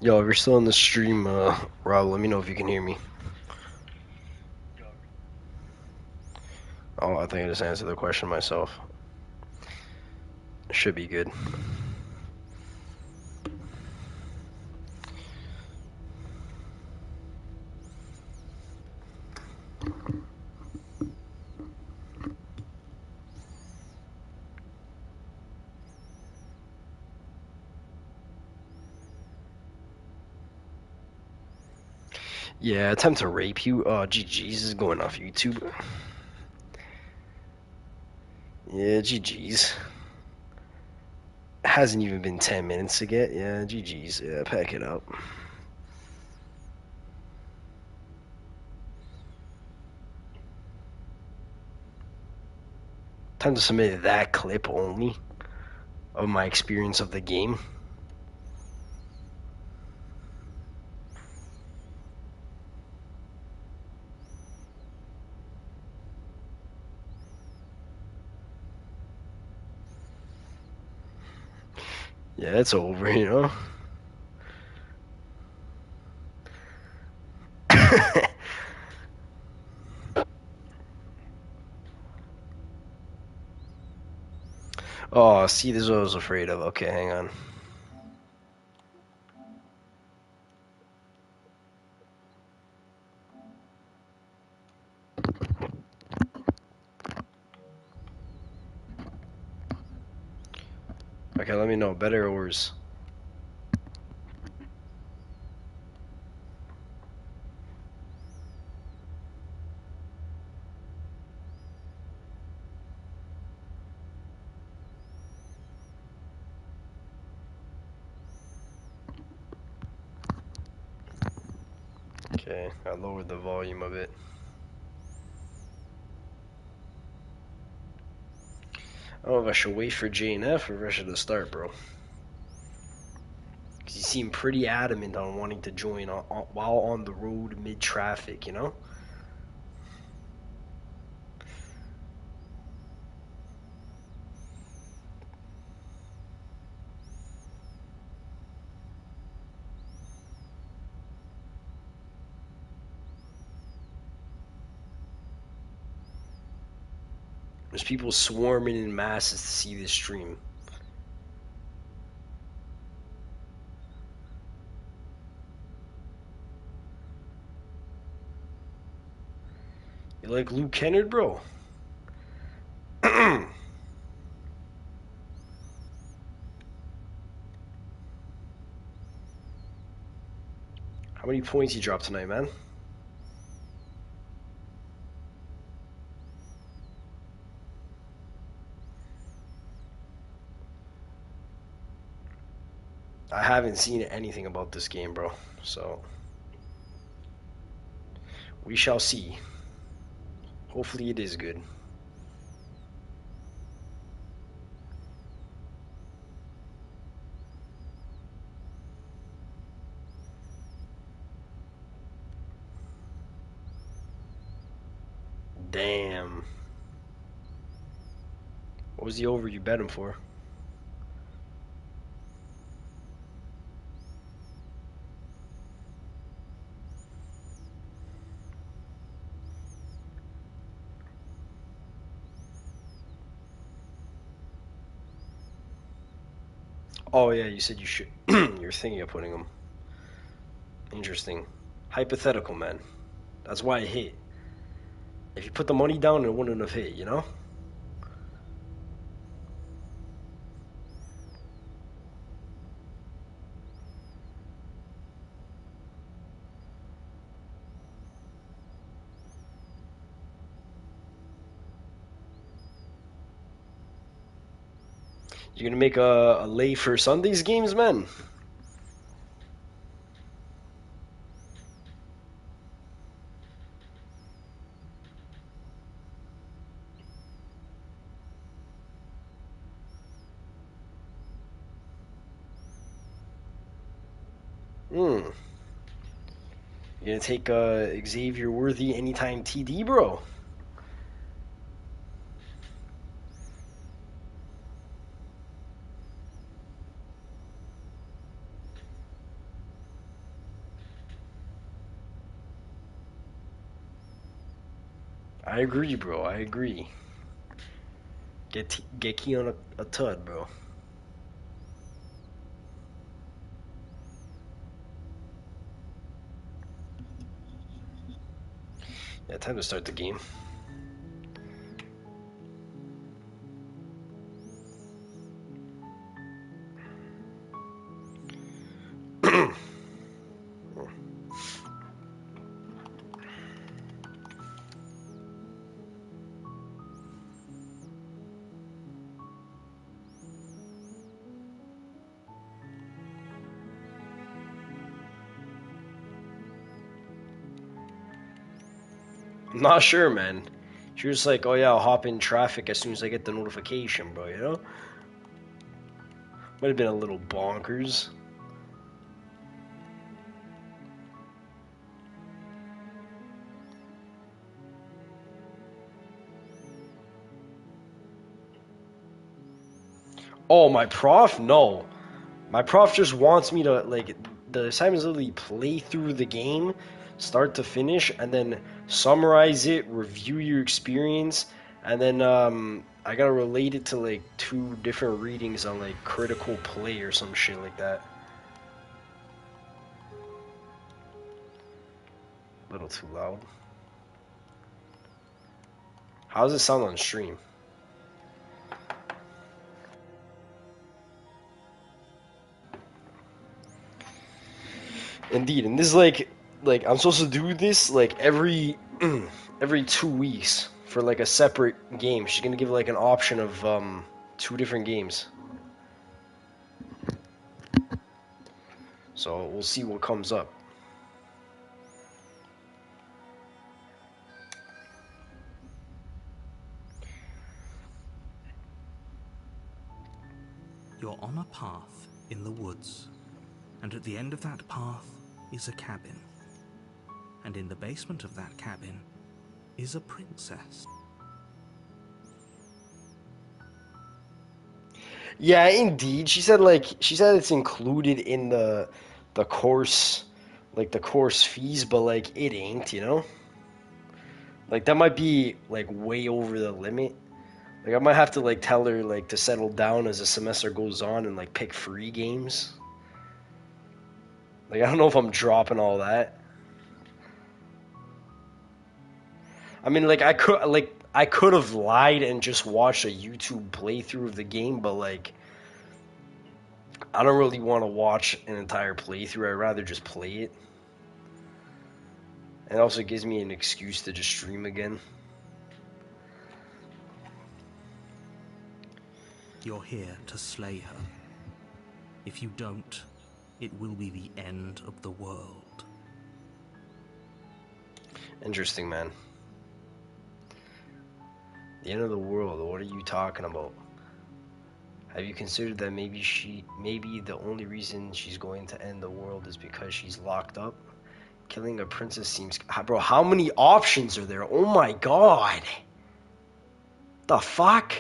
Yo, if you're still in the stream, Rob, let me know if you can hear me. Oh, I think I just answered the question myself. Should be good. Yeah, attempt to rape you. Oh, GG's is going off YouTube. Yeah, GG's. Hasn't even been 10 minutes to get. Yeah, GG's. Yeah, pack it up. Time to submit that clip only of my experience of the game. Yeah, it's over, you know? Oh, see, this is what I was afraid of. Okay, hang on. Okay, let me know. Better or worse? Okay, I lowered the volume of it. I don't know if I should wait for JNF or if I should start, bro. Because you seem pretty adamant on wanting to join while on the road mid-traffic, you know? There's people swarming in masses to see this stream. You like Luke Kennard, bro? How many points you dropped tonight, man? I haven't seen anything about this game, bro. So, we shall see. Hopefully it is good. Damn. What was the over you bet him for? Oh yeah, you said you should. You're thinking of putting them. Interesting. Hypothetical, man. That's why it hit. If you put the money down, it wouldn't have hit, you know? You're gonna make a lay for Sunday's games, man? Hmm. You gonna take Xavier Worthy anytime TD, bro? I agree, bro. I agree. Get key on a tud, bro. Yeah, time to start the game. I'm not sure, man. She was like, oh yeah, I'll hop in traffic as soon as I get the notification, bro, you know? Might have been a little bonkers. Oh, my prof? No. My prof just wants me to, like, the assignment is literally play through the game, start to finish, and then summarize it, review your experience, and then I gotta relate it to, like, 2 different readings on, like, critical play or some shit like that. A little too loud. How does it sound on stream? Indeed, and this is like I'm supposed to do this like every every 2 weeks for like a separate game. She's gonna give like an option of 2 different games. So we'll see what comes up. You're on a path in the woods, and at the end of that path is a cabin. And in the basement of that cabin is a princess. Yeah, indeed. She said it's included in the course, like the course fees, but like it ain't, you know? Like that might be like way over the limit. Like I might have to like tell her like to settle down as the semester goes on and like pick free games. Like I don't know if I'm dropping all that. I mean, like I could have lied and just watched a YouTube playthrough of the game, but like I don't really want to watch an entire playthrough. I'd rather just play it. And it also gives me an excuse to just stream again. You're here to slay her. If you don't, it will be the end of the world. Interesting, man. The end of the world. What are you talking about? Have you considered that maybe the only reason she's going to end the world is because she's locked up? Killing a princess seems... Bro, how many options are there? Oh my god. The fuck?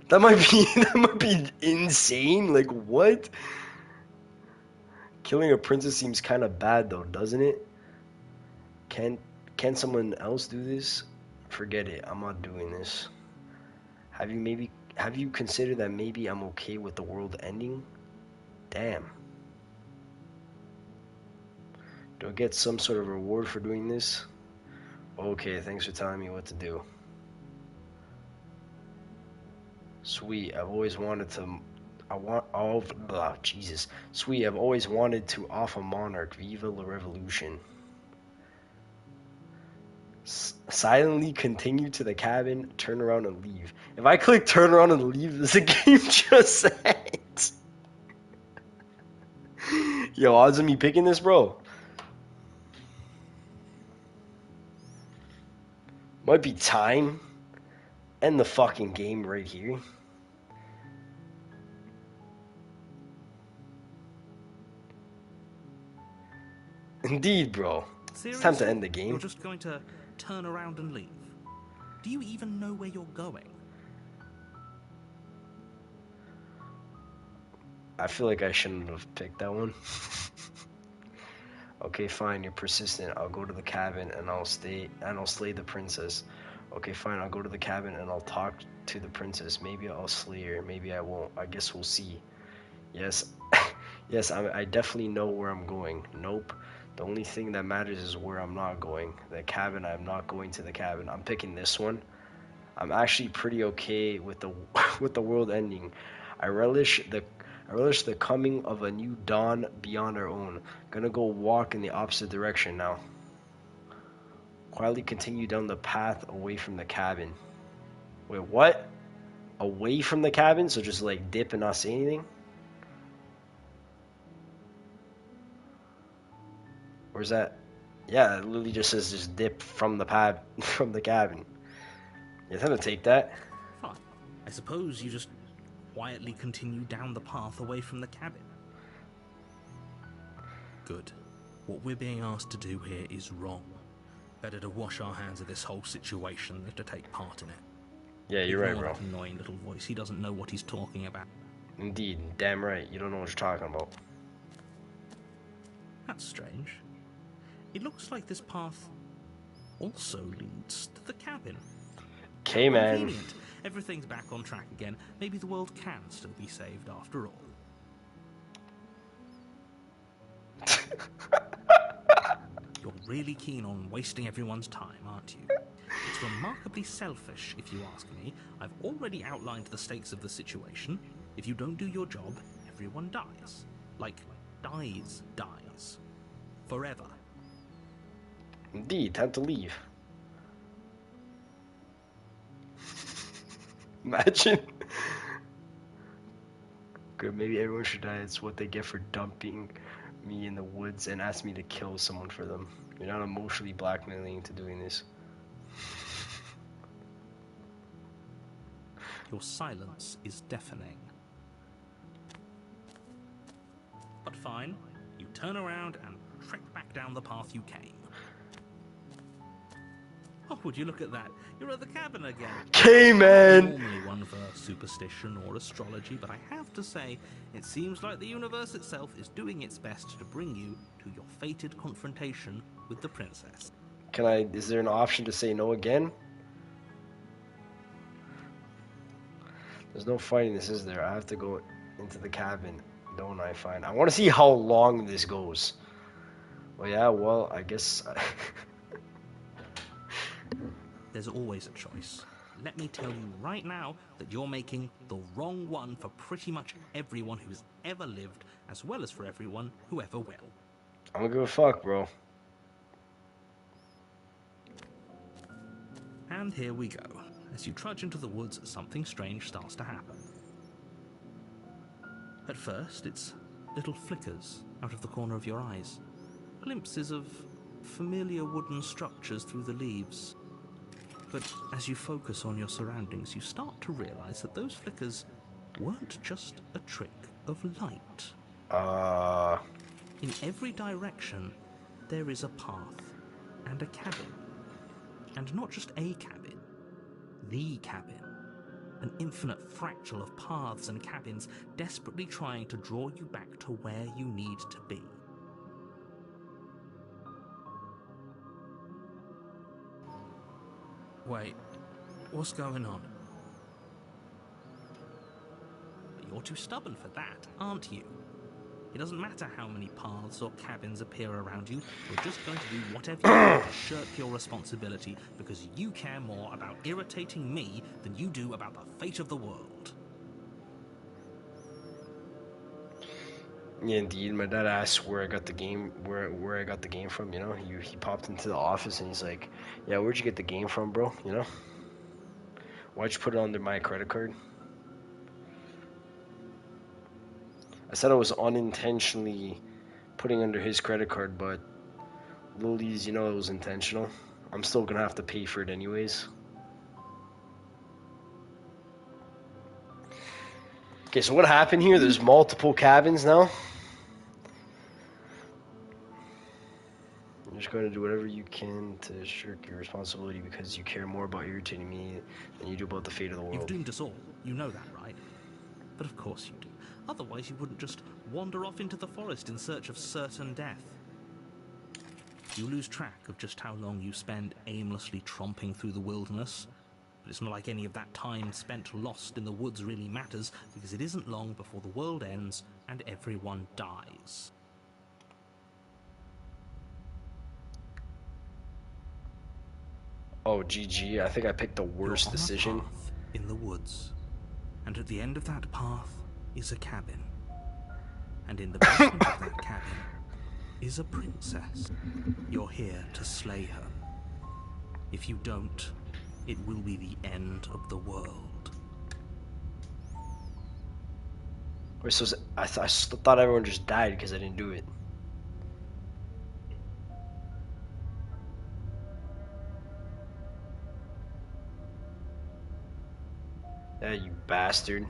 That might be that might be insane. Like what? Killing a princess seems kind of bad though, doesn't it? Can can someone else do this? Forget it. I'm not doing this. Have you considered that maybe I'm okay with the world ending? Damn. Do I get some sort of reward for doing this? Okay, thanks for telling me what to do. Sweet, I've always wanted to. Jesus. Sweet, I've always wanted to off a monarch. Viva la revolution. Silently continue to the cabin, turn around and leave. If I click turn around and leave, does the game just end? Yo, odds of me picking this, bro. Might be time. End the fucking game right here. Indeed, bro. Seriously? It's time to end the game. You're just going to turn around and leave? Do you even know where you're going? I feel like I shouldn't have picked that one. Okay, fine, you're persistent. I'll go to the cabin and I'll slay the princess. Okay, fine, I'll go to the cabin and I'll talk to the princess. Maybe I'll slay her, maybe I won't. I guess we'll see. Yes, yes, I definitely know where I'm going. Nope. The only thing that matters is where I'm not going. The cabin, I'm not going to the cabin. I'm picking this one. I'm actually pretty okay with the with the world ending. I relish the I relish the coming of a new dawn beyond our own. Gonna go walk in the opposite direction now. Quietly continue down the path away from the cabin. Wait, what? Away from the cabin? So just like dip and not say anything? Or is that? Yeah, it literally just says just dip from the pad from the cabin. You have to take that. Fine. I suppose you just quietly continue down the path away from the cabin. Good. What we're being asked to do here is wrong. Better to wash our hands of this whole situation than to take part in it. Yeah, you're right, bro. That annoying little voice. He doesn't know what he's talking about. Indeed, damn right. You don't know what you're talking about. That's strange. It looks like this path also leads to the cabin. Okay, man. Convenient. Everything's back on track again. Maybe the world can still be saved after all. You're really keen on wasting everyone's time, aren't you? It's remarkably selfish, if you ask me. I've already outlined the stakes of the situation. If you don't do your job, everyone dies. Like, dies. Forever. Indeed, time to leave. Imagine. Good, maybe everyone should die. It's what they get for dumping me in the woods and ask me to kill someone for them. You're not emotionally blackmailing into doing this. Your silence is deafening. But fine, you turn around and trek back down the path you came. Oh, would you look at that? You're at the cabin again. Okay, man. Normally one for superstition or astrology, but I have to say, it seems like the universe itself is doing its best to bring you to your fated confrontation with the princess. Is there an option to say no again? There's no fighting this, is there? I have to go into the cabin, don't I find? I want to see how long this goes. Well, yeah, well, I guess... There's always a choice. Let me tell you right now that you're making the wrong one for pretty much everyone who's ever lived, as well as for everyone who ever will. I don't give a fuck, bro. And here we go. As you trudge into the woods, something strange starts to happen. At first, it's little flickers out of the corner of your eyes. Glimpses of familiar wooden structures through the leaves. But as you focus on your surroundings, you start to realize that those flickers weren't just a trick of light. In every direction, there is a path and a cabin. And not just a cabin, the cabin. An infinite fractal of paths and cabins desperately trying to draw you back to where you need to be. Wait, what's going on? But you're too stubborn for that, aren't you? It doesn't matter how many paths or cabins appear around you, you're just going to do whatever you can to shirk your responsibility because you care more about irritating me than you do about the fate of the world. Yeah, indeed. My dad asked where I got the game, where I got the game from. You know, he popped into the office and he's like, "Yeah, where'd you get the game from, bro? You know, why'd you put it under my credit card?" I said I was unintentionally putting under his credit card, but Lily's, you know, it was intentional. I'm still gonna have to pay for it anyways. Okay, so what happened here? There's multiple cabins now. You're just going to do whatever you can to shirk your responsibility because you care more about irritating me than you do about the fate of the world. You've doomed us all. You know that, right? But of course you do. Otherwise you wouldn't just wander off into the forest in search of certain death. You lose track of just how long you spend aimlessly tromping through the wilderness. But it's not like any of that time spent lost in the woods really matters, because it isn't long before the world ends and everyone dies. Oh, GG. I think I picked the worst You're on decision. a path in the woods, and at the end of that path is a cabin. And in the basement of that cabin is a princess. You're here to slay her. If you don't, it will be the end of the world. Wait, so I thought everyone just died because I didn't do it. Yeah, you bastard.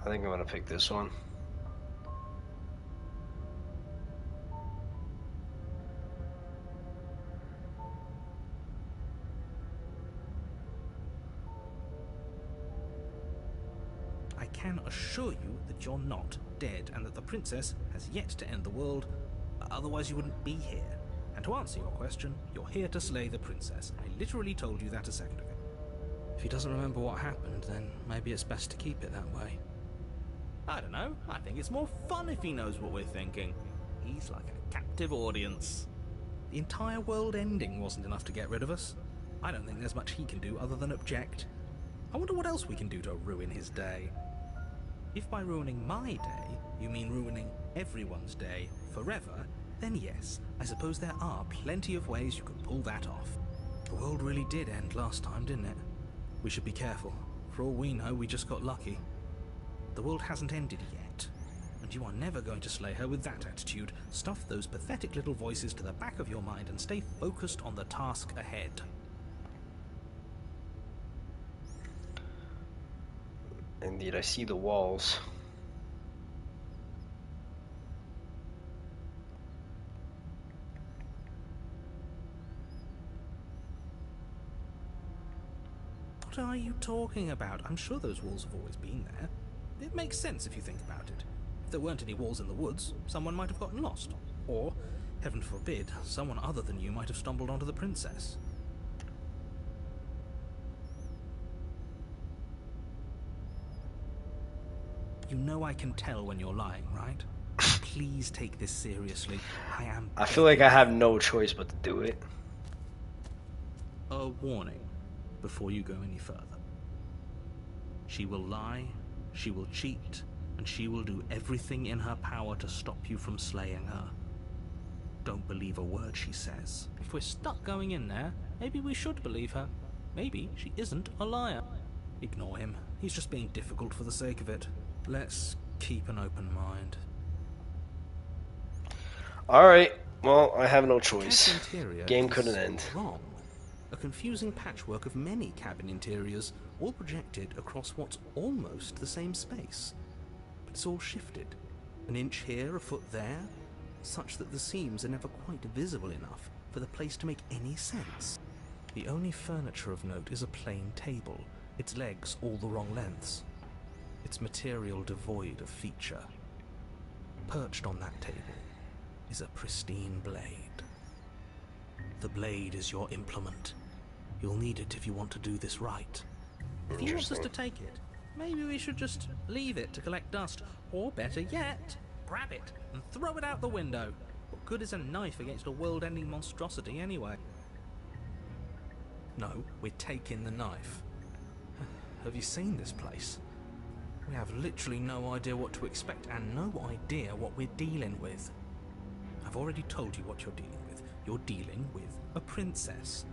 I think I'm gonna pick this one. I can assure you that you're not dead, and that the princess has yet to end the world, otherwise you wouldn't be here. And to answer your question, you're here to slay the princess. I literally told you that a second ago. If he doesn't remember what happened, then maybe it's best to keep it that way. I don't know. I think it's more fun if he knows what we're thinking. He's like a captive audience. The entire world ending wasn't enough to get rid of us. I don't think there's much he can do other than object. I wonder what else we can do to ruin his day. If by ruining my day, you mean ruining everyone's day forever, then yes, I suppose there are plenty of ways you could pull that off. The world really did end last time, didn't it? We should be careful. For all we know, we just got lucky. The world hasn't ended yet, and you are never going to slay her with that attitude. Stuff those pathetic little voices to the back of your mind and stay focused on the task ahead. Indeed, I see the walls. What are you talking about? I'm sure those walls have always been there. It makes sense if you think about it. If there weren't any walls in the woods, someone might have gotten lost. Or, heaven forbid, someone other than you might have stumbled onto the princess. You know I can tell when you're lying, right? Please take this seriously. I feel like I have no choice but to do it. A warning before you go any further. She will lie, she will cheat, and she will do everything in her power to stop you from slaying her. Don't believe a word she says. If we're stuck going in there, maybe we should believe her. Maybe she isn't a liar. Ignore him. He's just being difficult for the sake of it. Let's keep an open mind. Alright, well, I have no choice. Interior Game couldn't end. Wrong. A confusing patchwork of many cabin interiors, all projected across what's almost the same space. But it's all shifted. An inch here, a foot there, such that the seams are never quite visible enough for the place to make any sense. The only furniture of note is a plain table, its legs all the wrong lengths. Its material devoid of feature. Perched on that table is a pristine blade. The blade is your implement. You'll need it if you want to do this right. If he wants us to take it, maybe we should just leave it to collect dust. Or better yet, grab it and throw it out the window. What good is a knife against a world-ending monstrosity anyway? No, we're taking the knife. Have you seen this place? We have literally no idea what to expect and no idea what we're dealing with. I've already told you what you're dealing with. You're dealing with a princess.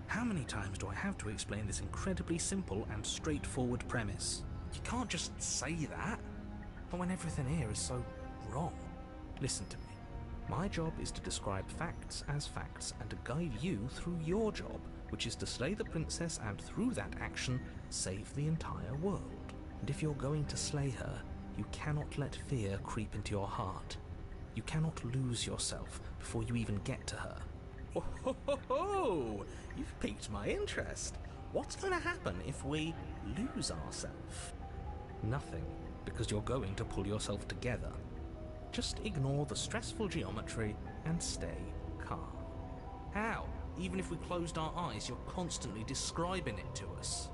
How many times do I have to explain this incredibly simple and straightforward premise? You can't just say that. But when everything here is so wrong. Listen to me. My job is to describe facts as facts and to guide you through your job, which is to slay the princess and through that action, save the entire world. And if you're going to slay her, you cannot let fear creep into your heart. You cannot lose yourself before you even get to her. Oh, ho, ho, ho. You've piqued my interest. What's going to happen if we lose ourselves? Nothing. because you're going to pull yourself together. Just ignore the stressful geometry and stay calm. How? Even if we closed our eyes, you're constantly describing it to us.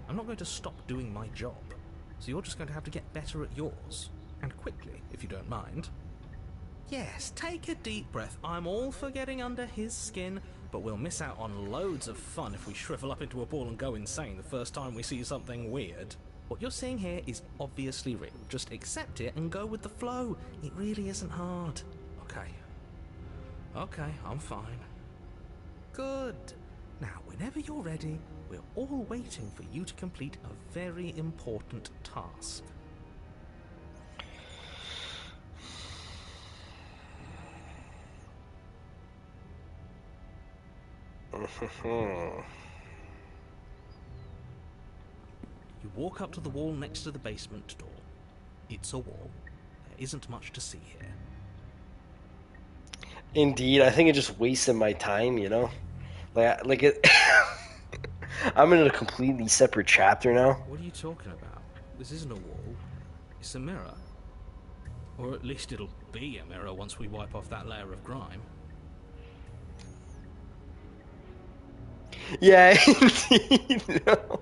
I'm not going to stop doing my job, so you're just going to have to get better at yours. And quickly, if you don't mind. Yes, take a deep breath. I'm all for getting under his skin, but we'll miss out on loads of fun if we shrivel up into a ball and go insane the first time we see something weird. What you're seeing here is obviously real. Just accept it and go with the flow. It really isn't hard. Okay, I'm fine. Good. Now, whenever you're ready, we're all waiting for you to complete a very important task. You walk up to the wall next to the basement door. It's a wall. There isn't much to see here. Indeed, I think it just wasted my time, you know? Like it... I'm in a completely separate chapter now. What are you talking about? This isn't a wall. It's a mirror. Or at least it'll be a mirror once we wipe off that layer of grime. Yeah, indeed, no.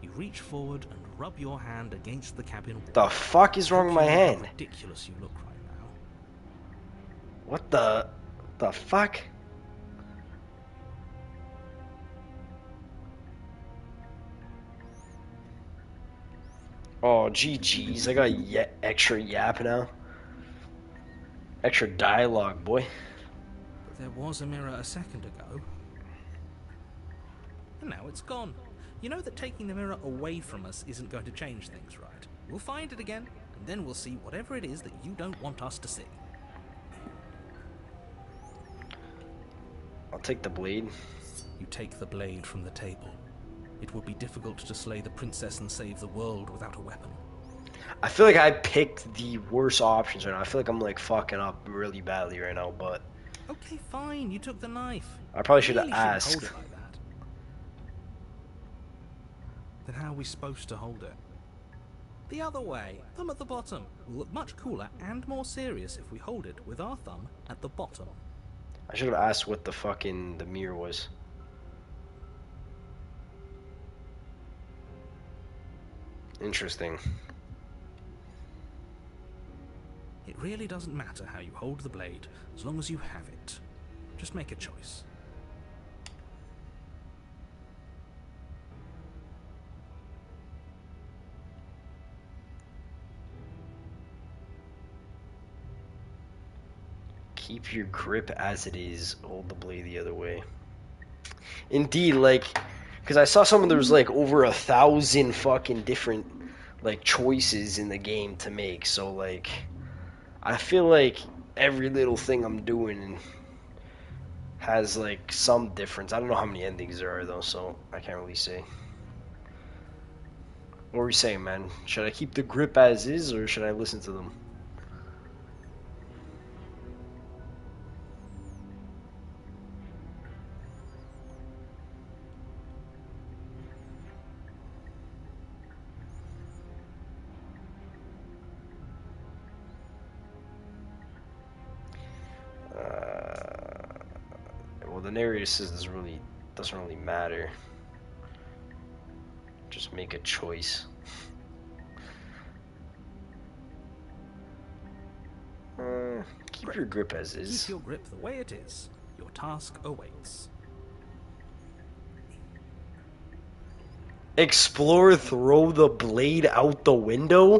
You reach forward and rub your hand against the cabin wall. The fuck is wrong with my hand? How ridiculous you look right now. What the fuck? Oh, GG's. I got extra yap now. Extra dialogue, boy. But there was a mirror a second ago. And now it's gone. You know that taking the mirror away from us isn't going to change things, right? We'll find it again, and then we'll see whatever it is that you don't want us to see. I'll take the blade. You take the blade from the table. It would be difficult to slay the princess and save the world without a weapon. I feel like I picked the worst options right now. I feel like I'm like fucking up really badly right now, but... Okay, fine. You took the knife. I probably should have Really shouldn't asked. hold it like that. Then how are we supposed to hold it? The other way. Thumb at the bottom. Will look much cooler and more serious if we hold it with our thumb at the bottom. I should have asked what the fucking the mirror was. Interesting. It really doesn't matter how you hold the blade, as long as you have it. Just make a choice. Keep your grip as it is. Hold the blade the other way. Indeed, like, because I saw someone there was like over 1,000 fucking different like choices in the game to make. So like, I feel like every little thing I'm doing has like some difference. I don't know how many endings there are though, so I can't really say. What were you saying, man? Should I keep the grip as is, or should I listen to them? Well, the narrator says this really doesn't really matter. Just make a choice. Keep your grip as is. Keep your grip the way it is. Your task awaits. Explore, throw the blade out the window?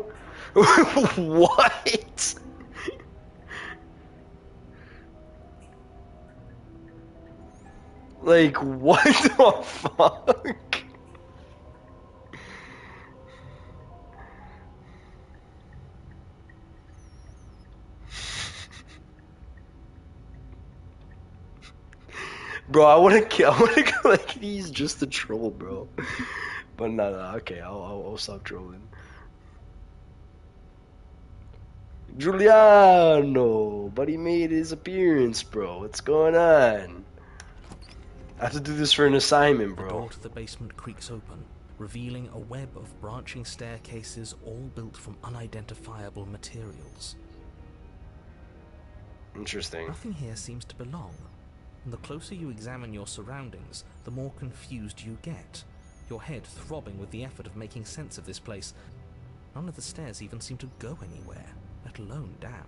What? Like, what the fuck? Bro, I wanna collect these just to troll, bro. But no, okay, I'll stop trolling. Giuliano, but he made his appearance, bro. What's going on? I have to do this for an assignment, The bro. door to the basement creaks open, revealing a web of branching staircases all built from unidentifiable materials. Interesting. Nothing here seems to belong, and the closer you examine your surroundings, the more confused you get, your head throbbing with the effort of making sense of this place. None of the stairs even seem to go anywhere, let alone down.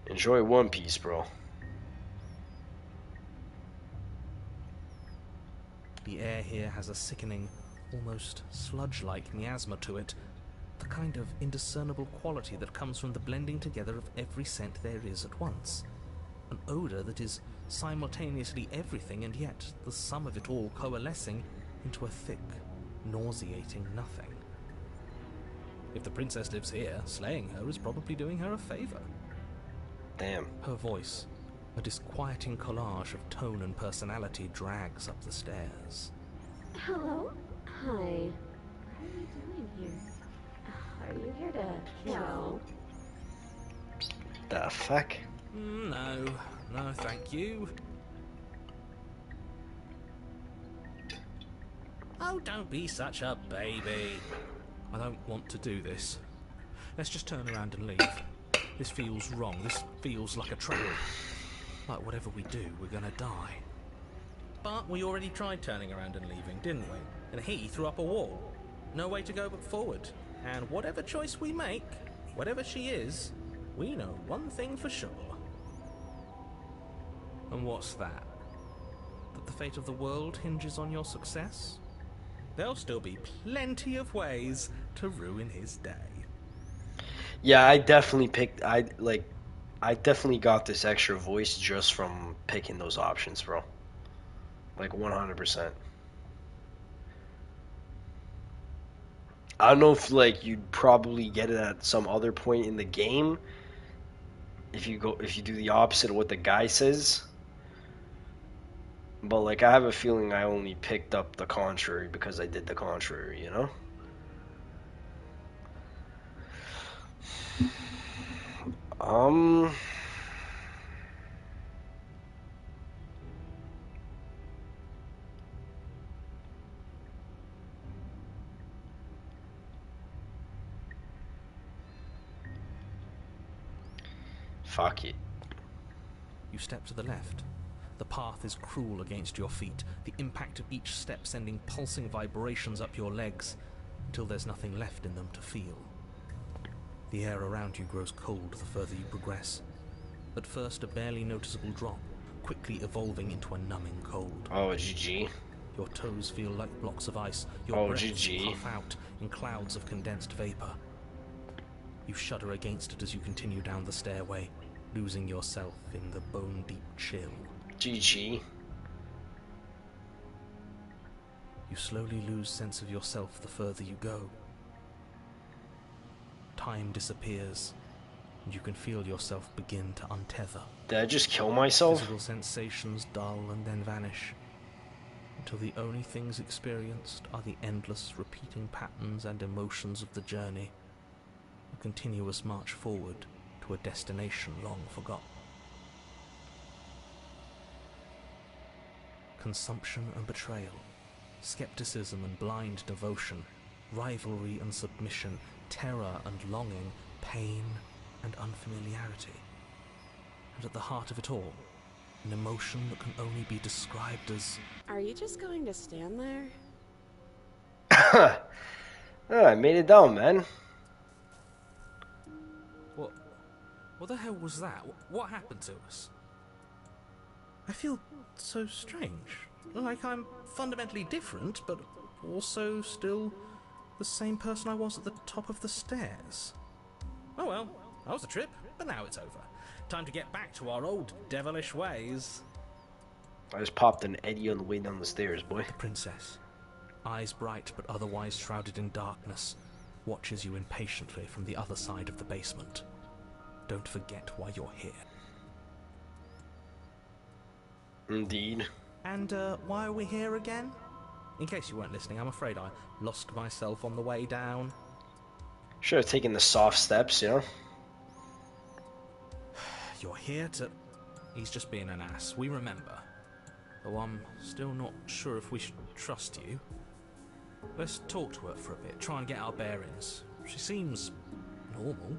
Enjoy One Piece, bro. The air here has a sickening, almost sludge-like miasma to it, the kind of indiscernible quality that comes from the blending together of every scent there is at once. An odor that is simultaneously everything and yet the sum of it all coalescing into a thick, nauseating nothing. If the princess lives here, slaying her is probably doing her a favor. Damn. Her voice, a disquieting collage of tone and personality, drags up the stairs. Hello? Hi. What are you doing here? Are you here to kill? The fuck? No, thank you. Oh, don't be such a baby. I don't want to do this. Let's just turn around and leave. This feels wrong. This feels like a trap. Like whatever we do, we're gonna die. But we already tried turning around and leaving, didn't we? And he threw up a wall. No way to go but forward. And whatever choice we make, whatever she is, we know one thing for sure. And what's that? That the fate of the world hinges on your success? There'll still be plenty of ways to ruin his day. Yeah, I definitely picked. I definitely got this extra voice just from picking those options, bro. Like 100%. I don't know if like you'd probably get it at some other point in the game if you do the opposite of what the guy says. But like I have a feeling I only picked up the contrary because I did the contrary, you know? Um Fuck it. You step to the left. The path is cruel against your feet, the impact of each step sending pulsing vibrations up your legs until there's nothing left in them to feel. The air around you grows cold the further you progress. At first a barely noticeable drop, quickly evolving into a numbing cold. Oh, GG. Your toes feel like blocks of ice, your Oh, breath GG. puff out in clouds of condensed vapor. You shudder against it as you continue down the stairway, losing yourself in the bone-deep chill. GG. You slowly lose sense of yourself the further you go. Time disappears, and you can feel yourself begin to untether. Did I just kill myself? Physical sensations dull and then vanish, until the only things experienced are the endless repeating patterns and emotions of the journey, a continuous march forward to a destination long forgotten. Consumption and betrayal, skepticism and blind devotion, rivalry and submission, terror and longing, pain and unfamiliarity. And at the heart of it all, an emotion that can only be described as... Are you just going to stand there? Oh, I made it down, man. What the hell was that? What happened to us? I feel so strange. Like I'm fundamentally different, but also still the same person I was at the top of the stairs. Oh well, that was a trip, but now it's over. Time to get back to our old devilish ways. I just popped an Eddie on the way down the stairs, boy. The princess, eyes bright but otherwise shrouded in darkness, watches you impatiently from the other side of the basement. Don't forget why you're here. Indeed. And why are we here again? In case you weren't listening, I'm afraid I lost myself on the way down. Should have taken the soft steps, you know? You're here to... He's just being an ass, we remember. though I'm still not sure if we should trust you. Let's talk to her for a bit, try and get our bearings. She seems normal.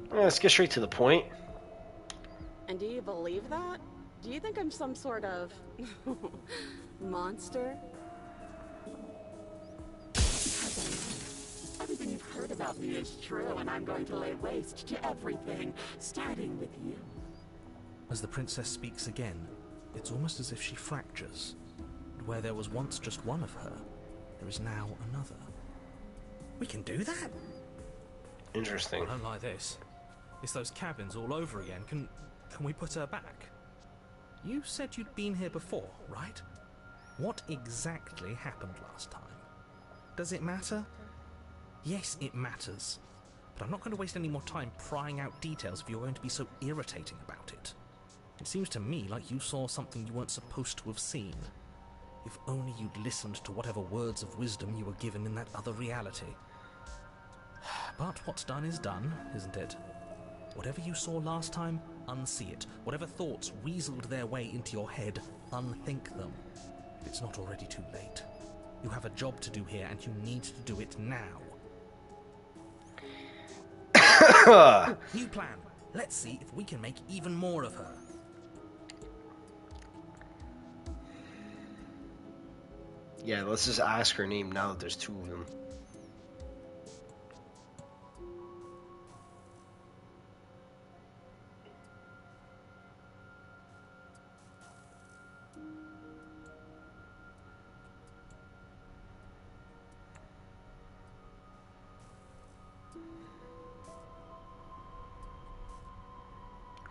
Yeah, let's get straight to the point. And do you believe that? Do you think I'm some sort of monster? Everything you've heard about me is true, and I'm going to lay waste to everything, starting with you. As the princess speaks again, it's almost as if she fractures. And where there was once just one of her, there is now another. We can do that? Interesting. I don't like this. It's those cabins all over again. Can we put her back? You said you'd been here before, right? What exactly happened last time? Does it matter? Yes, it matters. But I'm not going to waste any more time prying out details if you're going to be so irritating about it. It seems to me like you saw something you weren't supposed to have seen. If only you'd listened to whatever words of wisdom you were given in that other reality. But what's done is done, isn't it? Whatever you saw last time, unsee it. Whatever thoughts weaseled their way into your head, unthink them. It's not already too late. You have a job to do here, and you need to do it now. New plan. Let's see if we can make even more of her. Yeah, let's just ask her name now that there's two of them.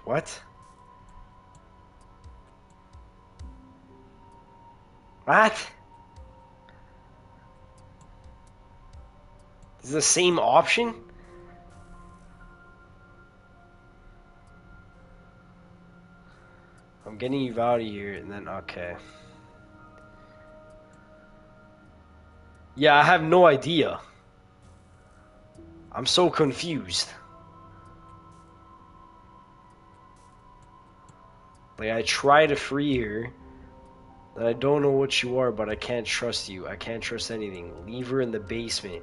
What? What? Is it the same option? I'm getting you out of here and then okay. Yeah, I have no idea. I'm so confused. Like, I try to free her. That I don't know what you are, but I can't trust you. I can't trust anything. Leave her in the basement.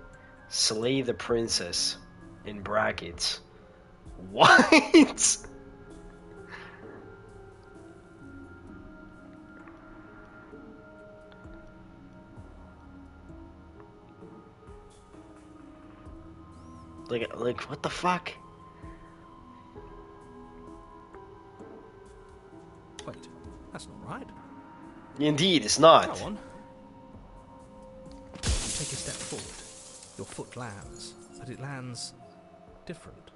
Slay the princess. In brackets. What? Like, what the fuck? Wait, that's not right. Indeed, it's not. Go on. You take a step forward. Your foot lands, but it lands different.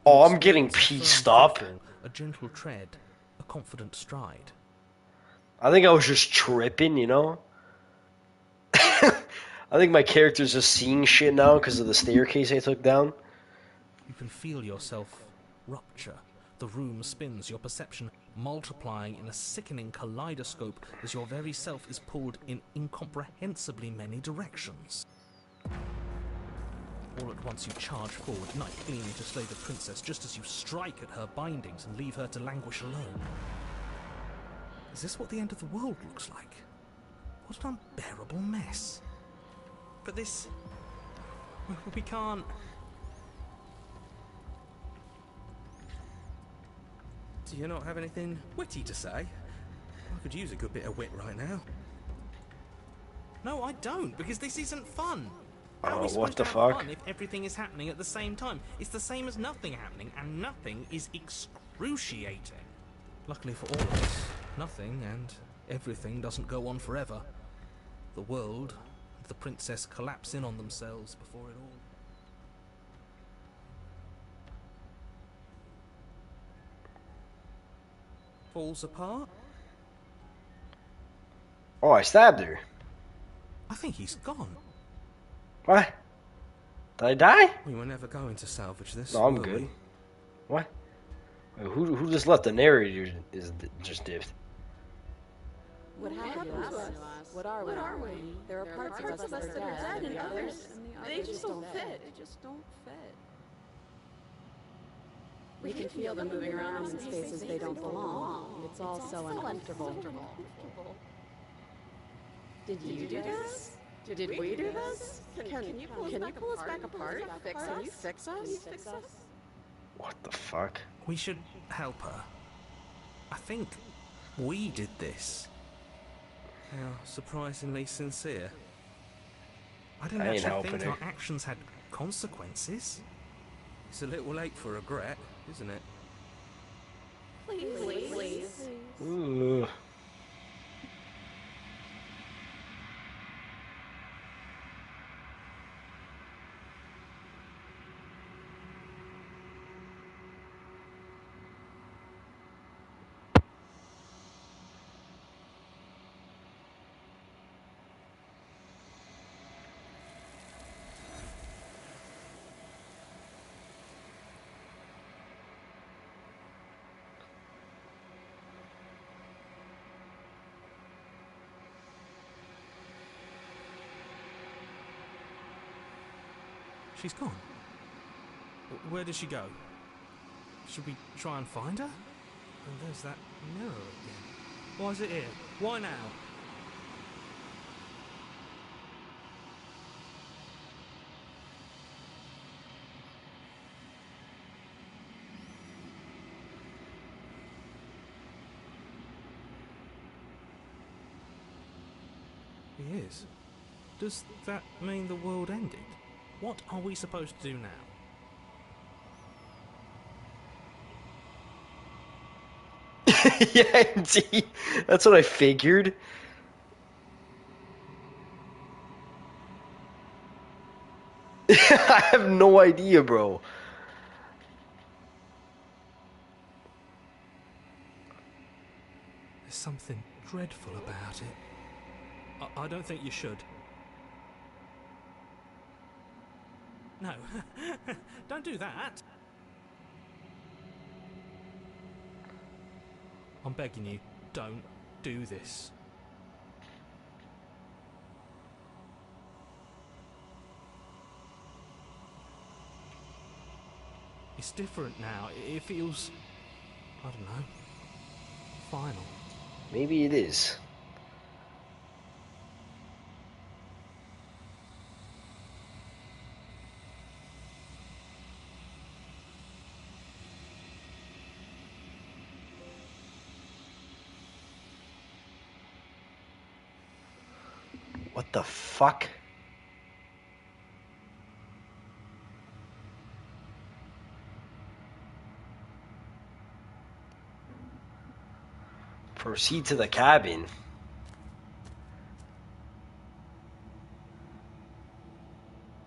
Oh, I'm getting It's a firm pieced up. footfall, a gentle tread, a confident stride. I think I was just tripping, you know? I think my character's just seeing shit now because of the staircase I took down. You can feel yourself rupture. The room spins, your perception multiplying in a sickening kaleidoscope as your very self is pulled in incomprehensibly many directions. All at once you charge forward, knife gleaming to slay the princess just as you strike at her bindings and leave her to languish alone. Is this what the end of the world looks like? What an unbearable mess. But this... we can't... Do you not have anything witty to say? I could use a good bit of wit right now. No, I don't, because this isn't fun. How are we supposed what the to have fuck? fun if everything is happening at the same time? It's the same as nothing happening, and nothing is excruciating. Luckily for all of us, nothing and everything doesn't go on forever. The world and the princess collapse in on themselves before it all. Falls apart? Oh, I stabbed her. I think he's gone. What? Did I die? We were never going to salvage this. No, I'm were good. we? What? Wait, who just left? The narrator is just dipped. What happened to us? What are we? There are parts of us that are dead, and others, they just don't fit. We can feel them moving around in spaces they don't belong. It's all so uncomfortable. Did you do this? Did we do this? Can you pull us back apart? Can you fix us? What the fuck? We should help her. I think we did this. How surprisingly sincere. I didn't I ain't actually think helping our her. actions had consequences. It's a little late for regret, isn't it? Please. Ooh. She's gone. Where did she go? Should we try and find her? And there's that mirror again. Why is it here? Why now? He is. Does that mean the world ended? What are we supposed to do now? Yeah, indeed. That's what I figured. I have no idea, bro. There's something dreadful about it. I don't think you should. No, don't do that. I'm begging you, don't do this. It's different now. It feels, I don't know, final. Maybe it is. What the fuck? Proceed to the cabin.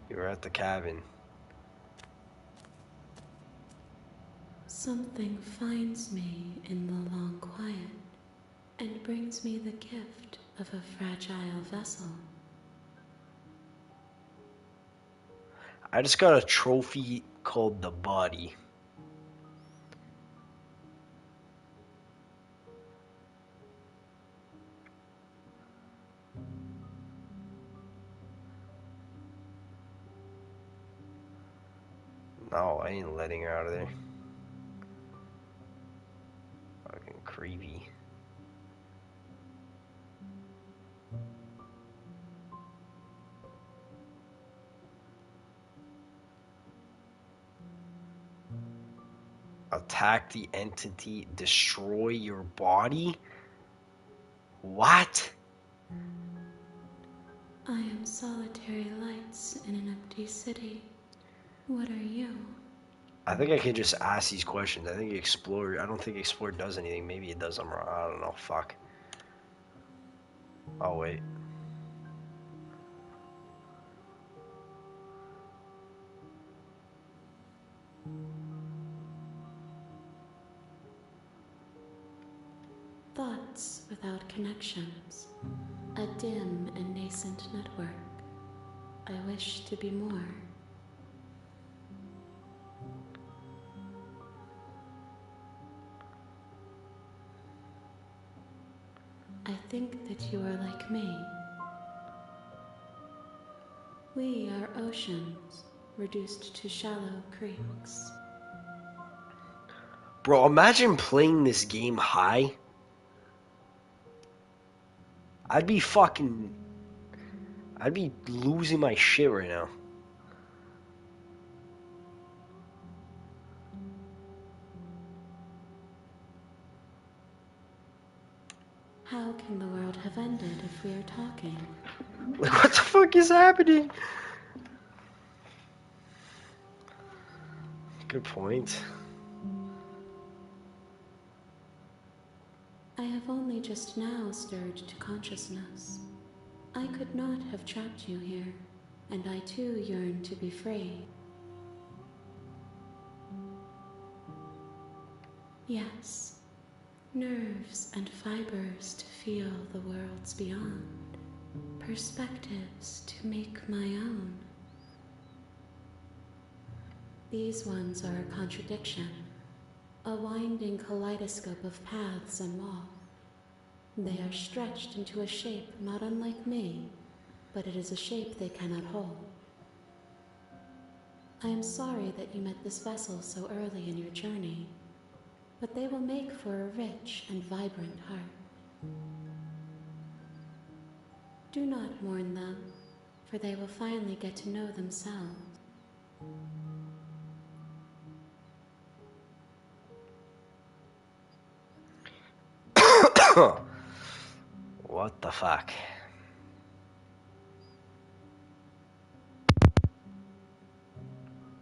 You're at the cabin. Something finds me in the long quiet and brings me the gift of a fragile vessel. I just got a trophy called the body. No, I ain't letting her out of there. Fucking creepy. Attack the entity, destroy your body? What? I am solitary lights in an empty city. What are you? I think I can just ask these questions. I think Explore, I don't think Explore does anything. Maybe it does. I'm wrong. I don't know. Fuck. Oh, wait. Thoughts without connections. A dim and nascent network. I wish to be more. think that you are like me. We are oceans, reduced to shallow creeks. Bro, imagine playing this game high. I'd be losing my shit right now. How can the world have ended if we are talking? Like, what the fuck is happening? Good point. I have only just now stirred to consciousness. I could not have trapped you here, and I too yearn to be free. Yes, nerves and fibers to feel the worlds beyond, perspectives to make my own. These ones are a contradiction, a winding kaleidoscope of paths and walls. They are stretched into a shape not unlike me, but it is a shape they cannot hold. I am sorry that you met this vessel so early in your journey, but they will make for a rich and vibrant heart. Do not mourn them, for they will finally get to know themselves. What the fuck?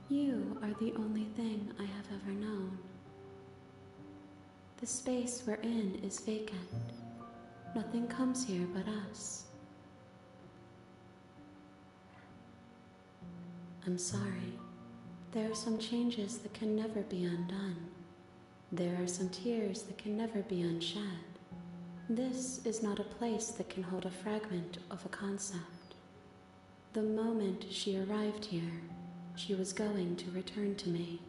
You are the only thing I have ever known. The space we're in is vacant. Nothing comes here but us. I'm sorry. There are some changes that can never be undone. There are some tears that can never be unshed. This is not a place that can hold a fragment of a concept. The moment she arrived here, she was going to return to me.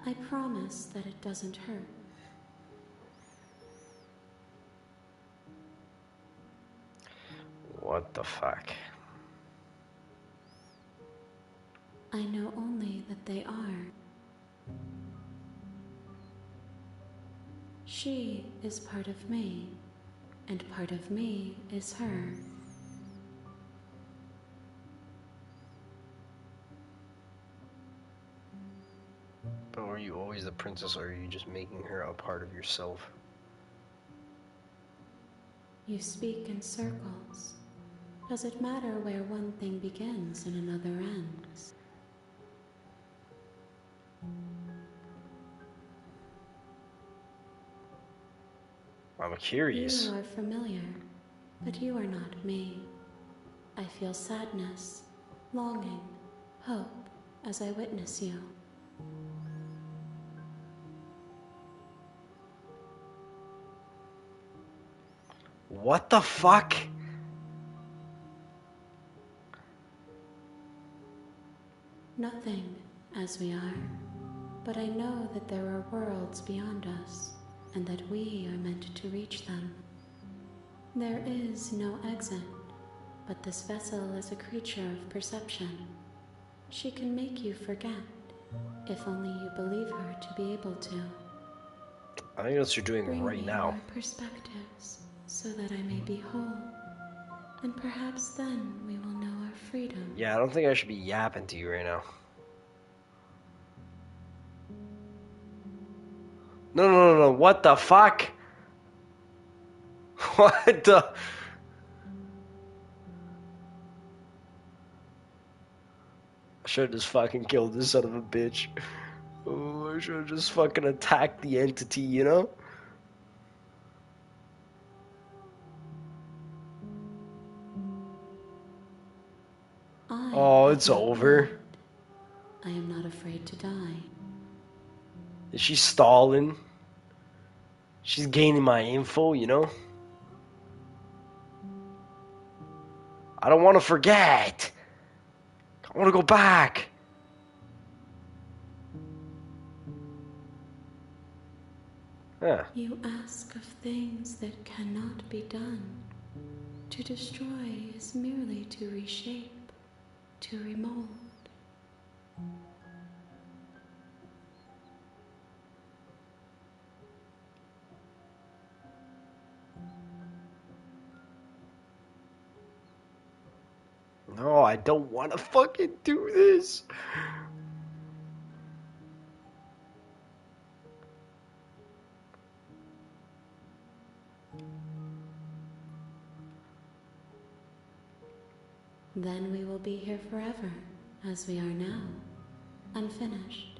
I promise that it doesn't hurt. What the fuck? I know only that they are. She is part of me, and part of me is her. But were you always the princess, or are you just making her a part of yourself? You speak in circles. Does it matter where one thing begins and another ends? I'm curious. You are familiar, but you are not me. I feel sadness, longing, hope as I witness you. What the fuck? Nothing, as we are, but I know that there are worlds beyond us, and that we are meant to reach them. There is no exit, but this vessel is a creature of perception. She can make you forget, if only you believe her to be able to. I think that's what you're doing Bring right me now. more perspectives, so that I may be whole, and perhaps then we will know our freedom. Yeah, I don't think I should be yapping to you right now. No, what the fuck? What the... I should have just fucking killed this son of a bitch. Oh, I should have just fucking attacked the entity, you know? Oh, it's over. I am not afraid to die. Is she stalling? She's gaining my info, you know? I don't want to forget. I want to go back. Yeah. You ask of things that cannot be done. To destroy is merely to reshape, to remold. No, I don't want to fucking do this. Then we will be here forever, as we are now, unfinished,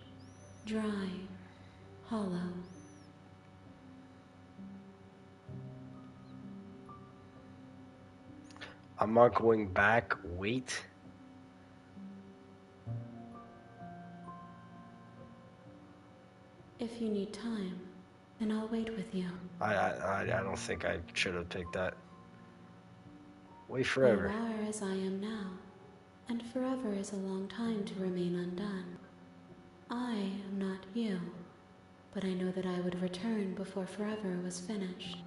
dry, hollow. I'm not going back. Wait. If you need time, then I'll wait with you. I don't think I should have picked that. Wait You forever. are as I am now, and forever is a long time to remain undone. I am not you, but I know that I would return before forever was finished.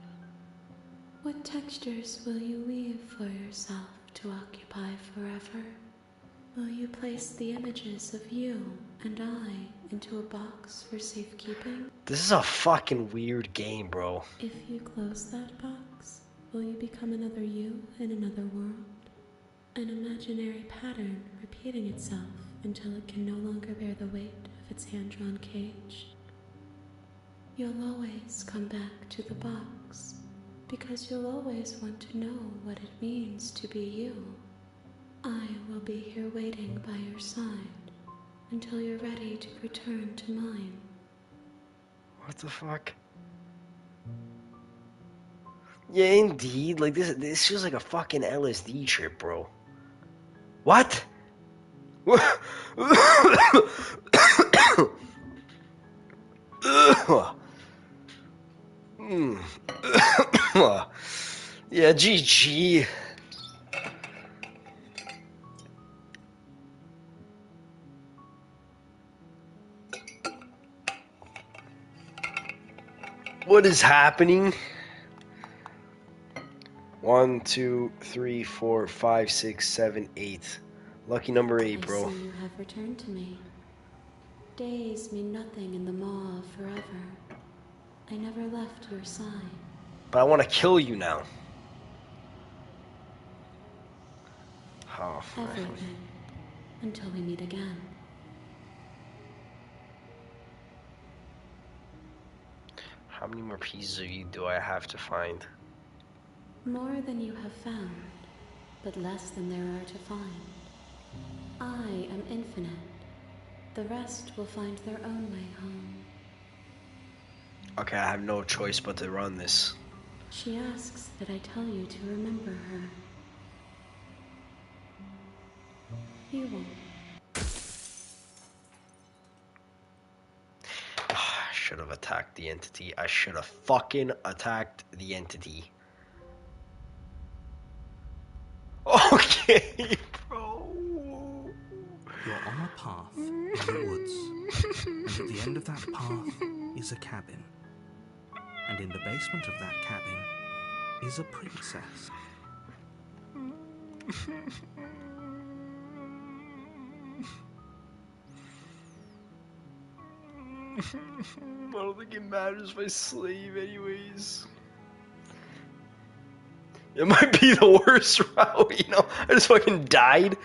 What textures will you weave for yourself to occupy forever? Will you place the images of you and I into a box for safekeeping? This is a fucking weird game, bro. If you close that box, will you become another you in another world? An imaginary pattern repeating itself until it can no longer bear the weight of its hand-drawn cage. You'll always come back to the box, because you'll always want to know what it means to be you. I will be here waiting by your side until you're ready to return to mine. What the fuck? Yeah, indeed. Like this feels like a fucking LSD trip, bro. What? Yeah, GG. What is happening? 1, 2, 3, 4, 5, 6, 7, 8. Lucky number 8, I bro. see you have returned to me. Days mean nothing in the maw of forever. I never left your side. But I want to kill you now. Oh, man. Everything. Until we meet again. How many more pieces of you do I have to find? More than you have found, but less than there are to find. I am infinite. The rest will find their own way home. Okay, I have no choice but to run this. She asks that I tell you to remember her. You won't. I should have attacked the entity. I should have fucking attacked the entity. Okay, bro. You're on a path in the woods, and at the end of that path is a cabin. And in the basement of that cabin is a princess. I don't think it matters if I slave anyways. It might be the worst route, you know? I just fucking died.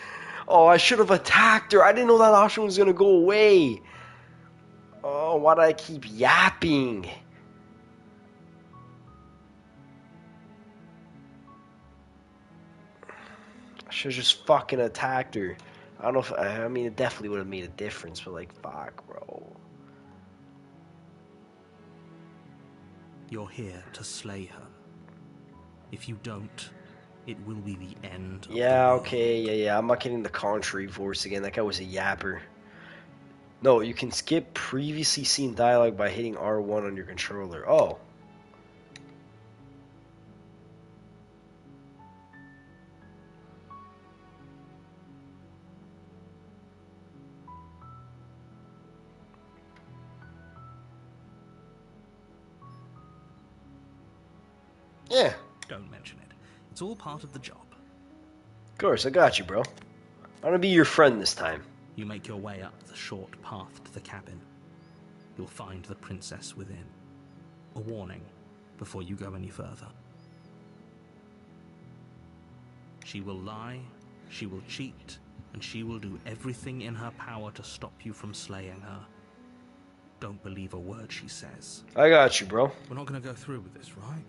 Oh, I should have attacked her. I didn't know that option was gonna go away. Oh, why did I keep yapping? I should have just fucking attacked her. I don't know if, I mean, it definitely would have made a difference, but like, fuck, bro. You're here to slay her. If you don't, it will be the end of the Yeah, world. okay, yeah. I'm not getting the contrary voice again. That guy was a yapper. No, you can skip previously seen dialogue by hitting R1 on your controller. Oh. Yeah, Don't mention it. It's all part of the job. of course, I got you, bro. I'm gonna be your friend this time. You make your way up the short path to the cabin. You'll find the princess within. A warning before you go any further. She will lie, she will cheat, and she will do everything in her power to stop you from slaying her. Don't believe a word she says. I got you, bro. We're not going to go through with this, right?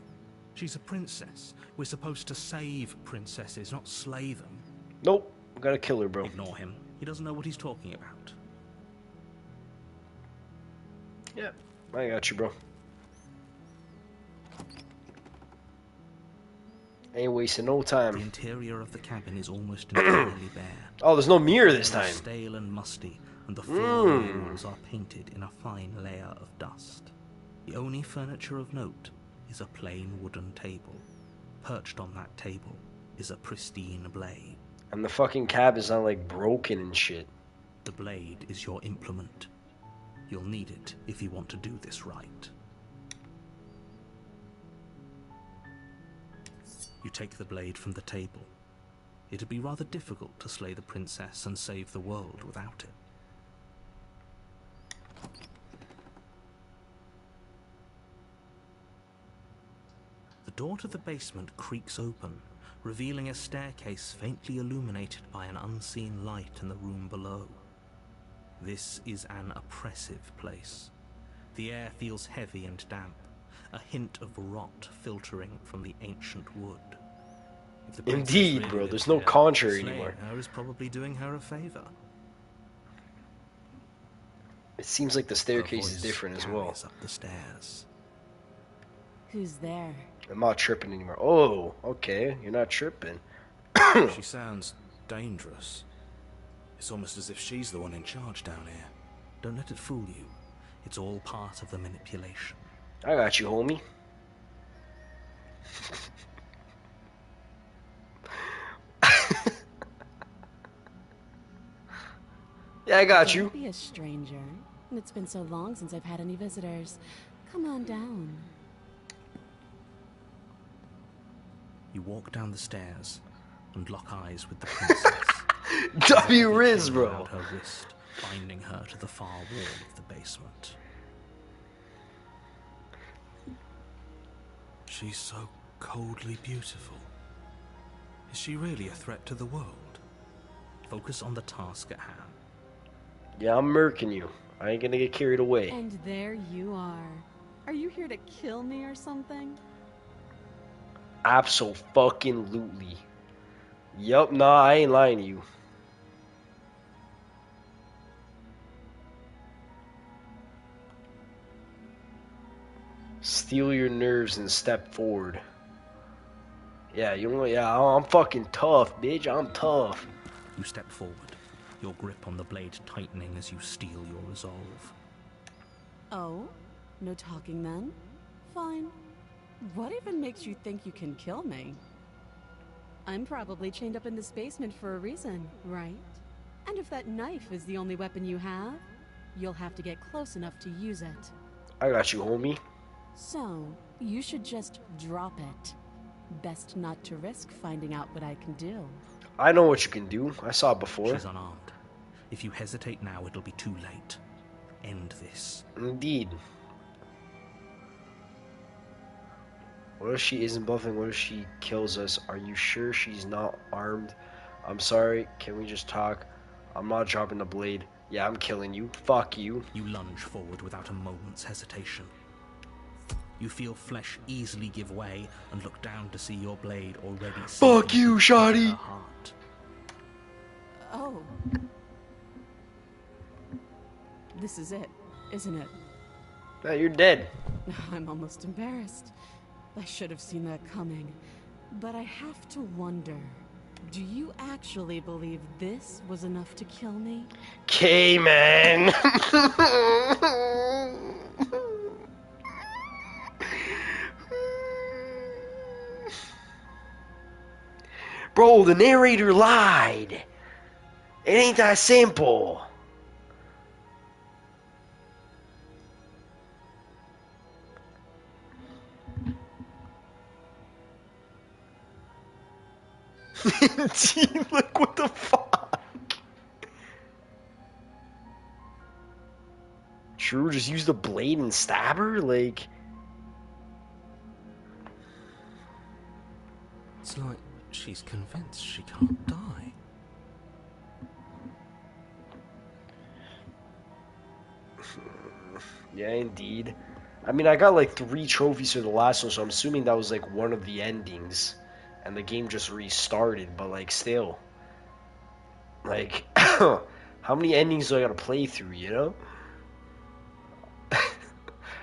She's a princess. We're supposed to save princesses, not slay them. Nope, I gotta kill her, bro. Ignore him. He doesn't know what he's talking about. Yeah, I got you, bro. Ain't wasting no The time. interior of the cabin is almost entirely bare. Oh, there's no mirror this It's time. stale and musty, and the floor walls are painted in a fine layer of dust. The only furniture of note is a plain wooden table. Perched on that table is a pristine blade. And the fucking cab is not like broken and shit. The blade is your implement. You'll need it if you want to do this right. You take the blade from the table. It'd be rather difficult to slay the princess and save the world without it. The door to the basement creaks open, revealing a staircase faintly illuminated by an unseen light in the room below. This is an oppressive place. The air feels heavy and damp, a hint of rot filtering from the ancient wood. If the princess Indeed, really bro, lives there's no here, contrary slaying anymore. her is probably doing her a favor. It seems like the Her staircase is voice different as well. carries up the stairs. Who's there? I'm not tripping anymore. Oh, okay, you're not tripping. She sounds dangerous. It's almost as if she's the one in charge down here. Don't let it fool you. It's all part of the manipulation. I got you, homie. Yeah, I got you. Don't be a stranger. It's been so long since I've had any visitors. Come on down. You walk down the stairs and lock eyes with the princess. W Riz, Chain bro. around her wrist, binding her to the far wall of the basement. She's so coldly beautiful. Is she really a threat to the world? Focus on the task at hand. Yeah, I'm murking you. I ain't gonna get carried away. And there you are. Are you here to kill me or something? Abso-fucking-lutely. Yup, nah, I ain't lying to you. Steel your nerves and step forward. Yeah, you know, yeah, I'm fucking tough, bitch. I'm tough. You step forward, your grip on the blade tightening as you steel your resolve. Oh? No talking then? Fine. What even makes you think you can kill me? I'm probably chained up in this basement for a reason, right? And if that knife is the only weapon you have, you'll have to get close enough to use it. I got you, homie. So, you should just drop it. Best not to risk finding out what I can do. I know what you can do. I saw it before. She's unarmed. If you hesitate now, it'll be too late. End this. Indeed. What if she isn't bluffing? What if she kills us? Are you sure she's not armed? I'm sorry. Can we just talk? I'm not dropping the blade. Yeah, I'm killing you. Fuck you. You lunge forward without a moment's hesitation. You feel flesh easily give way and look down to see your blade already Fuck sinking you, into Shawty. her heart. Oh. This is it, isn't it? Nah, you're dead. I'm almost embarrassed. I should have seen that coming. But I have to wonder, do you actually believe this was enough to kill me? K man. Bro, the narrator lied. It ain't that simple. Gee, look what the fuck. True, just use the blade and stab her? Like... It's like she's convinced she can't die. Yeah, indeed. I mean, I got like 3 trophies for the last one, so I'm assuming that was like one of the endings. And the game just restarted, but like still. Like, how many endings do I gotta play through, you know?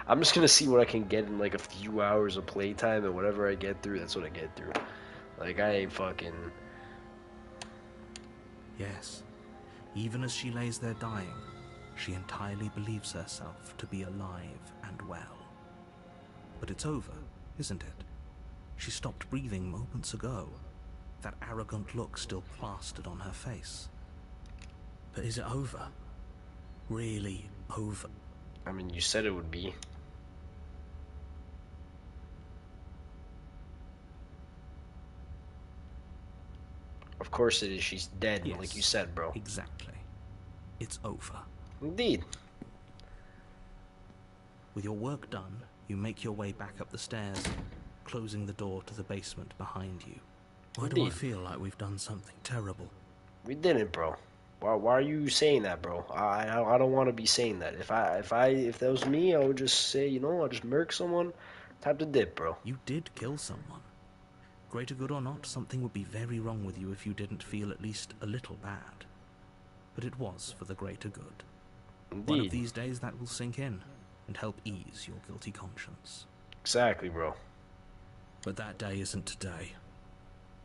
I'm just gonna see what I can get in like a few hours of playtime, and whatever I get through, that's what I get through. Like, I ain't fucking... Yes, even as she lays there dying, she entirely believes herself to be alive and well. But it's over, isn't it? She stopped breathing moments ago, that arrogant look still plastered on her face. But is it over? Really over? I mean, you said it would be. Of course it is. She's dead, Yes, like you said, bro. Exactly. It's over. Indeed. With your work done, you make your way back up the stairs, closing the door to the basement behind you. Why do I Indeed. feel like we've done something terrible? We didn't, bro. Why are you saying that, bro? I don't want to be saying that. If that was me, I would just say, you know, I'll just murk someone, tap the dip, bro. You did kill someone. Greater good or not, something would be very wrong with you if you didn't feel at least a little bad. But it was for the greater good. Indeed. One of these days that will sink in and help ease your guilty conscience. Exactly, bro. But that day isn't today.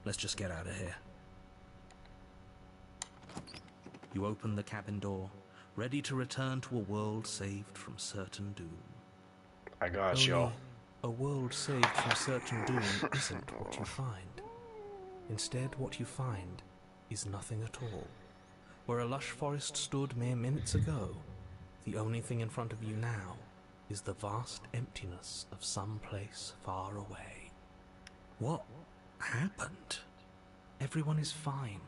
Let's just get out of here. You open the cabin door, ready to return to a world saved from certain doom. I got Only y'all. a world saved from certain doom isn't what you find. Instead, what you find is nothing at all. Where a lush forest stood mere minutes ago, the only thing in front of you now is the vast emptiness of some place far away. What happened? Everyone is fine.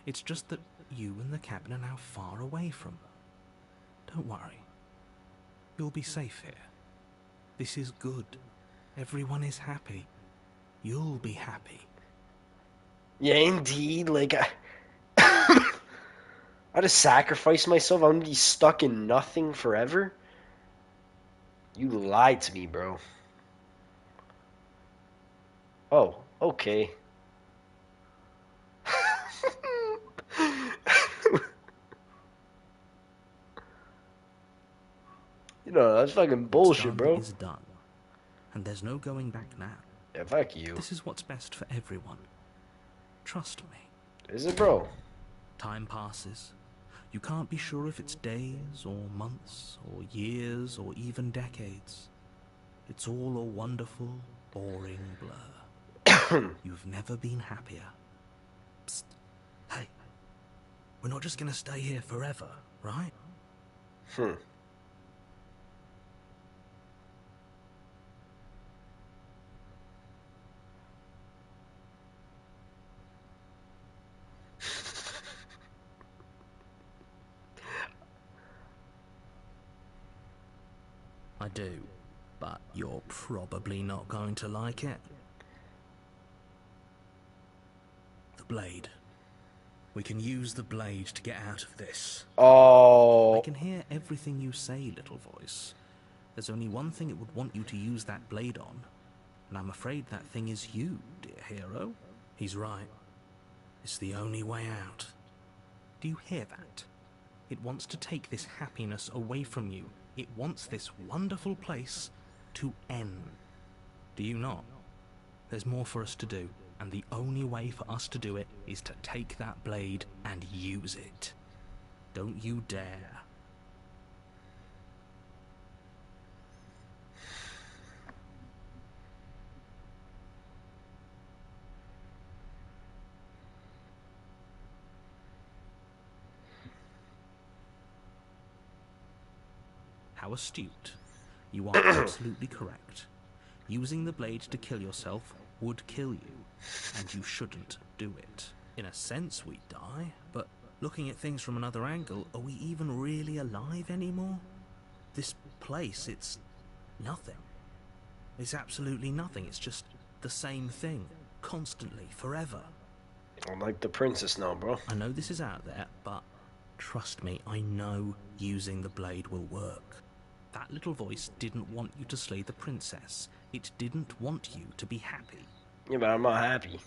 It's just that you and the cabin are now far away from. Don't worry. You'll be safe here. This is good. Everyone is happy. You'll be happy. Yeah, indeed. Like, I just sacrificed myself. I'm gonna be stuck in nothing forever. You lied to me, bro. Oh, okay. You know, that's fucking bullshit, What's bro. done is done, and there's no going back now. Yeah, fuck you. This is what's best for everyone. Trust me. Is it, bro? Time passes. You can't be sure if it's days or months or years or even decades. It's all a wonderful, boring blur. You've never been happier. Psst. Hey, we're not just gonna stay here forever, right? I do, but you're probably not going to like it. The blade. We can use the blade to get out of this. Oh. I can hear everything you say, little voice. There's only one thing it would want you to use that blade on, and I'm afraid that thing is you, dear hero. He's right. It's the only way out. Do you hear that? It wants to take this happiness away from you. It wants this wonderful place to end. Do you not? There's more for us to do, and the only way for us to do it is to take that blade and use it. Don't you dare. How astute. You are absolutely correct. Using the blade to kill yourself would kill you, and you shouldn't do it. In a sense, we die, but looking at things from another angle, are we even really alive anymore? This place, it's nothing. It's absolutely nothing. It's just the same thing, constantly, forever. I'm like the princess now, bro. I know this is out there, but trust me, I know using the blade will work. That little voice didn't want you to slay the princess. It didn't want you to be happy. Yeah, but I'm not happy.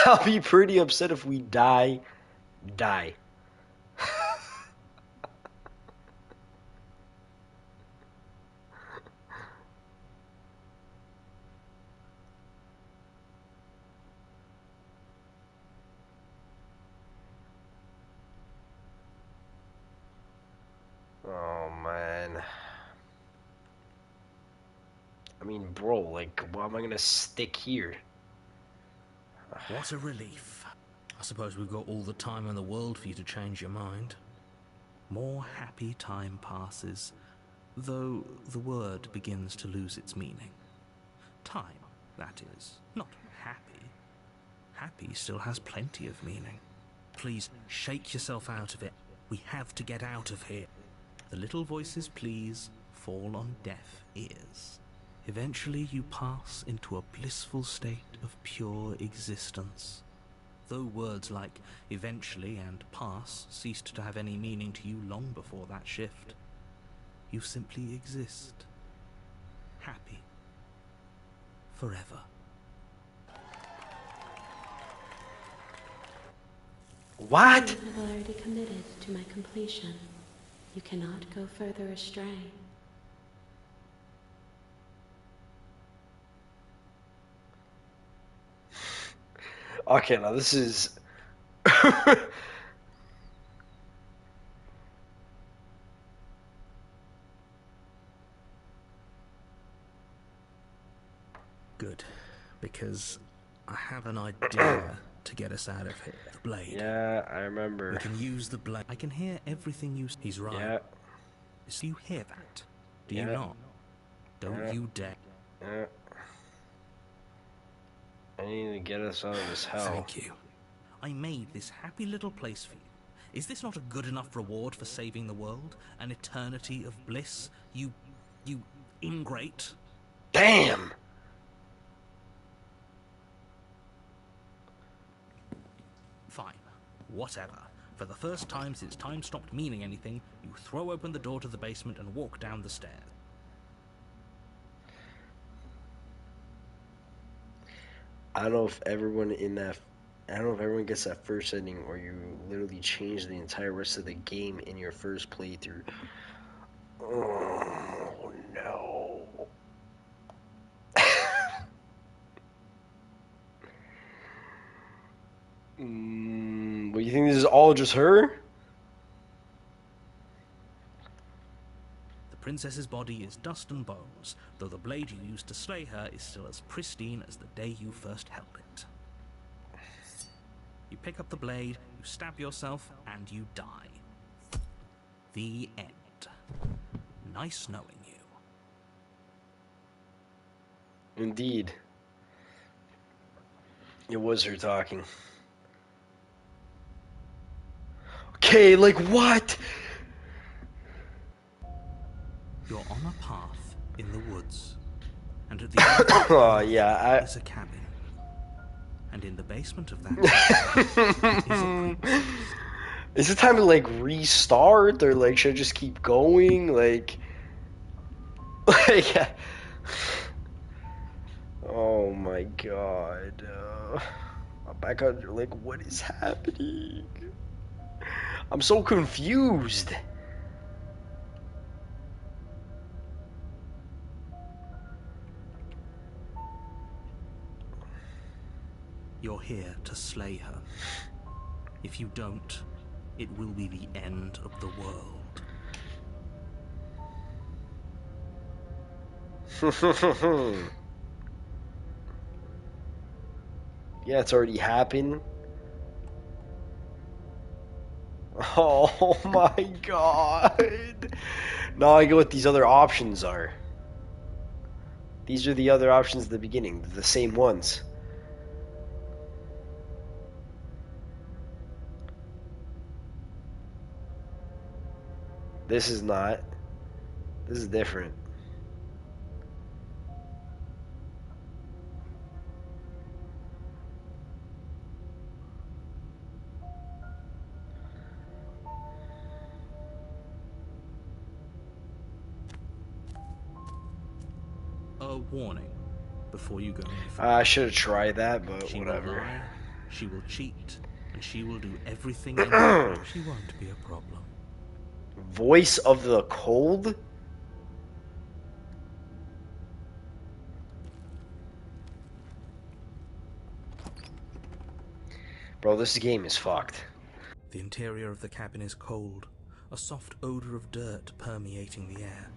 I'll be pretty upset if we die. Oh, man. I mean, bro, like, why am I gonna stick here? What a relief. I suppose we've got all the time in the world for you to change your mind. More happy time passes, though the word begins to lose its meaning. Time, that is, not happy. Happy still has plenty of meaning. Please, shake yourself out of it. We have to get out of here. The little voices, please, fall on deaf ears. Eventually you pass into a blissful state of pure existence. Though words like eventually and pass ceased to have any meaning to you long before that shift, you simply exist. Happy. Forever. What? You have already committed to my completion. You cannot go further astray. Okay, now this is... Good, because I have an idea to get us out of here. The blade. Yeah, I remember. We can use the blade. I can hear everything you... He's right. Yeah, So you hear that? Do you Yeah. not? Don't Yeah. you dare. yeah. I need to get us out of this hell. Thank you. I made this happy little place for you. Is this not a good enough reward for saving the world? An eternity of bliss? You ingrate? Damn! Fine. Whatever. For the first time since time stopped meaning anything, you throw open the door to the basement and walk down the stairs. I don't know if everyone in that... I don't know if everyone gets that first ending or you literally change the entire rest of the game in your first playthrough. Oh, no. What, you think this is all just her? The princess's body is dust and bones, though the blade you used to slay her is still as pristine as the day you first held it. You pick up the blade, you stab yourself, and you die. The end. Nice knowing you. Indeed. It was her talking. Okay, like what? You're on a path in the woods, and at the end of the Oh, yeah, is a cabin. And in the basement of that cabin is a princess. Is it time to, like, restart? Or, like, should I just keep going? Like... Like... Oh, my God. I'm back on... Like, what is happening? I'm so confused. You're here to slay her. If you don't, it will be the end of the world. Yeah, it's already happened. Oh my God. Now I get what these other options are. These are the other options at the beginning, the same ones. This is not. This is different. A warning before you go any further. I should have tried that, but She will whatever. lie, she will cheat, and she will do everything in her. She won't be a problem. Voice of the Cold? Bro, this game is fucked. The interior of the cabin is cold, a soft odor of dirt permeating the air.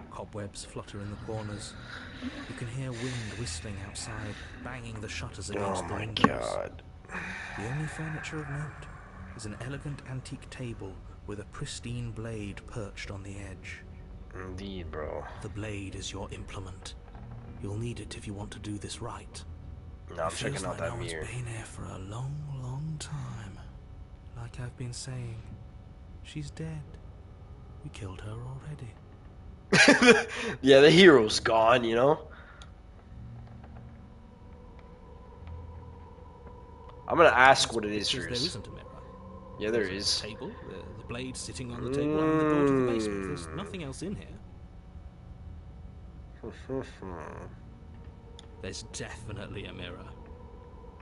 Cobwebs flutter in the corners. You can hear wind whistling outside, banging the shutters against Oh the my windows. god. The only furniture of note is an elegant antique table with a pristine blade perched on the edge. Indeed, bro. The blade is your implement. You'll need it if you want to do this right. No, I'm It feels checking out like that no one's mirror. been here for a long, long time. Like I've been saying, she's dead. We killed her already. Yeah, the hero's gone, you know? I'm gonna ask what it is Because there first. isn't a mirror. Yeah, there There's is. a table, the blade sitting on the table, and the door to the basement. There's nothing else in here. There's definitely a mirror.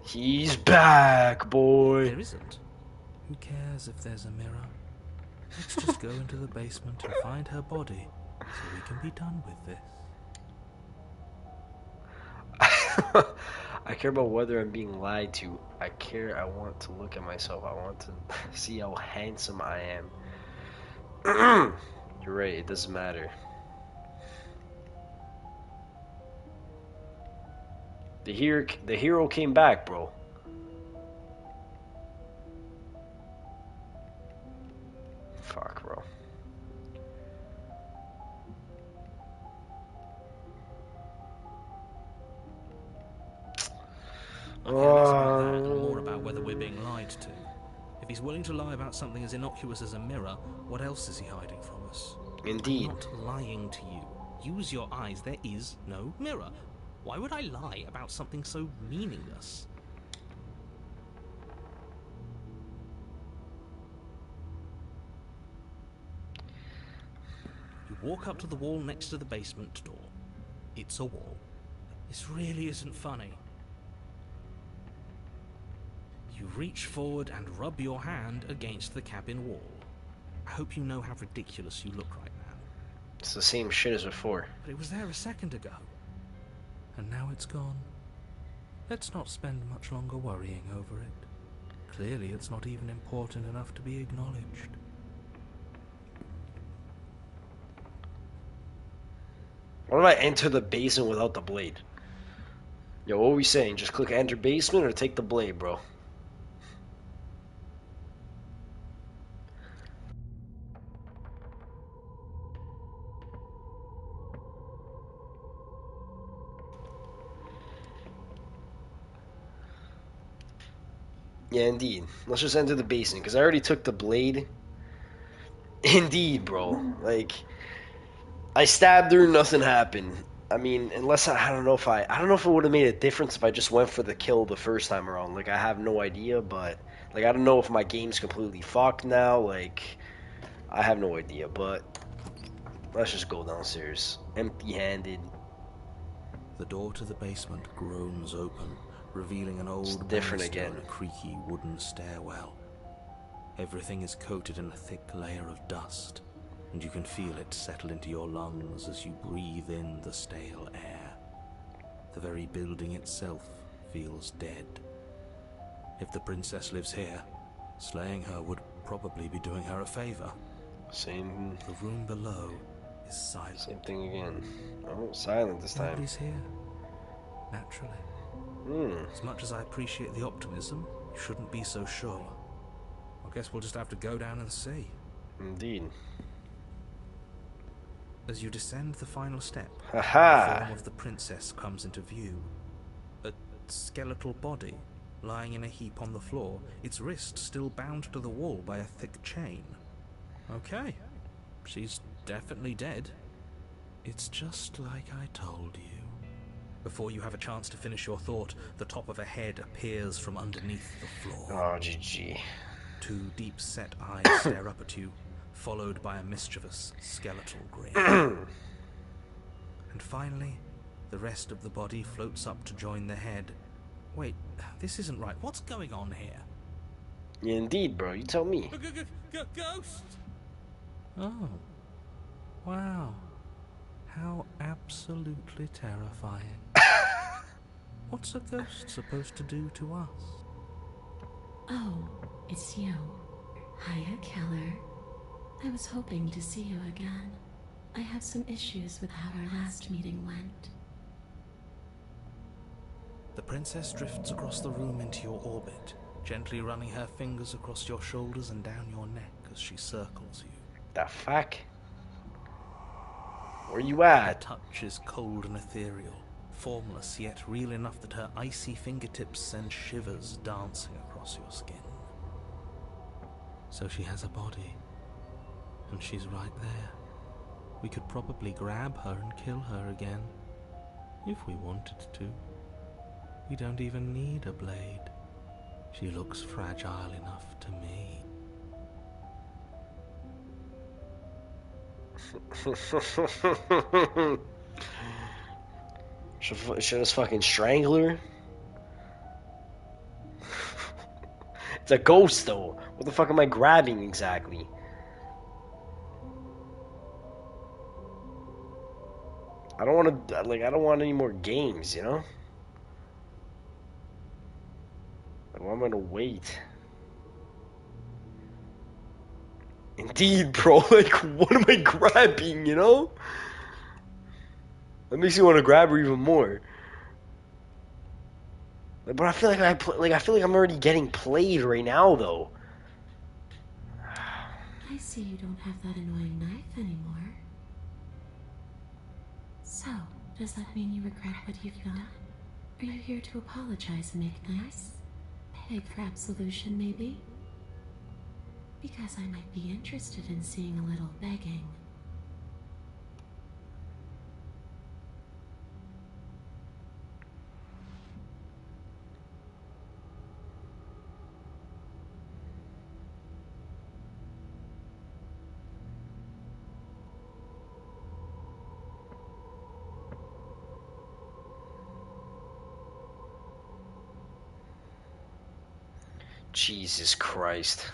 He's back, boy. There isn't. Who cares if there's a mirror? Let's just go into the basement and find her body, so we can be done with this. I care about whether I'm being lied to. I want to look at myself. I want to see how handsome I am. You're right, it doesn't matter. The hero came back, bro. Fuck, bro. Okay, less about that and more about whether we're being lied to. If he's willing to lie about something as innocuous as a mirror, what else is he hiding from us? Indeed. I'm not lying to you. Use your eyes. There is no mirror. Why would I lie about something so meaningless? You walk up to the wall next to the basement door. It's a wall. This really isn't funny. You reach forward and rub your hand against the cabin wall. I hope you know how ridiculous you look right now. It's the same shit as before. But it was there a second ago. And now it's gone. Let's not spend much longer worrying over it. Clearly it's not even important enough to be acknowledged. What if I enter the basement without the blade? Yo, what are we saying? Just click enter basement or take the blade, bro? Yeah, indeed. Let's just enter the basement, because I already took the blade. Indeed, bro. Like, I stabbed her, nothing happened. I mean, unless I don't know if it would have made a difference if I just went for the kill the first time around. Like, I have no idea, but, like, I don't know if my game's completely fucked now. Like, I have no idea, but let's just go downstairs. Empty-handed. The door to the basement groans open, revealing an old different banister again. and a creaky wooden stairwell. Everything is coated in a thick layer of dust, and you can feel it settle into your lungs as you breathe in the stale air. The very building itself feels dead. If the princess lives here, slaying her would probably be doing her a favor. Same The room below is silent. thing again. Oh, silent this time. Nobody's here. Naturally. As much as I appreciate the optimism, you shouldn't be so sure. I guess we'll just have to go down and see. Indeed. As you descend the final step, the Haha. form of the princess comes into view. A skeletal body lying in a heap on the floor, its wrist still bound to the wall by a thick chain. Okay, she's definitely dead. It's just like I told you. Before you have a chance to finish your thought, the top of a head appears from underneath the floor. Oh, GG. Two deep-set eyes stare up at you, followed by a mischievous skeletal grin. And finally, the rest of the body floats up to join the head. Wait, this isn't right. What's going on here? Yeah, indeed, bro. You tell me. Ghost! Oh. Wow. How absolutely terrifying. What's a ghost supposed to do to us? Oh, it's you. Hiya, Keller. I was hoping to see you again. I have some issues with how our last meeting went. The princess drifts across the room into your orbit, gently running her fingers across your shoulders and down your neck as she circles you. The fuck? Where you Her at? touch is cold and ethereal, formless yet real enough that her icy fingertips send shivers dancing across your skin. So she has a body, and she's right there. We could probably grab her and kill her again, if we wanted to. We don't even need a blade. She looks fragile enough to me. Should us fucking strangle her? It's a ghost, though. What the fuck am I grabbing exactly? I don't want to, like, I don't want any more games, you know? Like, why am I gonna wait? Indeed, bro. Like, what am I grabbing, you know? That makes me want to grab her even more. But I feel like I feel like I'm already getting played right now, though. I see you don't have that annoying knife anymore. So, does that mean you regret what you've done? Are you here to apologize and make nice? Beg for absolution, maybe? Because I might be interested in seeing a little begging. Jesus Christ.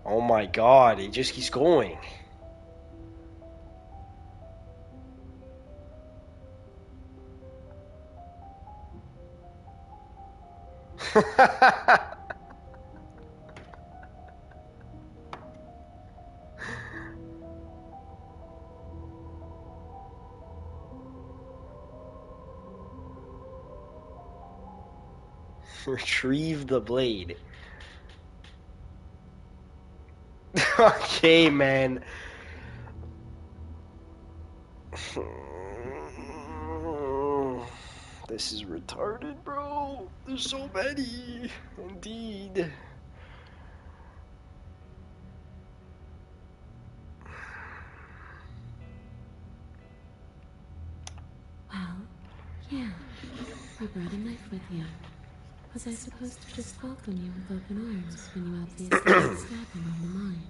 Oh my god, it just keeps going. Retrieve the blade. Okay, man. This is retarded, bro. There's so many. Indeed. Well, yeah. You brought a knife with you. Was I supposed to just welcome you with open arms when you obviously had stabbing on the mind?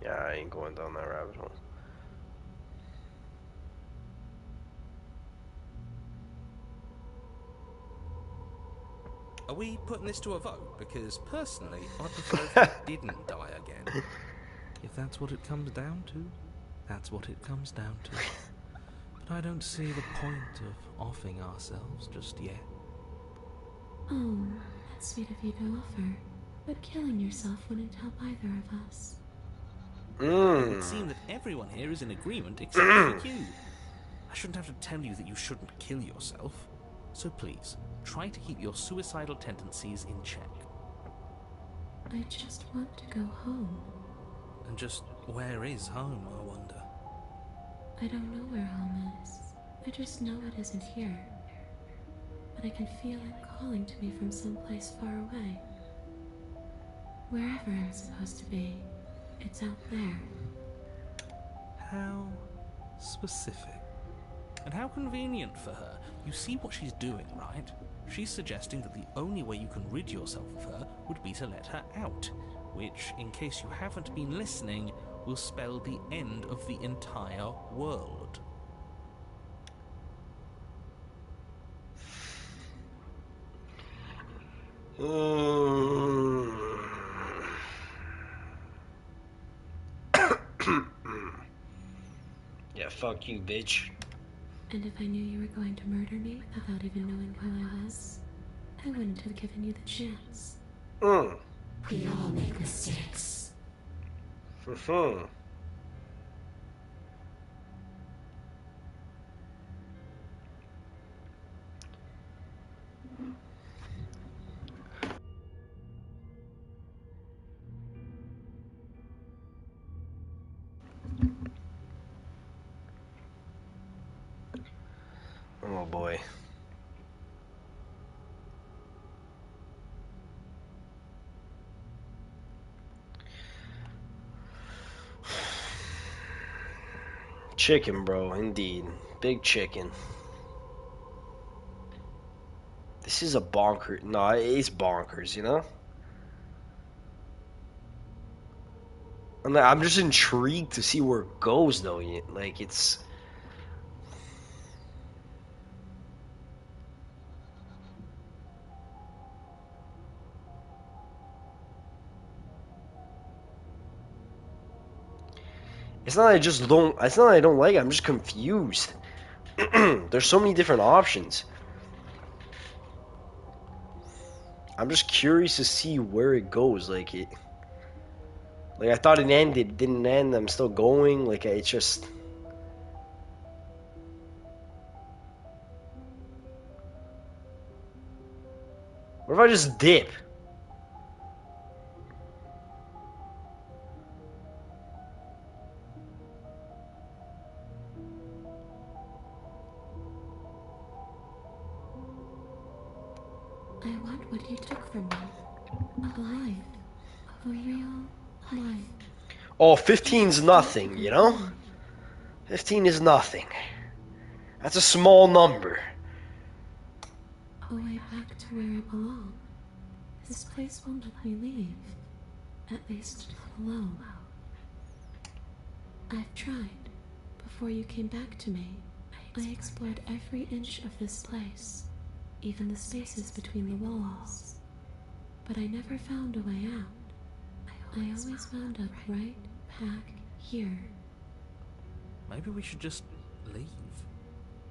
Yeah, I ain't going down that rabbit hole. Are we putting this to a vote? Because personally, I prefer if he didn't die again. If that's what it comes down to, that's what it comes down to. But I don't see the point of offing ourselves just yet. Oh, that's sweet of you to offer. But killing yourself wouldn't help either of us. It would seem that everyone here is in agreement except for you. I shouldn't have to tell you that you shouldn't kill yourself. So please, try to keep your suicidal tendencies in check. I just want to go home. And just where is home, I wonder? I don't know where home is. I just know it isn't here. But I can feel it calling to me from someplace far away. Wherever I'm supposed to be, it's out there. How specific. And how convenient for her. You see what she's doing, right? She's suggesting that the only way you can rid yourself of her would be to let her out, which, in case you haven't been listening, will spell the end of the entire world. Yeah, fuck you, bitch. And if I knew you were going to murder me without even knowing who I was, I wouldn't have given you the chance. We all make mistakes. Oh boy. Chicken, bro, indeed. Big chicken. This is a bonker. No, it's bonkers, you know? I'm just intrigued to see where it goes, though. Like, it's... It's not that I just don't... It's not that I don't like it. I'm just confused. There's so many different options. I'm just curious to see where it goes. Like, I thought it ended. It didn't end. I'm still going. Like, it's just... What if I just dip? I want what you took from me. A life. A real life. Oh, 15's nothing, you know? 15 is nothing. That's a small number. A way back to where I belong. This place won't let me leave. At least not alone. I've tried. Before you came back to me, I explored every inch of this place, even the spaces between the walls. But I never found a way out. I always wound up right back here. Maybe we should just leave.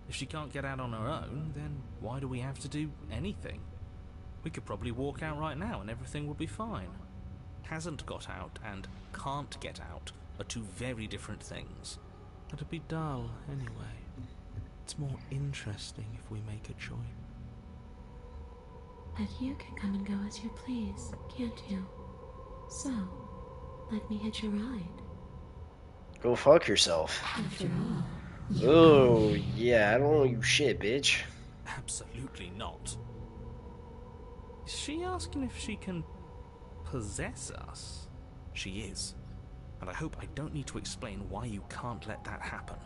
If she can't get out on her own, then why do we have to do anything? We could probably walk out right now and everything will be fine. Hasn't got out and can't get out are two very different things. It'd be dull anyway. It's more interesting if we make a choice. But you can come and go as you please, can't you? So, let me hitch a ride. Go fuck yourself. After all, Oh, yeah, I don't know you shit, bitch. Absolutely not. Is she asking if she can possess us? She is. And I hope I don't need to explain why you can't let that happen.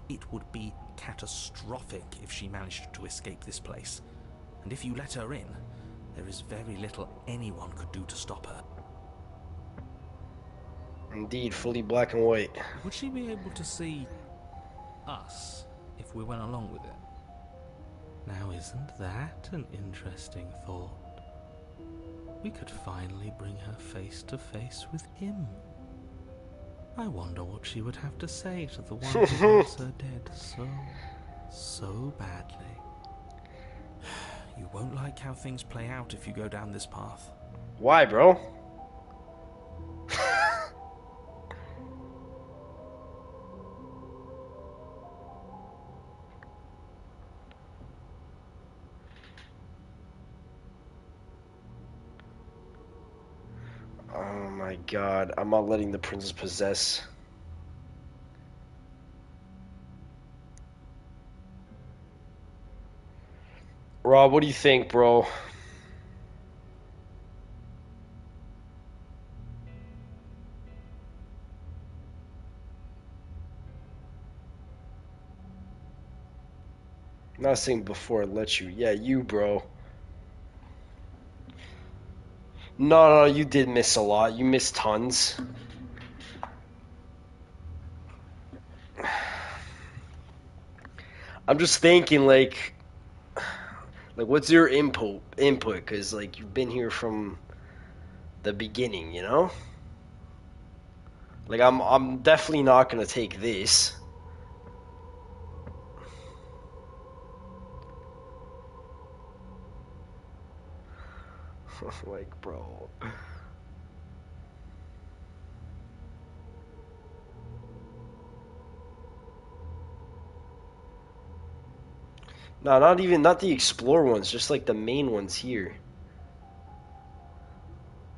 It would be catastrophic if she managed to escape this place. And if you let her in, there is very little anyone could do to stop her. Indeed, fully black and white. Would she be able to see us if we went along with it? Now, isn't that an interesting thought? We could finally bring her face to face with him. I wonder what she would have to say to the one who wants her dead so badly. You won't like how things play out if you go down this path. Why, bro? Oh my god, I'm not letting the princess possess. Rob, what do you think, bro? I'm not saying before I let you. Yeah, you, bro. No, you did miss a lot. You missed tons. I'm just thinking, like what's your input? Because, like, you've been here from the beginning, you know? Like, I'm definitely not gonna take this. Like, bro. No, not the explore ones, just like the main ones here.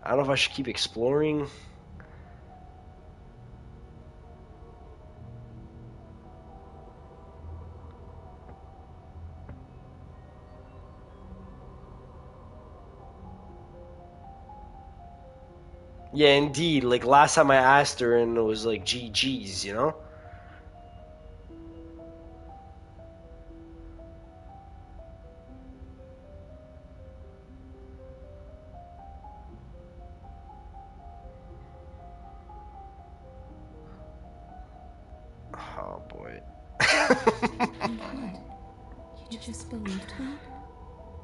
I don't know if I should keep exploring. Yeah, indeed. Like, last time I asked her and it was like GG's, you know? Oh, boy. And what? You just believed that?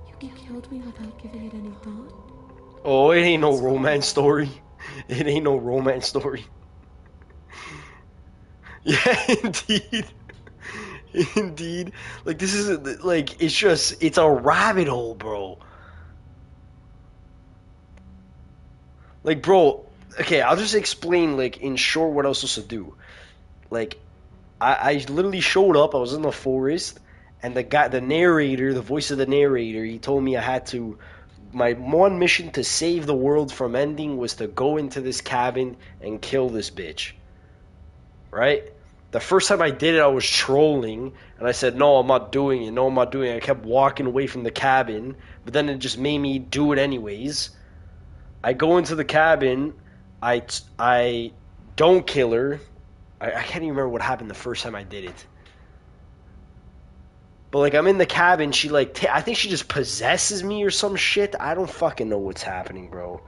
You killed me without giving it any thought? Oh, it ain't no romance story. It ain't no romance story. Yeah, indeed. Indeed. Like, this is, like, it's a rabbit hole, bro. Like, bro, okay, I'll just explain, like, in short what I was supposed to do. Like, I literally showed up, I was in the forest, and the narrator, the voice of the narrator, he told me I had to, my one mission to save the world from ending was to go into this cabin and kill this bitch. Right? The first time I did it, I was trolling, and I said, no, I'm not doing it, no, I'm not doing it. I kept walking away from the cabin, but then it just made me do it anyways. I go into the cabin, I don't kill her. I can't even remember what happened the first time I did it. But, like, I'm in the cabin, she, like, I think she just possesses me or some shit. I don't fucking know what's happening, bro.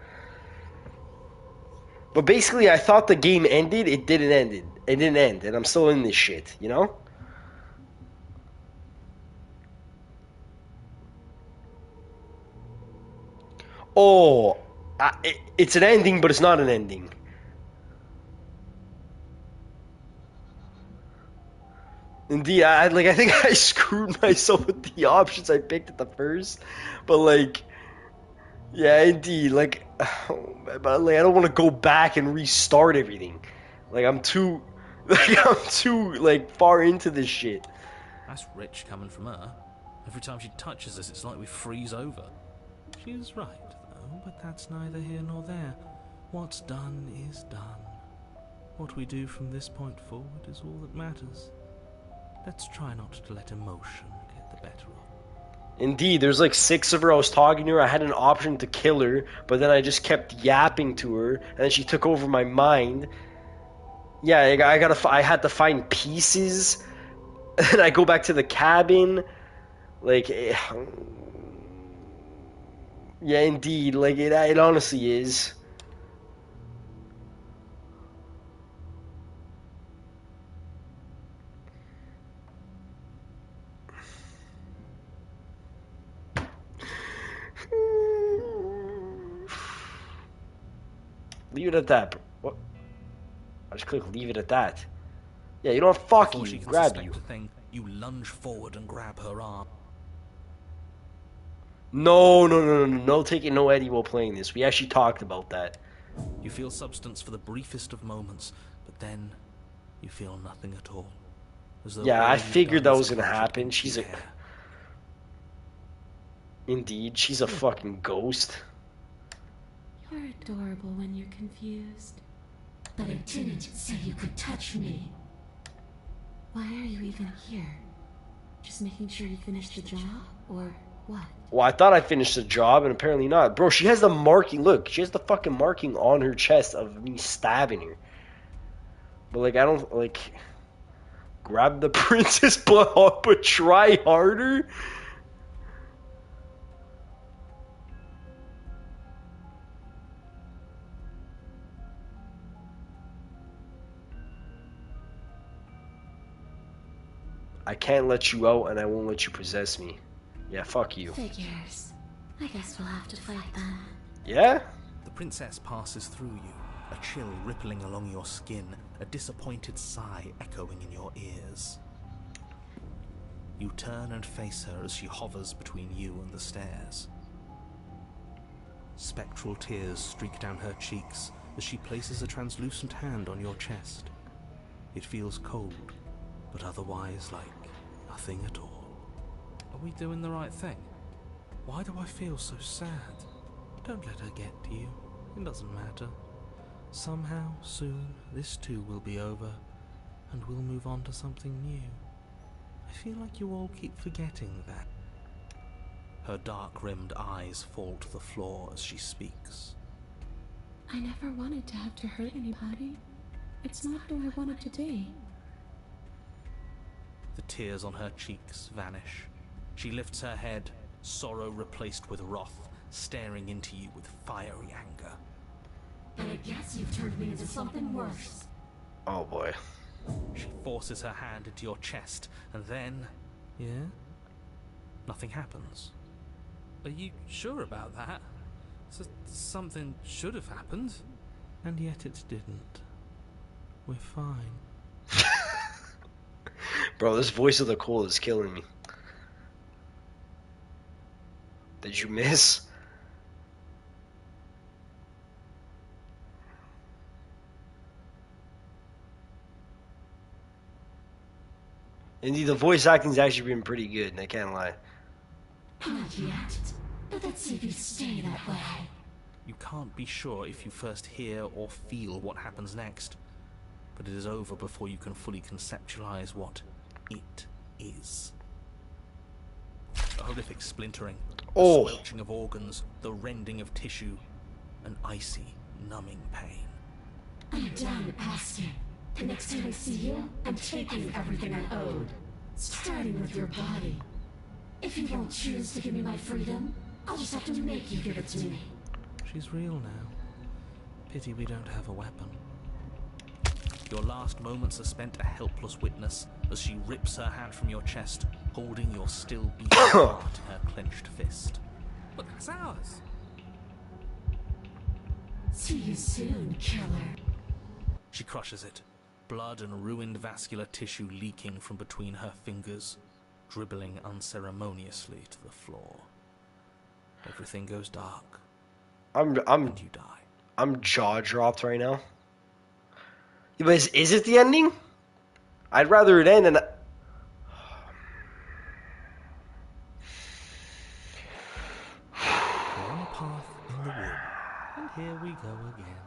But basically, I thought the game ended. It didn't end. It didn't end, and I'm still in this shit, you know? Oh, it's an ending, but it's not an ending. Indeed, I think I screwed myself with the options I picked at the first, but like, yeah, indeed, like, but like I don't want to go back and restart everything. Like I'm too like far into this shit. That's rich coming from her. Every time she touches us, it's like we freeze over. She's right, though, but that's neither here nor there. What's done is done. What we do from this point forward is all that matters. Let's try not to let emotion get the better of. Indeed, there's like 6 of her. I was talking to her. I had an option to kill her, but then I just kept yapping to her, and then she took over my mind. Yeah, I had to find pieces, and I go back to the cabin. Like, yeah, indeed. Like, it honestly is. Leave it at that. What? I just click leave it at that. Yeah, you don't fuck Before you. she can Grab suspect you. a thing, you lunge forward and grab her arm. No, no, no, no, no, no taking no Eddie while playing this. We actually talked about that. You feel substance for the briefest of moments, but then you feel nothing at all. As though Yeah, all I you've figured done that is was gonna clutch at happen. empty She's a... air. Indeed, she's a fucking ghost. You're adorable when you're confused. But I didn't say you could touch me. Why are you even here? Just making sure you finished the job, or what? Well, I thought I finished the job, and apparently not. Bro, she has the marking. Look, she has the fucking marking on her chest of me stabbing her. But, like, I don't, like... Grab the princess blood, but try harder? I can't let you out, and I won't let you possess me. Yeah, fuck you. Figures. I guess we'll have to fight then. Yeah? The princess passes through you, a chill rippling along your skin, a disappointed sigh echoing in your ears. You turn and face her as she hovers between you and the stairs. Spectral tears streak down her cheeks as she places a translucent hand on your chest. It feels cold, but otherwise like nothing at all. Are we doing the right thing? Why do I feel so sad? Don't let her get to you. It doesn't matter. Somehow, soon, this too will be over, and we'll move on to something new. I feel like you all keep forgetting that. Her dark-rimmed eyes fall to the floor as she speaks. I never wanted to have to hurt anybody. It's not who I wanted to be. The tears on her cheeks vanish. She lifts her head, sorrow replaced with wrath, staring into you with fiery anger. But I guess you've turned me into something worse. Oh, boy. She forces her hand into your chest, and then... Yeah? Nothing happens. Are you sure about that? Something should have happened. And yet it didn't. We're fine. Bro, this voice of the cold is killing me. Did you miss? Indeed, the voice acting's actually been pretty good, I can't lie. Not yet. But let's see if you stay that way. You can't be sure if you first hear or feel what happens next, but it is over before you can fully conceptualize what it is. A horrific splintering, Oh. the squelching of organs, the rending of tissue, an icy, numbing pain. I'm done asking. The next time I see you, I'm taking everything I owed. Starting with your body. If you won't choose to give me my freedom, I'll just have to make you give it to me. She's real now. Pity we don't have a weapon. Your last moments are spent a helpless witness as she rips her hand from your chest, holding your still beating heart in her clenched fist. But that's ours. See you soon, killer. She crushes it, blood and ruined vascular tissue leaking from between her fingers, dribbling unceremoniously to the floor. Everything goes dark, and you die. I'm jaw dropped right now. Yeah, but is it the ending? I'd rather it end than. We're on a path in the wood, and here we go again,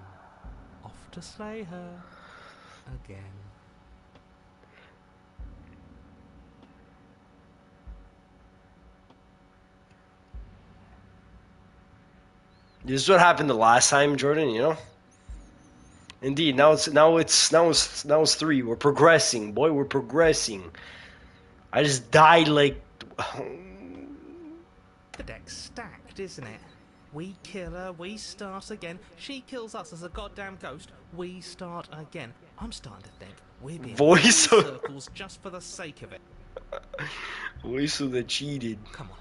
off to slay her again. This is what happened the last time, Jordan. You know. Indeed, now it's 3. We're progressing, boy. We're progressing. I just died like. The deck's stacked, isn't it? We kill her, we start again. She kills us as a goddamn ghost. We start again. I'm starting to think we're being Voice in of- circles just for the sake of it. Voice of the cheated. Come on,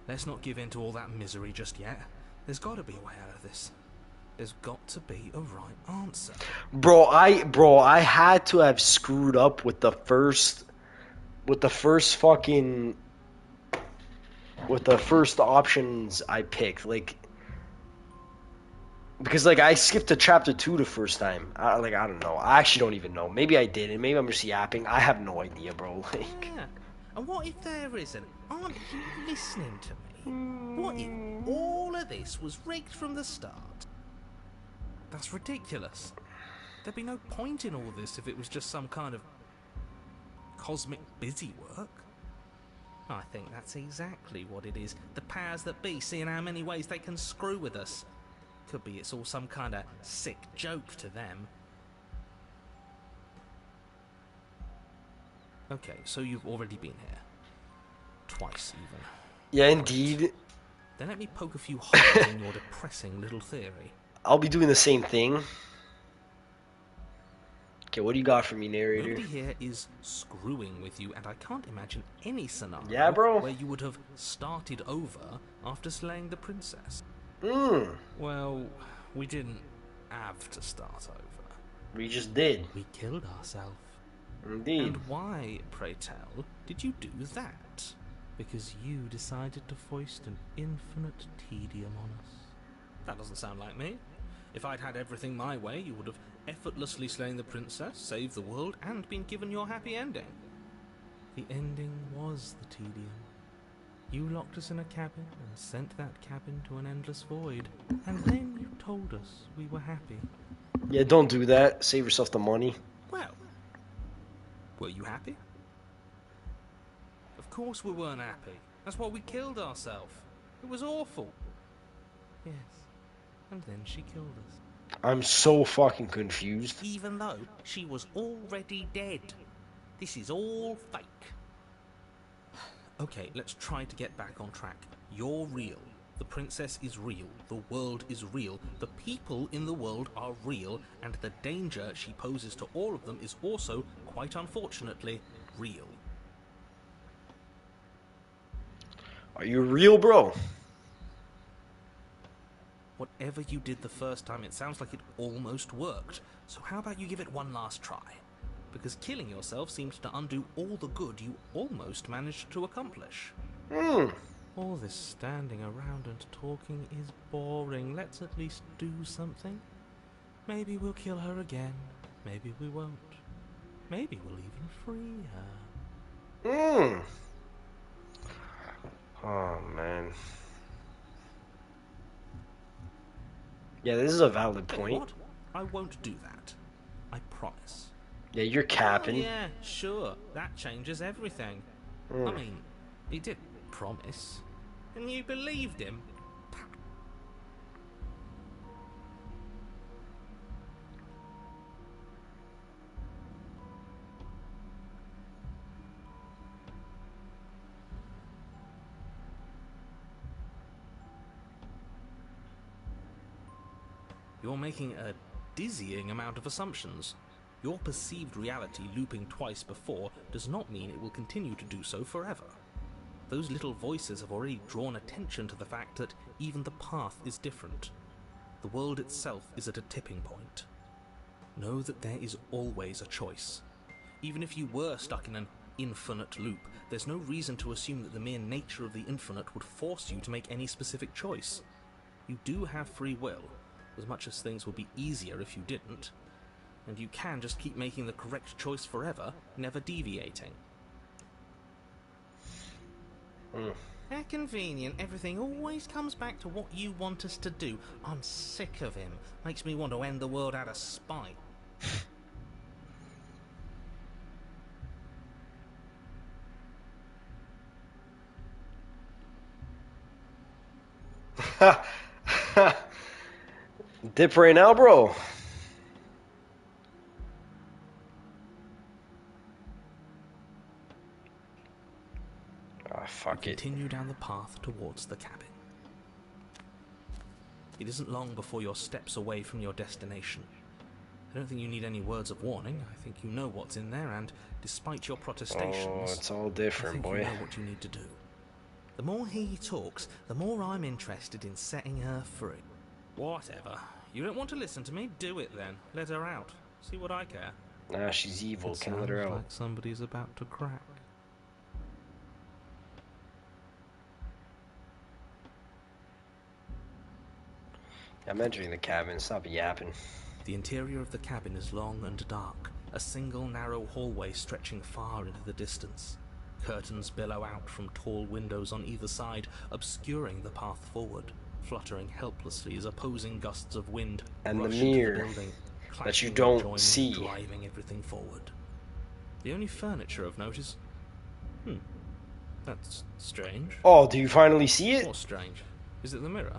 let's not give in to all that misery just yet. There's got to be a way out of this. There's got to be a right answer. Bro, I had to have screwed up with the first options I picked, like, because like I skipped to chapter 2 the first time. I don't know. I actually don't even know. Maybe I did, and maybe I'm just yapping. I have no idea, bro. Like, Yeah. And what if there isn't? Aren't you listening to me? What if all of this was rigged from the start? That's ridiculous. There'd be no point in all this if it was just some kind of cosmic busy work. I think that's exactly what it is. The powers that be, seeing how many ways they can screw with us. Could be it's all some kind of sick joke to them. Okay, so you've already been here. Twice, even. yeah, indeed. Then let me poke a few holes in your depressing little theory. I'll be doing the same thing. Okay, what do you got for me, narrator? Nobody here is screwing with you, and I can't imagine any scenario Yeah, bro? where you would have started over after slaying the princess. Well, we didn't have to start over. We just did. We killed ourselves. Indeed. And why, pray tell, did you do that? Because you decided to foist an infinite tedium on us. That doesn't sound like me. If I'd had everything my way, you would have effortlessly slain the princess, saved the world, and been given your happy ending. The ending was the tedium. You locked us in a cabin and sent that cabin to an endless void. And then you told us we were happy. Yeah, don't do that. Save yourself the money. Well, were you happy? Of course we weren't happy. That's why we killed ourselves. It was awful. Yes. And then she killed us. I'm so fucking confused. Even though she was already dead. This is all fake. Okay, let's try to get back on track. You're real. The princess is real. The world is real. The people in the world are real. And the danger she poses to all of them is also, quite unfortunately, real. Are you real, bro? Whatever you did the first time, it sounds like it almost worked. So how about you give it one last try? Because killing yourself seems to undo all the good you almost managed to accomplish. All this standing around and talking is boring. Let's at least do something. Maybe we'll kill her again. Maybe we won't. Maybe we'll even free her. Oh, man. Yeah, this is a valid point. What? I won't do that. I promise. Yeah, you're capping. Oh, yeah, sure. That changes everything. I mean, he did promise. And you believed him. You're making a dizzying amount of assumptions. Your perceived reality looping twice before does not mean it will continue to do so forever. Those little voices have already drawn attention to the fact that even the path is different. The world itself is at a tipping point. Know that there is always a choice. Even if you were stuck in an infinite loop, there's no reason to assume that the mere nature of the infinite would force you to make any specific choice. You do have free will, as much as things would be easier if you didn't. And you can just keep making the correct choice forever, never deviating. How convenient. Everything always comes back to what you want us to do. I'm sick of him. Makes me want to end the world out of spite. Dip right now, bro. Fuck it. Continue down the path towards the cabin. It isn't long before you're steps away from your destination. I don't think you need any words of warning. I think you know what's in there, and despite your protestations, Oh, it's all I different, think boy. you know what you need to do. The more he talks, the more I'm interested in setting her free. Whatever. You don't want to listen to me? Do it then. Let her out. See what I care. Nah, she's evil. It Can't let her sounds out. like somebody's about to crack. I'm entering the cabin. Stop yapping. The interior of the cabin is long and dark, a single narrow hallway stretching far into the distance. Curtains billow out from tall windows on either side, obscuring the path forward, fluttering helplessly as opposing gusts of wind And the rush into mirror building, that you clashing and don't joining, see. driving everything forward. The only furniture of note is... that's strange. Oh, do you finally see it? What's strange? Is it the mirror?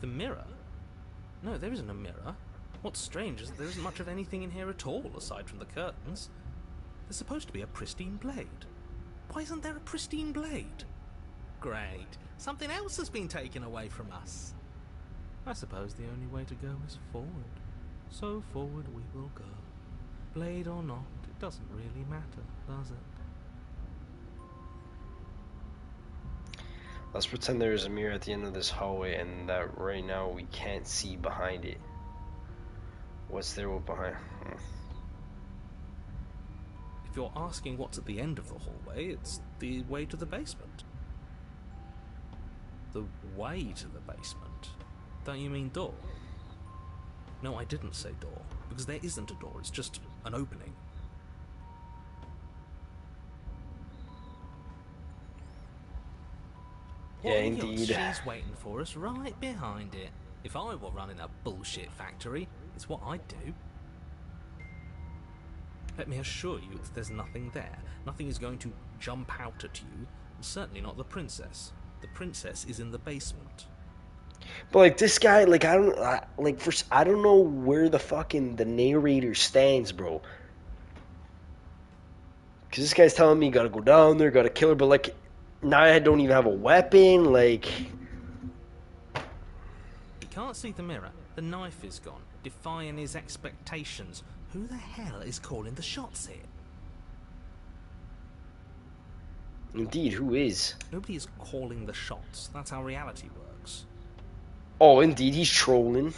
The mirror? No, there isn't a mirror. What's strange is that there isn't much of anything in here at all, aside from the curtains. There's supposed to be a pristine blade. Why isn't there a pristine blade? Great. Something else has been taken away from us. I suppose the only way to go is forward. So forward we will go. Blade or not, it doesn't really matter, does it? Let's pretend there is a mirror at the end of this hallway and that right now we can't see behind it. What's there behind? If you're asking what's at the end of the hallway, it's the way to the basement. The way to the basement? Don't you mean door? No, I didn't say door, because there isn't a door, it's just an opening. Yeah, indeed. She's waiting for us right behind it. If I were running a bullshit factory, it's what I'd do. Let me assure you that there's nothing there. Nothing is going to jump out at you, and certainly not the princess. The princess is in the basement. But like this guy, like I don't know where the fucking the narrator stands, bro. Cause this guy's telling me you gotta go down there, gotta kill her, but like now I don't even have a weapon, like. He can't see the mirror. The knife is gone, defying his expectations. Who the hell is calling the shots here? Indeed, who is? Nobody is calling the shots. That's how reality works. Oh, indeed, he's trolling.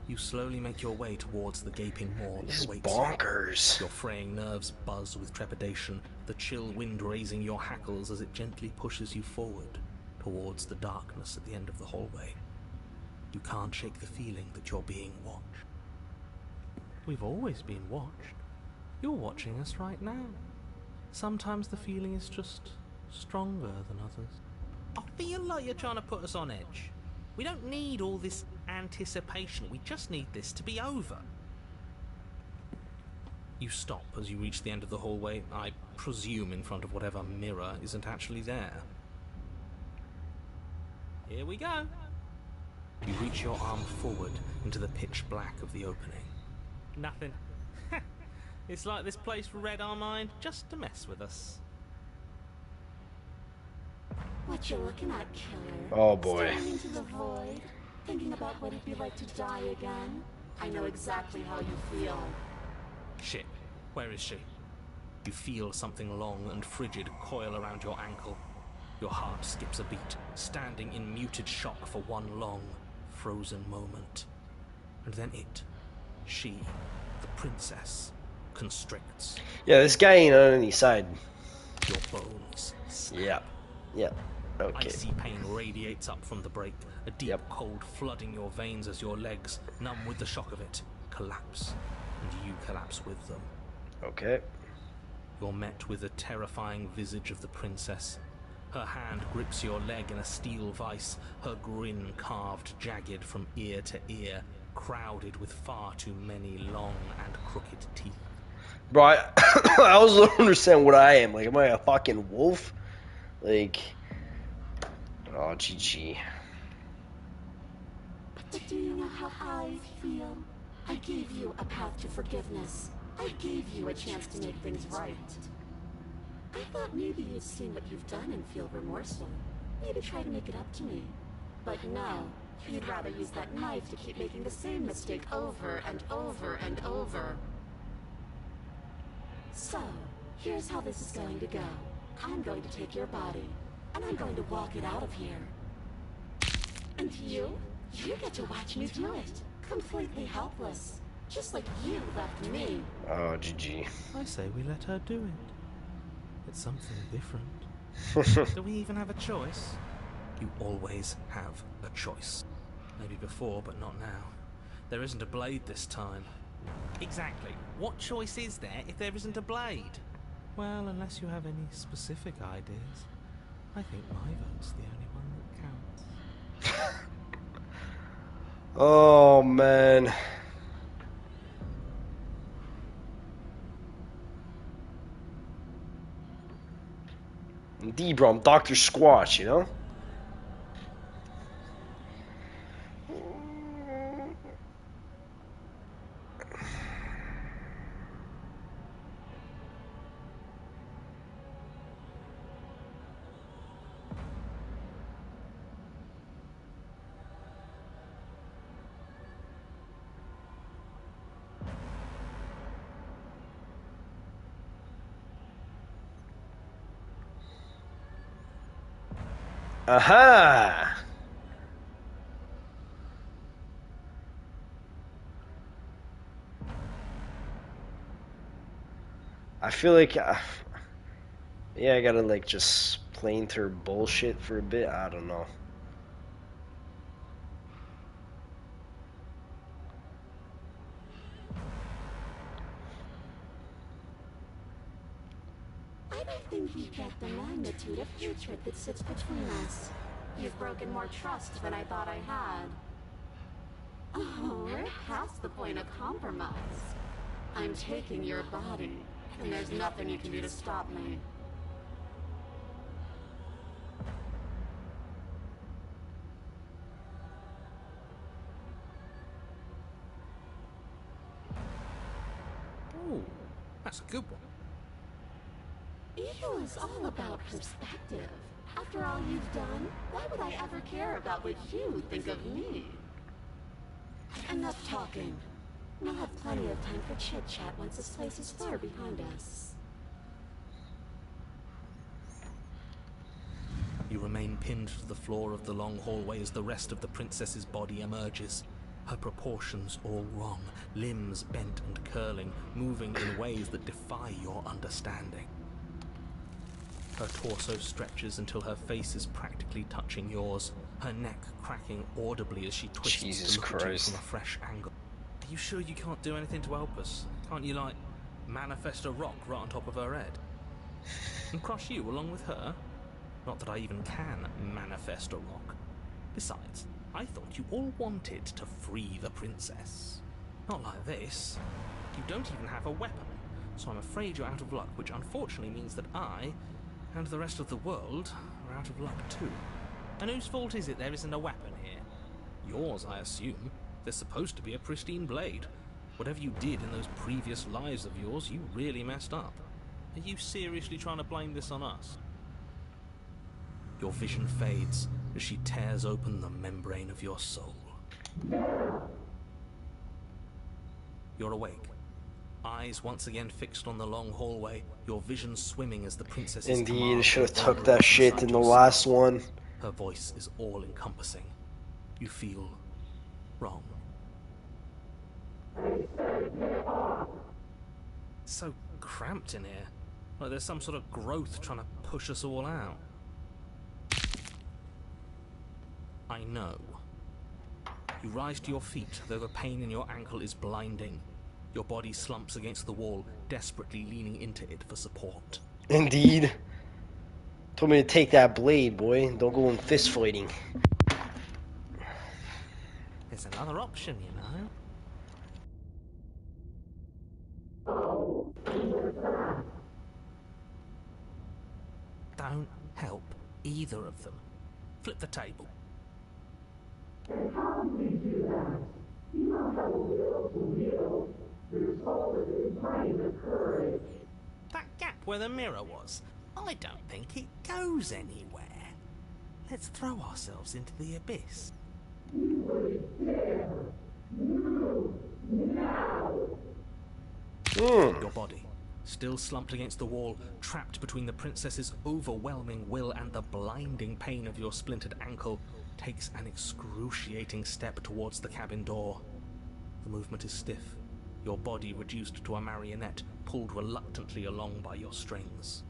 You slowly make your way towards the gaping maw This is that awaits bonkers. you. Your fraying nerves buzz with trepidation, the chill wind raising your hackles as it gently pushes you forward towards the darkness at the end of the hallway. You can't shake the feeling that you're being watched. We've always been watched. You're watching us right now. Sometimes the feeling is just stronger than others. I feel like you're trying to put us on edge. We don't need all this anticipation. We just need this to be over. You stop as you reach the end of the hallway, I presume in front of whatever mirror isn't actually there. Here we go. You reach your arm forward into the pitch black of the opening. Nothing. It's like this place read our mind just to mess with us. What you looking at, killer? Oh boy. Staring into the void, thinking about what it'd be like to die again. I know exactly how you feel. Shit, where is she? You feel something long and frigid coil around your ankle. Your heart skips a beat, standing in muted shock for one long, frozen moment. And then it, she, the princess, constricts. Yeah, this guy ain't on any side. Your bones snap. Yeah. Yeah. Okay. Icy pain radiates up from the break, a deep cold flooding your veins as your legs, numb with the shock of it, collapse, and you collapse with them. Okay. You're met with the terrifying visage of the princess. Her hand grips your leg in a steel vice, her grin carved jagged from ear to ear, crowded with far too many long and crooked teeth. Bro, I also don't understand what I am. Like, am I a fucking wolf? Like, oh, GG. But do you know how I feel? I gave you a path to forgiveness. I gave you a chance to make things right. I thought maybe you'd seen what you've done and feel remorseful. Maybe try to make it up to me. But no, you'd rather use that knife to keep making the same mistake over and over and over. So, here's how this is going to go. I'm going to take your body, and I'm going to walk it out of here. And you? You get to watch me do it, completely helpless, just like you left me. Oh, GG. I say we let her do it. It's something different. Do we even have a choice? You always have a choice. Maybe before, but not now. There isn't a blade this time. Exactly. What choice is there if there isn't a blade? Well, unless you have any specific ideas, I think my vote's the only one that counts. Oh, man. Indeed, bro, I'm Dr. Squatch, you know? Aha! I feel like, yeah, I gotta like just plane through bullshit for a bit. I don't know. I don't think you get the magnitude of hatred that sits between us. You've broken more trust than I thought I had. Oh, we're past the point of compromise. I'm taking your body, and there's nothing you can do to stop me. Ooh, that's a good one. Ego is all about perspective. After all you've done, why would I ever care about what you think of me? Enough talking. We'll have plenty of time for chit-chat once this place is far behind us. You remain pinned to the floor of the long hallway as the rest of the princess's body emerges. Her proportions all wrong, limbs bent and curling, moving in ways that defy your understanding. Her torso stretches until her face is practically touching yours, her neck cracking audibly as she twists Jesus to look at you Christ. from a fresh angle. Are you sure you can't do anything to help us? Can't you, like, manifest a rock right on top of her head? And crush you along with her? Not that I even can manifest a rock. Besides, I thought you all wanted to free the princess. Not like this. You don't even have a weapon, so I'm afraid you're out of luck, which unfortunately means that I, and the rest of the world, are out of luck too. And whose fault is it there isn't a weapon here? Yours, I assume. There's supposed to be a pristine blade. Whatever you did in those previous lives of yours, you really messed up. Are you seriously trying to blame this on us? Your vision fades as she tears open the membrane of your soul. You're awake. Eyes once again fixed on the long hallway, your vision swimming as the princess's Indeed, should have took that shit in the last one. Her voice is all-encompassing. You feel wrong. It's so cramped in here. Like there's some sort of growth trying to push us all out. I know. You rise to your feet, though the pain in your ankle is blinding. Your body slumps against the wall, desperately leaning into it for support. Indeed. Told me to take that blade, boy. Don't go in fist fighting. There's another option, you know. Don't help either of them. Flip the table. And how do we do that? You don't have a will to will. There's always mind of courage. That gap where the mirror was, I don't think it goes anywhere. Let's throw ourselves into the abyss. You would dare. Move now. Your body, still slumped against the wall, trapped between the princess's overwhelming will and the blinding pain of your splintered ankle, takes an excruciating step towards the cabin door. The movement is stiff, your body reduced to a marionette, pulled reluctantly along by your strings.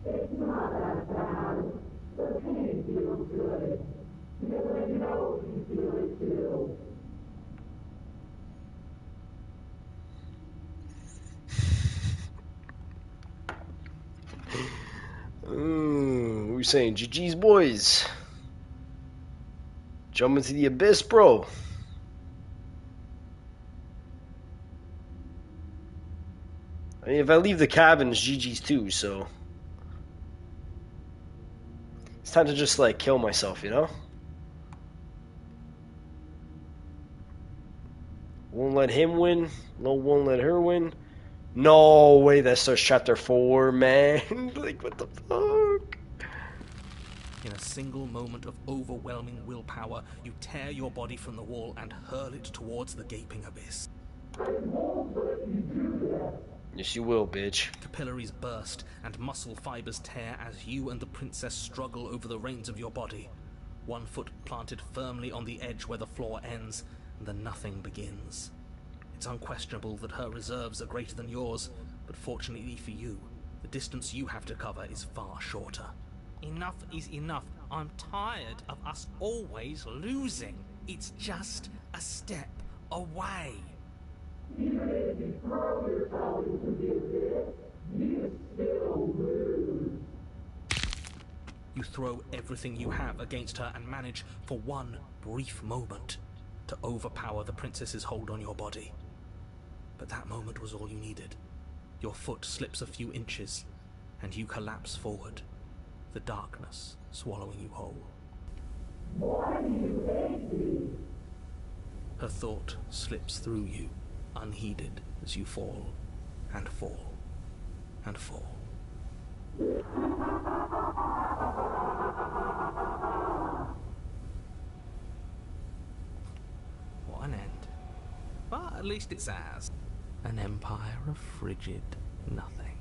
It's not that bad. The pain feels good. Because I know you feel it too. What are we saying? GG's boys. Jump into the abyss, bro. I mean, if I leave the cabin, it's GG's too, so. It's time to just, like, kill myself, you know? Won't let him win. No, won't let her win. No way that starts chapter 4, man. Like, what the fuck? In a single moment of overwhelming willpower, you tear your body from the wall and hurl it towards the gaping abyss. Yes, you will, bitch. Capillaries burst and muscle fibers tear as you and the princess struggle over the reins of your body. One foot planted firmly on the edge where the floor ends, and the nothing begins. It's unquestionable that her reserves are greater than yours, but fortunately for you, the distance you have to cover is far shorter. Enough is enough. I'm tired of us always losing. It's just a step away. Even if you throw yourself into the abyss, you still lose. You throw everything you have against her and manage, for one brief moment, to overpower the princess's hold on your body. But that moment was all you needed. Your foot slips a few inches, and you collapse forward, the darkness swallowing you whole. Why do you hate me? Her thought slips through you, unheeded, as you fall, and fall, and fall. What an end. But at least it's ours. An empire of frigid nothing.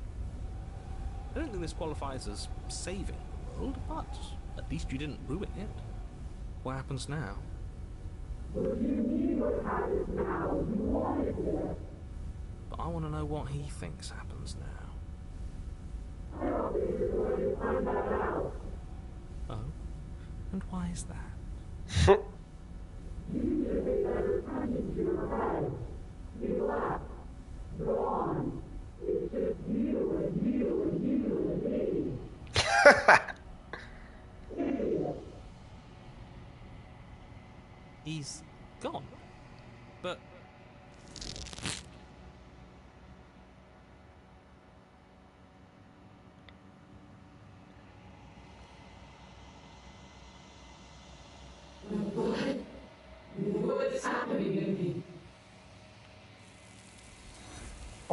I don't think this qualifies as saving the world, but at least you didn't ruin it. What happens now? What you mean what happens now? You wanted it. But I want to know what he thinks happens now. I don't think you're going to find that out. Oh? And why is that? You should be better punches to your head. You left. Go on. It's just you and you and you and me. Idiot. He's gone. But... What's happening to me?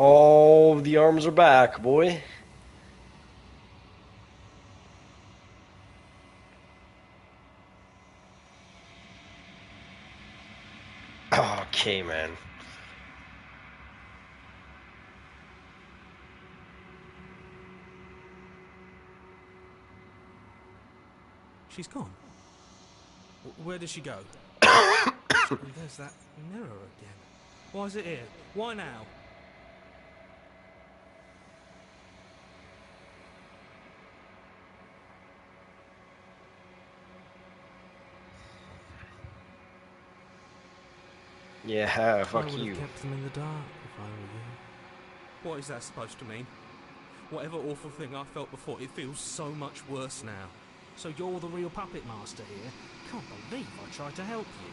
Oh, the arms are back, boy. Okay, man. she's gone. Where did she go? There's that mirror again. Why is it here? Why now? Yeah, fuck I would you. have kept them in the dark if I were you. What is that supposed to mean? Whatever awful thing I felt before, it feels so much worse now. So you're the real puppet master here? Can't believe I tried to help you.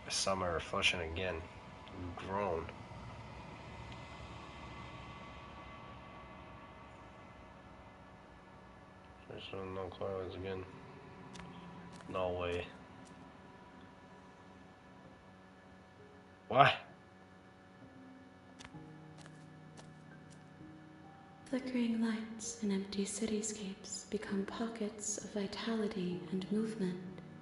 I saw my reflection again. Grown. There's no clouds again. No way. What? Flickering lights and empty cityscapes become pockets of vitality and movement.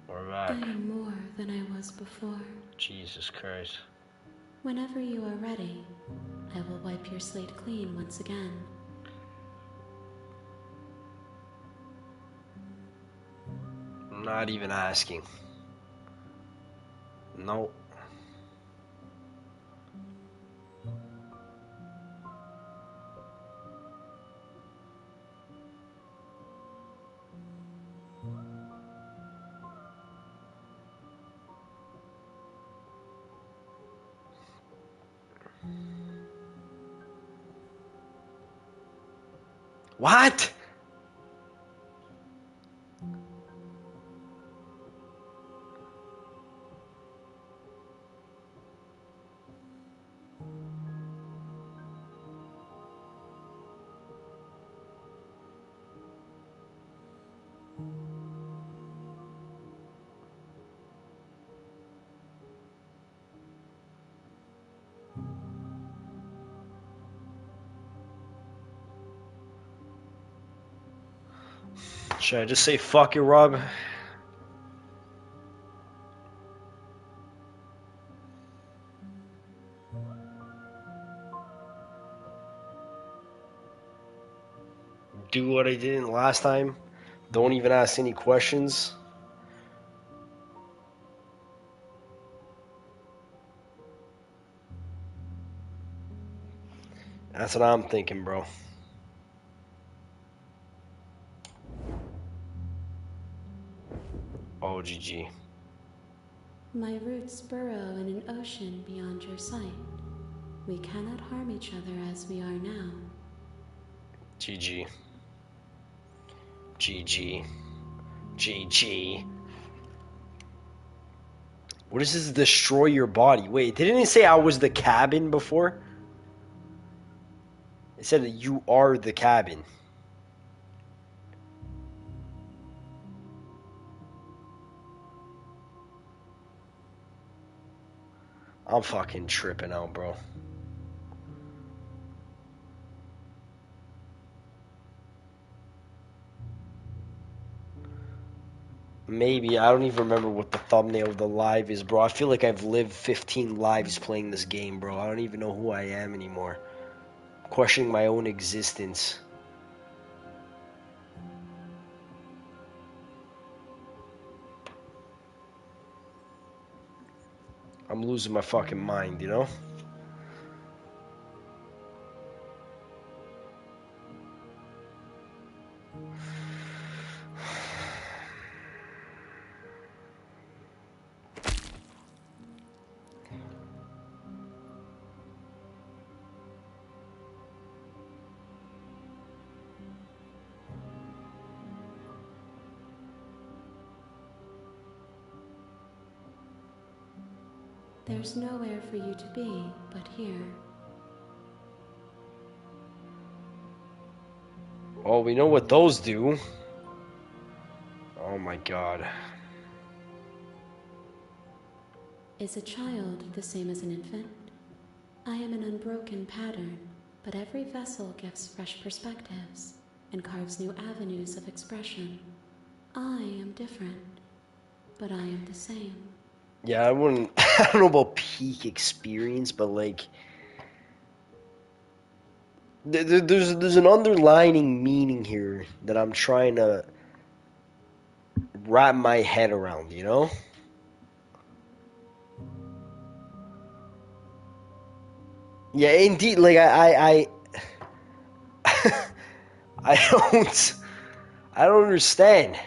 We're I back. am more than I was before. Jesus Christ. Whenever you are ready, I will wipe your slate clean once again. Not even asking. Nope. What? Should I just say fuck you, Rob? Do what I did last time? Don't even ask any questions? That's what I'm thinking, bro. Oh, GG. My roots burrow in an ocean beyond your sight. We cannot harm each other as we are now. GG. GG. GG. What does this destroy your body? Wait, didn't it say I was the cabin before? It said that you are the cabin. I'm fucking tripping out, bro. Maybe. I don't even remember what the thumbnail of the live is, bro. I feel like I've lived 15 lives playing this game, bro. I don't even know who I am anymore. I'm questioning my own existence. I'm losing my fucking mind, you know? There's nowhere for you to be but here. Oh, we know what those do. Oh my god. Is a child the same as an infant? I am an unbroken pattern, but every vessel gives fresh perspectives and carves new avenues of expression. I am different, but I am the same. Yeah, I wouldn't. I don't know about peak experience, but like, there's an underlining meaning here that I'm trying to wrap my head around. You know? Yeah, indeed. Like I I don't understand.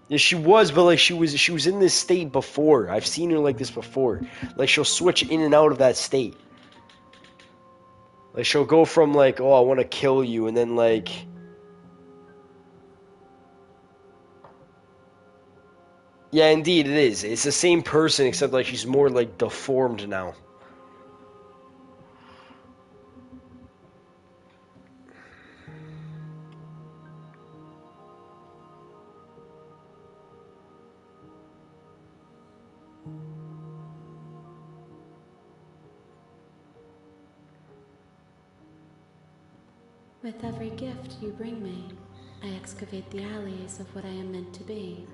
Yeah, she was, but like she was in this state before. I've seen her like this before. Like she'll switch in and out of that state. Like she'll go from like, oh, I want to kill you, and then like, yeah, indeed it is. It's the same person except like she's more like deformed now. With every gift you bring me, I excavate the alleys of what I am meant to be,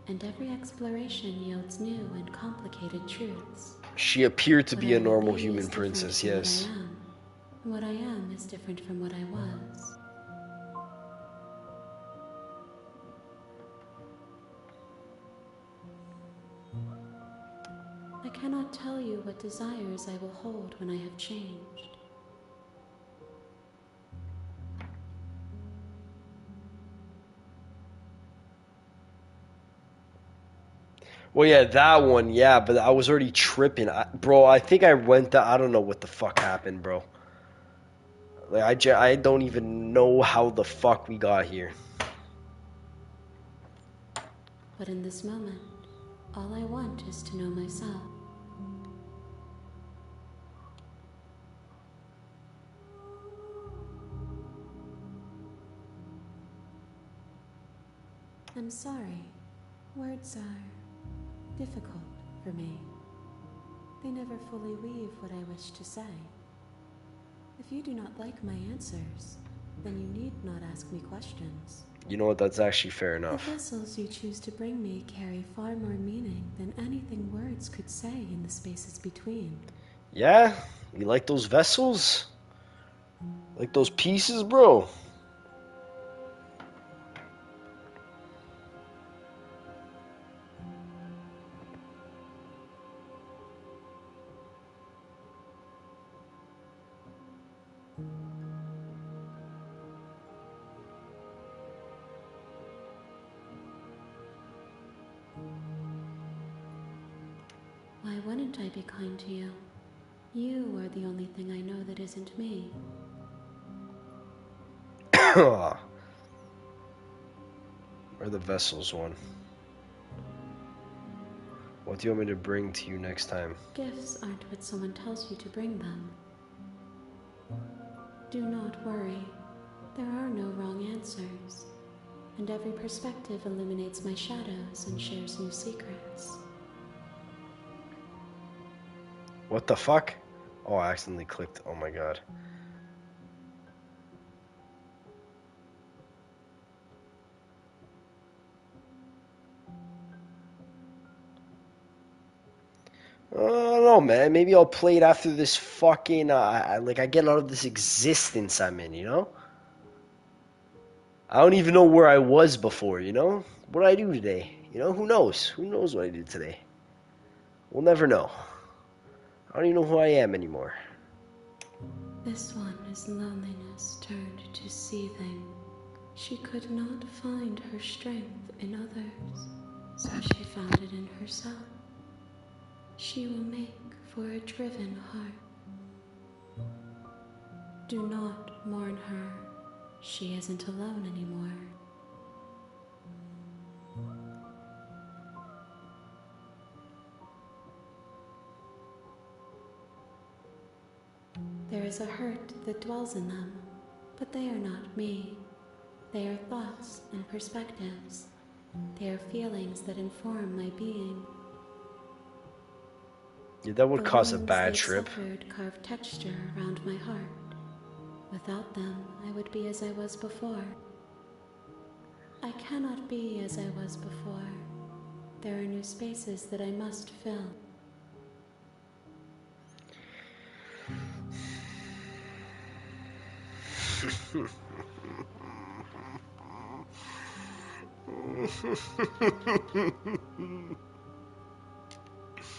and every exploration yields new and complicated truths. She appeared to What be I a will normal be human is different princess, from yes. What I am. What I am is different from what I was. I cannot tell you what desires I will hold when I have changed. Well, yeah, that one, yeah, but I was already tripping. Bro, I think I went I don't know what the fuck happened, bro. Like, I don't even know how the fuck we got here. But in this moment, all I want is to know myself. I'm sorry. Words are difficult for me. They never fully weave what I wish to say. If you do not like my answers, then you need not ask me questions. You know what, that's actually fair The enough. vessels you choose to bring me carry far more meaning than anything words could say in the spaces between. Yeah? You like those vessels? Like those pieces, bro? Why wouldn't I be kind to you? You are the only thing I know that isn't me. Or the vessels one. What do you want me to bring to you next time? Gifts aren't what someone tells you to bring them. Do not worry. There are no wrong answers. And every perspective illuminates my shadows and shares new secrets. What the fuck? Oh, I accidentally clicked. Oh my god. I don't know, man. Maybe I'll play it after this fucking, like, I get out of this existence I'm in, you know? I don't even know where I was before, you know? What did I do today? You know, who knows? Who knows what I did today? We'll never know. I don't even know who I am anymore. This one is loneliness turned to seething. She could not find her strength in others, so she found it in herself. She will make for a driven heart. Do not mourn her. She isn't alone anymore. There is a hurt that dwells in them, but they are not me. They are thoughts and perspectives. They are feelings that inform my being. Yeah, that would The cause a wounds bad they've trip. suffered carve texture around my heart. Without them, I would be as I was before. I cannot be as I was before. There are new spaces that I must fill.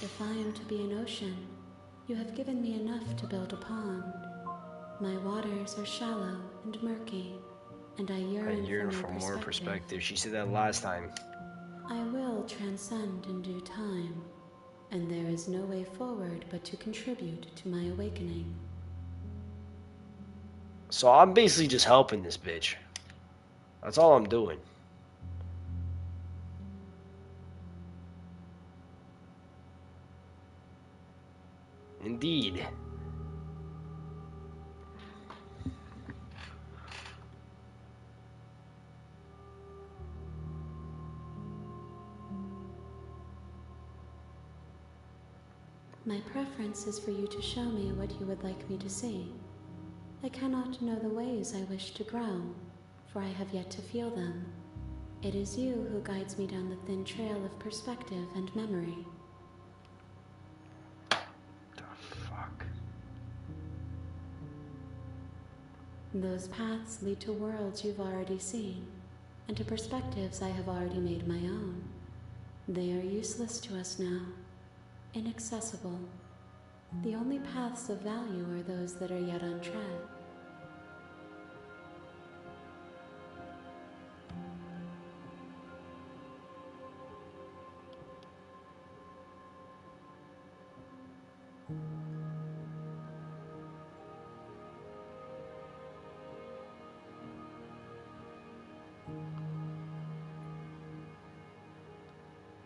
If I am to be an ocean, you have given me enough to build a pond. My waters are shallow and murky, and I I yearn yearn for for more perspective. She said that last time. I will transcend in due time, and there is no way forward but to contribute to my awakening. So I'm basically just helping this bitch. That's all I'm doing. Indeed. My preference is for you to show me what you would like me to see. I cannot know the ways I wish to grow, for I have yet to feel them. It is you who guides me down the thin trail of perspective and memory. The fuck? Those paths lead to worlds you've already seen, and to perspectives I have already made my own. They are useless to us now, inaccessible. The only paths of value are those that are yet untread.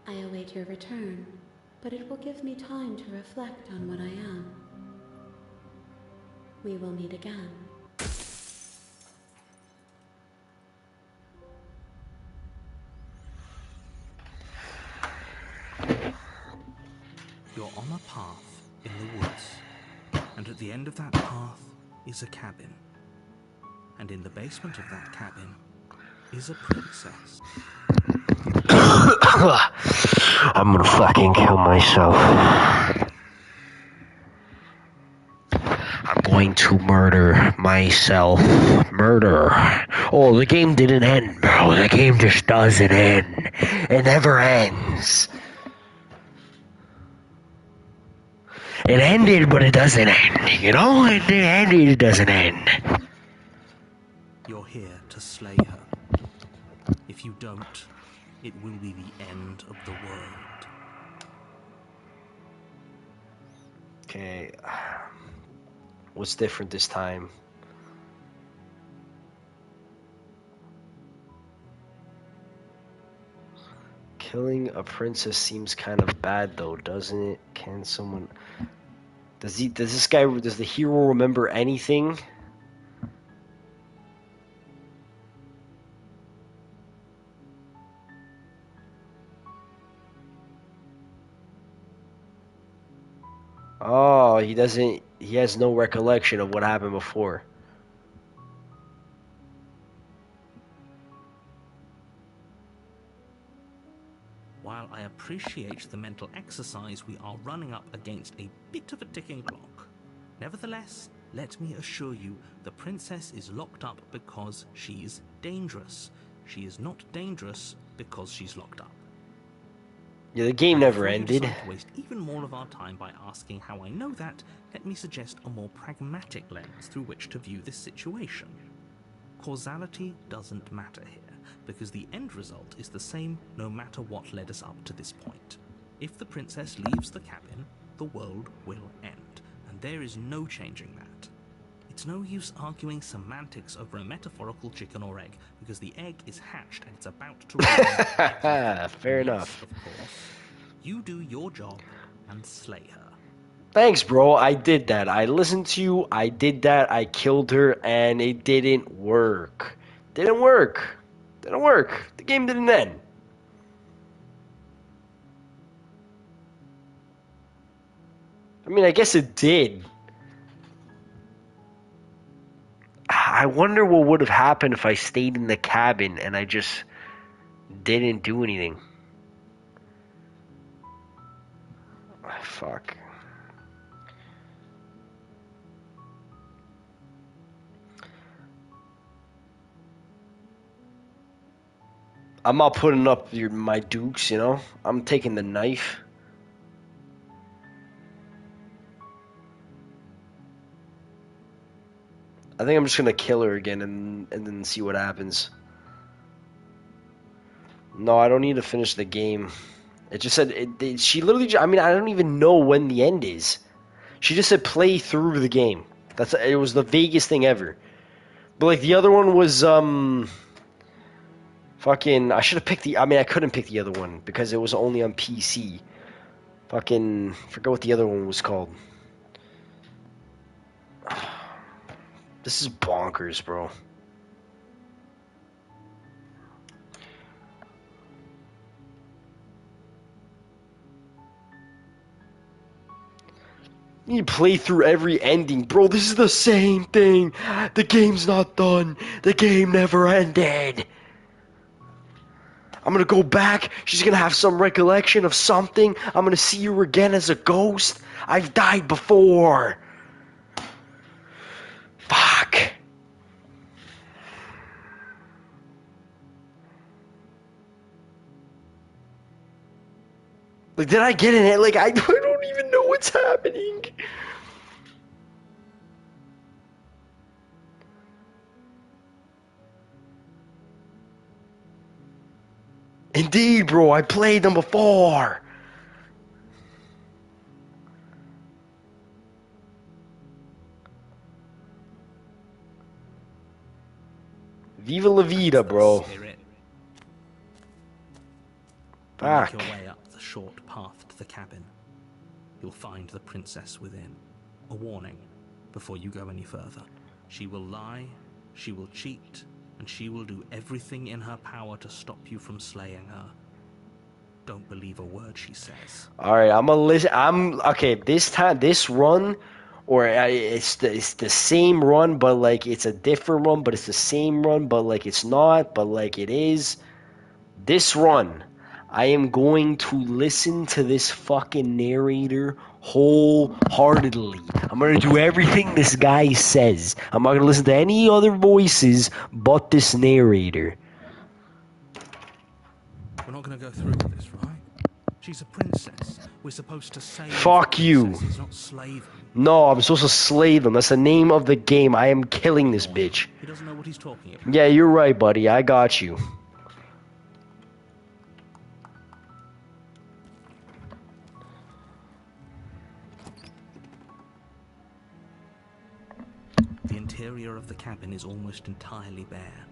I await your return, but it will give me time to reflect on what I am. We will meet again. You're on a path in the woods, and at the end of that path is a cabin. And in the basement of that cabin is a princess. I'm gonna fucking kill myself. I'm going to murder myself. Murder. Oh, the game didn't end, bro. The game just doesn't end. It never ends. It ended, but it doesn't end. You know? It ended, it doesn't end. You're here to slay her. If you don't, it will be the end of the world. Okay. What's different this time? Killing a princess seems kind of bad though, doesn't it? Can someone... Does the hero remember anything? Oh, he has no recollection of what happened before. While I appreciate the mental exercise, we are running up against a bit of a ticking clock. Nevertheless, let me assure you, the princess is locked up because she's dangerous. She is not dangerous because she's locked up. Yeah, the game never Before you ended. decide to waste even more of our time by asking how I know that, let me suggest a more pragmatic lens through which to view this situation. Causality doesn't matter here, because the end result is the same no matter what led us up to this point. If the princess leaves the cabin, the world will end, and there is no changing that. It's no use arguing semantics over a metaphorical chicken or egg, because the egg is hatched and it's about to ruin Fair enough. Of course, you do your job and slay her. Thanks, bro. I did that. I listened to you. I did that. I killed her, and it didn't work. Didn't work. Didn't work. The game didn't end. I mean, I guess it did. I wonder what would have happened if I stayed in the cabin and I just didn't do anything. Fuck. I'm not putting up my dukes, you know? I'm taking the knife. I think I'm just gonna kill her again and then see what happens. No, I don't need to finish the game. It just said she literally. I mean, I don't even know when the end is. She just said play through the game. It was the vaguest thing ever. But like the other one was fucking. I should have picked the. I mean, I couldn't pick the other one because it was only on PC. Fucking forget what the other one was called. This is bonkers, bro. You play through every ending, bro. This is the same thing. The game's not done. The game never ended. I'm gonna go back. She's gonna have some recollection of something. I'm gonna see her again as a ghost. I've died before. Fuck. Like, did I get in it? Like, I don't even know what's happening. Indeed, bro. I played them before. Viva la vida, bro. Spirit. You Fuck. make your way up the short path to the cabin. You'll find the princess within. A warning before you go any further. She will lie, she will cheat, and she will do everything in her power to stop you from slaying her. Don't believe a word she says. Alright, I'm gonna listen. Okay, this time, this run, or it's the same run, but like it's a different run, but it's the same run, but like it's not, but like it is. This run, I am going to listen to this fucking narrator wholeheartedly. I'm gonna do everything this guy says. I'm not gonna listen to any other voices but this narrator. We're not going to go through with this, right? She's a princess. We're supposed to save Fuck you. princesses, not slay them. No, I'm supposed to slay them. That's the name of the game. I am killing this bitch. He doesn't know what he's talking about. Yeah, you're right, buddy. I got you. The interior of the cabin is almost entirely bare.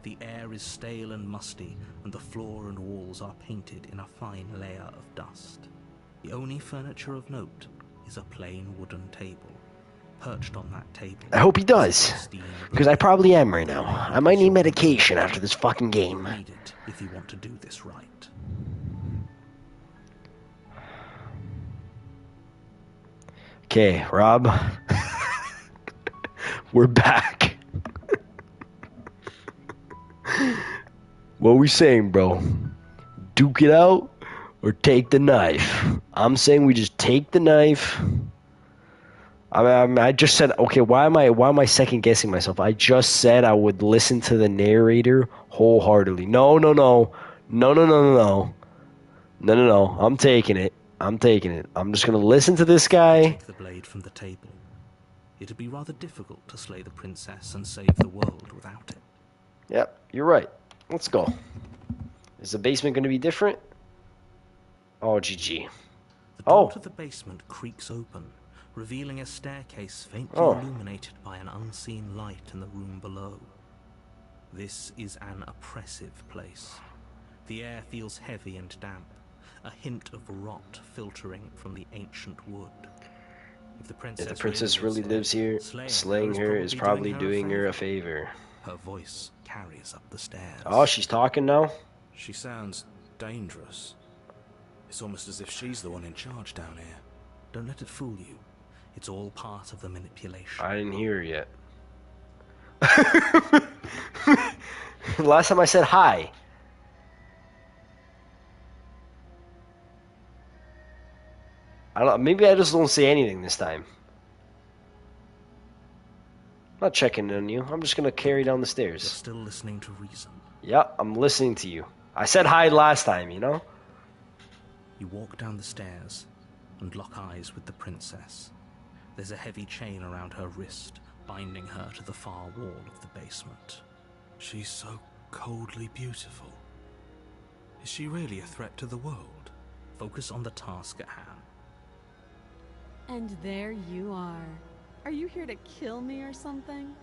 The air is stale and musty, and the floor and walls are painted in a fine layer of dust. The only furniture of note is a plain wooden table. Perched on that table... I hope he does. Because I probably am right now. I might need medication after this fucking game. Need it if you want to do this right. Okay, Rob. We're back. What we saying, bro? Duke it out or take the knife? I'm saying we just take the knife. I just said, okay, why am I second guessing myself? I just said I would listen to the narrator wholeheartedly. No. I'm taking it. I'm just gonna listen to this guy. Take the blade from the table. It'd be rather difficult to slay the princess and save the world without it. Yep, you're right. Let's go. Is the basement gonna be different? Oh, GG. The door Oh. to the basement creaks open, revealing a staircase faintly Oh. illuminated by an unseen light in the room below. This is an oppressive place. The air feels heavy and damp, a hint of rot filtering from the ancient wood. If the princess really lives here, slaying her is probably doing her a favor. Her voice carries up the stairs. Oh, she's talking now? She sounds dangerous. It's almost as if she's the one in charge down here. Don't let it fool you. It's all part of the manipulation. I didn't hear her yet. Last time I said hi. I don't. Maybe I just don't say anything this time. I'm not checking on you. I'm just gonna carry down the You're stairs. still listening to reason. Yeah, I'm listening to you. I said hi last time, you know? You walk down the stairs and lock eyes with the princess. There's a heavy chain around her wrist, binding her to the far wall of the basement. She's so coldly beautiful. Is she really a threat to the world? Focus on the task at hand. And there you are. Are you here to kill me or something?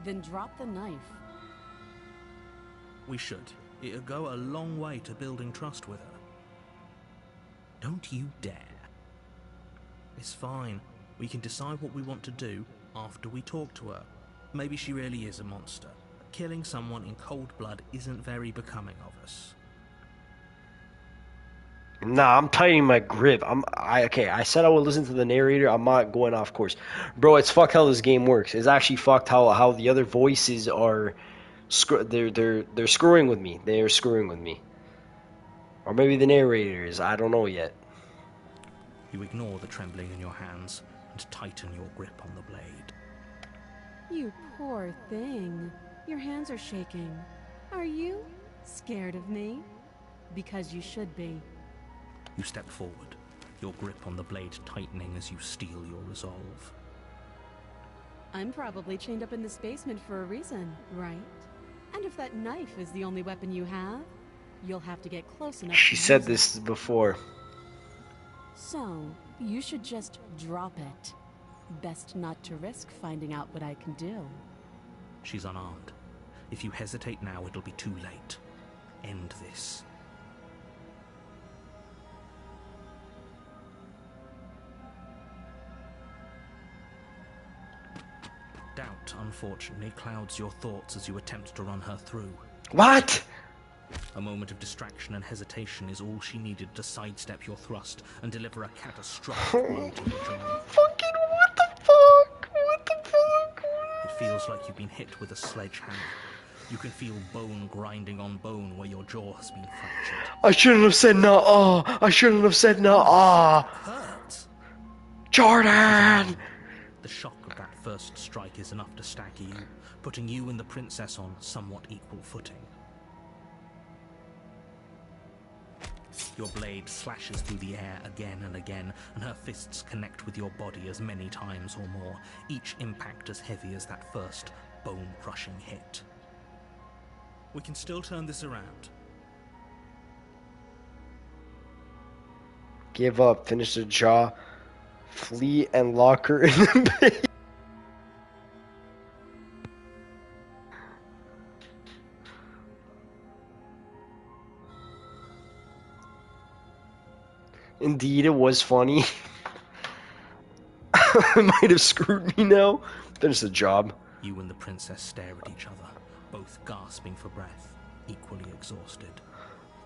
Then drop the knife. We should. It'll go a long way to building trust with her. Don't you dare. It's fine. We can decide what we want to do after we talk to her. Maybe she really is a monster. Killing someone in cold blood isn't very becoming of us. Nah, I'm tightening my grip. I said I would listen to the narrator. I'm not going off course. Bro, it's fucked how this game works. It's actually fucked how the other voices are they're screwing with me. They're screwing with me. Or maybe the narrator is. I don't know yet. You ignore the trembling in your hands and tighten your grip on the blade. You poor thing. Your hands are shaking. Are you scared of me? Because you should be. You step forward, your grip on the blade tightening as you steel your resolve. I'm probably chained up in this basement for a reason, right? And if that knife is the only weapon you have, you'll have to get close enough She to said use this it. before. So, you should just drop it. Best not to risk finding out what I can do. She's unarmed. If you hesitate now, it'll be too late. End this. Doubt, unfortunately, clouds your thoughts as you attempt to run her through. What? A moment of distraction and hesitation is all she needed to sidestep your thrust and deliver a catastrophic blow to the jaw. Fucking what the fuck? What the fuck? It feels like you've been hit with a sledgehammer. You can feel bone grinding on bone where your jaw has been fractured. I shouldn't have said no. Oh, I shouldn't have said no. Ah, Hurt! Jordan. The shock of that first strike is enough to stagger you, putting you and the princess on somewhat equal footing. Your blade slashes through the air again and again, and her fists connect with your body as many times or more, each impact as heavy as that first bone-crushing hit. We can still turn this around. Give up. Finish the jaw. Flee and lock her in the base. Indeed, it was funny. It might have screwed me now. Finish the job. You and the princess stare at each other, both gasping for breath, equally exhausted.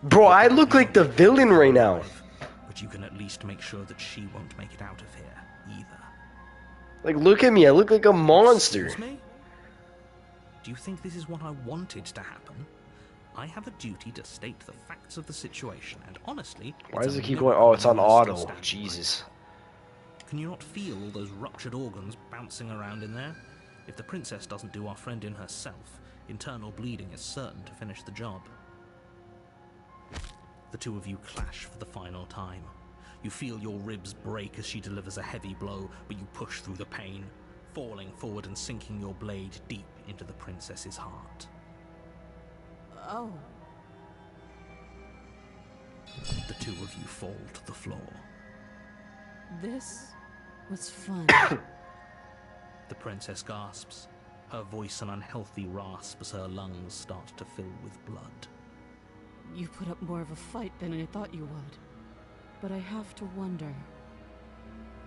Bro, I look like the villain right now. But you can at least make sure that she won't make it out of here, either. Like, look at me. I look like a monster. Excuse me? Do you think this is what I wanted to happen? I have a duty to state the facts of the situation, and honestly... Why it's does a it keep going? miracle Oh, it's on you're still auto. standing Jesus. right. Can you not feel all those ruptured organs bouncing around in there? If the princess doesn't do our friend in herself, internal bleeding is certain to finish the job. The two of you clash for the final time. You feel your ribs break as she delivers a heavy blow, but you push through the pain, falling forward and sinking your blade deep into the princess's heart. Oh. The two of you fall to the floor. This was fun. The princess gasps, her voice an unhealthy rasp as her lungs start to fill with blood. You put up more of a fight than I thought you would. But I have to wonder,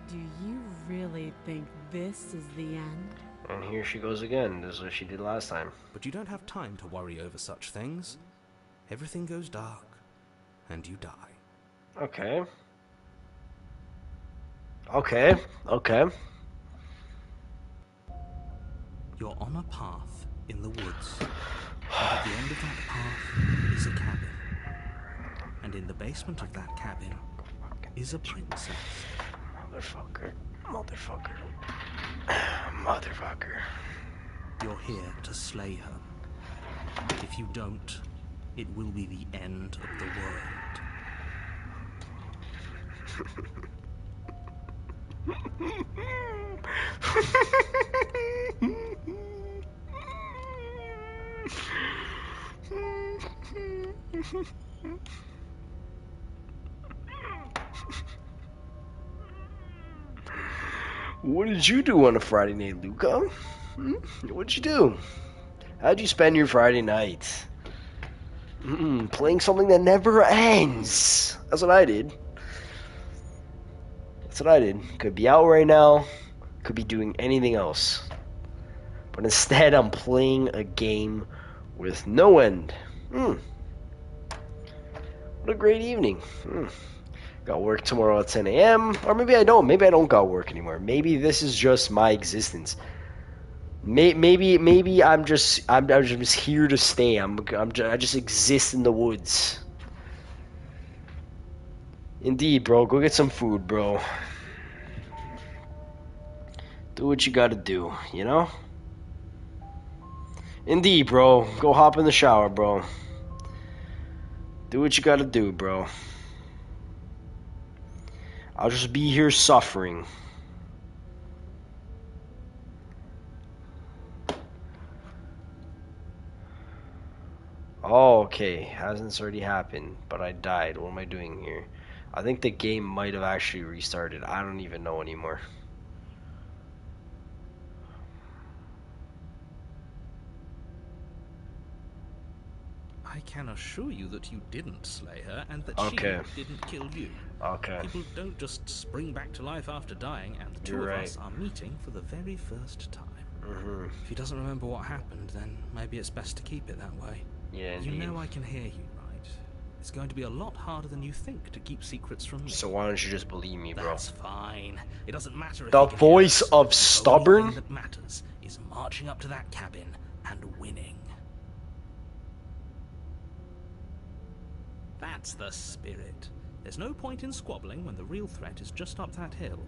do you really think this is the end? And here she goes again. This is what she did last time. But you don't have time to worry over such things. Everything goes dark, and you die. Okay. Okay. Okay. You're on a path in the woods, and at the end of that path is a cabin. And in the basement of that cabin is a princess. Motherfucker. Motherfucker. Motherfucker. You're here to slay her. If you don't, it will be the end of the world. What did you do on a Friday night, Luca? What'd you do? How'd you spend your Friday night? Playing something that never ends. That's what I did. That's what I did. Could be out right now. Could be doing anything else. But instead, I'm playing a game with no end. What a great evening. Got work tomorrow at 10 a.m. Or maybe I don't. Maybe I don't got work anymore. Maybe this is just my existence. Maybe I'm just here to stay. I just exist in the woods. Indeed, bro. Go get some food, bro. Do what you gotta do, you know? Indeed, bro. Go hop in the shower, bro. Do what you gotta do, bro. I'll just be here suffering. Oh, okay. Hasn't already happened, but I died. What am I doing here? I think the game might have actually restarted. I don't even know anymore. I can assure you that you didn't slay her and that Okay. she didn't kill you. Okay. People don't just spring back to life after dying, and the two You're of right. us are meeting for the very first time. If he doesn't remember what happened, then maybe it's best to keep it that way. Yeah, You indeed. know I can hear you, right? It's going to be a lot harder than you think to keep secrets from me. So why don't you just believe me, bro? That's fine. It doesn't matter if The he can hear voice us. of The stubborn? only thing that matters is marching up to that cabin and winning. That's the spirit. There's no point in squabbling when the real threat is just up that hill.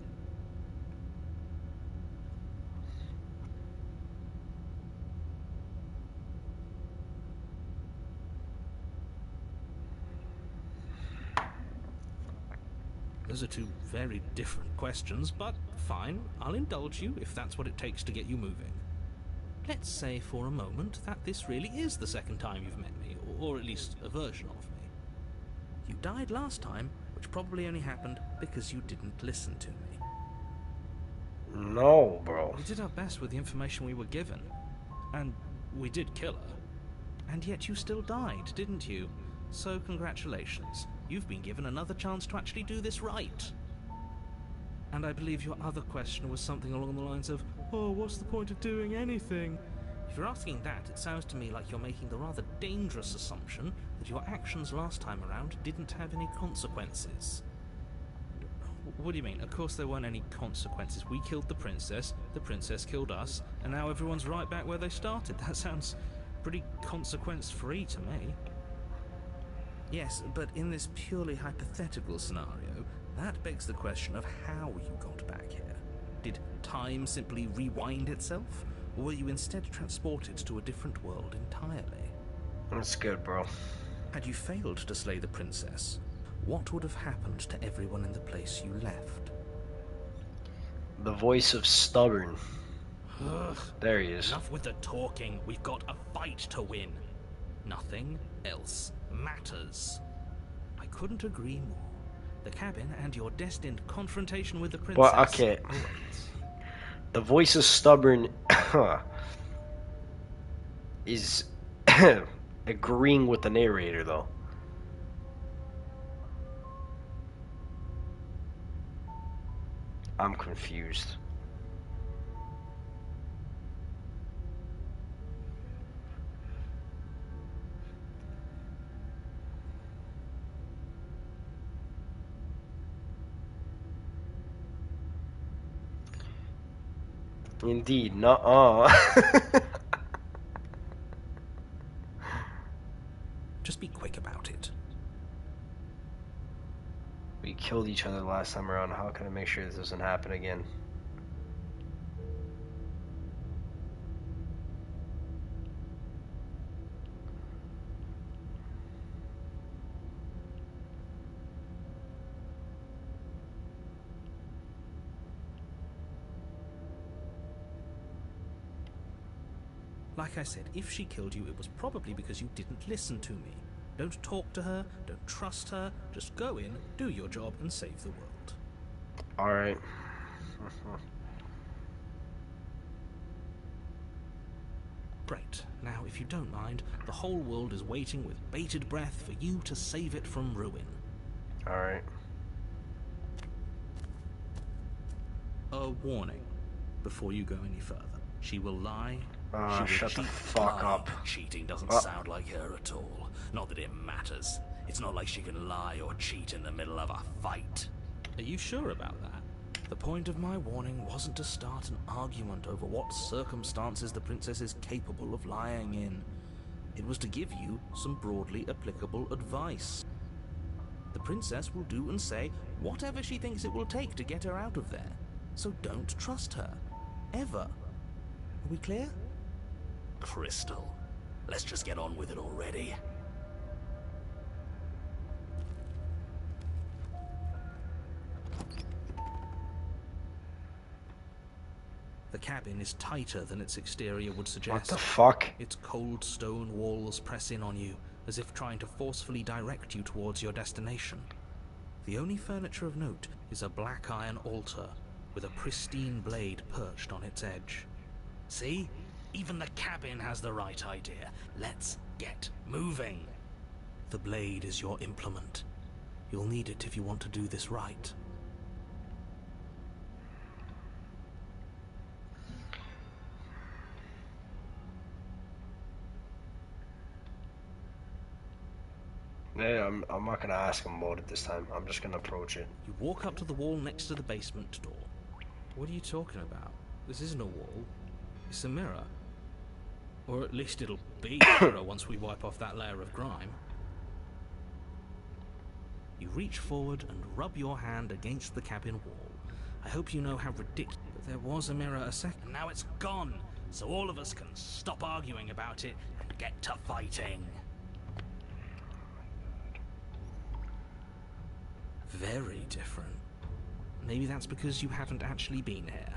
Those are two very different questions, but fine, I'll indulge you if that's what it takes to get you moving. Let's say for a moment that this really is the second time you've met me, or at least a version of me. You died last time, which probably only happened because you didn't listen to me. No, bro. We did our best with the information we were given, and we did kill her. And yet you still died, didn't you? So congratulations. You've been given another chance to actually do this right. And I believe your other question was something along the lines of, oh, what's the point of doing anything? If you're asking that, it sounds to me like you're making the rather dangerous assumption that your actions last time around didn't have any consequences. What do you mean? Of course there weren't any consequences. We killed the princess killed us, and now everyone's right back where they started. That sounds pretty consequence-free to me. Yes, but in this purely hypothetical scenario, that begs the question of how you got back here. Did time simply rewind itself, or were you instead transported to a different world entirely? That's good, bro. Had you failed to slay the princess, what would have happened to everyone in the place you left? The voice of stubborn. Ugh, There he is. enough with the talking. We've got a fight to win. Nothing else matters. I couldn't agree more. The cabin and your destined confrontation with the princess. Well, okay. awaits. The voice of stubborn is agreeing with the narrator, though. I'm confused. Indeed, nuh-uh. Just be quick about it. We killed each other last time around. How can I make sure this doesn't happen again? Like I said, if she killed you, it was probably because you didn't listen to me. Don't talk to her, don't trust her, just go in, do your job, and save the world. Alright. Great. Now, if you don't mind, the whole world is waiting with bated breath for you to save it from ruin. Alright. A warning before you go any further. She will lie. Ah, she will shut the cheat. fuck up. Cheating doesn't Oh. sound like her at all. Not that it matters. It's not like she can lie or cheat in the middle of a fight. Are you sure about that? The point of my warning wasn't to start an argument over what circumstances the princess is capable of lying in. It was to give you some broadly applicable advice. The princess will do and say whatever she thinks it will take to get her out of there. So don't trust her. Ever. Are we clear? Crystal, let's just get on with it already. The cabin is tighter than its exterior would suggest. What the fuck? Its cold stone walls press in on you, as if trying to forcefully direct you towards your destination. The only furniture of note is a black iron altar, with a pristine blade perched on its edge. See? Even the cabin has the right idea. Let's get moving. The blade is your implement. You'll need it if you want to do this right. Yeah, I'm not gonna ask him about it this time. I'm just gonna approach it. You walk up to the wall next to the basement door. What are you talking about? This isn't a wall. It's a mirror. Or at least it'll be a mirror once we wipe off that layer of grime. You reach forward and rub your hand against the cabin wall. I hope you know how ridiculous. There was a mirror a second. And now it's gone, so all of us can stop arguing about it and get to fighting. Very different. Maybe that's because you haven't actually been here.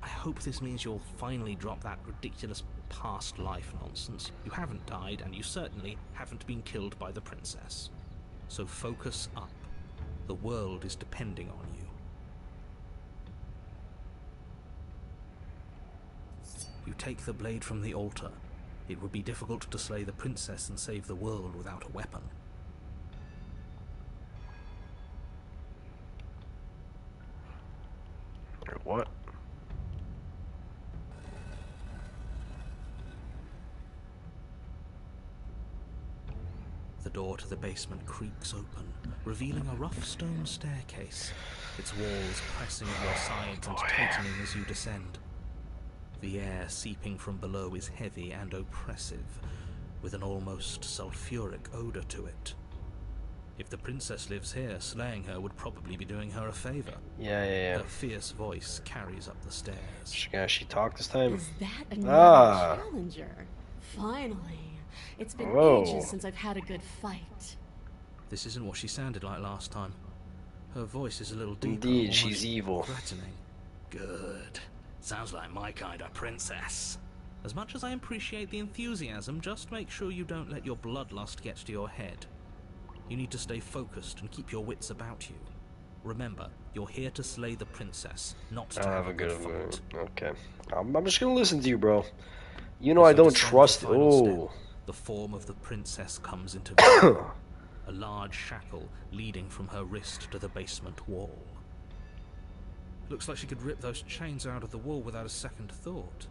I hope this means you'll finally drop that ridiculous past life nonsense. You haven't died, and you certainly haven't been killed by the princess. So focus up. The world is depending on you. You take the blade from the altar. It would be difficult to slay the princess and save the world without a weapon. What? The door to the basement creaks open, revealing a rough stone staircase, its walls pressing at your sides and tightening as you descend. The air seeping from below is heavy and oppressive, with an almost sulfuric odor to it. If the princess lives here, slaying her would probably be doing her a favor. Yeah. Her fierce voice carries up the stairs. She talk this time? Is that another Ah. challenger? Finally. It's been Whoa. ages since I've had a good fight. This isn't what she sounded like last time. Her voice is a little deeper. Indeed, she's almost evil. threatening. Good. Sounds like my kind of princess. As much as I appreciate the enthusiasm, just make sure you don't let your bloodlust get to your head. You need to stay focused and keep your wits about you. Remember, you're here to slay the princess, not to I have a good fight. Okay. I'm just gonna listen to you, bro. You know As I you don't descend trust. the final Oh. step, the form of the princess comes into view. A large shackle leading from her wrist to the basement wall. Looks like she could rip those chains out of the wall without a second thought.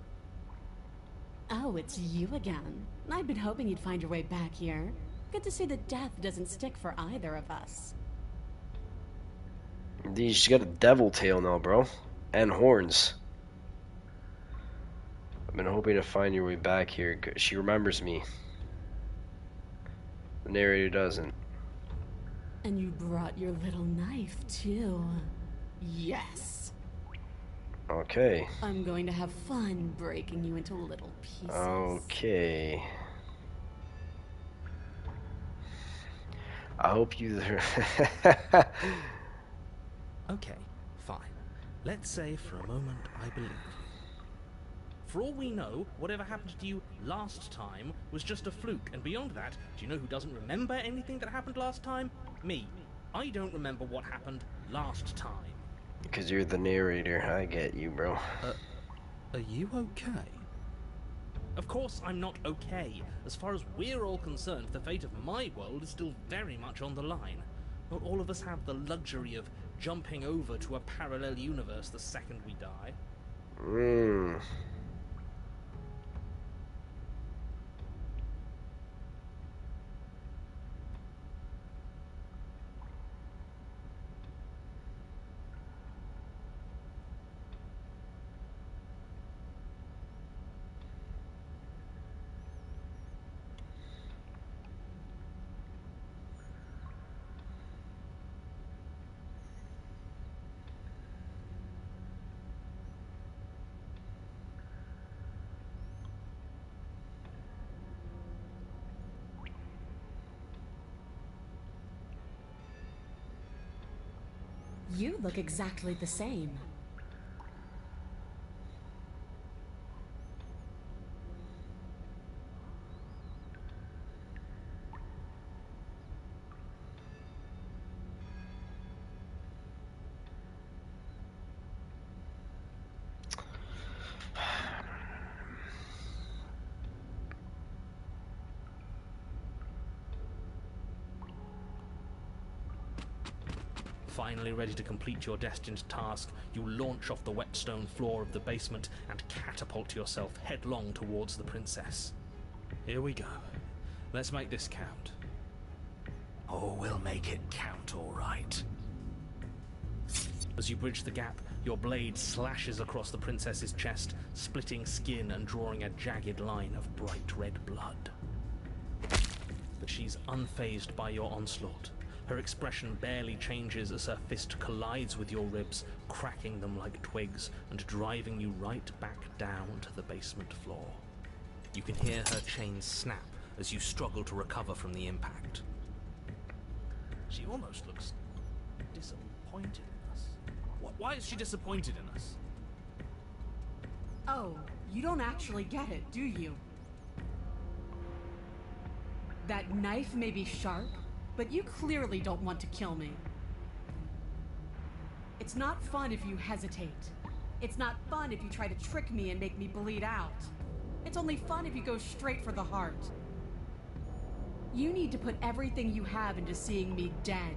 Oh, it's you again. I've been hoping you'd find your way back here. Good to see that death doesn't stick for either of us. Indeed, she's got a devil tail now, bro. And horns. I've been hoping to find your way back here. She remembers me. The narrator doesn't. And you brought your little knife, too. Yes. Okay. I'm going to have fun breaking you into little pieces. Okay. I hope you... Okay, fine. Let's say for a moment I believe you. For all we know, whatever happened to you last time was just a fluke, and beyond that, do you know who doesn't remember anything that happened last time? Me. I don't remember what happened last time. Because you're the narrator. I get you, bro. Are you okay? Of course I'm not okay. As far as we're all concerned, the fate of my world is still very much on the line. Not all of us have the luxury of jumping over to a parallel universe the second we die. You look exactly the same. Finally ready to complete your destined task, you launch off the wet stone floor of the basement and catapult yourself headlong towards the princess. Here we go. Let's make this count. Oh, we'll make it count, all right. As you bridge the gap, your blade slashes across the princess's chest, splitting skin and drawing a jagged line of bright red blood. But she's unfazed by your onslaught. Her expression barely changes as her fist collides with your ribs, cracking them like twigs and driving you right back down to the basement floor. You can hear her chains snap as you struggle to recover from the impact. She almost looks disappointed in us. Why is she disappointed in us? Oh, you don't actually get it, do you? That knife may be sharp, but you clearly don't want to kill me. It's not fun if you hesitate. It's not fun if you try to trick me and make me bleed out. It's only fun if you go straight for the heart. You need to put everything you have into seeing me dead.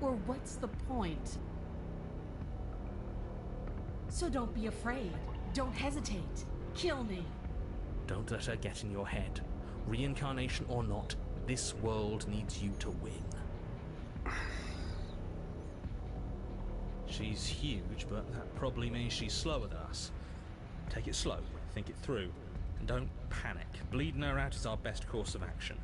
Or what's the point? So don't be afraid. Don't hesitate. Kill me. Don't let her get in your head. Reincarnation or not, this world needs you to win. She's huge, but that probably means she's slower than us. Take it slow, think it through, and don't panic. Bleeding her out is our best course of action.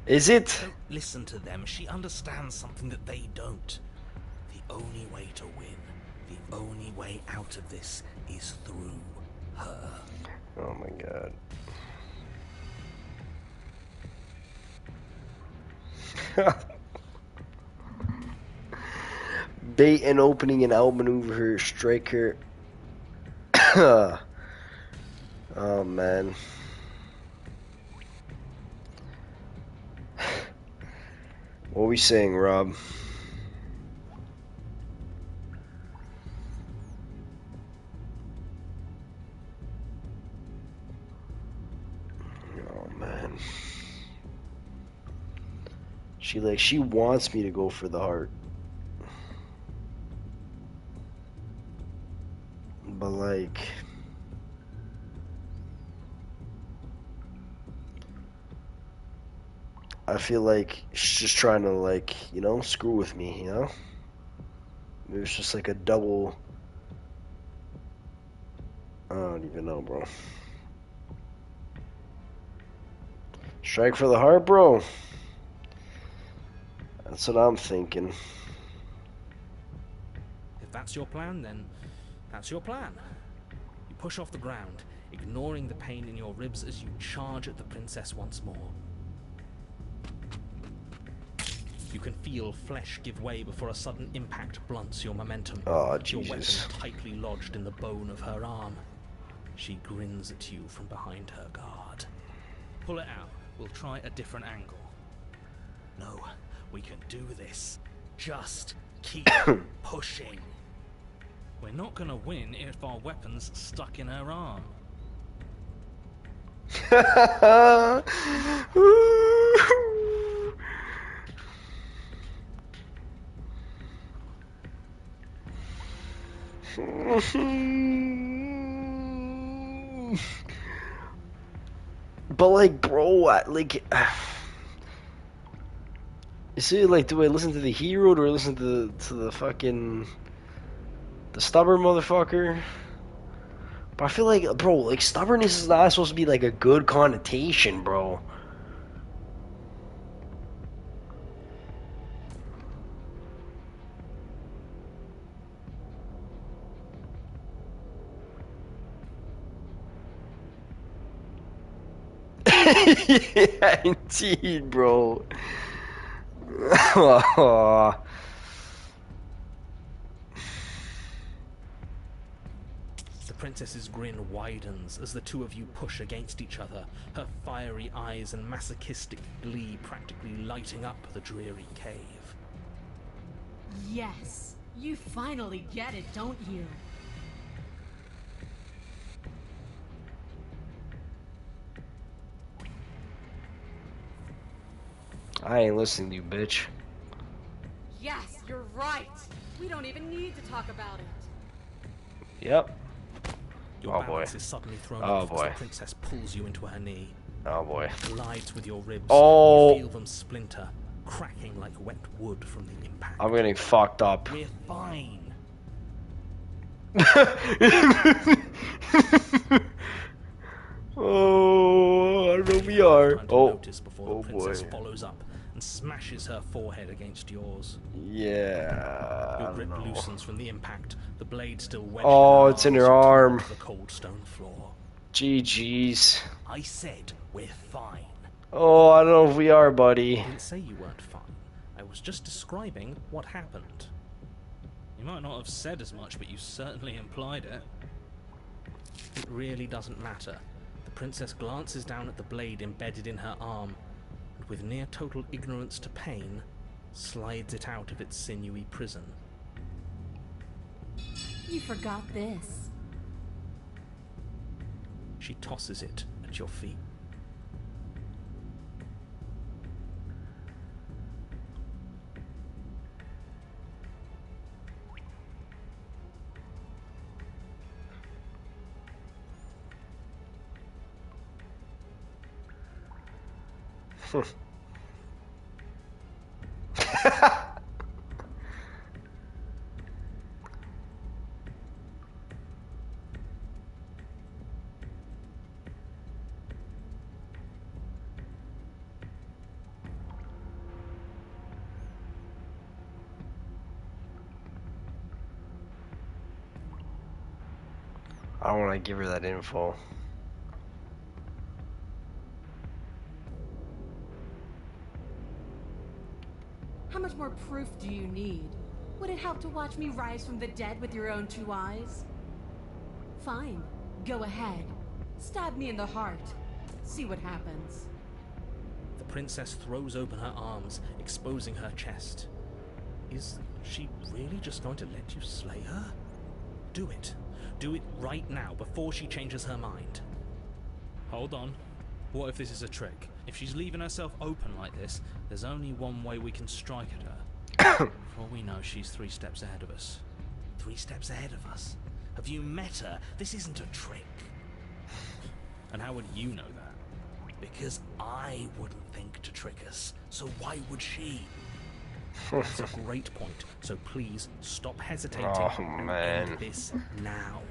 Is it? Don't listen to them. She understands something that they don't. The only way to win, the only way out of this is through her. Oh my god. Bait and opening and outmaneuver her, strike her. Oh man. What are we saying, Rob? Oh man. She wants me to go for the heart. But like, I feel like she's just trying to, like, you know, screw with me, you know? Maybe it's just like a double. I don't even know, bro. Strike for the heart, bro. That's what I'm thinking. If that's your plan, then that's your plan. You push off the ground, ignoring the pain in your ribs as you charge at the princess once more. You can feel flesh give way before a sudden impact blunts your momentum. Oh, your weapon Jesus. tightly lodged in the bone of her arm. She grins at you from behind her guard. Pull it out. We'll try a different angle. No, we can do this. Just keep pushing. We're not gonna win if our weapon's stuck in her arm. But like, bro, like, you see, like, do I listen to the hero or do I listen to the fucking the stubborn motherfucker? But I feel like, bro, like stubbornness is not supposed to be like a good connotation, bro. Yeah, indeed, bro. The princess's grin widens as the two of you push against each other, her fiery eyes and masochistic glee practically lighting up the dreary cave. Yes, you finally get it, don't you? I ain't listening to you, bitch. Yes, you're right. We don't even need to talk about it. Yep. Your Oh, boy. balance is suddenly thrown Oh, off as boy. the princess pulls you into her knee. Oh boy. Collides with your ribs. Oh. You feel them splinter, cracking like wet wood from the impact. I'm getting fucked up. We're fine. Oh, I don't know if we are. Time to Oh, notice before the princess boy. follows up and smashes her forehead against yours. Yeah. Your I grip don't know. loosens from the impact, the blade still wedged Oh, in her it's in arm as her you tumble arm. to the cold stone floor. GG's. I said we're fine. Oh, I don't know if we are, buddy. I didn't say you weren't fine. I was just describing what happened. You might not have said as much, but you certainly implied it. It really doesn't matter. The princess glances down at the blade embedded in her arm, and with near total ignorance to pain, slides it out of its sinewy prison. You forgot this. She tosses it at your feet. I don't want to give her that info. How much more proof do you need? Would it help to watch me rise from the dead with your own two eyes? Fine. Go ahead. Stab me in the heart. See what happens. The princess throws open her arms, exposing her chest. Is she really just going to let you slay her? Do it. Do it right now, before she changes her mind. Hold on. What if this is a trick? If she's leaving herself open like this, there's only one way we can strike at her. For all we know, she's 3 steps ahead of us. 3 steps ahead of us. Have you met her? This isn't a trick. And how would you know that? Because I wouldn't think to trick us, so why would she? That's a great point, so please stop hesitating Oh, and man. end this now.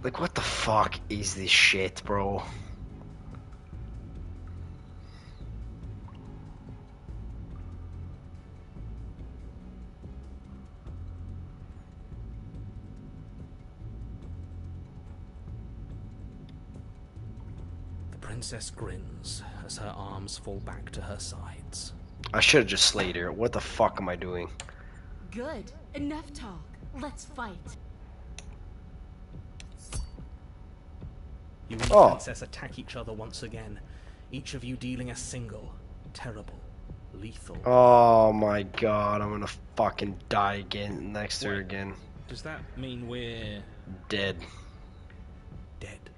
Like, what the fuck is this shit, bro? The princess grins as her arms fall back to her sides. I should have just slayed her. What the fuck am I doing? Good. Enough talk. Let's fight. You and the Oh. princess attack each other once again, each of you dealing a single, terrible, lethal. Oh my god, I'm gonna fucking die again next to her Wait. again. Does that mean we're Dead. dead?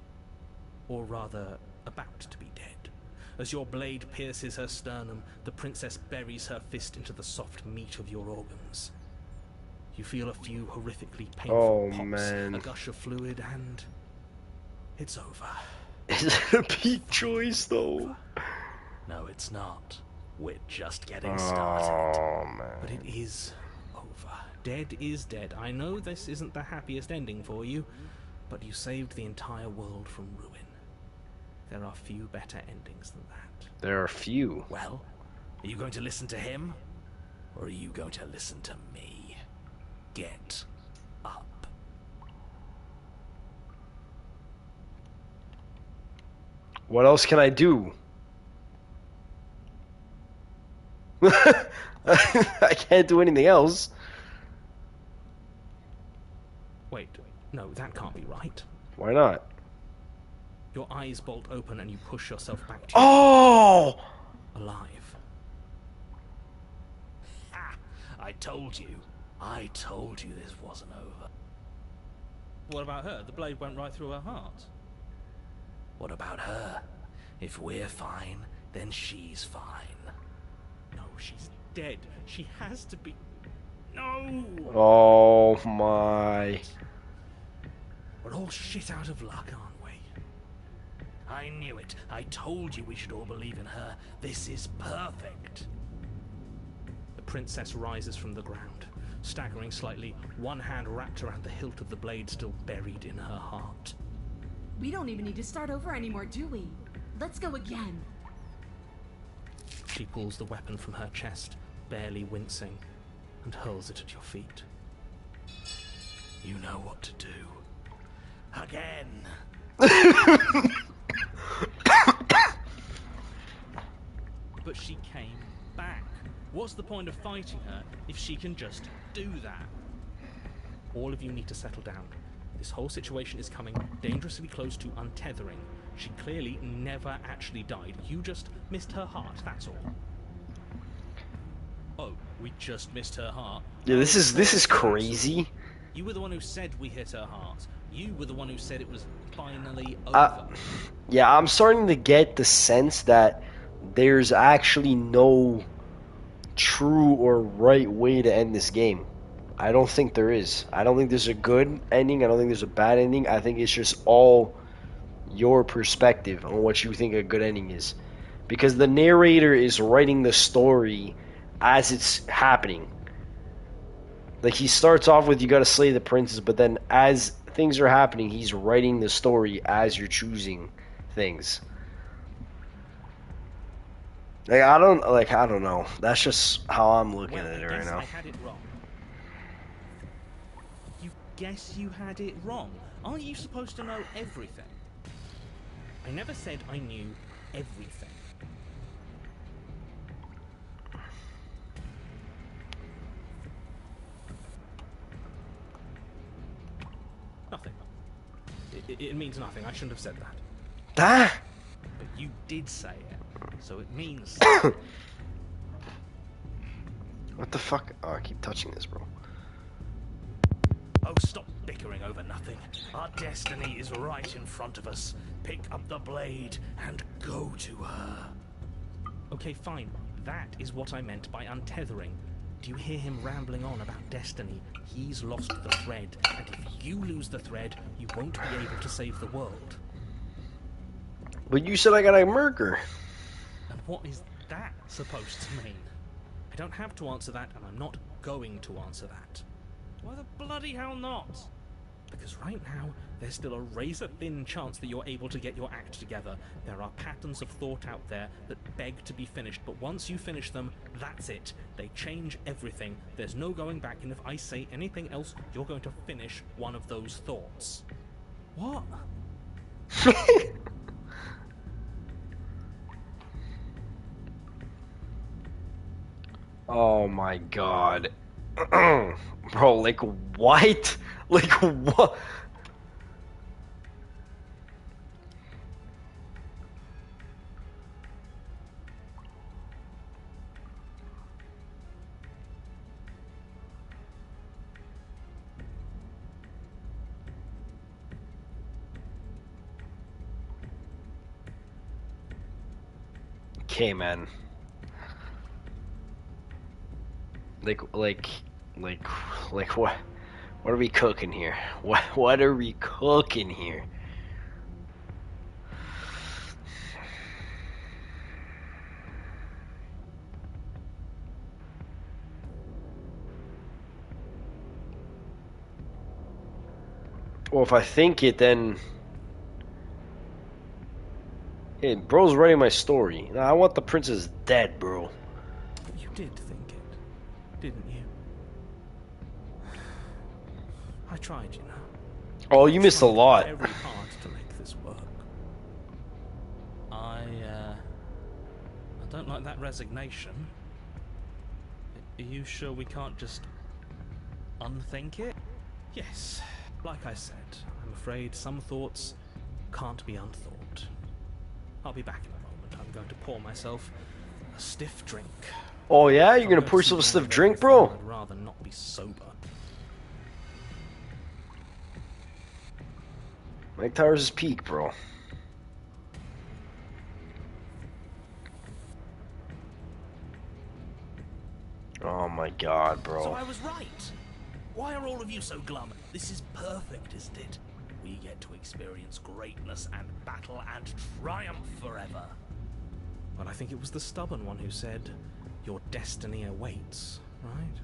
Or rather, about to be dead. As your blade pierces her sternum, the princess buries her fist into the soft meat of your organs. You feel a few horrifically painful Oh, pops, man. a gush of fluid, and it's over. Is it a Pete choice though? No, it's not. We're just getting started. Oh But man. it is over. Dead is dead. I know this isn't the happiest ending for you, but you saved the entire world from ruin. There are few better endings than that. There are few. Well, are you going to listen to him? Or are you going to listen to me? Get up. What else can I do? I can't do anything else. Wait, no, that can't be right. Why not? Your eyes bolt open and you push yourself back to Oh! alive. Ha! I told you. I told you this wasn't over. What about her? The blade went right through her heart. What about her? If we're fine, then she's fine. No, she's dead. She has to be. No! Oh my. We're all shit out of luck, aren't we? I knew it. I told you we should all believe in her. This is perfect. The princess rises from the ground, staggering slightly, one hand wrapped around the hilt of the blade still buried in her heart. We don't even need to start over anymore, do we? Let's go again. She pulls the weapon from her chest, barely wincing, and hurls it at your feet. You know what to do. Again! But she came back. What's the point of fighting her if she can just do that? All of you need to settle down. This whole situation is coming dangerously close to untethering. She clearly never actually died. You just missed her heart, that's all. Oh, we just missed her heart. Yeah, this is crazy. You were the one who said we hit her heart. You were the one who said it was finally over. Yeah, I'm starting to get the sense that there's actually no true or right way to end this game. I don't think there is. I don't think there's a good ending. I don't think there's a bad ending. I think it's just all your perspective on what you think a good ending is. Because the narrator is writing the story as it's happening. Like, he starts off with, you gotta slay the princess, but then as things are happening, he's writing the story as you're choosing things. I don't know. That's just how I'm looking Well, at it I right guess now. I had it wrong. You guess you had it wrong? Aren't you supposed to know everything? I never said I knew everything. Nothing. It means nothing. I shouldn't have said that. Ah! But you did say it, so it means. What the fuck? Oh, I keep touching this, bro. Oh, stop bickering over nothing. Our destiny is right in front of us. Pick up the blade and go to her. Okay, fine. That is what I meant by untethering. Do you hear him rambling on about destiny? He's lost the thread, and if you lose the thread, you won't be able to save the world. But you said I gotta murder. And what is that supposed to mean? I don't have to answer that, and I'm not going to answer that. Why the bloody hell not? Because right now, there's still a razor-thin chance that you're able to get your act together. There are patterns of thought out there that beg to be finished, but once you finish them, that's it. They change everything. There's no going back, and if I say anything else, you're going to finish one of those thoughts. What? Oh my god. Bro, like what? Like what? okay, man. Like what? What are we cooking here? What are we cooking here? Well, if I think it, then hey, bro's writing my story. Now, I want the princess dead, bro. You did think it, didn't you? I tried, you know. Oh, you missed a lot. Very hard to make this work. I don't like that resignation. Are you sure we can't just unthink it? Yes, like I said, I'm afraid some thoughts can't be unthought. I'll be back in a moment. I'm going to pour myself a stiff drink. Oh yeah, you're gonna pour yourself a stiff drink, bro? I'd rather not be sober. Mike Towers is peak, bro. Oh my god, bro. So I was right. Why are all of you so glum? This is perfect, isn't it? We get to experience greatness and battle and triumph forever. Well, I think it was the stubborn one who said, your destiny awaits, right?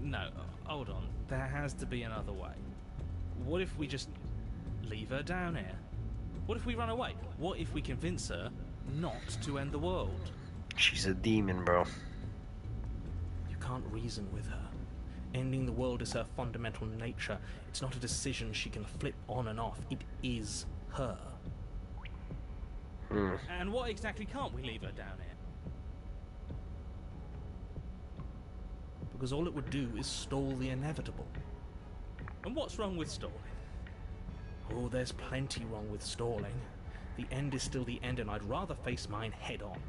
No, hold on. There has to be another way. What if we just leave her down here? What if we run away? What if we convince her not to end the world? She's a demon, bro. You can't reason with her. Ending the world is her fundamental nature. It's not a decision she can flip on and off. It is her. And what exactly can't we leave her down here? Because all it would do is stall the inevitable. And what's wrong with stalling? Oh, there's plenty wrong with stalling. The end is still the end, and I'd rather face mine head on.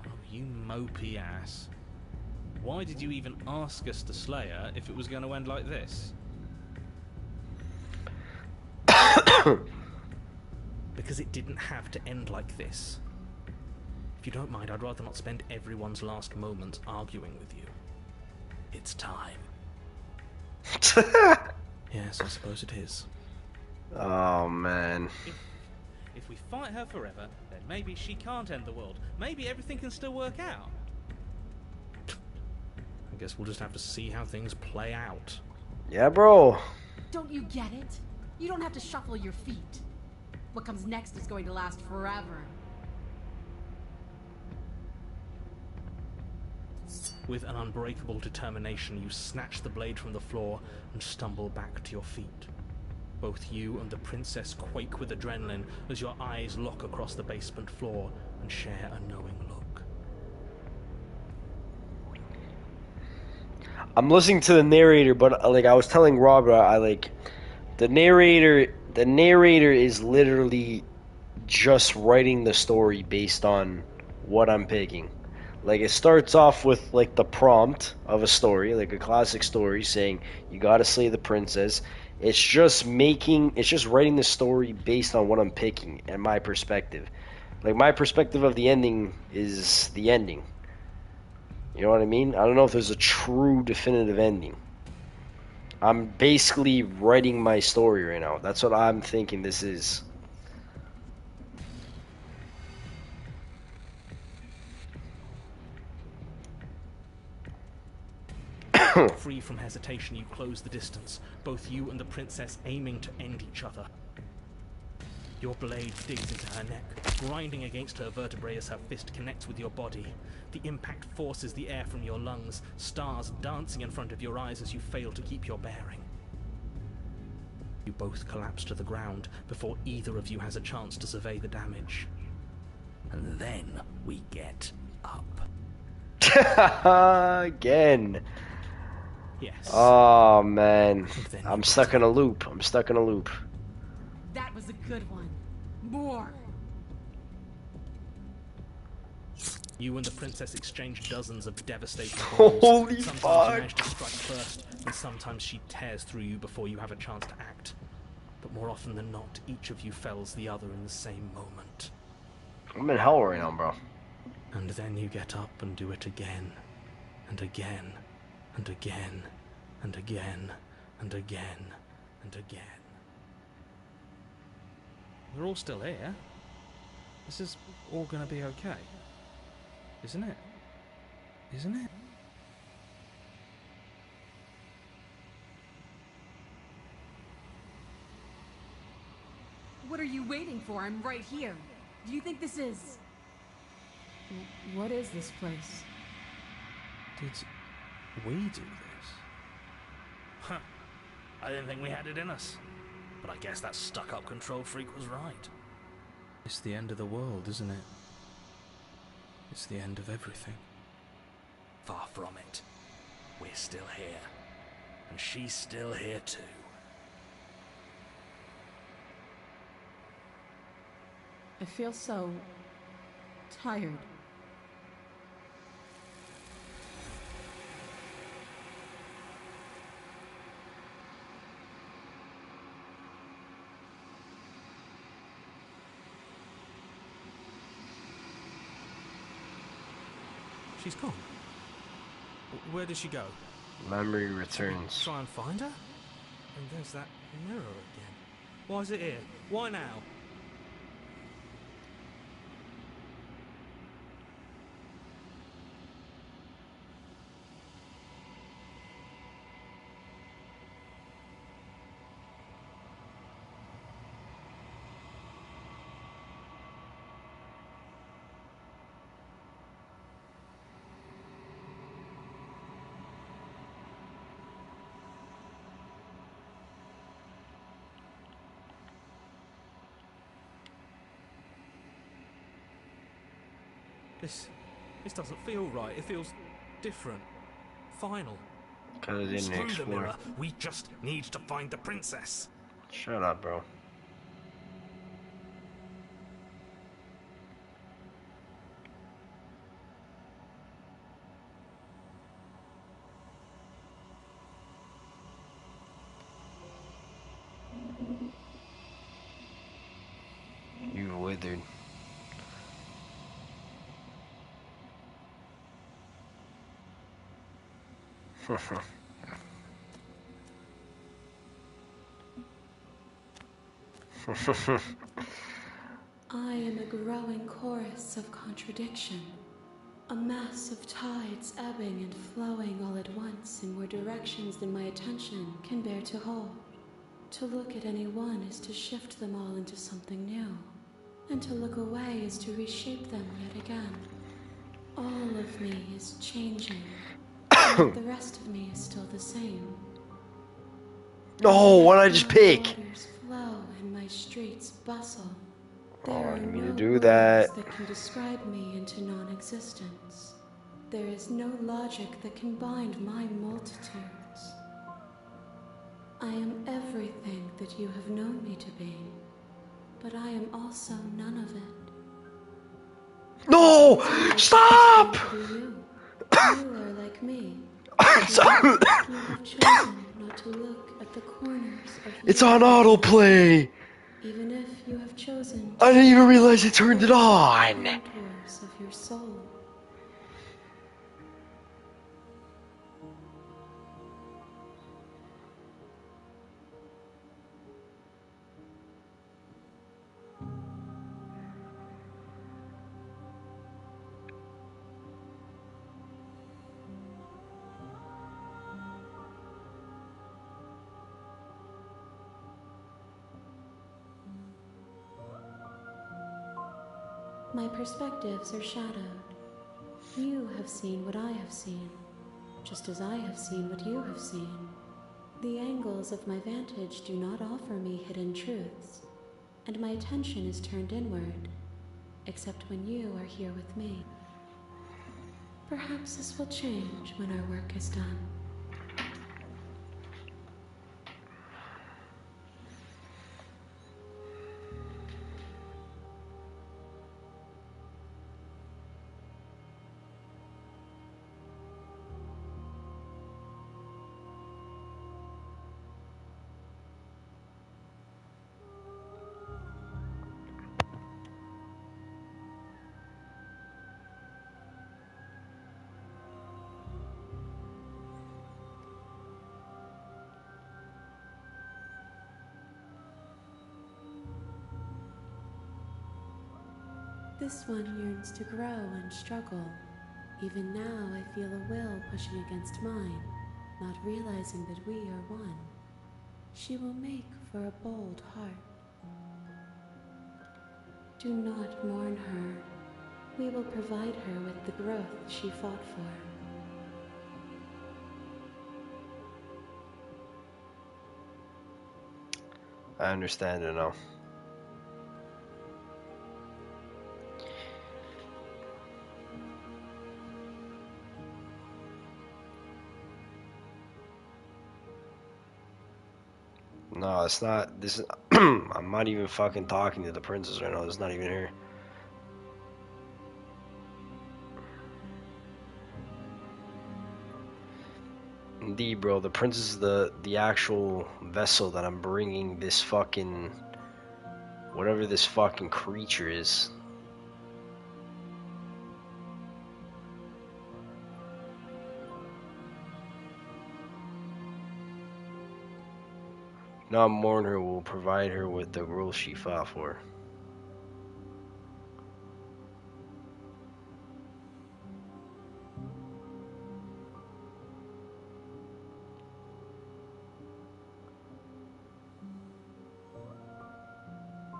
Oh, you mopey ass. Why did you even ask us to slay her if it was going to end like this? Because it didn't have to end like this. If you don't mind, I'd rather not spend everyone's last moments arguing with you. It's time. Yes, I suppose it is. Oh, man. If we fight her forever, then maybe she can't end the world. Maybe everything can still work out. I guess we'll just have to see how things play out. Yeah, bro. Don't you get it? You don't have to shuffle your feet. What comes next is going to last forever. With an unbreakable determination, you snatch the blade from the floor and stumble back to your feet. Both you and the princess quake with adrenaline as your eyes lock across the basement floor and share a knowing look. I'm listening to the narrator, but like I was telling Robert, I like the narrator is literally just writing the story based on what I'm picking. Like, it starts off with, like, the prompt of a story, like a classic story, saying, you gotta slay the princess. It's just writing the story based on what I'm picking, and my perspective. Like, my perspective of the ending is the ending. You know what I mean? I don't know if there's a true definitive ending. I'm basically writing my story right now. That's what I'm thinking this is. Free from hesitation, you close the distance, both you and the princess aiming to end each other. Your blade digs into her neck, grinding against her vertebrae as her fist connects with your body. The impact forces the air from your lungs, stars dancing in front of your eyes as you fail to keep your bearing. You both collapse to the ground before either of you has a chance to survey the damage. And then we get up. Again. Yes. Oh, man. I'm stuck in a loop. That was a good one. More. You and the princess exchange dozens of devastating blows. Holy Sometimes you fuck. manage to strike first, and sometimes she tears through you before you have a chance to act. but more often than not, each of you fells the other in the same moment. I'm in hell right now, bro. And then you get up and do it again, and again, and again, and again, and again, and again. We're all still here. This is all gonna be okay. Isn't it? Isn't it? What are you waiting for? I'm right here. Do you think this is... What is this place? Did we do this? Huh. I didn't think we had it in us. But I guess that stuck-up control freak was right. It's the end of the world, isn't it? It's the end of everything. Far from it. We're still here. And she's still here too. I feel so... tired. She's gone. Where did she go? Memory returns. Try and find her? And there's that mirror again. Why is it here? Why now? This doesn't feel right. It feels different. Final. Because it didn't Screw the explore. mirror. We just need to find the princess. Shut up, bro. You withered. I am a growing chorus of contradiction, a mass of tides ebbing and flowing all at once in more directions than my attention can bear to hold. To look at any one is to shift them all into something new, and to look away is to reshape them yet again. All of me is changing, but the rest of me is still the same. No, what did I just pick? My waters flow and my streets bustle. Oh, There I are didn't mean no to do words that. that can describe me into non-existence. There is no logic that can bind my multitudes. I am everything that you have known me to be, but I am also none of it. No! Stop! You are like me. You have chosen not to look at the corners of It's you. on autoplay. Even if you have chosen I didn't even realize it turned it on. contours of your soul. My perspectives are shadowed. You have seen what I have seen, just as I have seen what you have seen. The angles of my vantage do not offer me hidden truths, and my attention is turned inward, except when you are here with me. Perhaps this will change when our work is done. This one yearns to grow and struggle. Even now, I feel a will pushing against mine, not realizing that we are one. She will make for a bold heart. Do not mourn her. We will provide her with the growth she fought for. I understand it now. No, it's not. This is. I'm not even fucking talking to the princess right now. It's not even her. Indeed, bro. The princess is the actual vessel that I'm bringing this fucking whatever this fucking creature is. Not mourn her, will provide her with the role she fought for.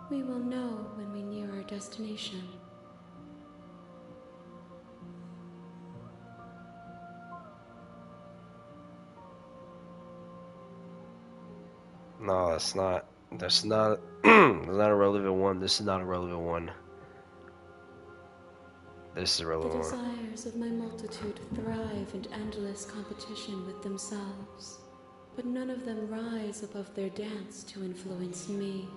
We will know when we near our destination. No, that's not. That's not. That's not a relevant one. This is not a relevant one. This is a The relevant one. desires of my multitude thrive in endless competition with themselves, but none of them rise above their dance to influence me.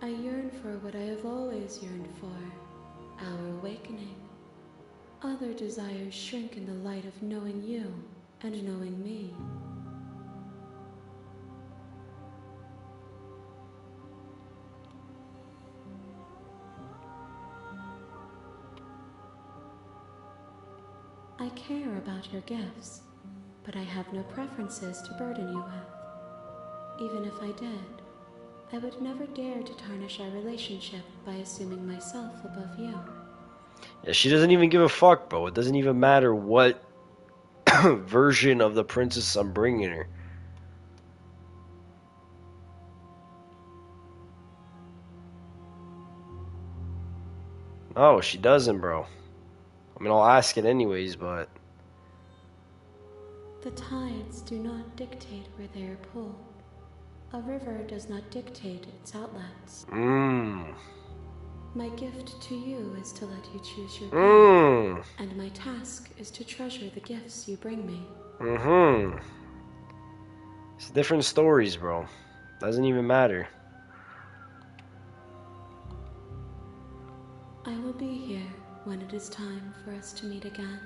I yearn for what I have always yearned for, our awakening. Other desires shrink in the light of knowing you and knowing me. I care about your gifts, but I have no preferences to burden you with. Even if I did, I would never dare to tarnish our relationship by assuming myself above you. Yeah, she doesn't even give a fuck, bro. It doesn't even matter what version of the princess I'm bringing her. No, she doesn't, bro. I mean, I'll ask it anyways, but... The tides do not dictate where they are pulled. A river does not dictate its outlets. My gift to you is to let you choose your path, and my task is to treasure the gifts you bring me. It's different stories, bro. Doesn't even matter. I will be here when it is time for us to meet again.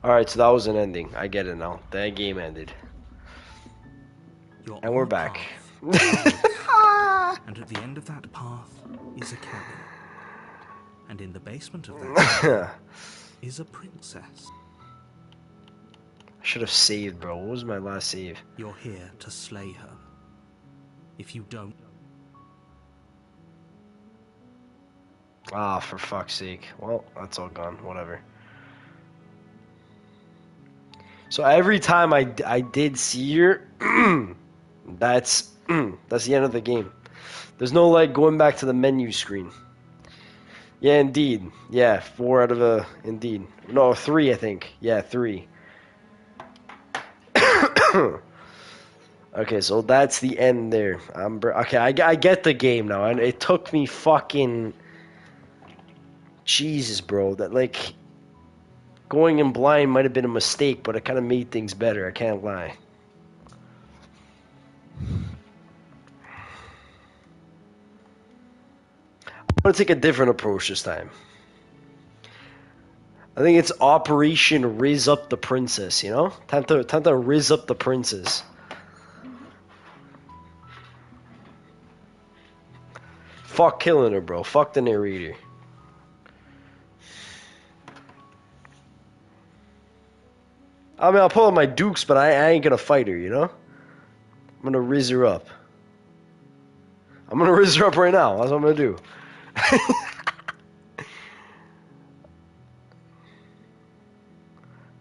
Alright, so that was an ending. I get it now. That game ended. You're And on we're a back. path. And at the end of that path is a cabin. And in the basement of that cabin is a princess. I should have saved, bro. What was my last save? You're here to slay her. If you don't, Ah, for fuck's sake. Well, that's all gone. Whatever. So every time I did see her, that's the end of the game. There's no like going back to the menu screen. Yeah, indeed. Yeah, 4 out of indeed. No, 3 I think. Yeah, 3. Okay, so that's the end there. Okay, I get the game now, and it took me fucking Jesus, bro. That like going in blind might have been a mistake, but it kind of made things better. I can't lie. I'm gonna take a different approach this time. I think it's Operation Riz Up the Princess. You know, time to riz up the princess. Fuck killing her, bro. Fuck the narrator. I mean, I'll pull out my dukes, but I ain't gonna fight her, you know? I'm gonna riz her up. I'm gonna riz her up right now. That's what I'm gonna do.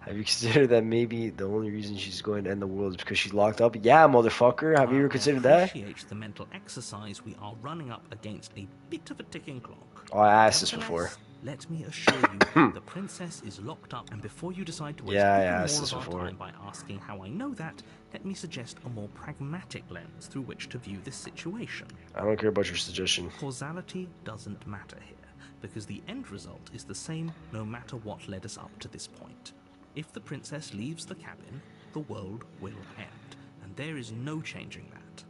Have you considered that maybe the only reason she's going to end the world is because she's locked up? Yeah, motherfucker. Have you ever considered that? Appreciate the mental exercise. We are running up against a bit of a ticking clock. Oh, I asked this before. Nevertheless, let me assure you, the princess is locked up, and before you decide to waste Yeah, I even asked more this of our before. time by asking how I know that, let me suggest a more pragmatic lens through which to view this situation. I don't care about your suggestion. Causality doesn't matter here, because the end result is the same no matter what led us up to this point. If the princess leaves the cabin, the world will end, and there is no changing that.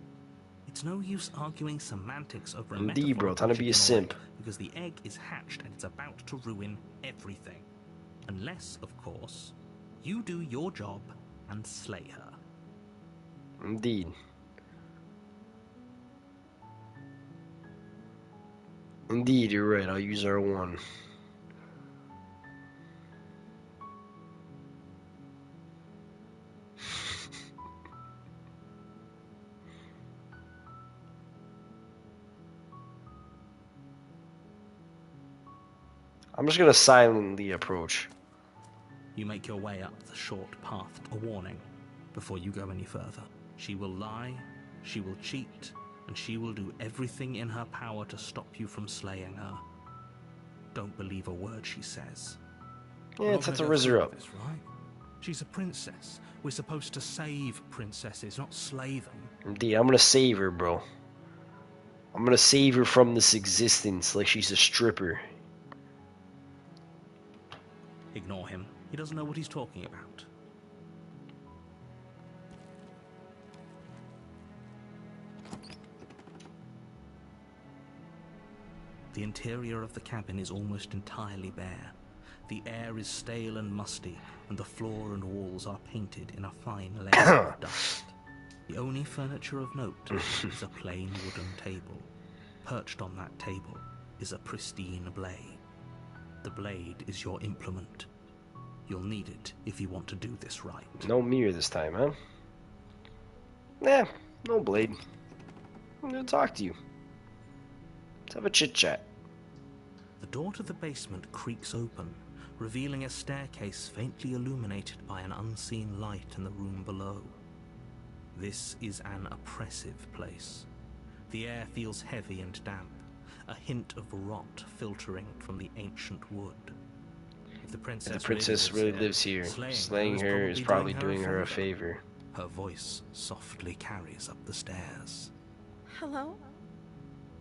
It's no use arguing semantics over a Indeed, metaphor bro. Time to be a chicken or simp. egg, because the egg is hatched and it's about to ruin everything. Unless, of course, you do your job and slay her. Indeed. Indeed, you're right. I'll use R1. I'm just gonna silently approach. You make your way up the short path, a warning, before you go any further. She will lie, she will cheat, and she will do everything in her power to stop you from slaying her. Don't believe a word she says. Yeah, it's have to riz her up. This, right? She's a princess. We're supposed to save princesses, not slay them. Indeed, I'm gonna save her, bro. I'm gonna save her from this existence like she's a stripper. Ignore him. He doesn't know what he's talking about. The interior of the cabin is almost entirely bare. The air is stale and musty, and the floor and walls are painted in a fine layer of dust. The only furniture of note is a plain wooden table. Perched on that table is a pristine blade. The blade is your implement. You'll need it if you want to do this right. No mirror this time, huh? Nah, no blade. I'm gonna talk to you. Let's have a chit chat. The door to the basement creaks open, revealing a staircase faintly illuminated by an unseen light in the room below. This is an oppressive place. The air feels heavy and damp, a hint of rot filtering from the ancient wood. If the princess, really lives here, slaying her is probably doing her a favor. Her voice softly carries up the stairs. Hello?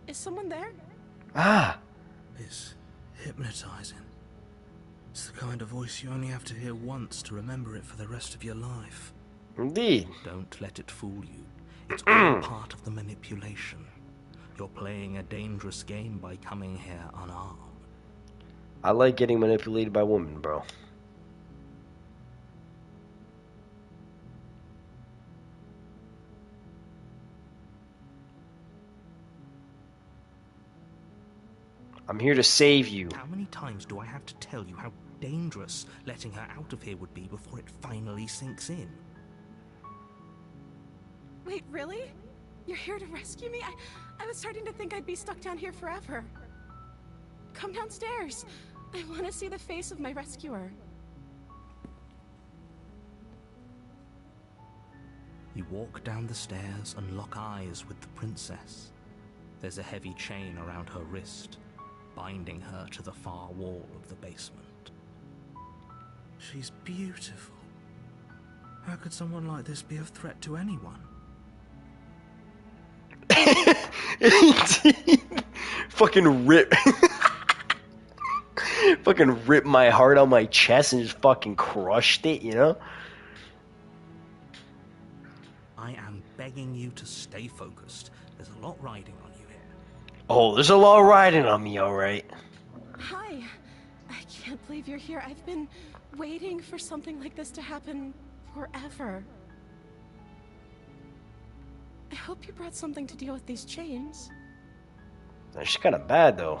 Is someone there? Ah! It's hypnotizing. It's the kind of voice you only have to hear once to remember it for the rest of your life. Indeed. Don't let it fool you. It's all part of the manipulation. You're playing a dangerous game by coming here unarmed. I like getting manipulated by women, bro. I'm here to save you. How many times do I have to tell you how dangerous letting her out of here would be before it finally sinks in? Wait, really? You're here to rescue me? I was starting to think I'd be stuck down here forever. Come downstairs. I want to see the face of my rescuer. You walk down the stairs and lock eyes with the princess. There's a heavy chain around her wrist, binding her to the far wall of the basement. She's beautiful. How could someone like this be of threat to anyone? Fucking rip. Fucking rip my heart on my chest and just fucking crushed it, you know? I am begging you to stay focused. There's a lot riding on you here. Oh, there's a lot riding on me, alright. Hi. I can't believe you're here. I've been waiting for something like this to happen forever. I hope you brought something to deal with these chains. She's kind of bad, though.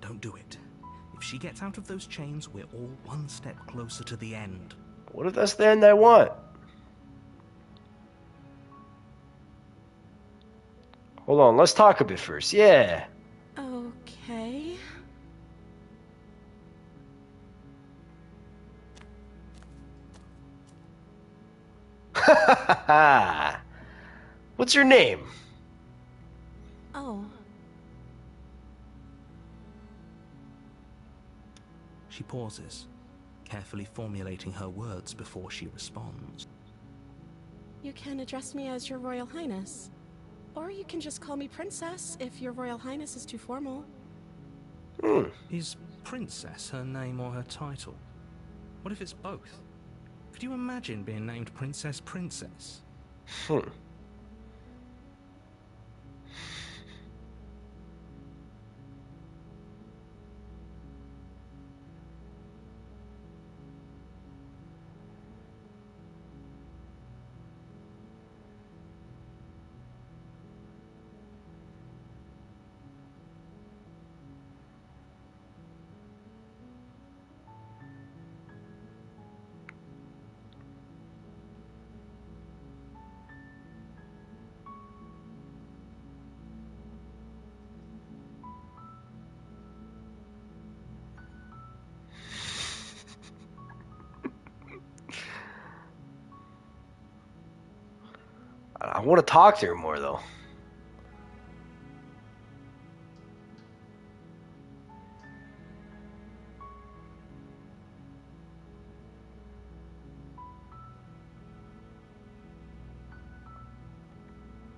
Don't do it. If she gets out of those chains, we're all one step closer to the end. What if that's the end I want? Hold on, let's talk a bit first. Yeah. Okay. What's your name? Oh, She pauses, carefully formulating her words before she responds. you can address me as Your Royal Highness. Or you can just call me Princess if Your Royal Highness is too formal. Is Princess her name or her title? What if it's both? Could you imagine being named Princess Princess? I want to talk to her more, though.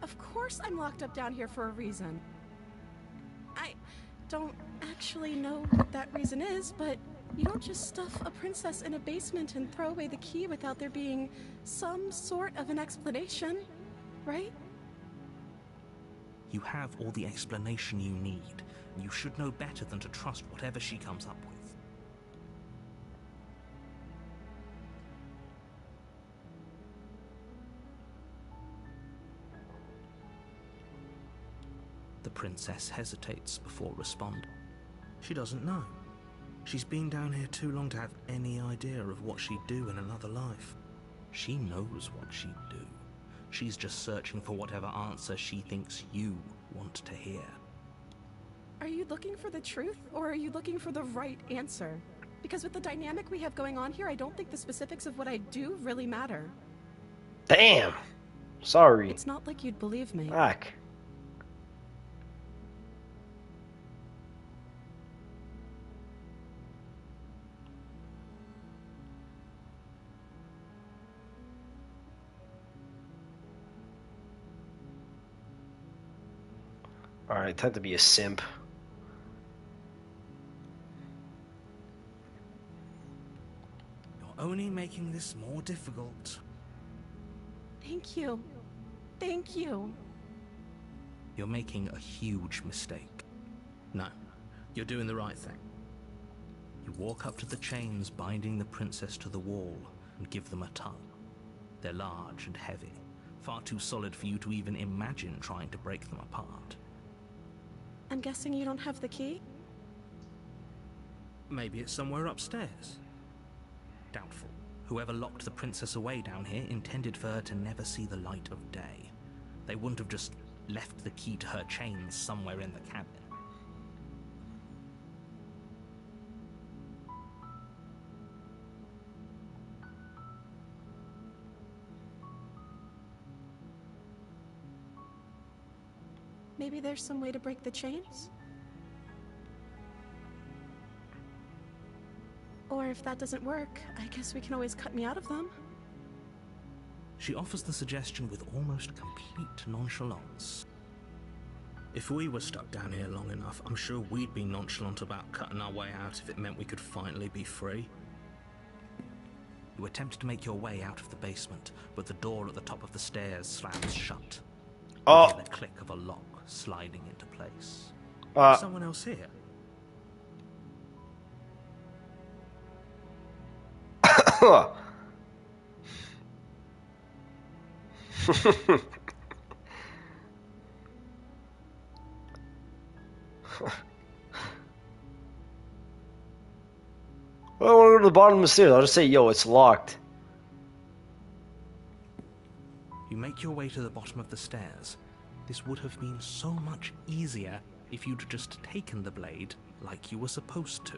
Of course I'm locked up down here for a reason. I don't actually know what that reason is, but you don't just stuff a princess in a basement and throw away the key without there being some sort of an explanation, right? You have all the explanation you need, and you should know better than to trust whatever she comes up with. The princess hesitates before responding. She doesn't know. She's been down here too long to have any idea of what she'd do in another life. She knows what she'd do. She's just searching for whatever answer she thinks you want to hear. Are you looking for the truth, or are you looking for the right answer? Because with the dynamic we have going on here, I don't think the specifics of what I do really matter. Damn. Sorry. It's not like you'd believe me. Fuck. Alright, time to be a simp. You're only making this more difficult. Thank you. Thank you. You're making a huge mistake. No, you're doing the right thing. You walk up to the chains binding the princess to the wall and give them a tug. They're large and heavy, far too solid for you to even imagine trying to break them apart. I'm guessing you don't have the key? Maybe it's somewhere upstairs. Doubtful. Whoever locked the princess away down here intended for her to never see the light of day. They wouldn't have just left the key to her chains somewhere in the cabin. Maybe there's some way to break the chains? Or if that doesn't work, I guess we can always cut me out of them. She offers the suggestion with almost complete nonchalance. If we were stuck down here long enough, I'm sure we'd be nonchalant about cutting our way out if it meant we could finally be free. You attempt to make your way out of the basement, but the door at the top of the stairs slams shut. You hear the click of a lock sliding into place. Is someone else here? Well, I want to go to the bottom of the stairs. I'll just say, yo, it's locked. You make your way to the bottom of the stairs. This would have been so much easier if you'd just taken the blade like you were supposed to.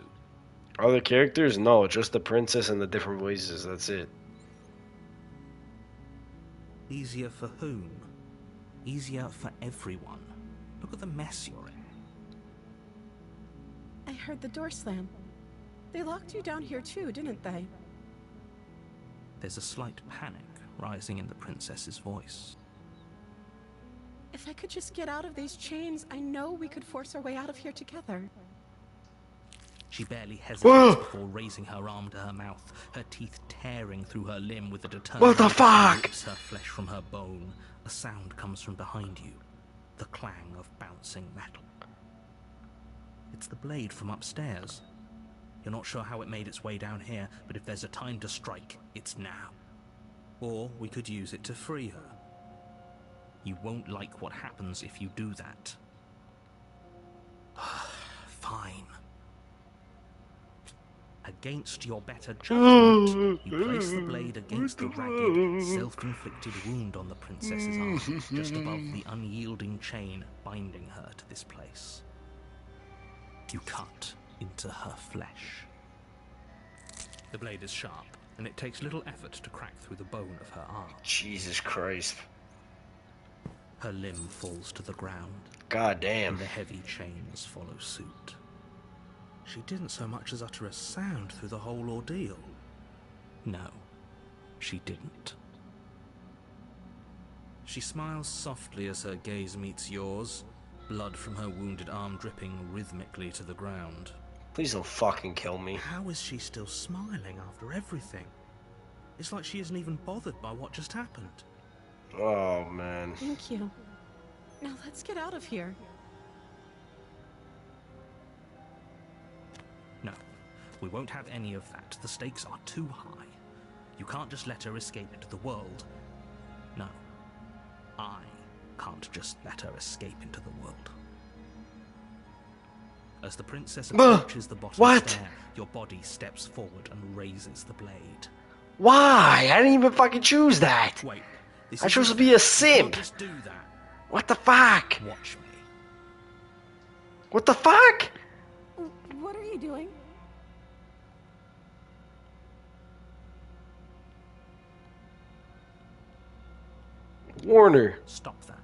Other characters? No, just the princess and the different voices. That's it. Easier for whom? Easier for everyone. Look at the mess you're in. I heard the door slam. They locked you down here too, didn't they? There's a slight panic rising in the princess's voice. If I could just get out of these chains, I know we could force our way out of here together. She barely hesitates before raising her arm to her mouth, her teeth tearing through her limb with a determination. What the fuck? Rips her flesh from her bone. A sound comes from behind you, the clang of bouncing metal. It's the blade from upstairs. You're not sure how it made its way down here, but if there's a time to strike, it's now. Or we could use it to free her. You won't like what happens if you do that. Fine. Against your better judgment, you place the blade against the ragged, self-inflicted wound on the princess's arm, just above the unyielding chain binding her to this place. You cut into her flesh. The blade is sharp, and it takes little effort to crack through the bone of her arm. Jesus Christ. Her limb falls to the ground, God damn. and the heavy chains follow suit. She didn't so much as utter a sound through the whole ordeal. No, she didn't. She smiles softly as her gaze meets yours, blood from her wounded arm dripping rhythmically to the ground. Please don't fucking kill me. How is she still smiling after everything? It's like she isn't even bothered by what just happened. Oh, man. Thank you. Now let's get out of here. No, we won't have any of that. The stakes are too high. You can't just let her escape into the world. No, I can't just let her escape into the world. As the princess approaches the bottom stair, your body steps forward and raises the blade. Why? I didn't even fucking choose that. Wait, I chose to be a simp. Just do that. What the fuck? Watch me. What the fuck? What are you doing? Warner. Stop that.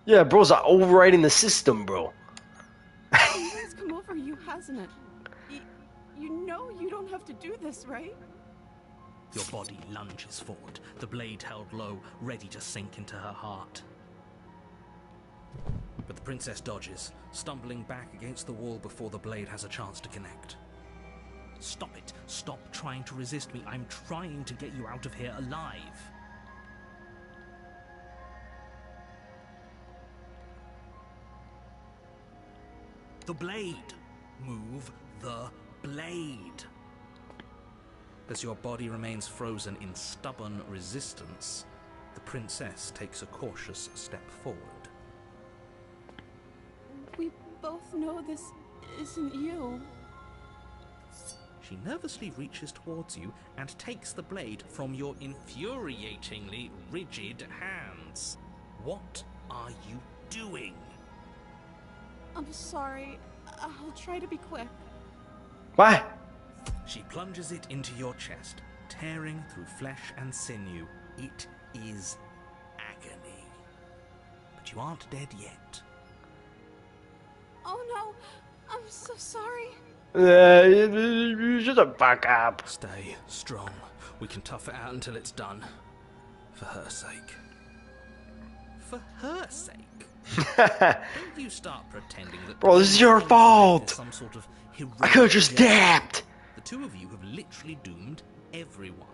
Yeah, bro's overriding the system, bro. It's come over you, hasn't it? You know you don't have to do this, right? Your body lunges forward, the blade held low, ready to sink into her heart. But the princess dodges, stumbling back against the wall before the blade has a chance to connect. Stop it. Stop trying to resist me. I'm trying to get you out of here alive. The blade. Move the blade. As your body remains frozen in stubborn resistance, the princess takes a cautious step forward. We both know this isn't you. She nervously reaches towards you and takes the blade from your infuriatingly rigid hands. What are you doing? I'm sorry. I'll try to be quick. What? She plunges it into your chest, tearing through flesh and sinew. It is agony. But you aren't dead yet. Oh no, I'm so sorry. Shut the fuck up. Stay strong. We can tough it out until it's done. For her sake. For her sake? Don't you start pretending that... Bro, this is your fault. Some sort of I could've just dabbed. The two of you have literally doomed everyone.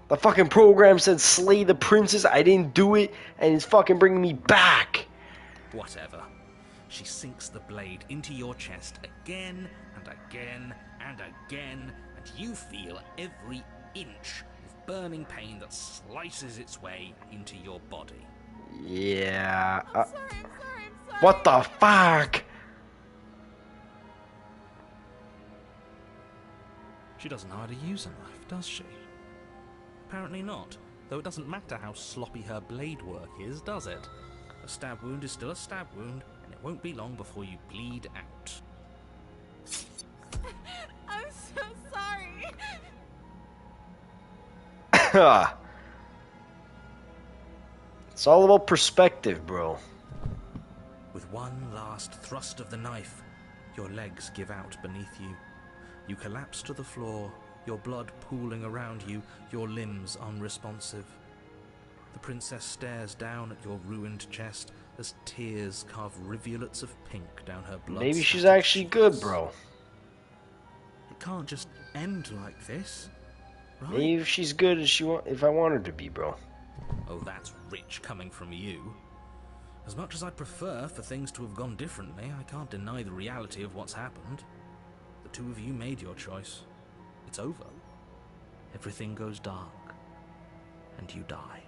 The fucking program said slay the princess. I didn't do it, and it's fucking bringing me back. Whatever. She sinks the blade into your chest again and again and again, and you feel every inch of burning pain that slices its way into your body. Yeah. I'm sorry. What the fuck? She doesn't know how to use a knife, does she? Apparently not, though it doesn't matter how sloppy her blade work is, does it? A stab wound is still a stab wound, and it won't be long before you bleed out. I'm so sorry. It's all about perspective, bro. With one last thrust of the knife, your legs give out beneath you. You collapse to the floor, your blood pooling around you, your limbs unresponsive. The princess stares down at your ruined chest as tears carve rivulets of pink down her blood. Maybe she's actually good, bro. It can't just end like this, right? Maybe if she's good as if I want her to be, bro. Oh, that's rich coming from you. As much as I'd prefer for things to have gone differently, I can't deny the reality of what's happened. The two of you made your choice. It's over. Everything goes dark, and you die.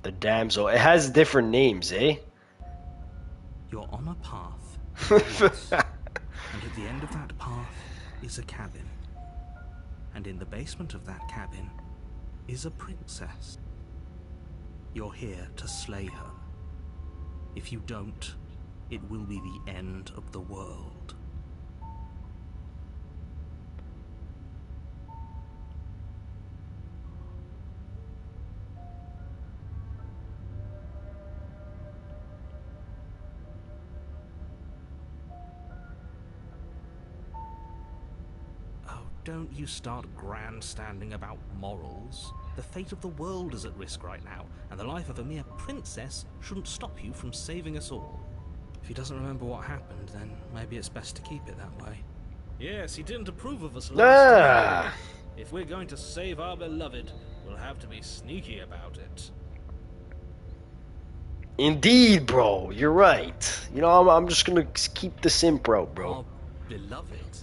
The damsel. It has different names, eh? You're on a path, yes, and at the end of that path is a cabin. And in the basement of that cabin is a princess. You're here to slay her. If you don't, it will be the end of the world. Oh, don't you start grandstanding about morals. The fate of the world is at risk right now, and the life of a mere princess shouldn't stop you from saving us all. If he doesn't remember what happened, then maybe it's best to keep it that way. Yes, he didn't approve of us last time. If we're going to save our beloved, we'll have to be sneaky about it. Indeed, bro. You're right. You know, I'm just gonna keep the simp route, bro. Our beloved?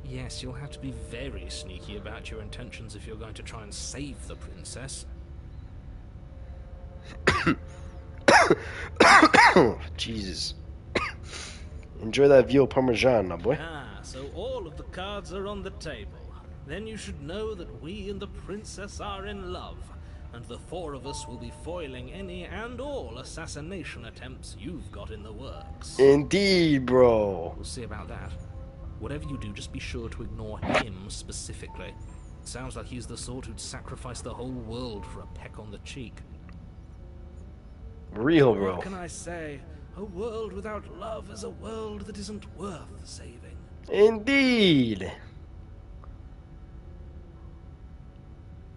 Yes, you'll have to be very sneaky about your intentions if you're going to try and save the princess. Jesus. Enjoy that veal parmesan, my boy. Ah, so all of the cards are on the table. Then you should know that we and the princess are in love, and the four of us will be foiling any and all assassination attempts you've got in the works. Indeed, bro. We'll see about that. Whatever you do, just be sure to ignore him specifically. Sounds like he's the sort who'd sacrifice the whole world for a peck on the cheek. Real, bro. What can I say? A world without love is a world that isn't worth saving. Indeed.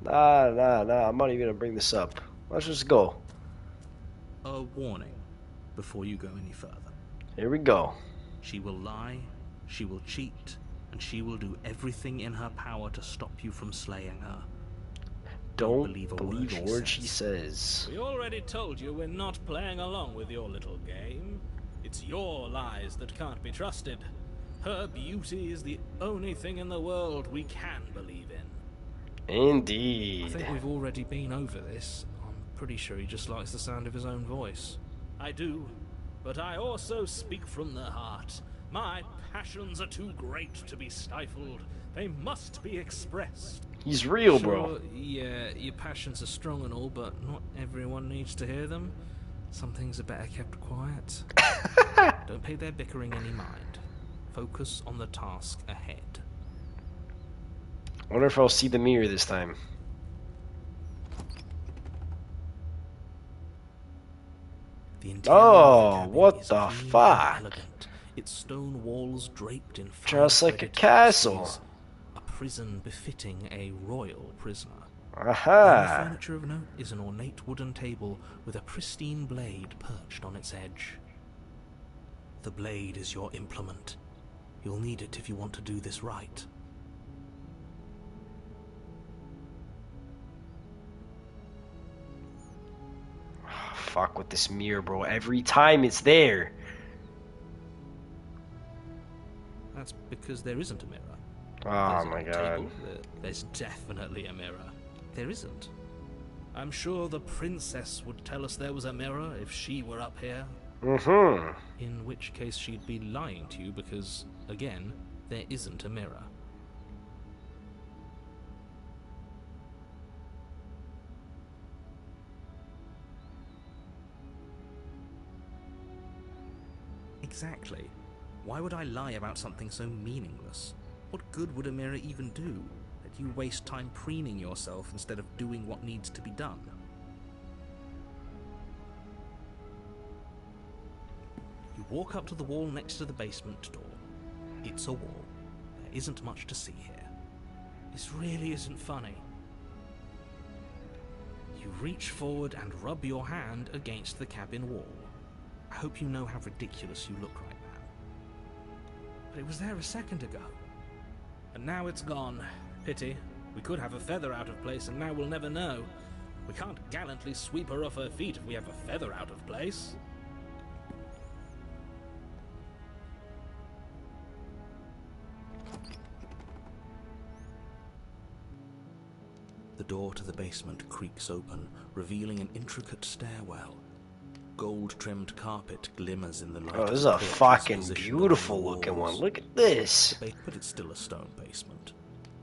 Nah. I'm not even gonna bring this up. Let's just go. A warning before you go any further. Here we go. She will lie, she will cheat, and she will do everything in her power to stop you from slaying her. Don't believe a word she says. We already told you we're not playing along with your little game. It's your lies that can't be trusted. Her beauty is the only thing in the world we can believe in. Indeed. I think we've already been over this. I'm pretty sure he just likes the sound of his own voice. I do, but I also speak from the heart. My passions are too great to be stifled. They must be expressed. He's real, Sure, bro. yeah, your passions are strong and all, but not everyone needs to hear them. Some things are better kept quiet. Don't pay their bickering any mind. Focus on the task ahead. I wonder if I'll see the mirror this time. The interior Oh, of the cabin what is the clean and fuck? elegant, its stone walls draped in Just like a fine-threaded castle. tapestries, a prison befitting a royal prisoner. On the Aha. furniture of note is an ornate wooden table with a pristine blade perched on its edge. The blade is your implement. You'll need it if you want to do this right. Fuck with this mirror, bro. Every time it's there. That's because there isn't a mirror. Oh There's my a god. table, there's definitely a mirror. There isn't. I'm sure the princess would tell us there was a mirror if she were up here. Mm-hmm. In which case she'd be lying to you because, again, there isn't a mirror. Exactly. Why would I lie about something so meaningless? What good would a mirror even do? That you waste time preening yourself instead of doing what needs to be done. You walk up to the wall next to the basement door. It's a wall. There isn't much to see here. This really isn't funny. You reach forward and rub your hand against the cabin wall. I hope you know how ridiculous you look right now. But it was there a second ago. And now it's gone. Pity. We could have a feather out of place and now we'll never know. We can't gallantly sweep her off her feet if we have a feather out of place. The door to the basement creaks open, revealing an intricate stairwell. Gold-trimmed carpet glimmers in the light. Oh, this is a fucking beautiful looking one. Look at this. But it's still a stone basement.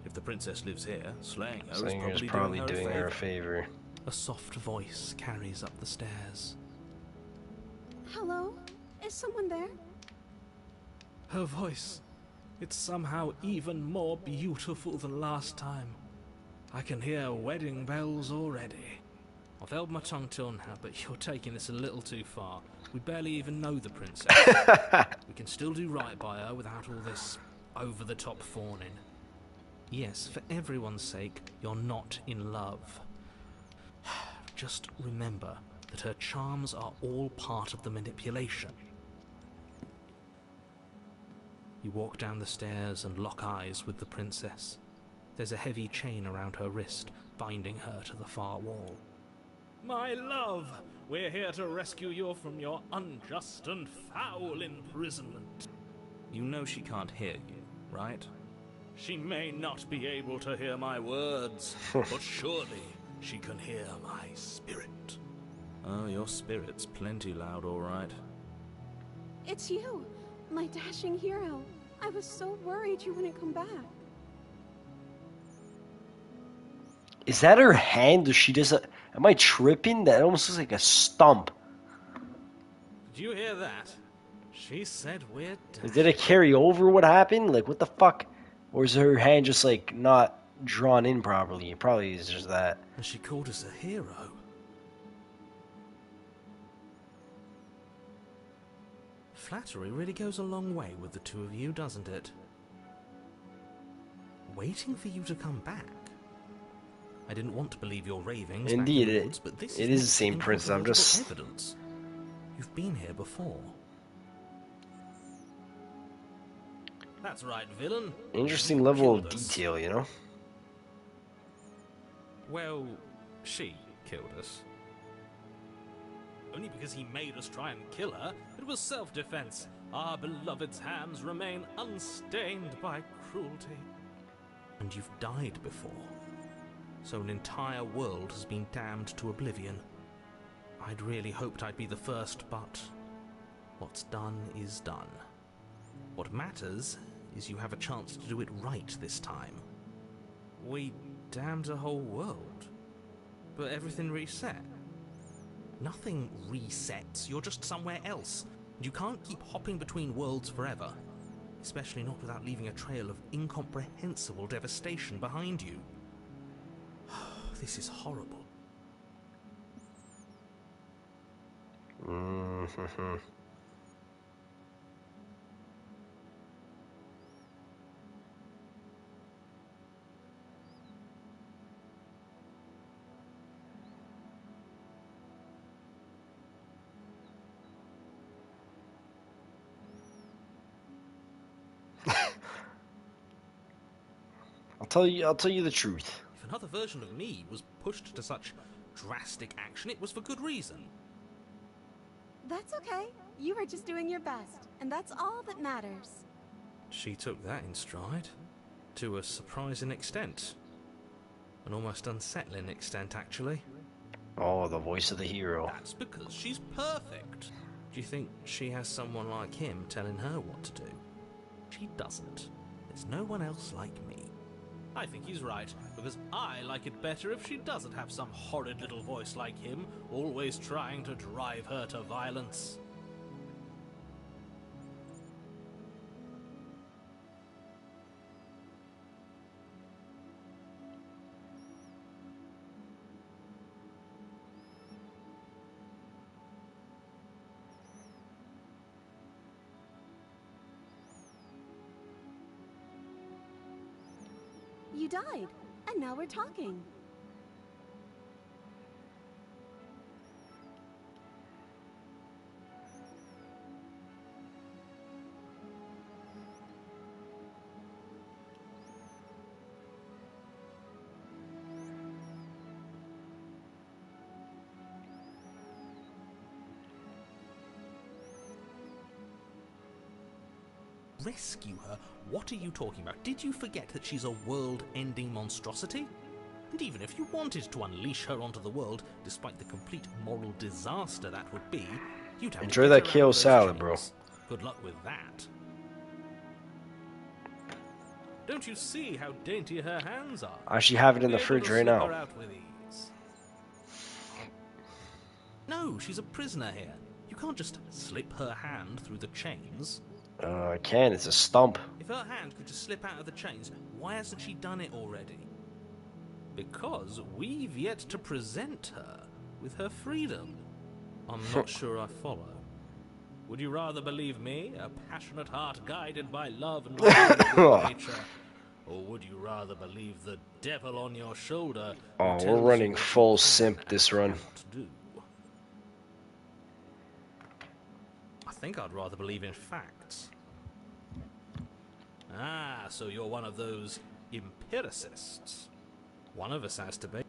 If the princess lives here, slaying her Slaying her is is probably probably doing her a favor. A soft voice carries up the stairs. Hello? Is someone there? Her voice. It's somehow even more beautiful than last time. I can hear wedding bells already. I've held my tongue till now, but you're taking this a little too far. We barely even know the princess. We can still do right by her without all this over-the-top fawning. Yes, for everyone's sake, you're not in love. Just remember that her charms are all part of the manipulation. You walk down the stairs and lock eyes with the princess. There's a heavy chain around her wrist, binding her to the far wall. My love, we're here to rescue you from your unjust and foul imprisonment. You know she can't hear you, right? She may not be able to hear my words, but surely she can hear my spirit. Oh, your spirit's plenty loud, all right. It's you, my dashing hero. I was so worried you wouldn't come back. Is that her hand? Does she just? Am I tripping? That almost looks like a stump. Did you hear that? She said we're dead. Did it carry over? What happened? Like what the fuck? Or is her hand just like not drawn in properly? It probably is just that. And she called us a hero. Flattery really goes a long way with the two of you, doesn't it? Waiting for you to come back. I didn't want to believe your ravings. Indeed, but this it is the same princess. I'm just evidence. You've been here before. That's right, villain. Interesting level of detail, you know? Well, she killed us. Only because he made us try and kill her. It was self-defense. Our beloved's hands remain unstained by cruelty. And you've died before. So an entire world has been damned to oblivion. I'd really hoped I'd be the first, but what's done is done. What matters is you have a chance to do it right this time. We damned a whole world, but everything reset. Nothing resets, you're just somewhere else. You can't keep hopping between worlds forever, especially not without leaving a trail of incomprehensible devastation behind you. This is horrible. Mm-hmm. I'll tell you the truth. If another version of me was pushed to such drastic action, it was for good reason. That's okay. You were just doing your best, and that's all that matters. She took that in stride. To a surprising extent. An almost unsettling extent, actually. Oh, the voice of the hero. That's because she's perfect. Do you think she has someone like him telling her what to do? She doesn't. There's no one else like me. I think he's right, because I like it better if she doesn't have some horrid little voice like him, always trying to drive her to violence. You died, and now we're talking. Rescue her? What are you talking about? Did you forget that she's a world-ending monstrosity? And even if you wanted to unleash her onto the world, despite the complete moral disaster that would be, you'd have Enjoy to that get kale around those salad, bro. chains. Good luck with that. Don't you see how dainty her hands are? I actually have it in Be the able fridge to right slip her now. out with ease. No, she's a prisoner here. You can't just slip her hand through the chains. I can. It's a stump. If her hand could just slip out of the chains, why hasn't she done it already? Because we've yet to present her with her freedom. I'm not sure I follow. Would you rather believe me, a passionate heart guided by love and nature? Or would you rather believe the devil on your shoulder? Who Oh, we're tells you running what you full can simp and this run. cannot do? I think I'd rather believe in facts. Ah, so you're one of those empiricists. One of us has to be.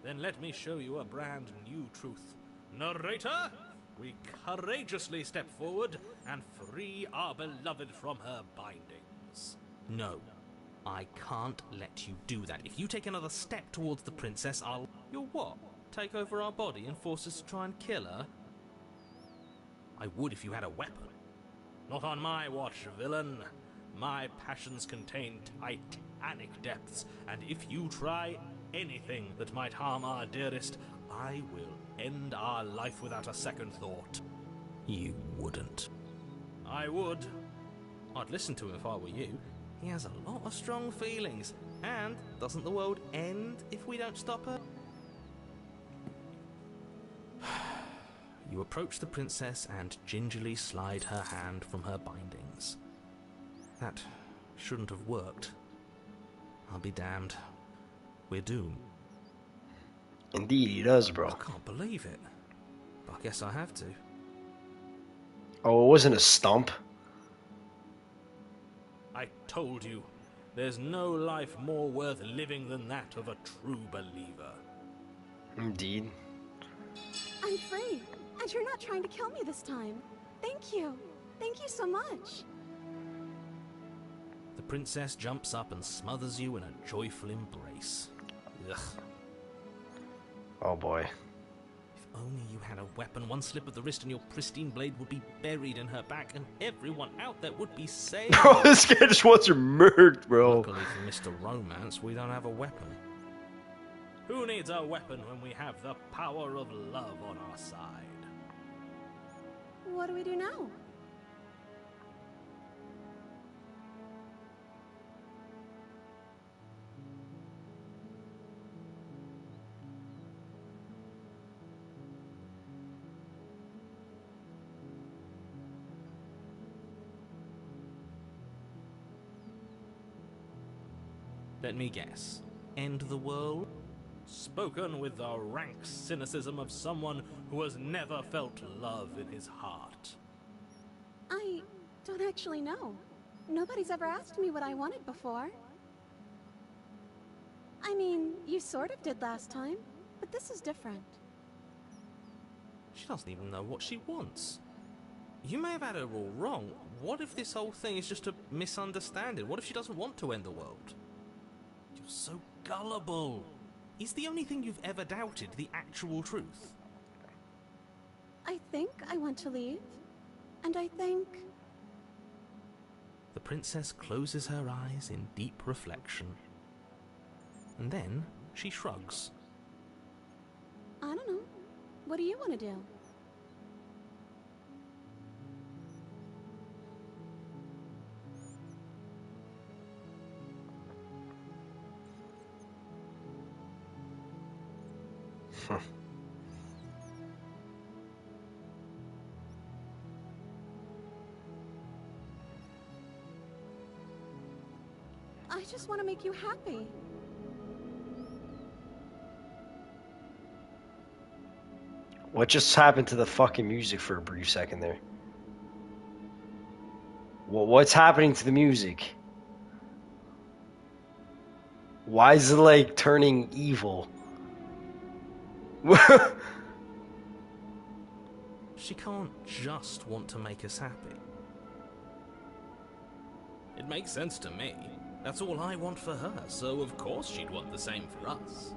Then let me show you a brand new truth. Narrator, we courageously step forward and free our beloved from her bindings. No, I can't let you do that. If you take another step towards the princess, I'll... You'll what? Take over our body and force us to try and kill her? I would if you had a weapon. Not on my watch, villain. My passions contain titanic depths, and if you try anything that might harm our dearest, I will end our life without a second thought. You wouldn't. I would. I'd listen to him if I were you. He has a lot of strong feelings, and doesn't the world end if we don't stop her? You approach the princess and gingerly slide her hand from her bindings. That shouldn't have worked. I'll be damned. We're doomed. Indeed, he does, I bro. can't believe it. But I guess I have to. Oh, it wasn't a stump. I told you, there's no life more worth living than that of a true believer. Indeed. I'm free, and you're not trying to kill me this time. Thank you. Thank you so much. The princess jumps up and smothers you in a joyful embrace. Ugh. Oh boy. If only you had a weapon, one slip of the wrist and your pristine blade would be buried in her back and everyone out there would be saved. Bro, this guy just wants her murked, bro. Luckily for Mr. Romance, we don't have a weapon. Who needs a weapon when we have the power of love on our side? What do we do now? Let me guess. End the world? Spoken with the rank cynicism of someone who has never felt love in his heart. I don't actually know. Nobody's ever asked me what I wanted before. I mean, you sort of did last time, but this is different. She doesn't even know what she wants. You may have had her all wrong. What if this whole thing is just a misunderstanding? What if she doesn't want to end the world? You're so gullible. Is the only thing you've ever doubted the actual truth? I think I want to leave. And I think... The princess closes her eyes in deep reflection. And then she shrugs. I don't know. What do you want to do? I just want to make you happy. What just happened to the fucking music for a brief second there? What's happening to the music? Why is it like turning evil? She can't just want to make us happy. It makes sense to me. That's all I want for her, so of course she'd want the same for us.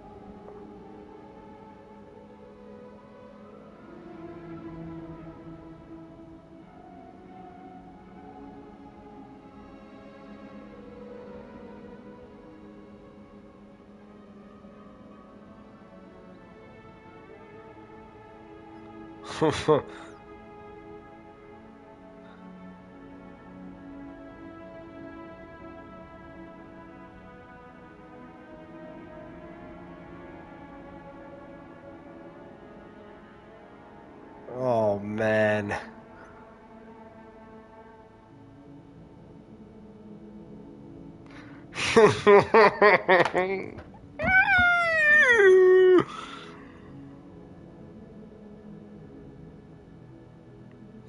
Oh man.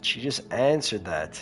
She just answered that.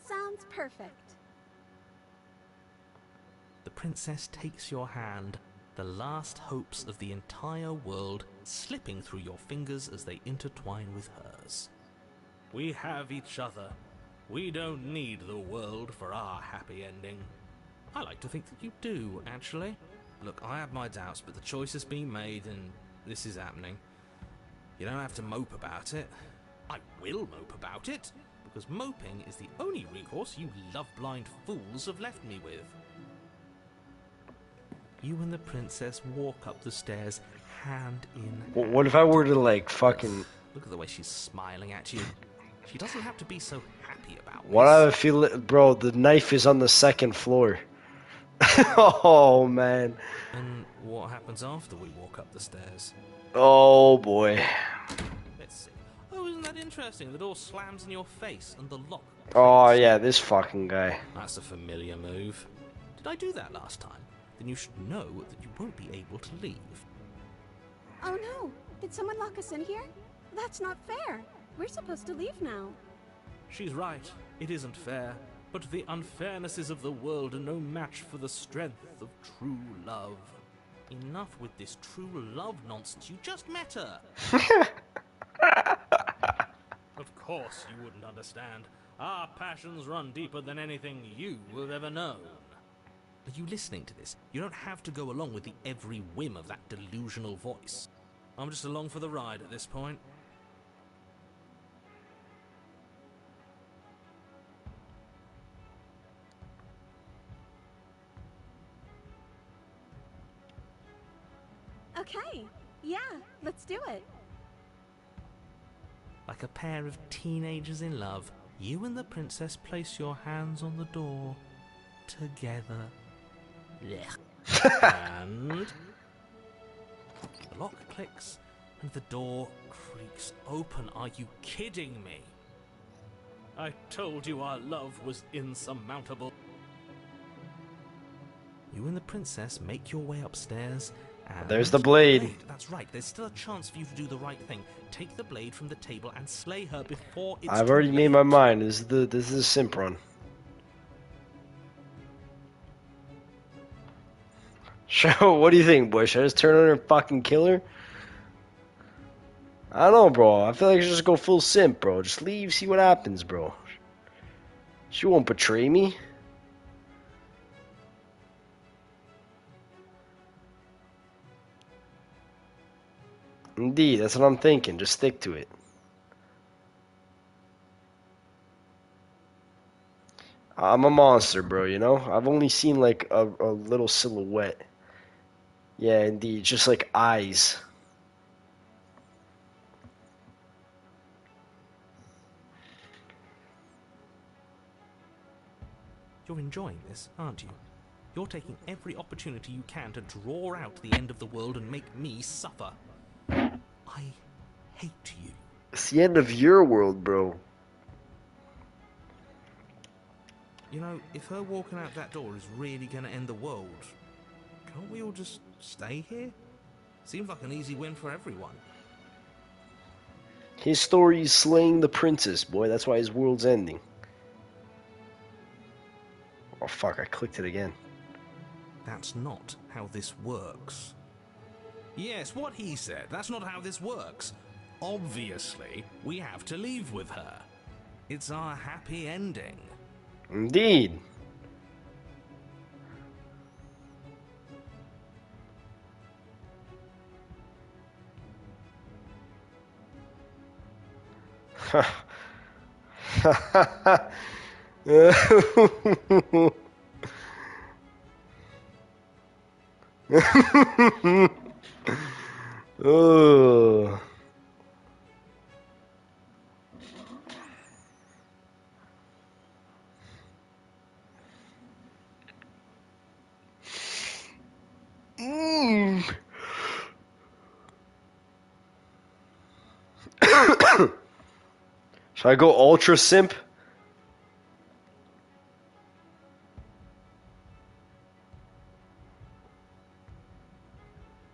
Sounds perfect. The princess takes your hand, the last hopes of the entire world slipping through your fingers as they intertwine with hers. We have each other. We don't need the world for our happy ending. I like to think that you do, actually. Look, I have my doubts, but the choice has been made and this is happening. You don't have to mope about it. I will mope about it, because moping is the only recourse you love-blind fools have left me with. You and the princess walk up the stairs, hand in hand. What if I were to like fucking... Look at the way she's smiling at you. She doesn't have to be so happy about What I this. feel, bro, the knife is on the second floor. Oh man. And what happens after we walk up the stairs? Oh boy. Let's see. Oh, isn't that interesting? The door slams in your face and the lock clicks. Oh yeah, this fucking guy. That's a familiar move. Did I do that last time? Then you should know that you won't be able to leave. Oh no! Did someone lock us in here? That's not fair. We're supposed to leave now. She's right. It isn't fair. But the unfairnesses of the world are no match for the strength of true love. Enough with this true love nonsense. You just met her. Of course you wouldn't understand. Our passions run deeper than anything you have ever known. Are you listening to this? You don't have to go along with the every whim of that delusional voice. I'm just along for the ride at this point. Okay, yeah, let's do it. Like a pair of teenagers in love, you and the princess place your hands on the door together. And the lock clicks and the door creaks open. Are you kidding me? I told you our love was insurmountable. You and the princess make your way upstairs. And There's the blade. That's right. There's still a chance for you to do the right thing. Take the blade from the table and slay her before it's I've too already made late. my mind. This is a simp run. Sure, what do you think, boy? Should I just turn on her and fucking kill her? I don't know, bro. I feel like I should just go full simp, bro. Just leave, see what happens, bro. She won't betray me. Indeed, that's what I'm thinking. Just stick to it. I'm a monster, bro, you know? I've only seen like a little silhouette. Yeah, indeed. Just like eyes. You're enjoying this, aren't you? You're taking every opportunity you can to draw out the end of the world and make me suffer. I hate you. It's the end of your world, bro. You know, if her walking out that door is really going to end the world, can't we all just stay here? Seems like an easy win for everyone. His story is slaying the princess, boy. That's why his world's ending. Oh, fuck. I clicked it again. That's not how this works. Yes, what he said. That's not how this works. Obviously, we have to leave with her. It's our happy ending. Indeed. Oh. Should I go ultra simp?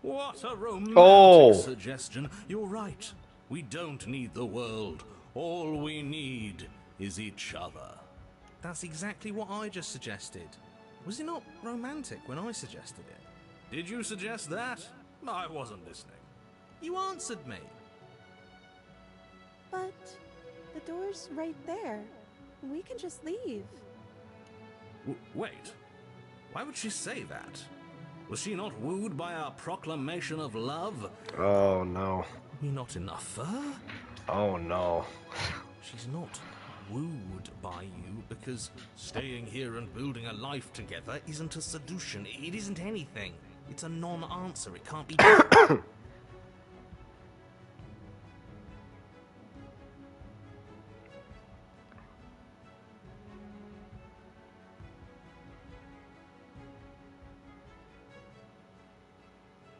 What a romantic Oh. suggestion. You're right. We don't need the world. All we need is each other. That's exactly what I just suggested. Was it not romantic when I suggested it? Did you suggest that? I wasn't listening. You answered me. But the door's right there. We can just leave. Wait. Why would she say that? Was she not wooed by our proclamation of love? Oh no. We not enough for her? Oh no. She's not wooed by you because staying here and building a life together isn't a seduction. It isn't anything. It's a non-answer. It can't be done.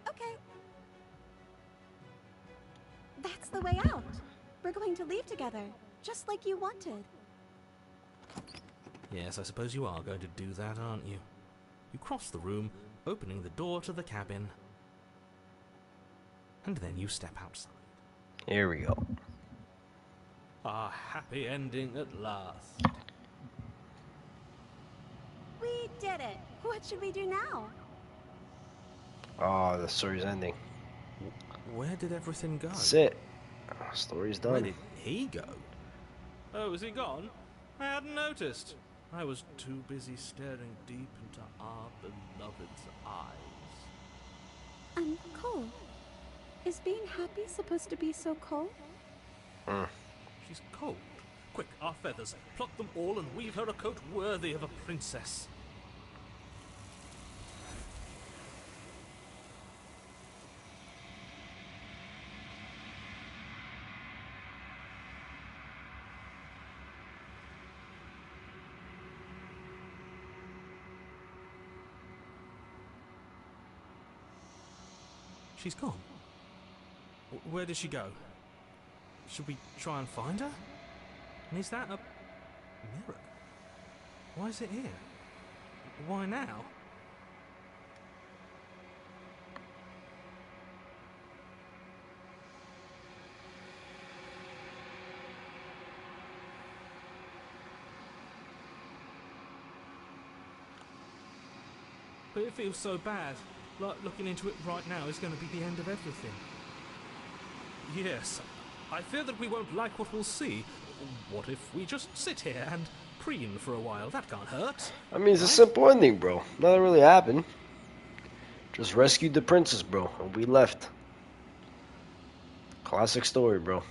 Okay. That's the way out. We're going to leave together, just like you wanted. Yes, I suppose you are going to do that, aren't you? You cross the room, opening the door to the cabin. And then you step outside. Here we go. A happy ending at last. We did it. What should we do now? Oh, the story's ending. Where did everything go? That's it. Story's Where done. did he go? Oh, is he gone? I hadn't noticed. I was too busy staring deep into our beloved's eyes. Cole. Is being happy supposed to be so cold? She's cold. Quick, our feathers. Pluck them all and weave her a coat worthy of a princess. She's gone. Where did she go? Should we try and find her? And is that a Mirror? Why is it here? Why now? But it feels so bad. Like looking into it right now is going to be the end of everything. Yes, I fear that we won't like what we'll see. What if we just sit here and preen for a while? That can't hurt. I mean, it's a simple ending, bro. Nothing really happened. Just rescued the princess, bro, and we left. Classic story, bro.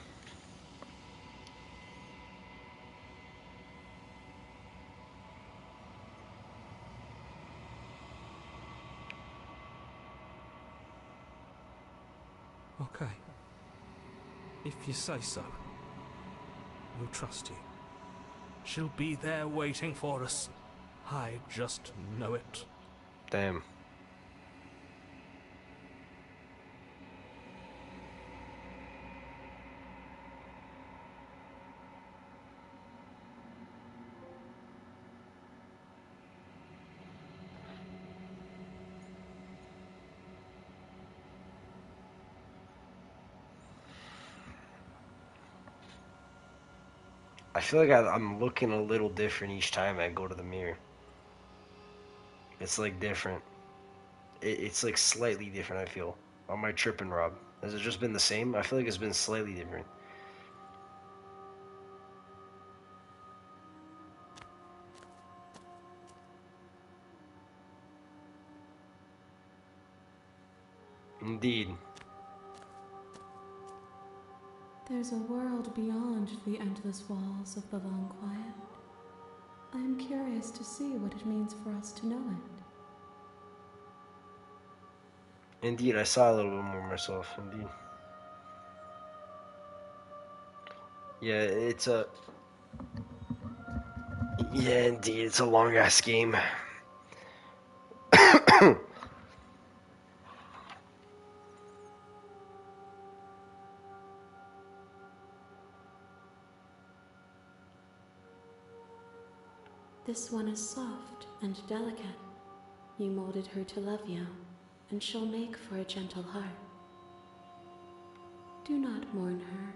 Okay. If you say so. We'll trust you. She'll be there waiting for us. I just know it. Damn. I feel like I'm looking a little different each time I go to the mirror. It's like different. It's like slightly different, I feel. Am I tripping, Rob? Has it just been the same? I feel like it's been slightly different. Indeed. There's a world beyond the endless walls of the long quiet. I am curious to see what it means for us to know it. Indeed, I saw a little bit more myself. Indeed. Yeah, it's a... Yeah, indeed, it's a long-ass game. This one is soft and delicate. You molded her to love you, and she'll make for a gentle heart. Do not mourn her.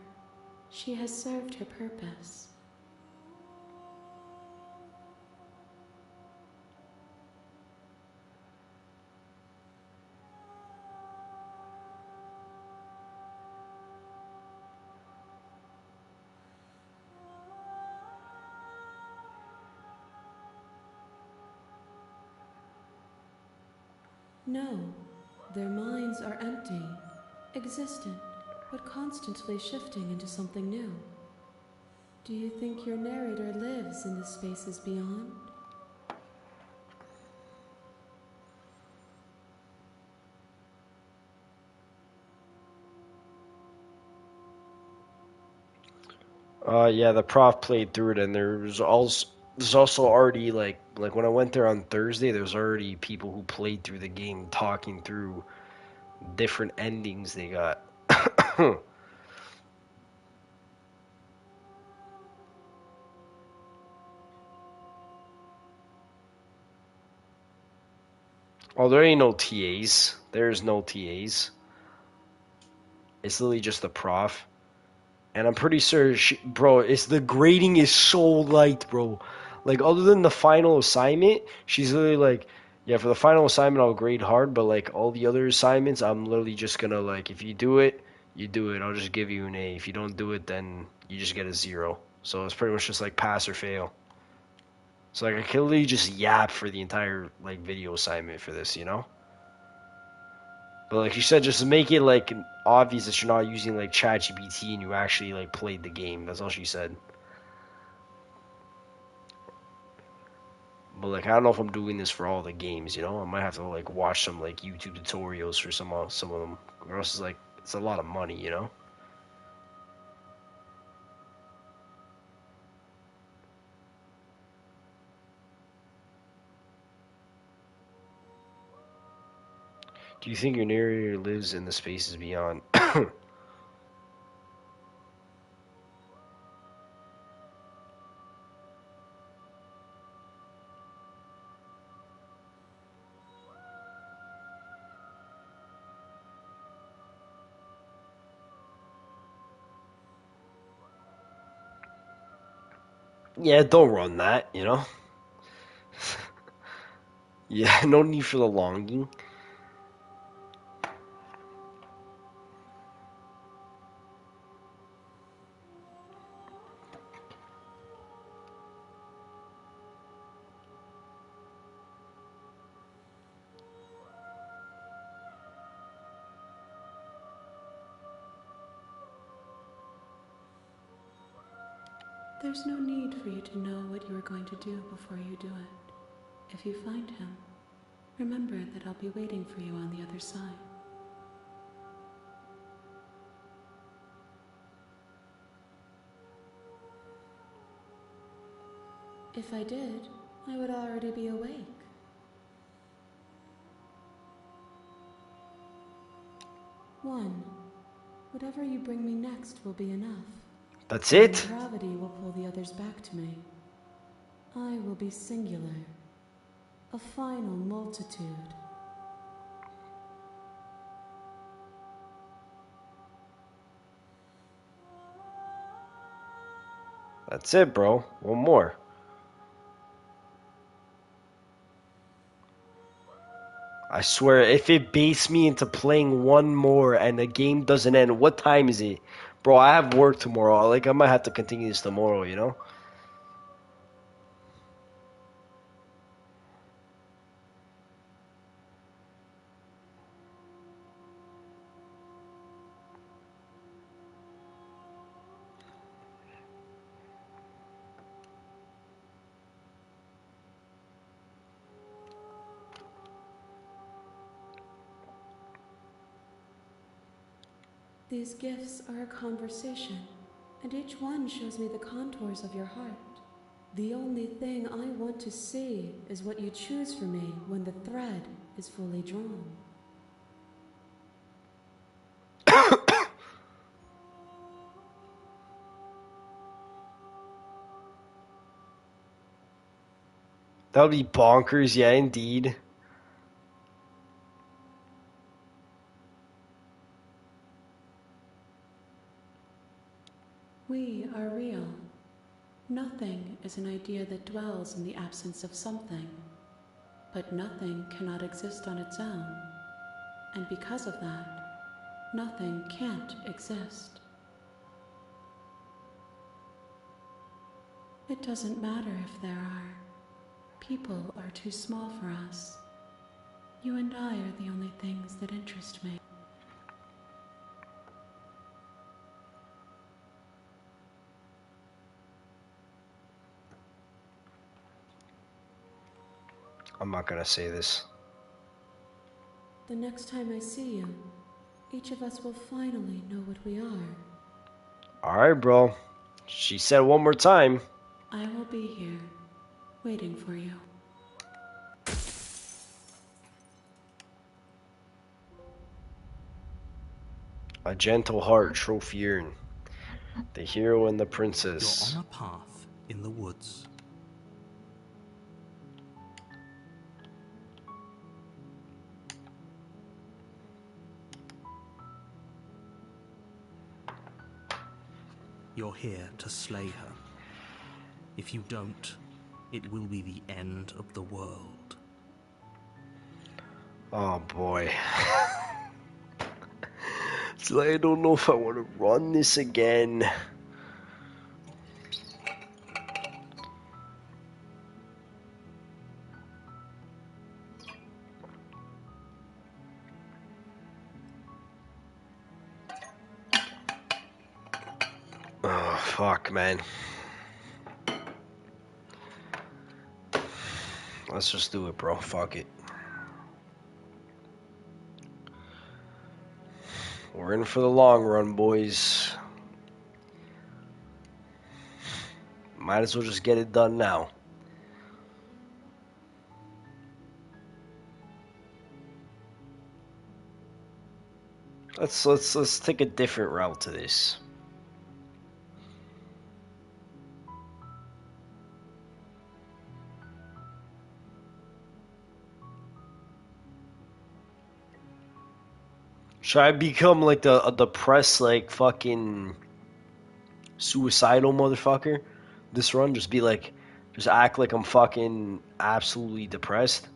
She has served her purpose. No, their minds are empty, existent, but constantly shifting into something new. Do you think your narrator lives in the spaces beyond? Yeah, the prof played through it, and there's also already like when I went there on Thursday, there's already people who played through the game talking through different endings they got. Oh, there ain't no TAs. There's no TAs. It's literally just the prof. And I'm pretty sure, bro, the grading is so light, bro. Like, other than the final assignment, she's literally like, yeah, for the final assignment, I'll grade hard, but, like, all the other assignments, I'm literally just gonna, like, if you do it, you do it. I'll just give you an A. If you don't do it, then you just get a 0. So it's pretty much just, like, pass or fail. So, like, I can literally just yap for the entire, like, video assignment for this, you know? But like you said, just make it like obvious that you're not using like ChatGPT and you actually like played the game. That's all she said. But like I don't know if I'm doing this for all the games, you know? I might have to like watch some like YouTube tutorials for some of them. Or else it's like it's a lot of money, you know? Do you think your narrator lives in the spaces beyond? Yeah, don't run that, you know? Yeah, no need for the longing. There's no need for you to know what you are going to do before you do it. If you find him, remember that I'll be waiting for you on the other side. If I did, I would already be awake. One, whatever you bring me next will be enough. That's And it? gravity will pull the others back to me. I will be singular. A final multitude. That's it, bro. One more. I swear, if it baits me into playing one more and the game doesn't end, what time is it? Bro, I have work tomorrow. Like, I might have to continue this tomorrow, you know? These gifts are a conversation, and each one shows me the contours of your heart. The only thing I want to see is what you choose for me when the thread is fully drawn. That would be bonkers, yeah, indeed. We are real. Nothing is an idea that dwells in the absence of something. But nothing cannot exist on its own. And because of that, nothing can't exist. It doesn't matter if there are. People are too small for us. You and I are the only things that interest me. I'm not gonna say this. The next time I see you, each of us will finally know what we are. Alright, bro. She said one more time. I will be here, waiting for you. A gentle heart, trophy urn. The hero and the princess. You're on a path in the woods. You're here to slay her. If you don't, it will be the end of the world. Oh boy. It's like I don't know if I want to run this again. Oh, fuck, man. Let's just do it, bro. Fuck it. We're in for the long run, boys. Might as well just get it done now. Let's take a different route to this. Should I become like a depressed, like fucking suicidal motherfucker? This run, just be like, just act like I'm fucking absolutely depressed.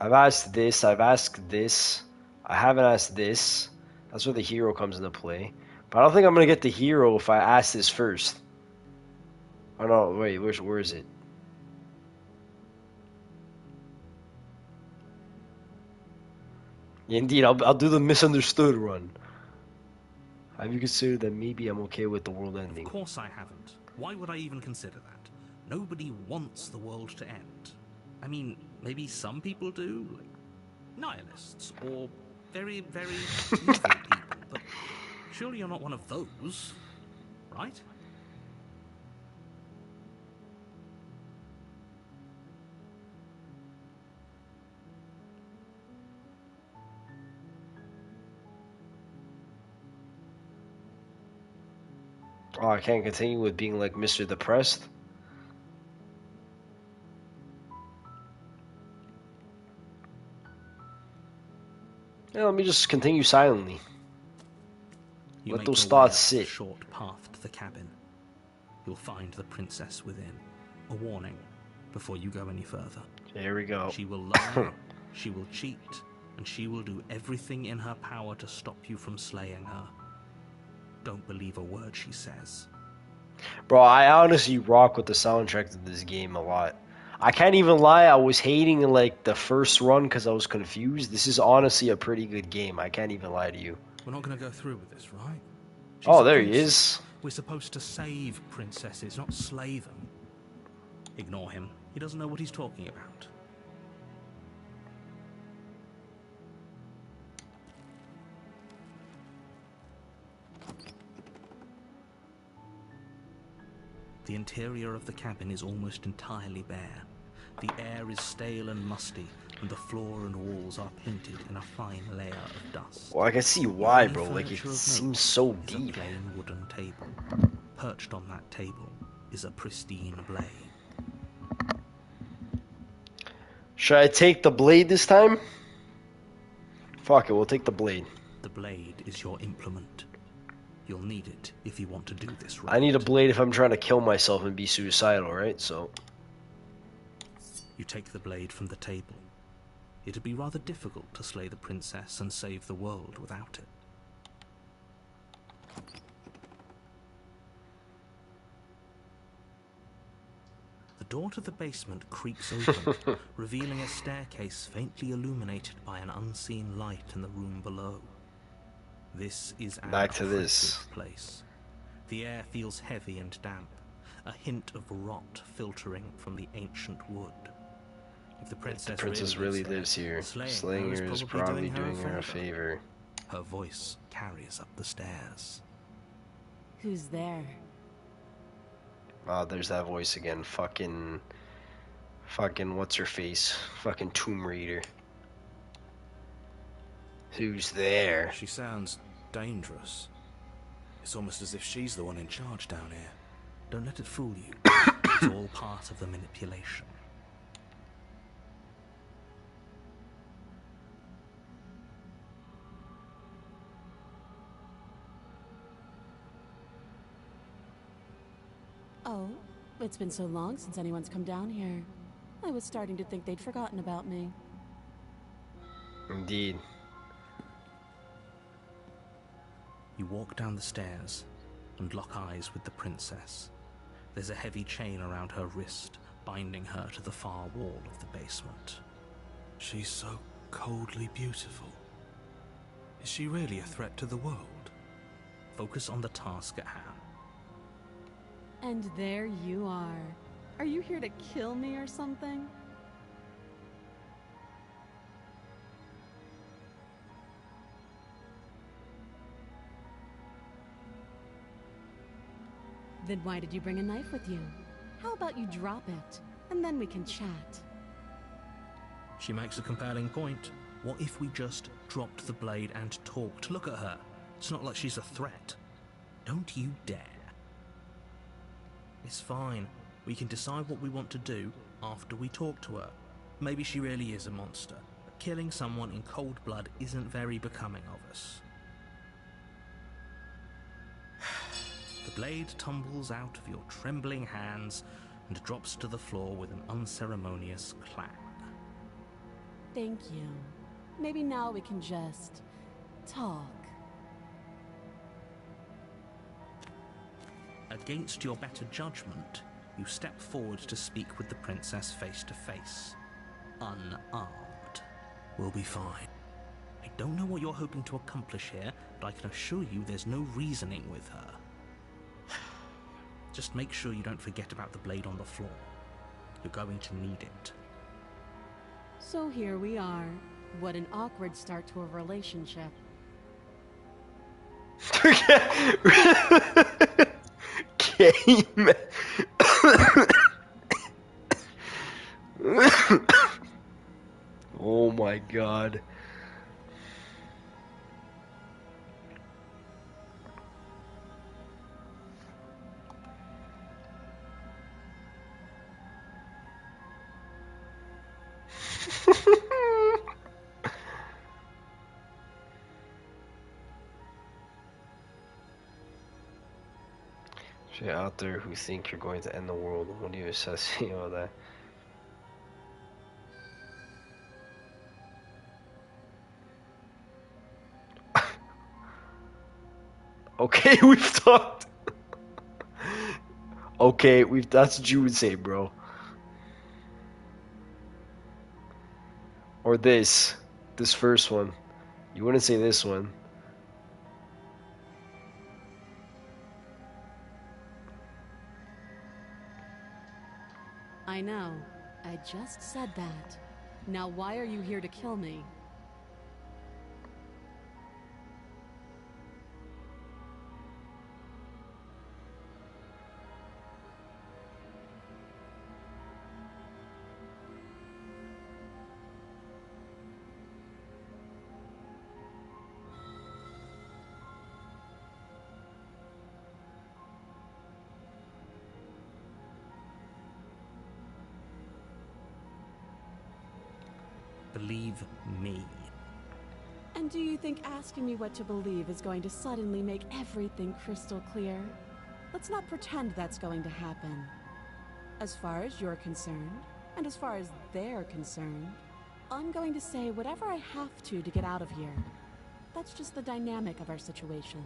I've asked this, I've asked this, I haven't asked this. That's where the hero comes into play. But I don't think I'm gonna get the hero if I ask this first. Oh no, wait, where is it? Indeed, I'll do the misunderstood run. Have you considered that maybe I'm okay with the world ending? Of course I haven't. Why would I even consider that? Nobody wants the world to end. I mean, maybe some people do, like nihilists, or very, very evil people, but surely you're not one of those, right? Oh, I can't continue with being like Mr. Depressed. Yeah, let me just continue silently. You Let make those your way thoughts up the sit. short path to the cabin. You'll find the princess within. A warning before you go any further. There we go. She will lie, she will cheat, and she will do everything in her power to stop you from slaying her. Don't believe a word she says. Bro, I honestly rock with the soundtrack to this game a lot. I can't even lie, I was hating like the first run because I was confused. This is honestly a pretty good game. I can't even lie to you. We're not going to go through with this, right? She's Oh, a there he princess. is. We're supposed to save princesses, not slay them. Ignore him. He doesn't know what he's talking about. The interior of the cabin is almost entirely bare. The air is stale and musty, and the floor and walls are painted in a fine layer of dust. Well, I can see The why, only bro. Like, furniture it of note seems so is a deep. plain wooden table. Perched on that table is a pristine blade. Should I take the blade this time? Fuck it, we'll take the blade. The blade is your implement. You'll need it if you want to do this right. I need a blade if I'm trying to kill myself and be suicidal, right? So, You take the blade from the table. It'd be rather difficult to slay the princess and save the world without it. The door to the basement creaks open, revealing a staircase faintly illuminated by an unseen light in the room below. This is an Back to this. oppressive place. The air feels heavy and damp, a hint of rot filtering from the ancient wood. If the princess, really lives here. Slaying her is probably doing her a favor. Her voice carries up the stairs. Who's there? Oh, there's that voice again. Fucking, what's her face? Fucking Tomb Raider. Who's there? She sounds dangerous. It's almost as if she's the one in charge down here. Don't let it fool you. It's all part of the manipulation. Oh, it's been so long since anyone's come down here. I was starting to think they'd forgotten about me. Indeed. You walk down the stairs and lock eyes with the princess. There's a heavy chain around her wrist, binding her to the far wall of the basement. She's so coldly beautiful. Is she really a threat to the world? Focus on the task at hand. And there you are. Are you here to kill me or something? Then why did you bring a knife with you? How about you drop it, and then we can chat. She makes a compelling point. What if we just dropped the blade and talked? Look at her. It's not like she's a threat. Don't you dare. It's fine. We can decide what we want to do after we talk to her. Maybe she really is a monster, a killing someone in cold blood isn't very becoming of us. The blade tumbles out of your trembling hands and drops to the floor with an unceremonious clang. Thank you. Maybe now we can just talk. Against your better judgment, you step forward to speak with the princess face to face, unarmed. We'll be fine. I don't know what you're hoping to accomplish here, but I can assure you there's no reasoning with her. Just make sure you don't forget about the blade on the floor. You're going to need it. So here we are. What an awkward start to a relationship. Game. Oh my god. So you're out there who think you're going to end the world. What do you assess about that? Okay, we've talked. Okay, that's what you would say, bro. Or this first one. You wouldn't say this one. I know. I just said that. Now why are you here to kill me? Believe me. And do you think asking me what to believe is going to suddenly make everything crystal clear? Let's not pretend that's going to happen. As far as you're concerned, and as far as they're concerned, I'm going to say whatever I have to get out of here. That's just the dynamic of our situation.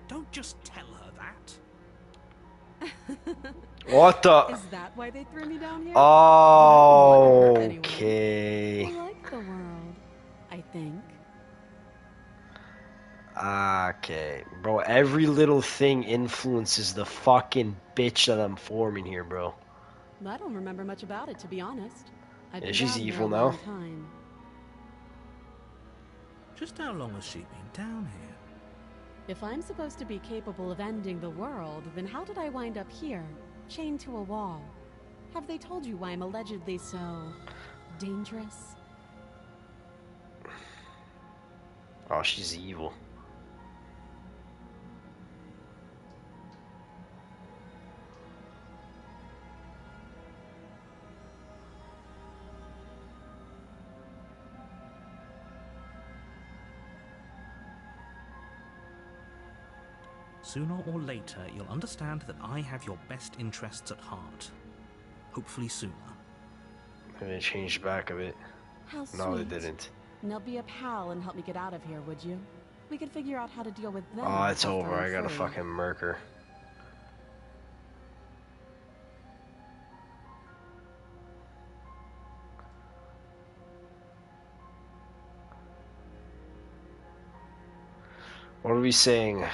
Don't just tell her that. What the? Is that why they threw me down here? Oh, Whatever, anyway. okay. I like the world, I think. Okay, bro. Every little thing influences the fucking bitch that I'm forming here, bro. I don't remember much about it, to be honest. I've Yeah, been she's down here evil a now. long time. Just how long has she been down here? If I'm supposed to be capable of ending the world, then how did I wind up here, chained to a wall? Have they told you why I'm allegedly so dangerous? Oh, she's evil. Sooner or later, you'll understand that I have your best interests at heart. Hopefully sooner. Maybe they changed back a bit. How sweet. No, they didn't. Now be a pal and help me get out of here, would you? We could figure out how to deal with them. Oh, it's after over. I'm I gotta free. fucking murk her. What are we saying? I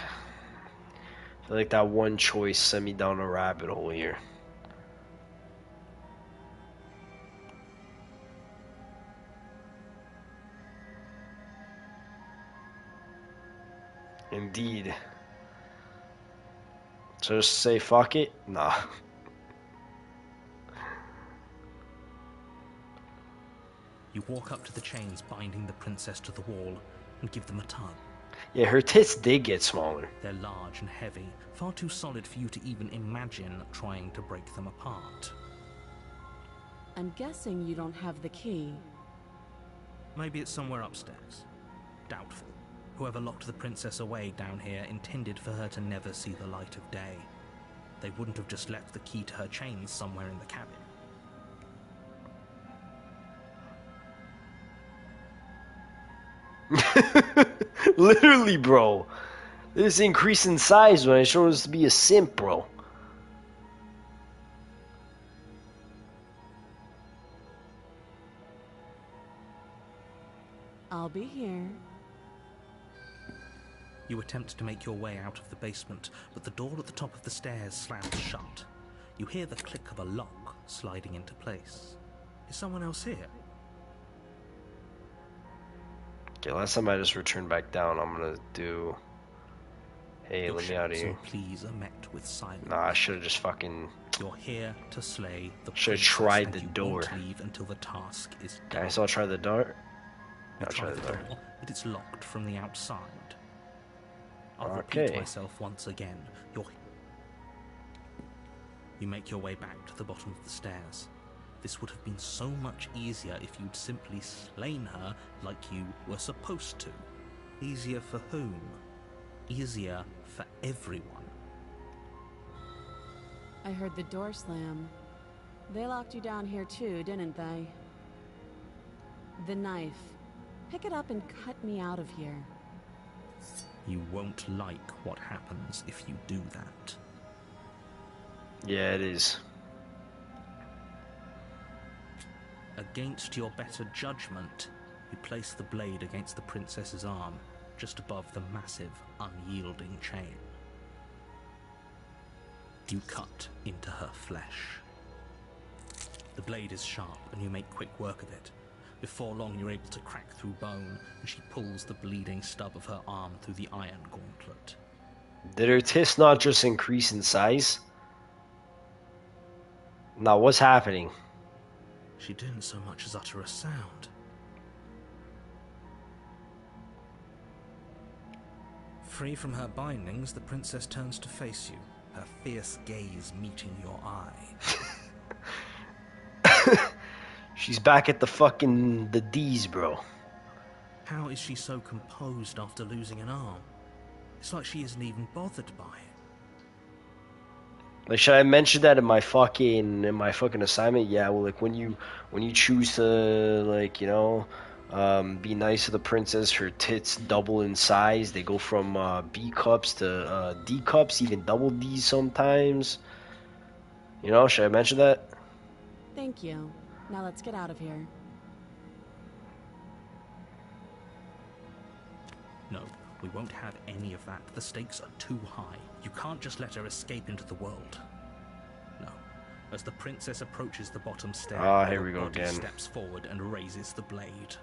feel like that one choice sent me down a rabbit hole here. Indeed. So just say fuck it? Nah. You walk up to the chains binding the princess to the wall and give them a tug. Yeah, her tits did get smaller. They're large and heavy, far too solid for you to even imagine trying to break them apart. I'm guessing you don't have the key. Maybe it's somewhere upstairs. Doubtful. Whoever locked the princess away down here intended for her to never see the light of day. They wouldn't have just left the key to her chains somewhere in the cabin. Literally, bro. This increase in size when it shows us to be a simp, bro. I'll be here. You attempt to make your way out of the basement, but the door at the top of the stairs slams shut. You hear the click of a lock sliding into place. Is someone else here? Okay, last time I just returned back down, I'm gonna do... Hey, Your let me out of shouts here. and pleas are met with silence. Nah, I should've just fucking... You're here to slay the Should've princess, tried and the you door. won't leave until the task is done. Guys, I'll try the dart. You I'll try try the the dart. door, but it's locked from the outside. I'll Okay. repeat myself once again. You make your way back to the bottom of the stairs. This would have been so much easier if you'd simply slain her like you were supposed to. Easier for whom? Easier for everyone. I heard the door slam. They locked you down here too, didn't they? The knife. Pick it up and cut me out of here. You won't like what happens if you do that. Yeah, it is. Against your better judgment, you place the blade against the princess's arm, just above the massive, unyielding chain. You cut into her flesh. The blade is sharp, and you make quick work of it. Before long, you're able to crack through bone, and she pulls the bleeding stub of her arm through the iron gauntlet. Did her tits not just increase in size? Now, what's happening? She didn't so much as utter a sound. Free from her bindings, the princess turns to face you, her fierce gaze meeting your eye. She's back at the D's, bro. How is she so composed after losing an arm? It's like she isn't even bothered by it. Like, should I mention that in my fucking assignment? Yeah, well, like when you choose to, like, you know, be nice to the princess, her tits double in size. They go from B cups to D cups, even double D's sometimes. You know, should I mention that? Thank you. Now let's get out of here. No, we won't have any of that. The stakes are too high. You can't just let her escape into the world. No. As the princess approaches the bottom stair, Here your we go body again. steps forward and raises the blade.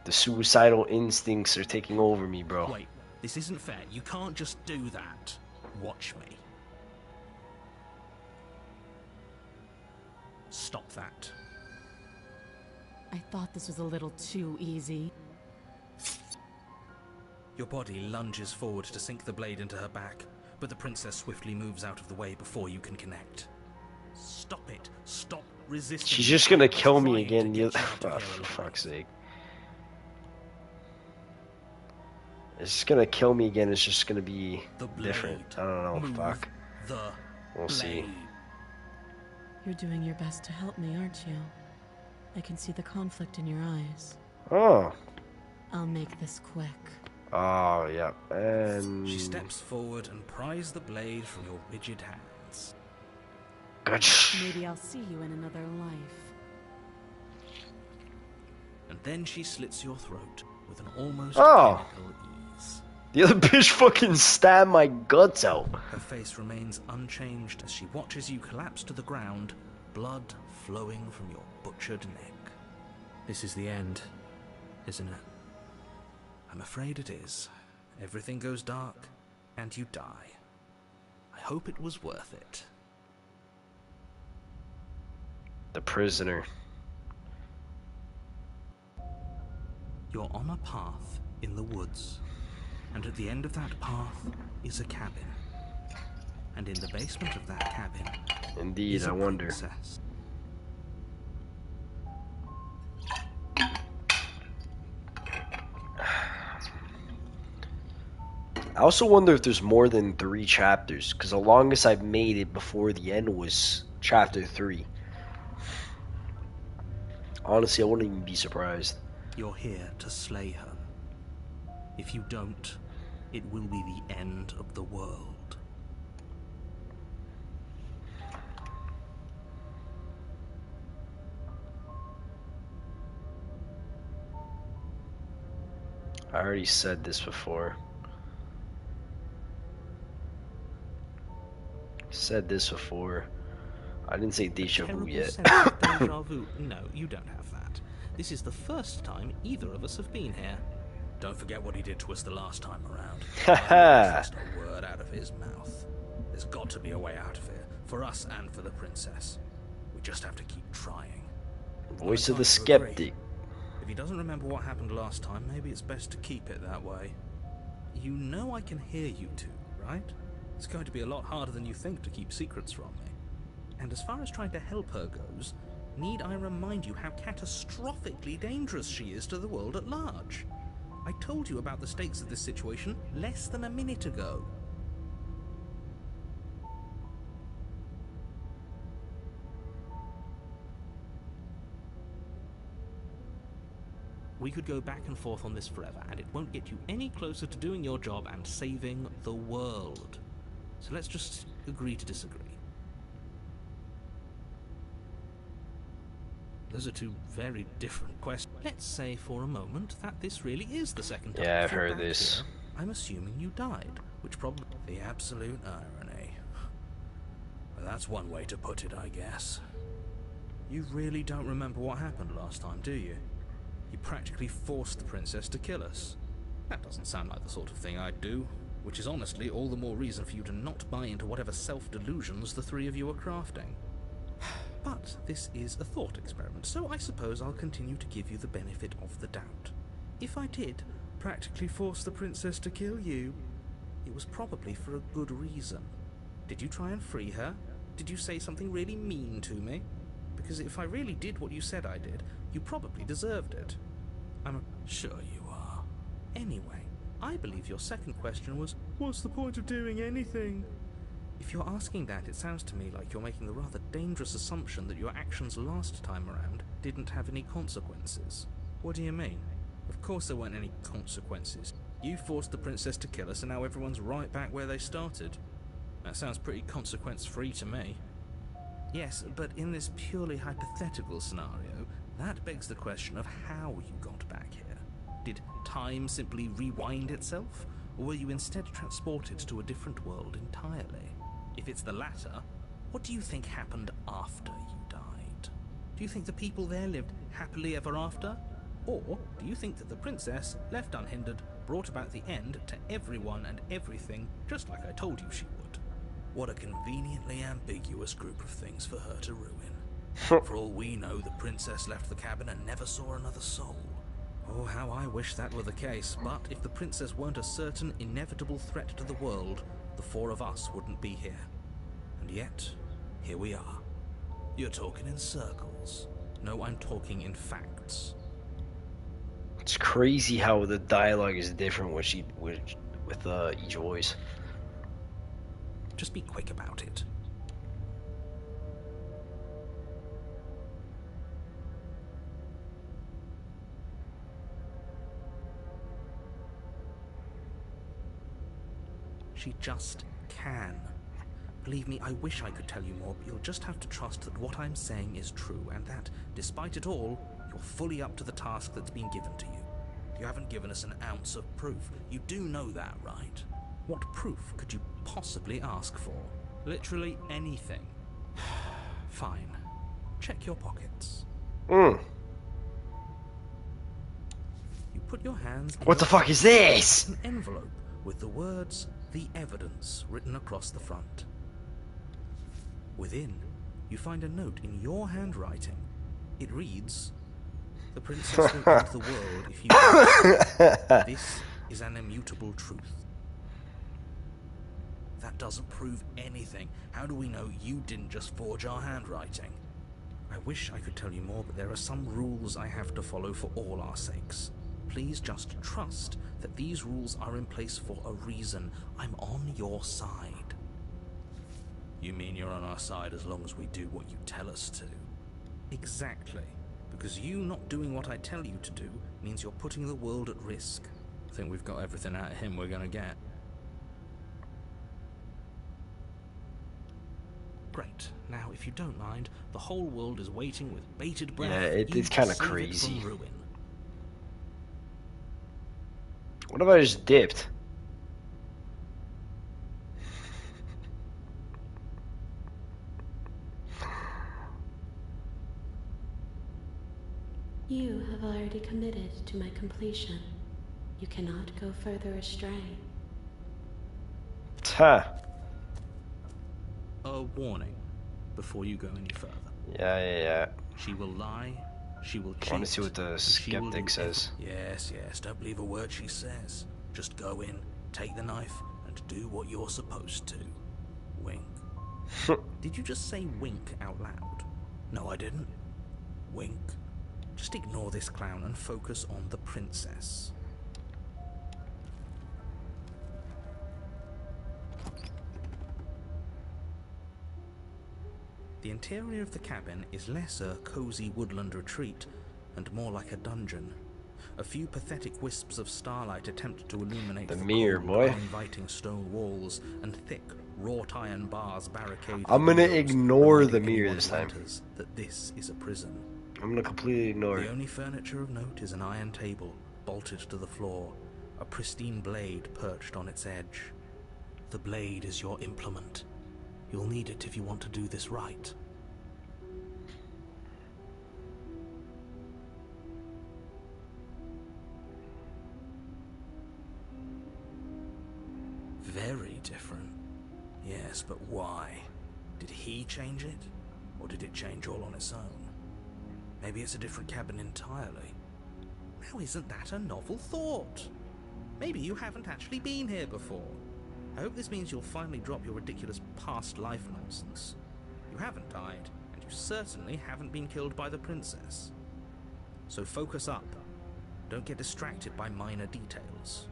The suicidal instincts are taking over me, bro. Wait, this isn't fair. You can't just do that. Watch me. Stop that. I thought this was a little too easy. Your body lunges forward to sink the blade into her back, but the princess swiftly moves out of the way before you can connect. Stop it. Stop resisting. She's just gonna kill me Trying to again. get you out of Oh, here for alive. fuck's sake. It's just gonna kill me again. It's just gonna be The blade. different. I don't know. Move Fuck. The We'll see. blade. You're doing your best to help me, aren't you? I can see the conflict in your eyes. Oh. I'll make this quick. Oh, yeah. And She steps forward and pries the blade from your rigid hands. good. Maybe I'll see you in another life. And then she slits your throat with an almost Oh. clinical ease. The other bitch fucking stabbed my guts out. Her face remains unchanged as she watches you collapse to the ground, blood flowing from your butchered neck. This is the end, isn't it? I'm afraid it is. Everything goes dark, and you die. I hope it was worth it. The prisoner. You're on a path in the woods, and at the end of that path is a cabin. And in the basement of that cabin Indeed, is a I wonder. princess. I also wonder if there's more than 3 chapters, because the longest I've made it before the end was chapter 3. Honestly, I wouldn't even be surprised. You're here to slay her. If you don't, it will be the end of the world. I already said this before. Said this before. I didn't say deja vu Terrible yet. sense of deja vu. No, you don't have that. This is the first time either of us have been here. Don't forget what he did to us the last time around. Haha. I wouldn't trust a word out of his mouth. There's got to be a way out of here, for us and for the princess. We just have to keep trying. Voice of the I'm inclined to agree. skeptic. If he doesn't remember what happened last time, maybe it's best to keep it that way. You know I can hear you two, right? It's going to be a lot harder than you think to keep secrets from me. And as far as trying to help her goes, need I remind you how catastrophically dangerous she is to the world at large? I told you about the stakes of this situation less than a minute ago. We could go back and forth on this forever, and it won't get you any closer to doing your job and saving the world. So let's just agree to disagree. Those are two very different questions. Let's say for a moment that this really is the second time. Yeah, I've you're heard back this. here. I'm assuming you died, which probably... The absolute irony. Well, that's one way to put it, I guess. You really don't remember what happened last time, do you? You practically forced the princess to kill us. That doesn't sound like the sort of thing I'd do, which is honestly all the more reason for you to not buy into whatever self-delusions the three of you are crafting. But this is a thought experiment, so I suppose I'll continue to give you the benefit of the doubt. If I did practically force the princess to kill you, it was probably for a good reason. Did you try and free her? Did you say something really mean to me? Because if I really did what you said I did, you probably deserved it. I'm sure you are. Anyway, I believe your second question was, what's the point of doing anything? If you're asking that, it sounds to me like you're making the rather dangerous assumption that your actions last time around didn't have any consequences. What do you mean? Of course there weren't any consequences. You forced the princess to kill us and now everyone's right back where they started. That sounds pretty consequence-free to me. Yes, but in this purely hypothetical scenario, that begs the question of how you got back here. Did time simply rewind itself, or were you instead transported to a different world entirely? If it's the latter, what do you think happened after you died? Do you think the people there lived happily ever after? Or do you think that the princess, left unhindered, brought about the end to everyone and everything, just like I told you she would? What a conveniently ambiguous group of things for her to ruin. For all we know, the princess left the cabin and never saw another soul. Oh, how I wish that were the case, but if the princess weren't a certain, inevitable threat to the world, the four of us wouldn't be here. And yet, here we are. You're talking in circles. No, I'm talking in facts. It's crazy how the dialogue is different with each voice. Just be quick about it. She just can. Believe me, I wish I could tell you more, but you'll just have to trust that what I'm saying is true, and that, despite it all, you're fully up to the task that's been given to you. You haven't given us an ounce of proof. You do know that, right? What proof could you possibly ask for? Literally anything. Fine. Check your pockets. You put your hands in What the fuck is this? an envelope with the words, "The Evidence," written across the front. Within, you find a note in your handwriting. It reads, The princess will end the world if you don't. This is an immutable truth. That doesn't prove anything. How do we know you didn't just forge our handwriting? I wish I could tell you more, but there are some rules I have to follow for all our sakes. Please just trust that these rules are in place for a reason. I'm on your side. You mean you're on our side as long as we do what you tell us to? Exactly. Because you not doing what I tell you to do means you're putting the world at risk. I think we've got everything out of him we're gonna get. Great. Now, if you don't mind, the whole world is waiting with bated breath. Yeah, it's kind of crazy. Ruin. What if I just dipped? You have already committed to my completion. You cannot go further astray. Ha! A warning before you go any further. Yeah. She will lie, she will cheat. I want to see what the skeptic says. Yes, don't believe a word she says. Just go in, take the knife, and do what you're supposed to. Wink. Did you just say wink out loud? No, I didn't. Wink. Just ignore this clown and focus on the princess. The interior of the cabin is less a cozy woodland retreat and more like a dungeon. A few pathetic wisps of starlight attempt to illuminate the mirror, boy. Uninviting stone walls and thick wrought iron bars barricade. I'm gonna ignore the mirror this time. That this is a prison. I'm gonna completely ignore it. The only furniture of note is an iron table bolted to the floor, a pristine blade perched on its edge. The blade is your implement. You'll need it if you want to do this right. Very different. Yes, but why? Did he change it? Or did it change all on its own? Maybe it's a different cabin entirely. Now isn't that a novel thought? Maybe you haven't actually been here before. I hope this means you'll finally drop your ridiculous past life nonsense. You haven't died, and you certainly haven't been killed by the princess. So focus up. Don't get distracted by minor details.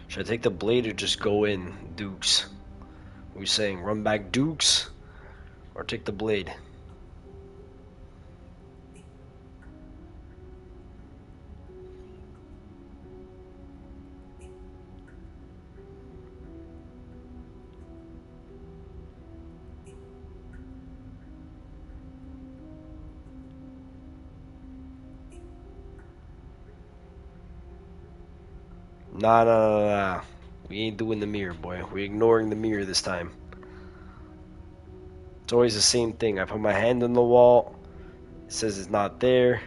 Should I take the blade or just go in, Dukes? Are we saying run back, Dukes? Or take the blade? Nah. We ain't doing the mirror, boy. We're ignoring the mirror this time. It's always the same thing. I put my hand on the wall. It says it's not there.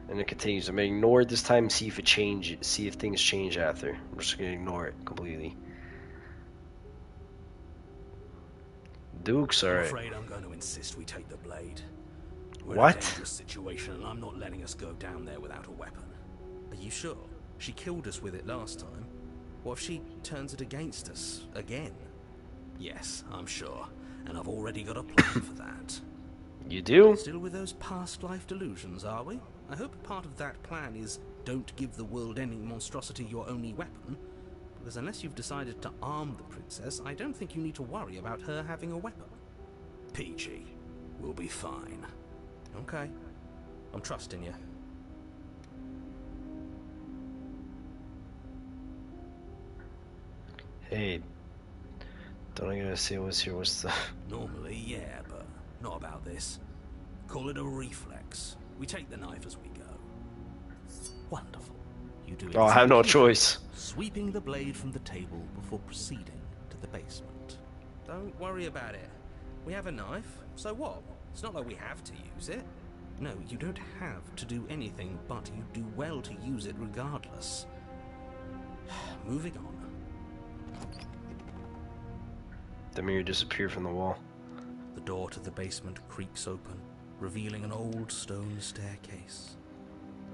And it continues. I'm gonna ignore it this time, see if it changes, see if things change after. I'm just gonna ignore it completely. Dukes, alright. I'm afraid I'm going to insist we take the blade. We're What? in a dangerous situation, and I'm not letting us go down there without a weapon. Are you sure? She killed us with it last time. What if she turns it against us again? Yes, I'm sure, and I've already got a plan for that. You do? Still with those past life delusions, are we? I hope part of that plan is don't give the world any monstrosity your only weapon, because unless you've decided to arm the princess, I don't think you need to worry about her having a weapon. Peachy, we'll be fine. Okay, I'm trusting you. Hey, don't I gotta say what's here? What's the... Normally, yeah, but not about this. Call it a reflex. We take the knife as we go. Wonderful. You do it. Oh, I have no choice. Sweeping the blade from the table before proceeding to the basement. Don't worry about it. We have a knife, so what? It's not like we have to use it. No, you don't have to do anything, but you do well to use it regardless. Moving on. The mirror disappeared from the wall. The door to the basement creaks open, revealing an old stone staircase.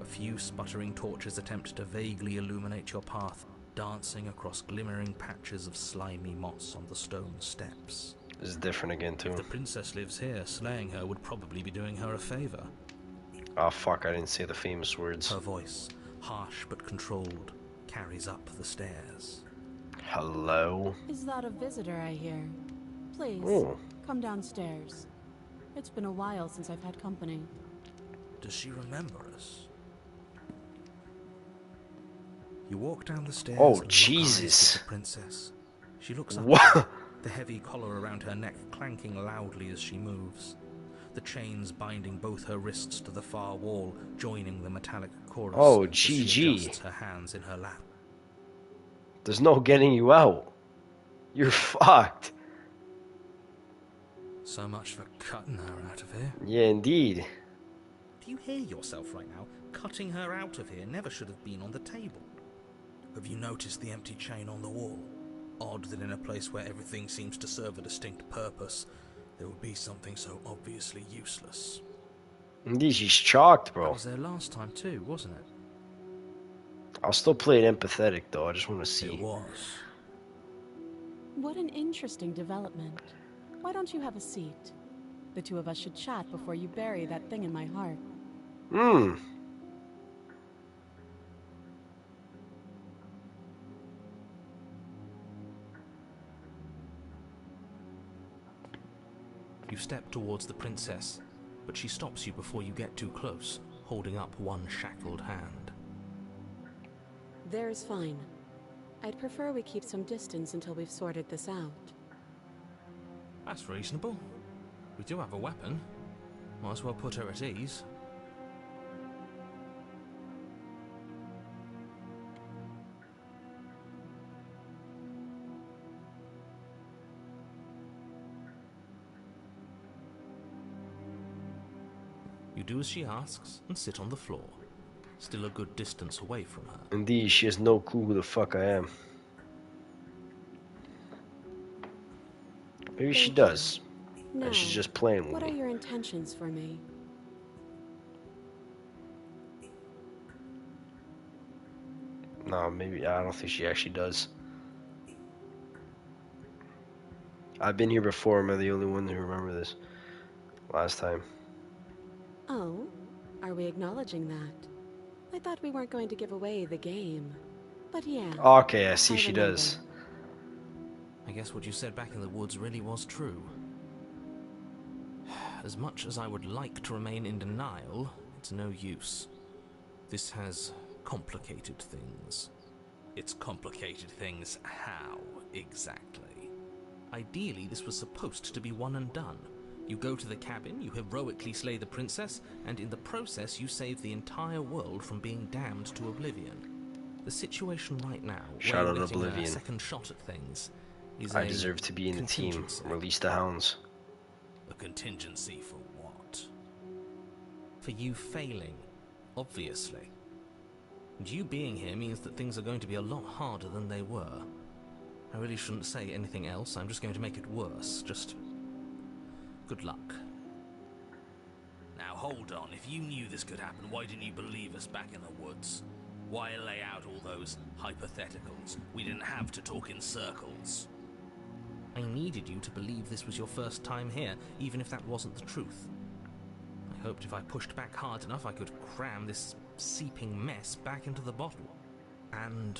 A few sputtering torches attempt to vaguely illuminate your path, dancing across glimmering patches of slimy moss on the stone steps. This is different again, too. If the princess lives here, slaying her would probably be doing her a favor. Oh, fuck, I didn't say the famous words. Her voice, harsh but controlled, carries up the stairs. Hello? Is that a visitor I hear? Please, Oh. come downstairs. It's been a while since I've had company. Does she remember us? You walk down the stairs Oh, and lock eyes Jesus. with the princess. She looks up, What? the heavy collar around her neck clanking loudly as she moves. The chains binding both her wrists to the far wall, joining the metallic chorus. Oh, as she GG. adjusts her hands in her lap. There's no getting you out. You're fucked. So much for cutting her out of here. Yeah, indeed. Do you hear yourself right now? Cutting her out of here never should have been on the table. Have you noticed the empty chain on the wall? Odd that in a place where everything seems to serve a distinct purpose, there would be something so obviously useless. Indeed, she's chalked, That bro. was there last time too, wasn't it? I'll still play it empathetic, though. I just want to It see. was. What an interesting development. Why don't you have a seat? The two of us should chat before you bury that thing in my heart. Hmm. You step towards the princess, but she stops you before you get too close, holding up one shackled hand. There's fine. I'd prefer we keep some distance until we've sorted this out. That's reasonable. We do have a weapon. Might as well put her at ease. You do as she asks and sit on the floor, still a good distance away from her. Indeed, she has no clue who the fuck I am. Maybe she Thank you. does. Now, And she's just playing with what are me. your intentions for me? No, maybe. I don't think she actually does. I've been here before. Am I the only one who remember this? Last time. Oh, are we acknowledging that? I thought we weren't going to give away the game. But yeah. Okay, I see she remember. does. I guess what you said back in the woods really was true. As much as I would like to remain in denial, it's no use. This has complicated things. It's complicated things how, exactly? Ideally, this was supposed to be one and done. You go to the cabin, you heroically slay the princess, and in the process you save the entire world from being damned to oblivion. The situation right now, Shout where out you're getting Oblivion. a second shot at things, is I a deserve to be in the team. contingency. Release the hounds. A contingency for what? For you failing, obviously. And you being here means that things are going to be a lot harder than they were. I really shouldn't say anything else, I'm just going to make it worse. Just good luck. Now hold on, if you knew this could happen, why didn't you believe us back in the woods? Why lay out all those hypotheticals? We didn't have to talk in circles. I needed you to believe this was your first time here, even if that wasn't the truth. I hoped if I pushed back hard enough I could cram this seeping mess back into the bottle. And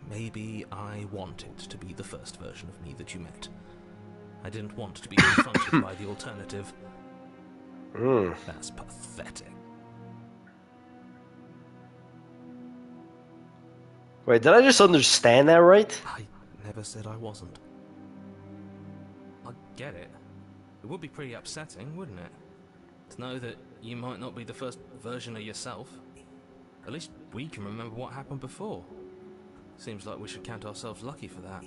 maybe I wanted to be the first version of me that you met. I didn't want to be confronted by the alternative. That's pathetic. Wait, did I just understand that right? I never said I wasn't. I get it. It would be pretty upsetting, wouldn't it? To know that you might not be the first version of yourself. At least we can remember what happened before. Seems like we should count ourselves lucky for that.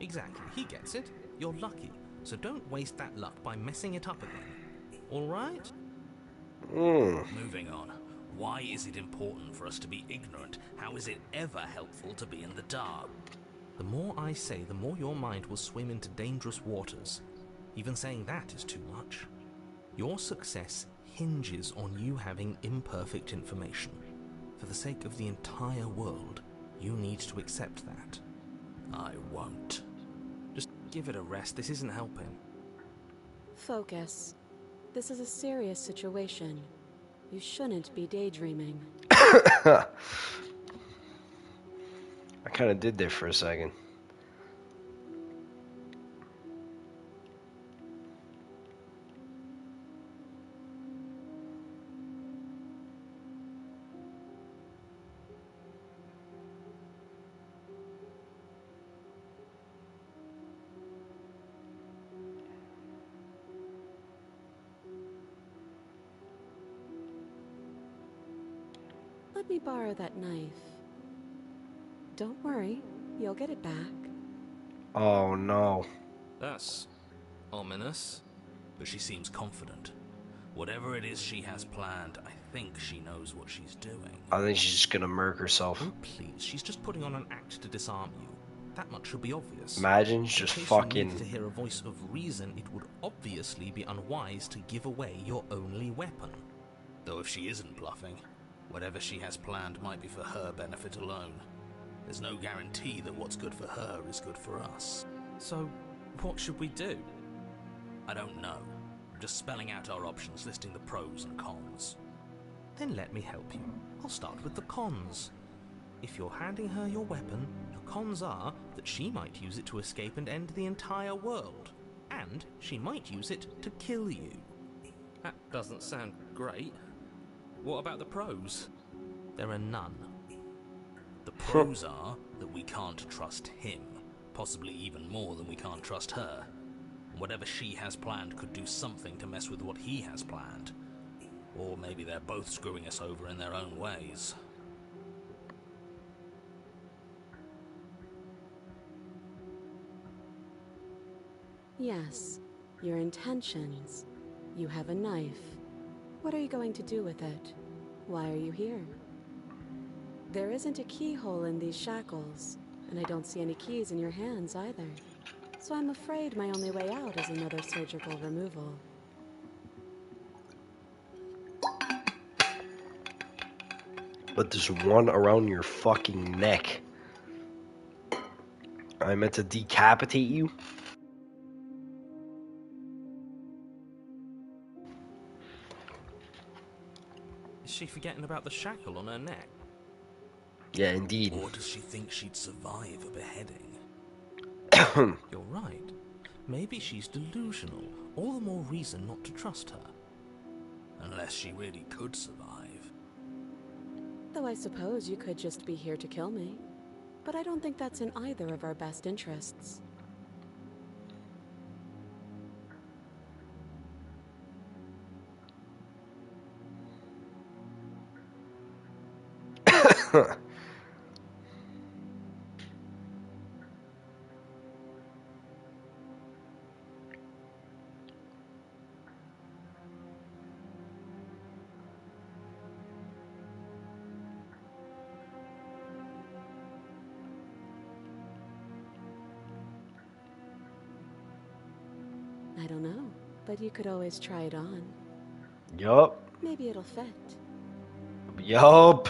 Exactly, he gets it. You're lucky. So don't waste that luck by messing it up again. Alright? Moving on. Why is it important for us to be ignorant? How is it ever helpful to be in the dark? The more I say, the more your mind will swim into dangerous waters. Even saying that is too much. Your success hinges on you having imperfect information. For the sake of the entire world, you need to accept that. I won't. Just give it a rest. This isn't helping. Focus. This is a serious situation. You shouldn't be daydreaming. I kind of did there for a second. Let me borrow that knife. Don't worry, you'll get it back. Oh no. That's ominous. But she seems confident. Whatever it is she has planned, I think she knows what she's doing. I think she's just gonna murk herself. Oh, please. She's just putting on an act to disarm you. That much should be obvious. Imagine just In case fucking. you needed to hear a voice of reason, it would obviously be unwise to give away your only weapon. Though if she isn't bluffing, whatever she has planned might be for her benefit alone. There's no guarantee that what's good for her is good for us. So, what should we do? I don't know. I'm just spelling out our options, listing the pros and cons. Then let me help you. I'll start with the cons. If you're handing her your weapon, the cons are that she might use it to escape and end the entire world. And she might use it to kill you. That doesn't sound great. What about the pros? There are none. The pros are that we can't trust him, possibly even more than we can't trust her. Whatever she has planned could do something to mess with what he has planned. Or maybe they're both screwing us over in their own ways. Yes, your intentions. You have a knife. What are you going to do with it? Why are you here? There isn't a keyhole in these shackles, and I don't see any keys in your hands either. So I'm afraid my only way out is another surgical removal. But there's one around your fucking neck. I meant to decapitate you? Is she forgetting about the shackle on her neck? Yeah, indeed. Or does she think she'd survive a beheading? You're right. Maybe she's delusional. All the more reason not to trust her. Unless she really could survive. Though I suppose you could just be here to kill me. But I don't think that's in either of our best interests. I don't know, but you could always try it on. Yup. Maybe it'll fit. Yup.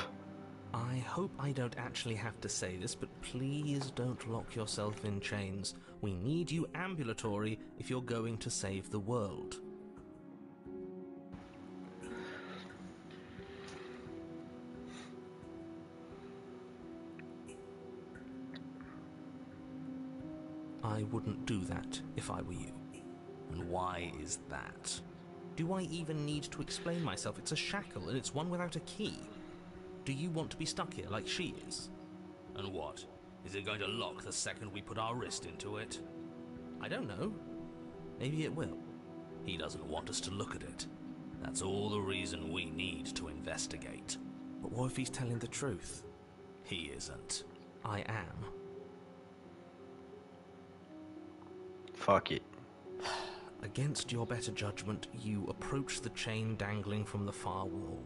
I hope I don't actually have to say this, but please don't lock yourself in chains. We need you ambulatory if you're going to save the world. I wouldn't do that if I were you. And why is that? Do I even need to explain myself? It's a shackle and it's one without a key. Do you want to be stuck here like she is? And what? Is it going to lock the second we put our wrist into it? I don't know. Maybe it will. He doesn't want us to look at it. That's all the reason we need to investigate. But what if he's telling the truth? He isn't. I am. Fuck it. Against your better judgment, you approach the chain dangling from the far wall.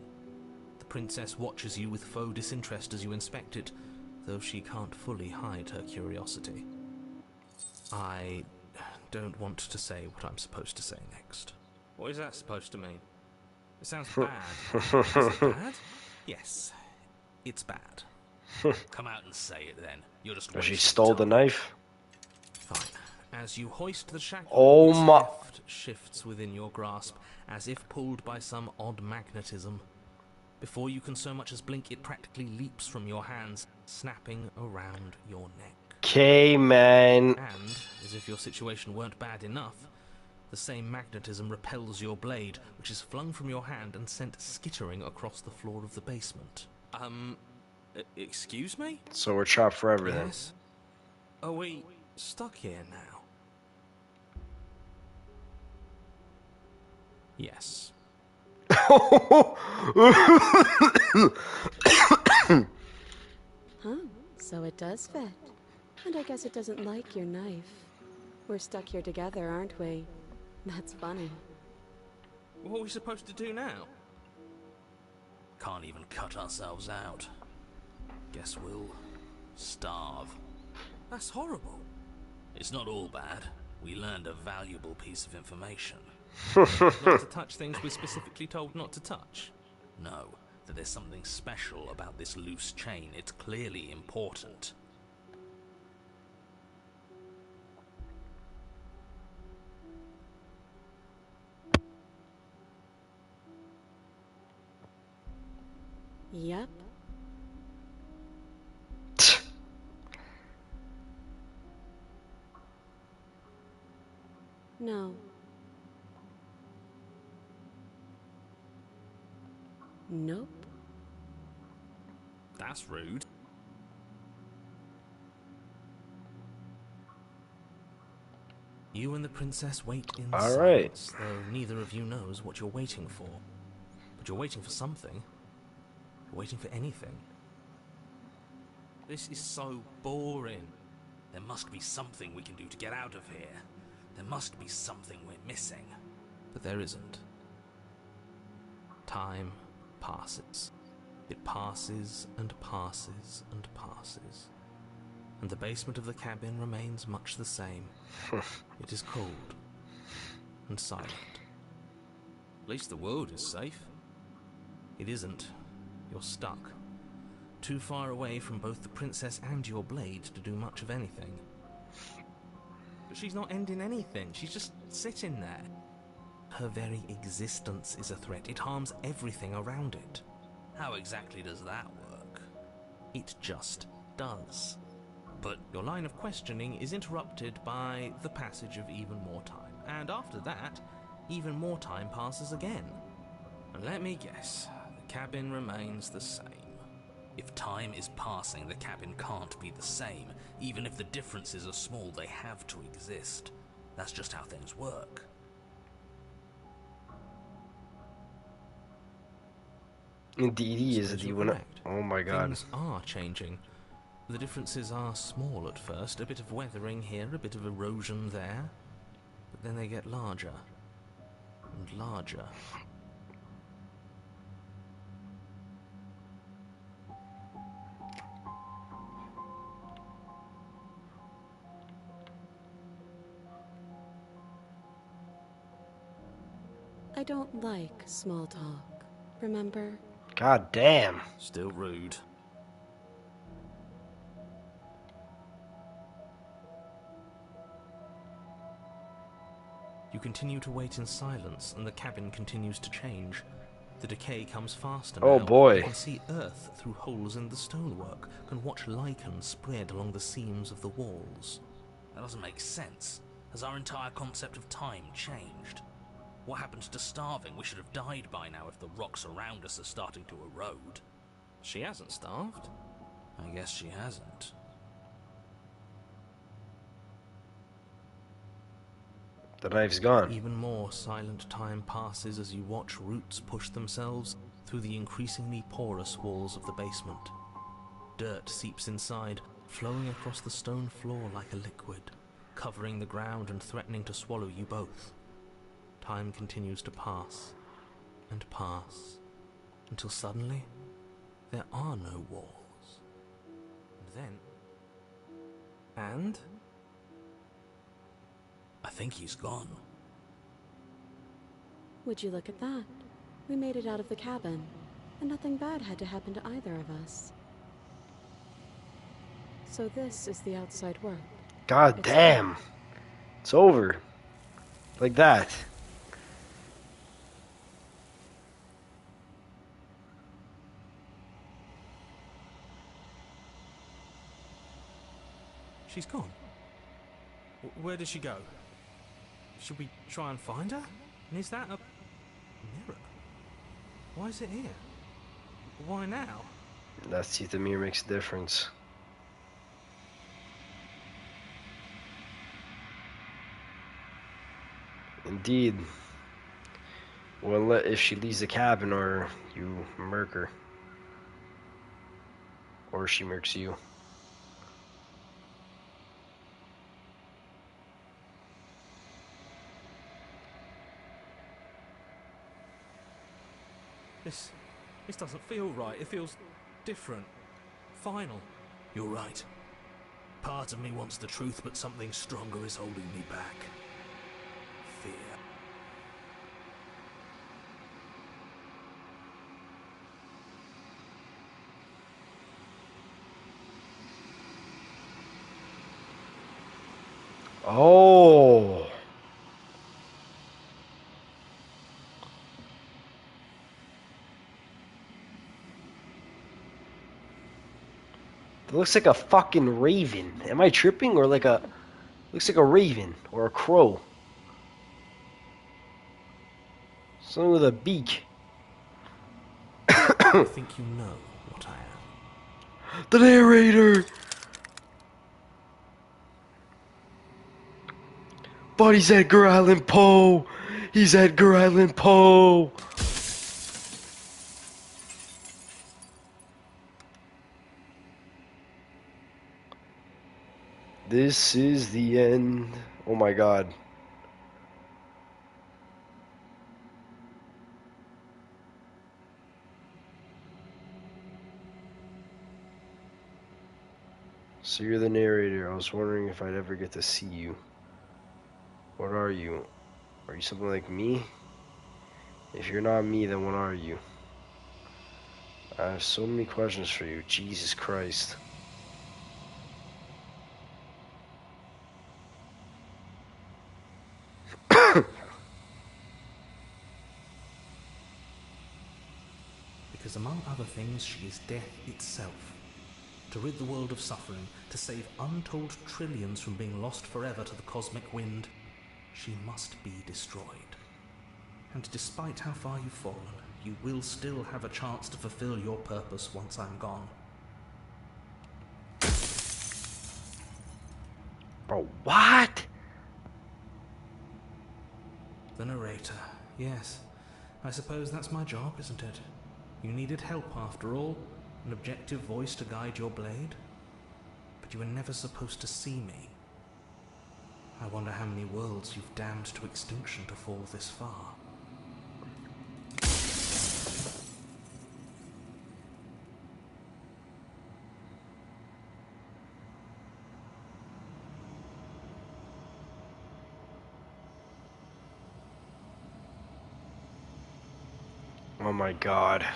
The princess watches you with faux disinterest as you inspect it, though she can't fully hide her curiosity. I don't want to say what I'm supposed to say next. What is that supposed to mean? It sounds bad. Is it bad? Yes, it's bad. Come out and say it then. You're just She wasting stole the time. knife. Fine. As you hoist the shackle, Oh its my- heft shifts within your grasp, as if pulled by some odd magnetism. Before you can so much as blink, it practically leaps from your hands, snapping around your neck. Okay, man. And, as if your situation weren't bad enough, the same magnetism repels your blade, which is flung from your hand and sent skittering across the floor of the basement. Excuse me? So we're chopped forever then. Yes? Are we stuck here now? Yes. Huh, so it does fit. And I guess it doesn't like your knife. We're stuck here together, aren't we? That's funny. What are we supposed to do now? Can't even cut ourselves out. Guess we'll starve. That's horrible. It's not all bad. We learned a valuable piece of information. Not to touch things we're specifically told not to touch. No, that there's something special about this loose chain. It's clearly important. Yep. No. Nope. That's rude. You and the princess wait in All right. silence, though neither of you knows what you're waiting for. But you're waiting for something. You're waiting for anything. This is so boring. There must be something we can do to get out of here. There must be something we're missing. But there isn't. Time passes. It passes and passes and passes. And the basement of the cabin remains much the same. It is cold and silent. At least the world is safe. It isn't. You're stuck. Too far away from both the princess and your blade to do much of anything. But she's not ending anything. She's just sitting there. Her very existence is a threat. It harms everything around it. How exactly does that work? It just does. But your line of questioning is interrupted by the passage of even more time. And after that, even more time passes again. And let me guess, the cabin remains the same. If time is passing, the cabin can't be the same. Even if the differences are small, they have to exist. That's just how things work. Indeed, he is. Suppose The you're one. correct. Oh my god. Things are changing. The differences are small at first, a bit of weathering here, a bit of erosion there. But then they get larger and larger. I don't like small talk, remember? God damn. Still rude. You continue to wait in silence, and the cabin continues to change. The decay comes faster now. Oh, boy. You can see earth through holes in the stonework, can watch lichen spread along the seams of the walls. That doesn't make sense. Has our entire concept of time changed? What happened to starving? We should have died by now if the rocks around us are starting to erode. She hasn't starved. I guess she hasn't. The knife's gone. Even more silent time passes as you watch roots push themselves through the increasingly porous walls of the basement. Dirt seeps inside, flowing across the stone floor like a liquid, covering the ground and threatening to swallow you both. Time continues to pass and pass until suddenly there are no walls. And then... I think he's gone. Would you look at that? We made it out of the cabin, and nothing bad had to happen to either of us. So this is the outside world. God damn. It's over. Like that. She's gone. Where did she go? Should we try and find her? And is that a mirror? Why is it here? Why now? Let's see if the mirror makes a difference. Indeed. Well, if she leaves the cabin, or you murk her. Or she murks you. This doesn't feel right. It feels different. Final. You're right. Part of me wants the truth, but something stronger is holding me back. Fear. Oh. It looks like a fucking raven. Am I tripping? Or like a... Looks like a raven. Or a crow. Something with a beak. I think you know what I am. The narrator! But he's Edgar Allan Poe! He's Edgar Allan Poe! This is the end. Oh my god. So you're the narrator. I was wondering if I'd ever get to see you. What are you? Are you something like me? If you're not me, then what are you? I have so many questions for you. Jesus Christ. Because among other things, she is death itself. To rid the world of suffering, to save untold trillions from being lost forever to the cosmic wind, she must be destroyed. And despite how far you've fallen, you will still have a chance to fulfill your purpose once I'm gone. Bro, what? The narrator. Yes. I suppose that's my job, isn't it? You needed help after all. An objective voice to guide your blade. But you were never supposed to see me. I wonder how many worlds you've damned to extinction to fall this far. Oh my god.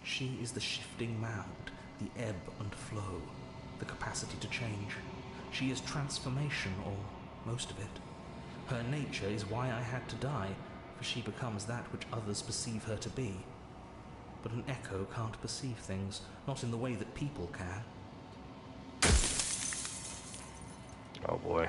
She is the shifting mound, the ebb and flow, the capacity to change. She is transformation, or most of it. Her nature is why I had to die, for she becomes that which others perceive her to be. but an echo can't perceive things, not in the way that people can. Oh boy.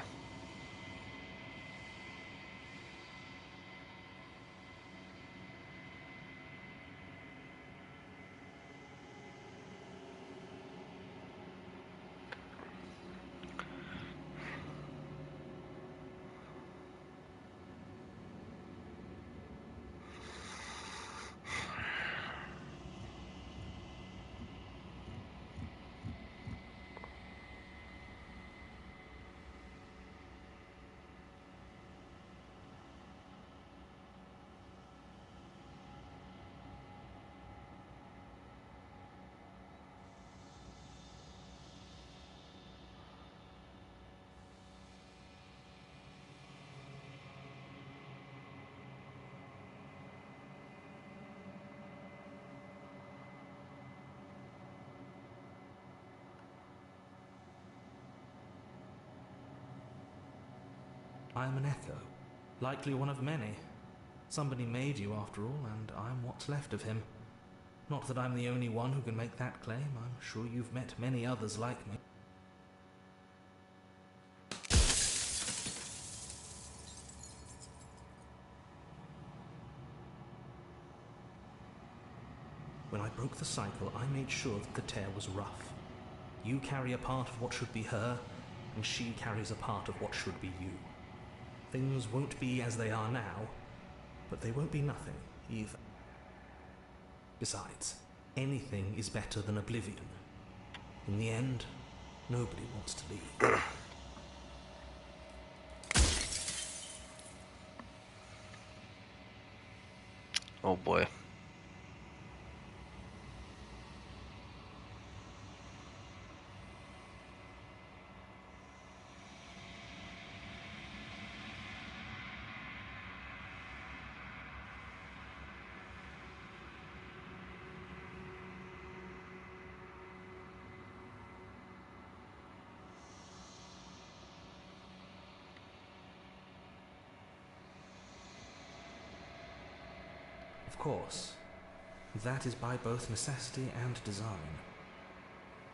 I am an echo, likely one of many. Somebody made you after all, and I'm what's left of him. Not that I'm the only one who can make that claim. I'm sure you've met many others like me. When I broke the cycle, I made sure that the tear was rough. You carry a part of what should be her, and she carries a part of what should be you. Things won't be as they are now, but they won't be nothing either. Besides, anything is better than oblivion. In the end, nobody wants to leave. Oh boy. Of course, that is by both necessity and design.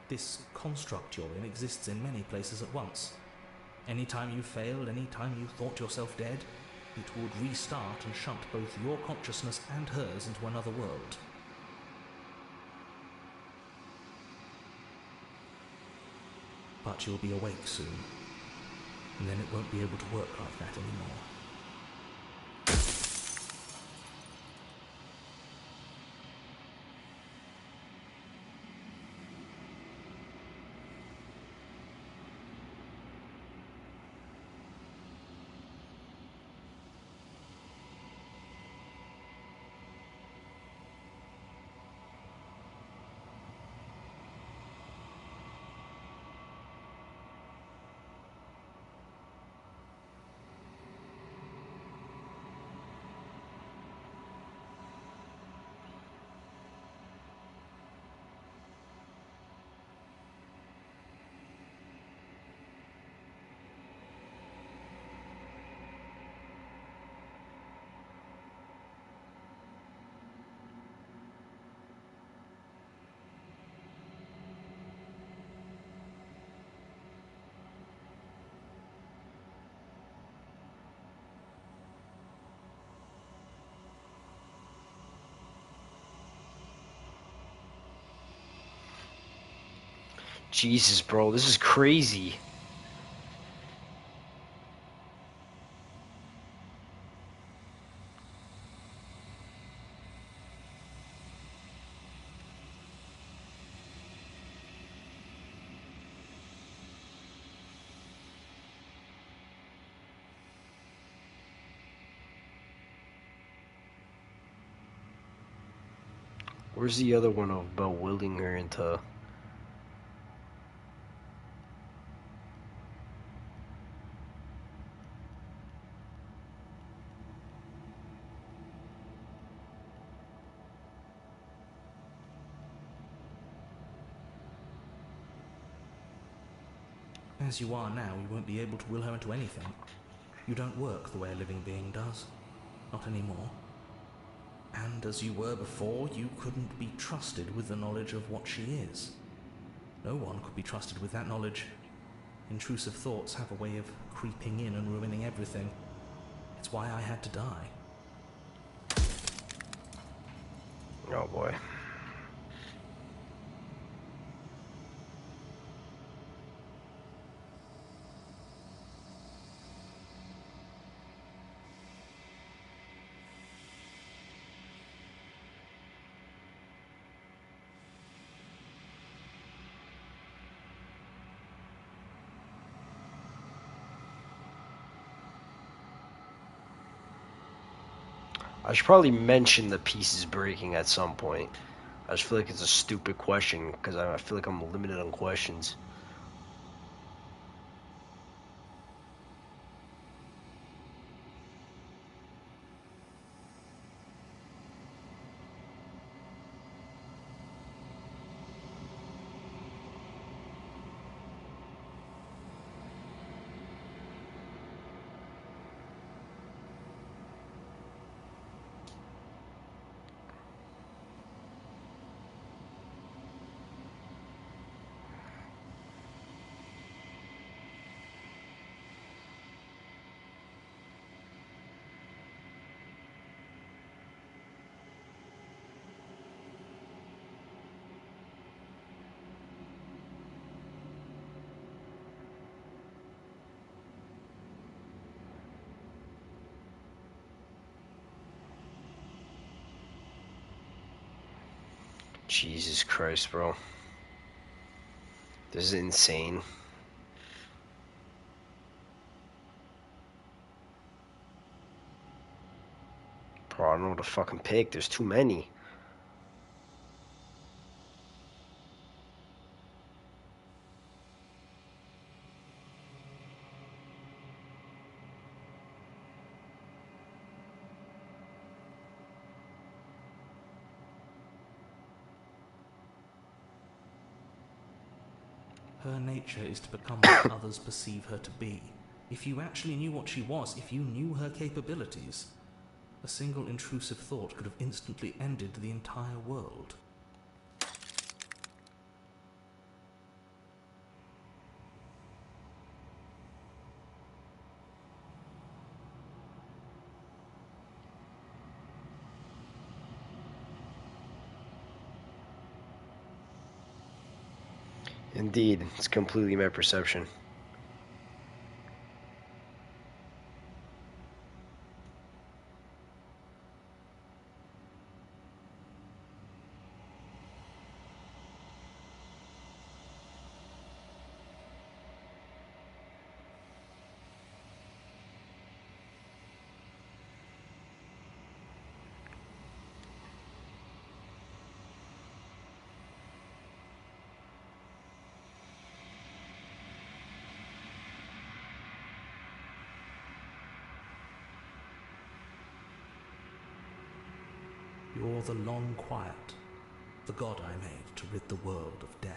This construct you're in exists in many places at once. Any time you failed, any time you thought yourself dead, it would restart and shunt both your consciousness and hers into another world. But you'll be awake soon, and then it won't be able to work like that anymore. Jesus, bro, this is crazy. Where's the other one about willing her into... As you are now, you won't be able to will her into anything. You don't work the way a living being does. Not anymore. And as you were before, you couldn't be trusted with the knowledge of what she is. No one could be trusted with that knowledge. Intrusive thoughts have a way of creeping in and ruining everything. It's why I had to die. Oh boy. I should probably mention the pieces breaking at some point. I just feel like it's a stupid question because I feel like I'm limited on questions. Jesus Christ, bro. This is insane. Bro, I don't know what to fucking pick. There's too many. Her nature is to become what others perceive her to be. If you actually knew what she was, if you knew her capabilities, a single intrusive thought could have instantly ended the entire world. Indeed, it's completely my perception. You're the long quiet, the god I made to rid the world of death.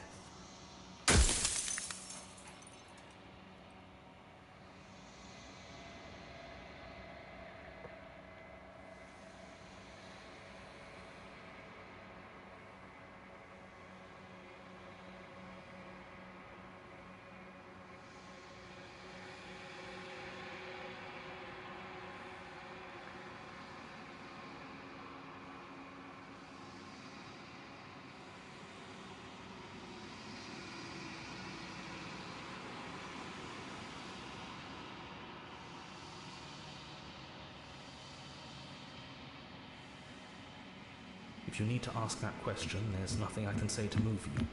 If you need to ask that question, there's nothing I can say to move you.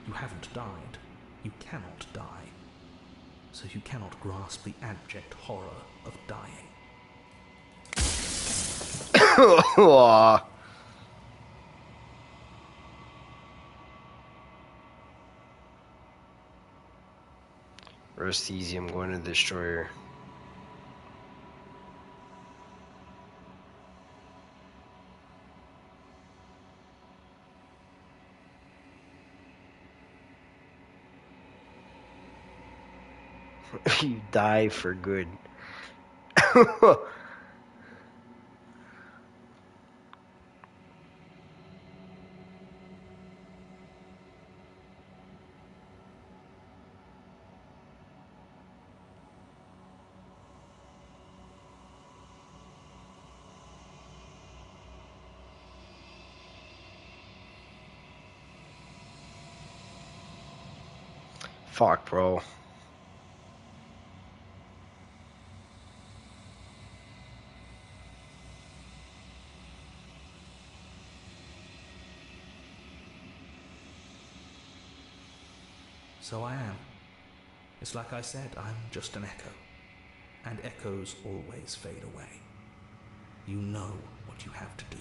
You haven't died. You cannot die. So you cannot grasp the abject horror of dying. Rest easy, I'm going to the destroyer. You die for good. Fuck, bro. So I am. It's like I said, I'm just an echo. And echoes always fade away. You know what you have to do.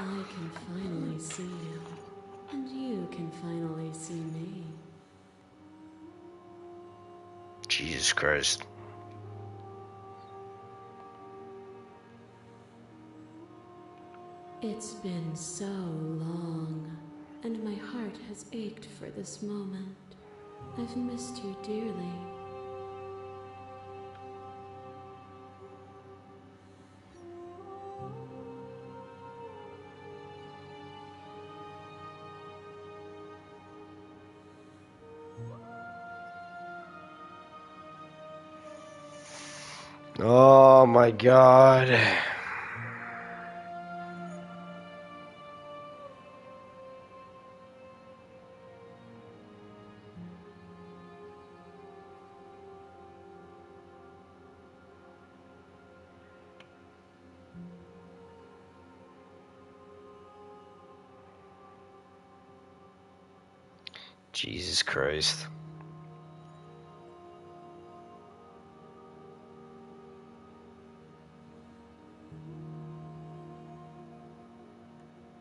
I can finally see you, and you can finally see me. Jesus Christ. It's been so long, and my heart has ached for this moment. I've missed you dearly. Oh my God. Jesus Christ.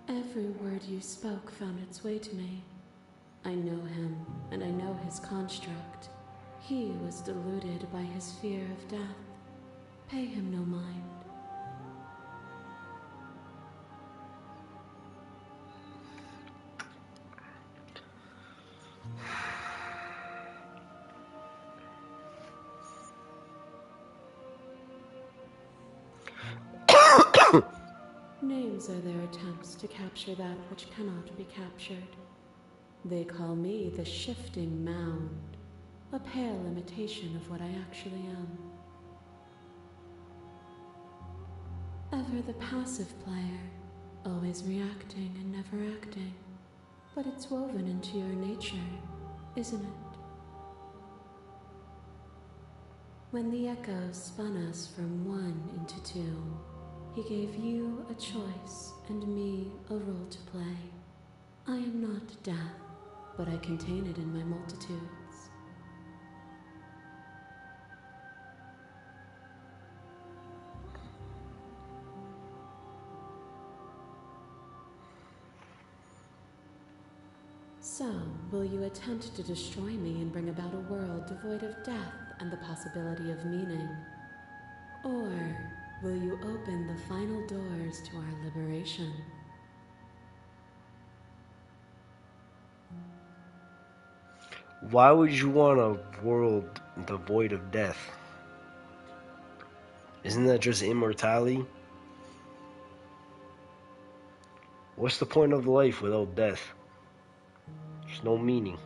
Every word you spoke found its way to me. I know him, and I know his construct. He was deluded by his fear of death. Pay him no mind. Names are their attempts to capture that which cannot be captured. They call me the Shifting Mound, a pale imitation of what I actually am. Ever the passive player, always reacting and never acting. But it's woven into your nature, isn't it? When the echoes spun us from one into two, he gave you a choice and me a role to play. I am not death, but I contain it in my multitudes. So, will you attempt to destroy me and bring about a world devoid of death and the possibility of meaning? Or will you open the final doors to our liberation? Why would you want a world devoid of death? Isn't that just immortality? What's the point of life without death? There's no meaning.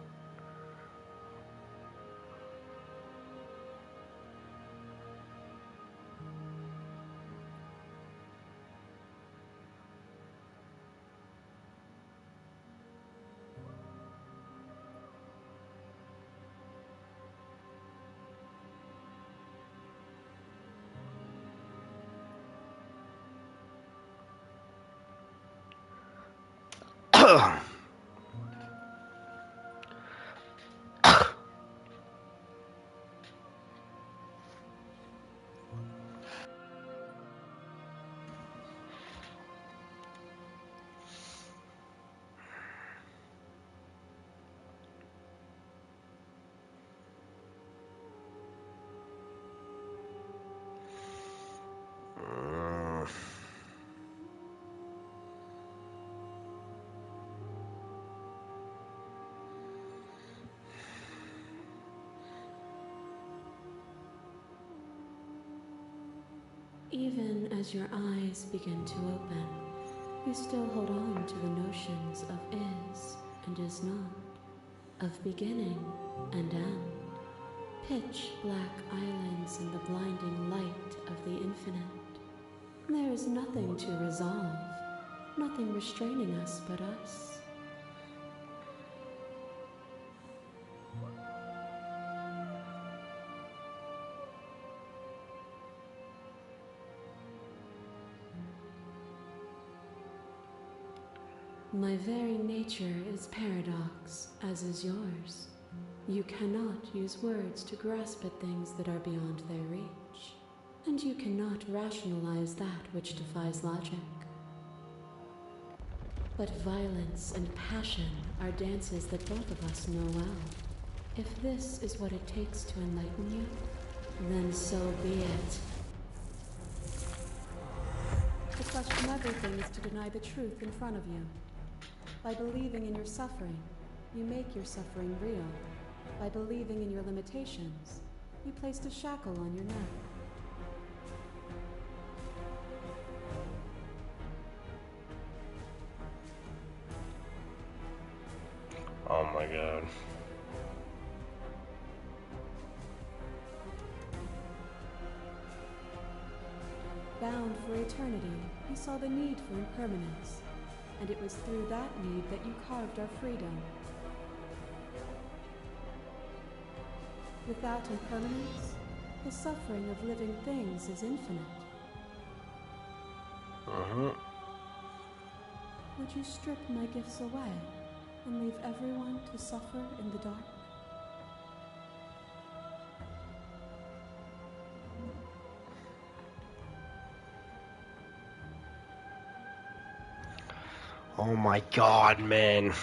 Even as your eyes begin to open, you still hold on to the notions of is and is not, of beginning and end, pitch black islands in the blinding light of the infinite. There is nothing to resolve, nothing restraining us but us. My very nature is paradox, as is yours. You cannot use words to grasp at things that are beyond their reach, and you cannot rationalize that which defies logic. But violence and passion are dances that both of us know well. If this is what it takes to enlighten you, then so be it. To question everything is to deny the truth in front of you. By believing in your suffering, you make your suffering real. By believing in your limitations, you placed a shackle on your neck. Oh my god. Bound for eternity, you saw the need for impermanence. And it was through that need that you carved our freedom. Without impermanence, the suffering of living things is infinite. Would you strip my gifts away and leave everyone to suffer in the dark? Oh my god, man.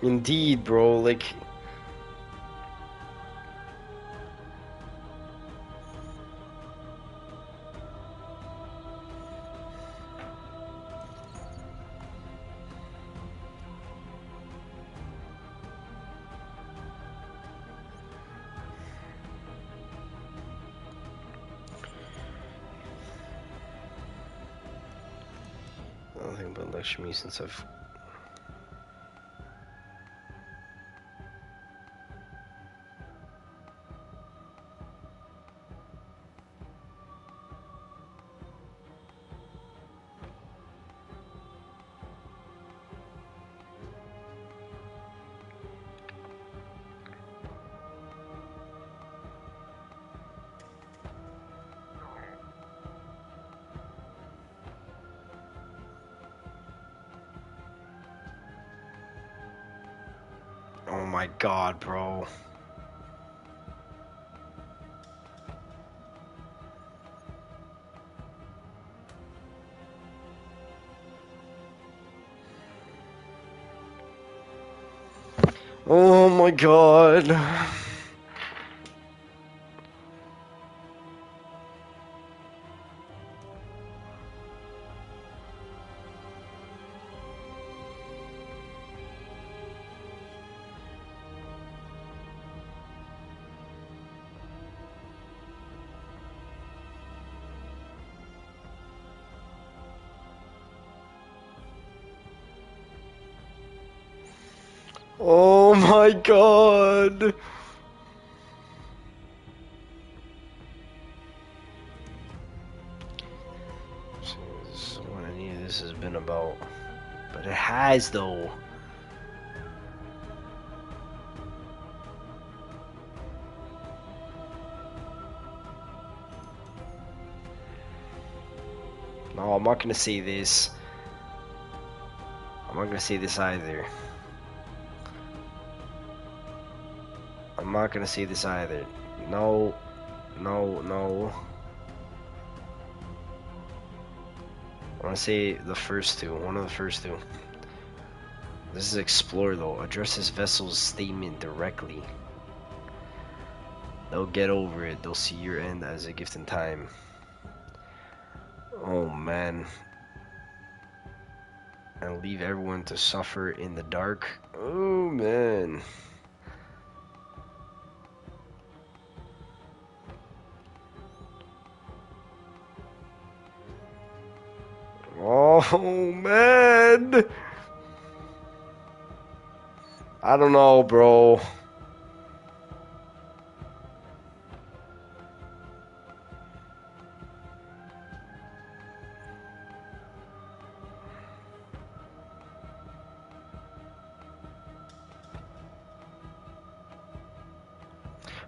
Indeed, bro, like... Nothing but Lakshmi since I've... Oh my god, bro. Oh my god. Oh my god. This is what any of this has been about. But it has, though. No, I'm not gonna say this. I'm not gonna say this either. I'm not gonna say this either. No, no, no. I wanna say the first two, one of the first two. This is Explore though. Address this vessel's statement directly. They'll get over it. They'll see your end as a gift in time. Oh man. And leave everyone to suffer in the dark. Oh man. Oh man. I don't know, bro.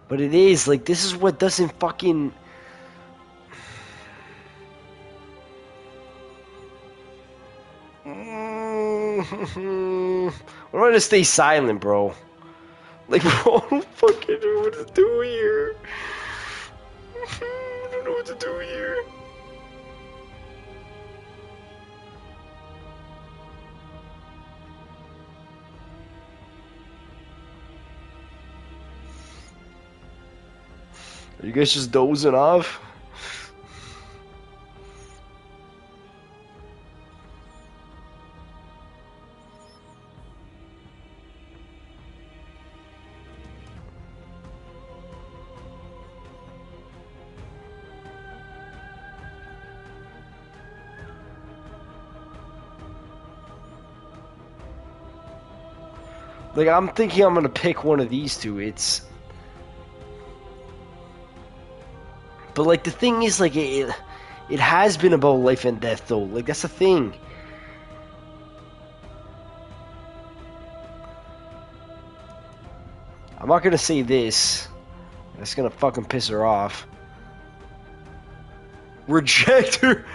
But it is, like, this is what doesn't fucking... What am I to stay silent, bro? Like, bro, I don't fucking know what to do here. I don't know what to do here. Are you guys just dozing off? Like, I'm thinking I'm gonna pick one of these two. But like the thing is, like it has been about life and death though. Like that's the thing. I'm not gonna say this. That's gonna fucking piss her off. Reject her.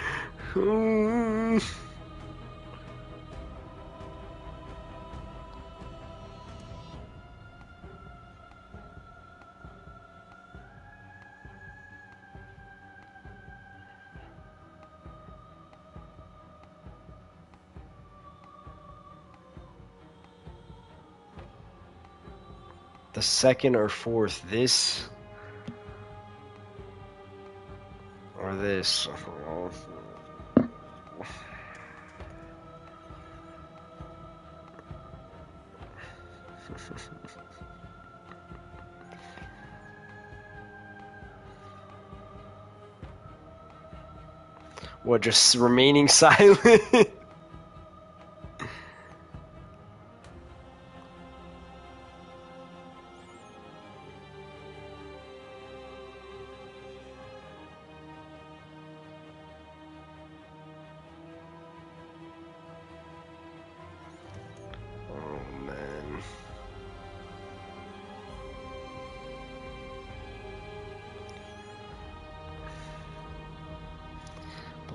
The second or fourth, this or this. What, just remaining silent?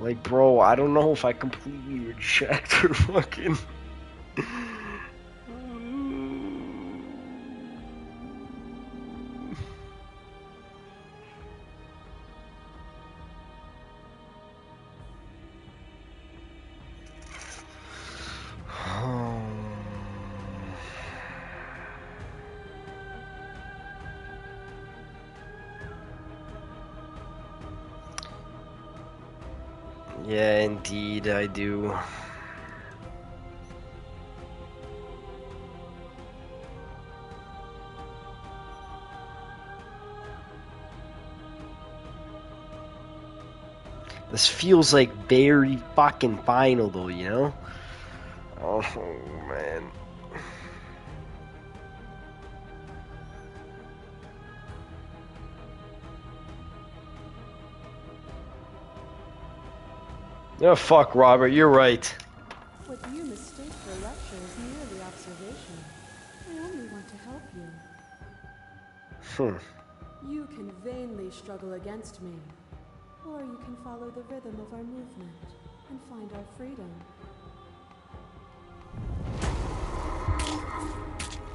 Like, bro, I don't know if I completely reject her fucking... Yeah, indeed, I do. This feels like very fucking final though, you know? Oh, man. Oh, fuck, Robert, you're right. What you mistake for lecture is merely observation. I only want to help you. You can vainly struggle against me, or you can follow the rhythm of our movement and find our freedom.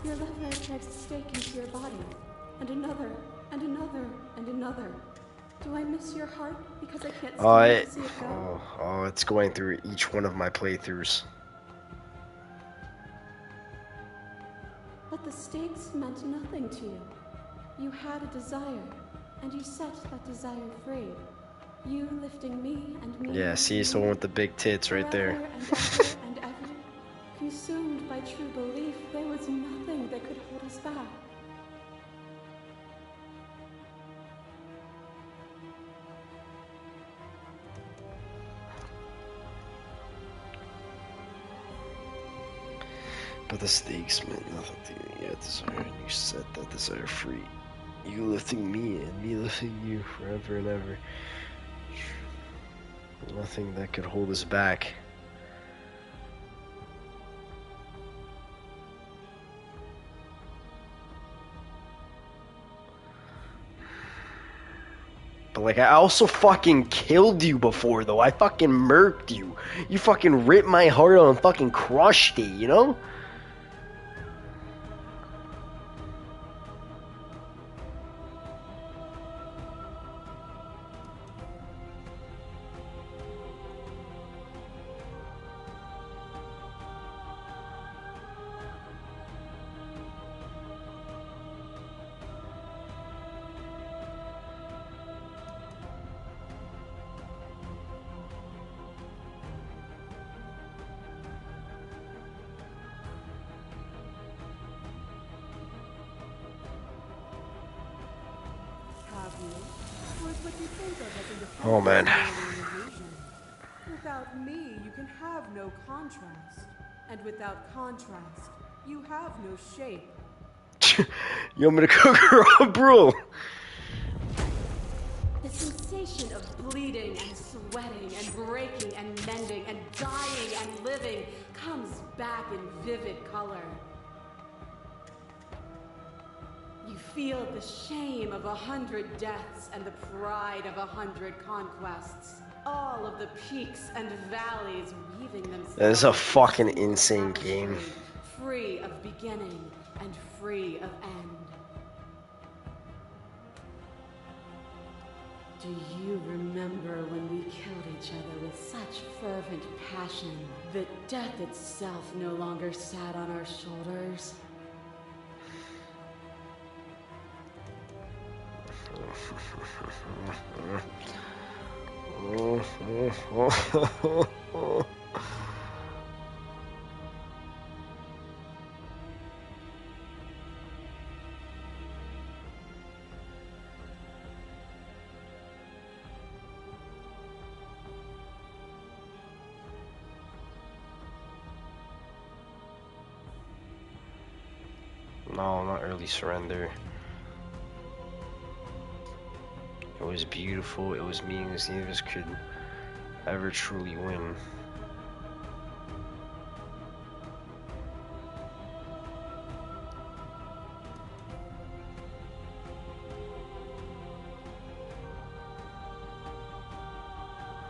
Your lever drives a stake into your body, and another, and another, and another. Do I miss your heart because I can't stand to see it go? Oh, it's going through each one of my playthroughs. the stakes meant nothing to you. You had a desire, and you set that desire free. You lifting me and me. Yeah, see, it's the one with the big tits right there. Forever and ever and ever, consumed by true belief, there was nothing that could hold us back. But the stakes meant nothing to you. Yeah, desire, and you set that desire free. You lifting me and me lifting you forever and ever. Nothing that could hold us back. But like, I also fucking killed you before, though. I fucking murked you. You fucking ripped my heart out and fucking crushed it, you know? Oh man. Without me, you can have no contrast. And without contrast, you have no shape. You want me to cook her up, bro? The sensation of bleeding and sweating and breaking and mending and dying and living comes back in vivid color. You feel the shame of 100 deaths and the pride of 100 conquests. All of the peaks and valleys weaving themselves. That is a fucking insane game. Free of beginning and free of end. Do you remember when we killed each other with such fervent passion that death itself no longer sat on our shoulders? No, not early surrender. It was beautiful, it was meaningless, neither of us could ever truly win.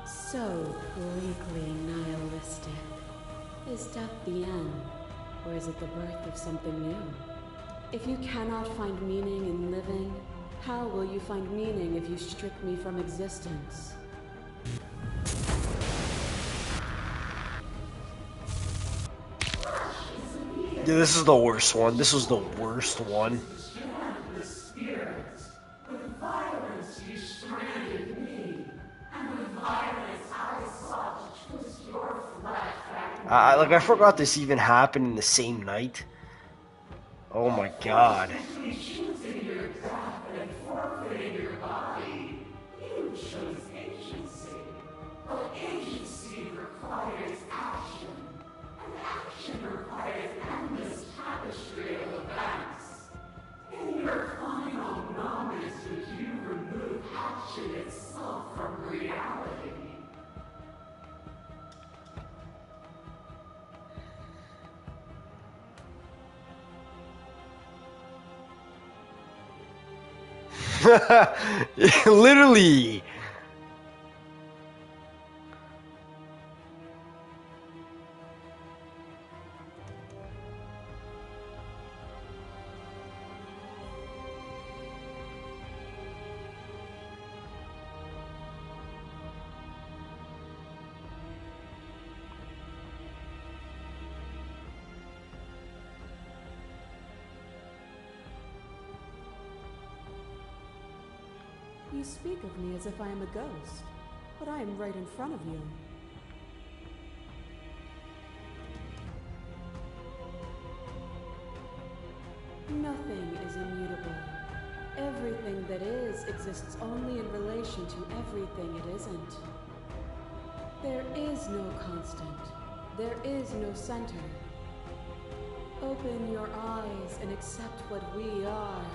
So bleakly nihilistic. Is death the end, or is it the birth of something new? If you cannot find meaning in living, how will you find meaning if you strip me from existence? Yeah, this is the worst one. This was the worst one. I forgot this even happened in the same night. Oh my god. Literally. You speak of me as if I am a ghost, but I am right in front of you. Nothing is immutable. Everything that is exists only in relation to everything it isn't. There is no constant. There is no center. Open your eyes and accept what we are.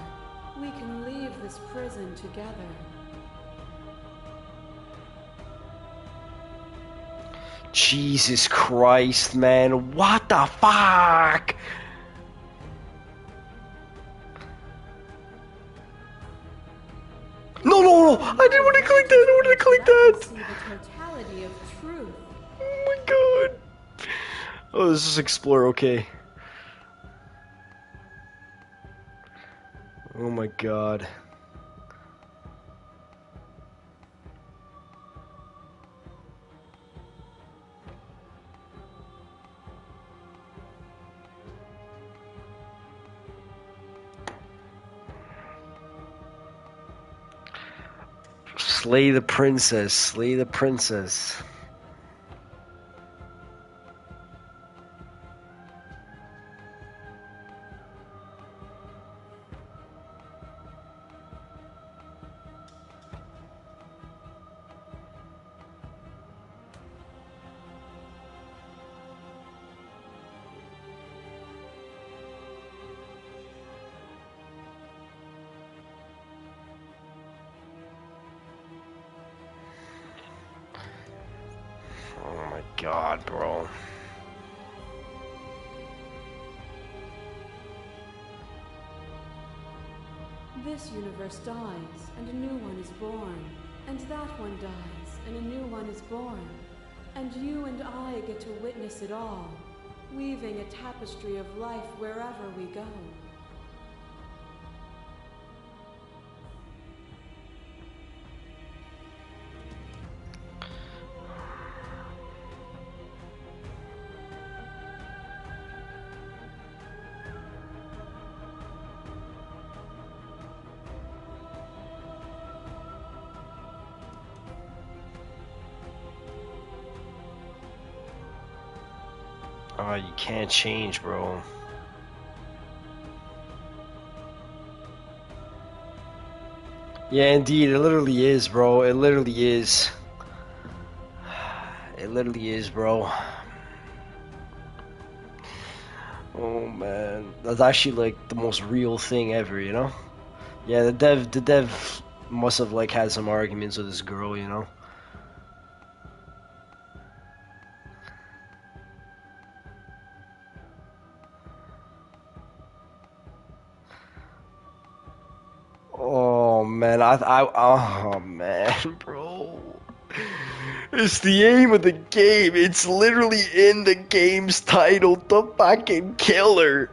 We can leave this prison together. Jesus Christ, man. What the fuck? No. I didn't want to click that. I didn't want to click that. See the totality of truth. Oh my god. Oh, this is Explore, okay. Oh my god. Slay the princess, slay the princess. Oh my god, bro. This universe dies, and a new one is born. And that one dies, and a new one is born. And you and I get to witness it all, weaving a tapestry of life wherever we go. Oh, you can't change, bro. Yeah, indeed, it literally is, bro. It literally is. It literally is, bro. Oh man, that's actually like the most real thing ever, you know? Yeah, the dev must have like had some arguments with this girl, you know? Oh man, oh man, bro. It's the aim of the game. It's literally in the game's title to fucking kill her.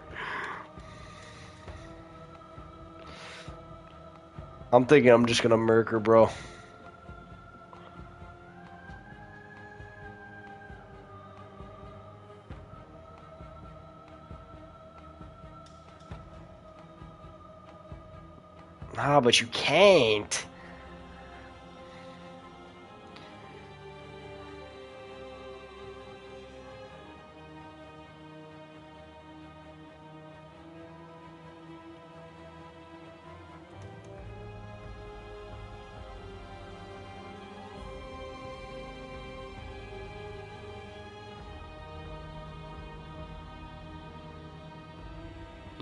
I'm thinking I'm just gonna murk her, bro. Ah, but you can't.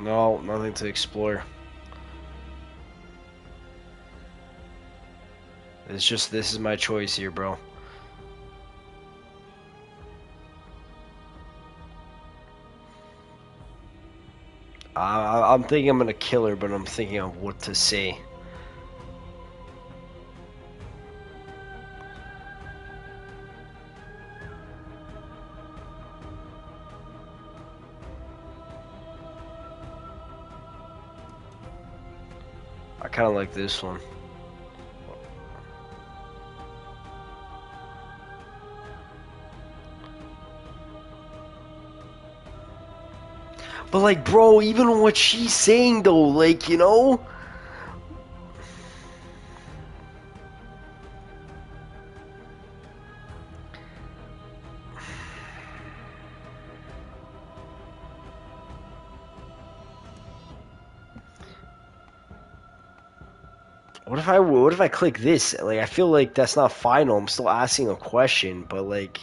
No, nothing to explore. It's just, this is my choice here, bro. I'm thinking I'm gonna kill her, but I'm thinking of what to say. I kind of like this one. But like, bro, even what she's saying though, like, you know? What if I click this? Like, I feel like that's not final. I'm still asking a question, but like,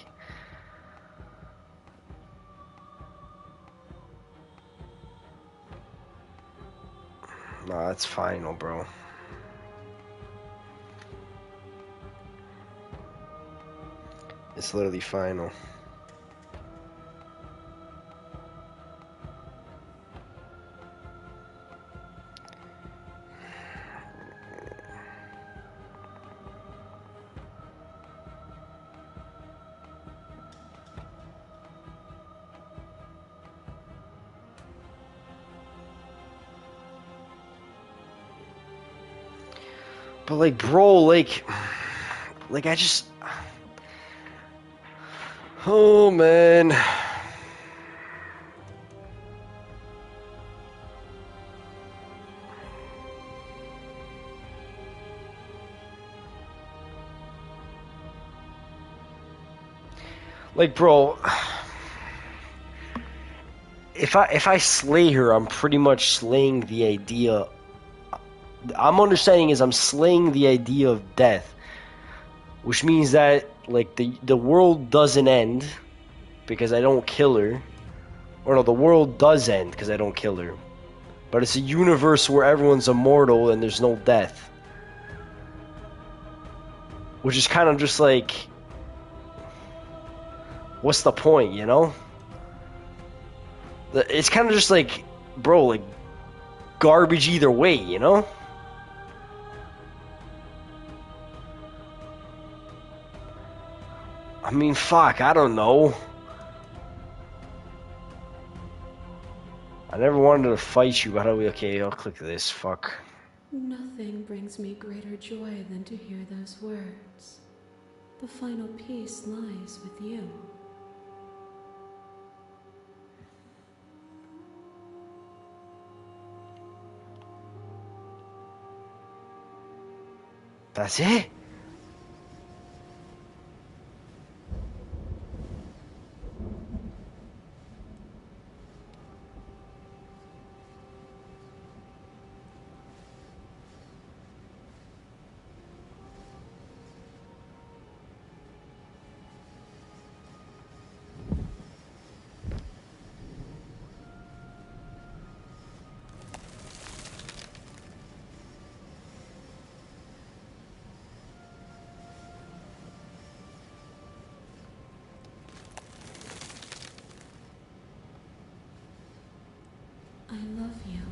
nah, that's final, bro. It's literally final. But like, bro, like I just, oh man. Like, bro, if I slay her, I'm pretty much slaying the idea. I'm understanding is I'm slaying the idea of death, which means that like the world doesn't end because I don't kill her, or no, the world does end because I don't kill her, but it's a universe where everyone's immortal and there's no death, which is kind of just like, what's the point, you know? It's kind of just like, bro, like garbage either way, you know? I mean, fuck, I don't know. I never wanted to fight you, but okay, I'll click this, fuck. Nothing brings me greater joy than to hear those words. The final peace lies with you. That's it? I love you.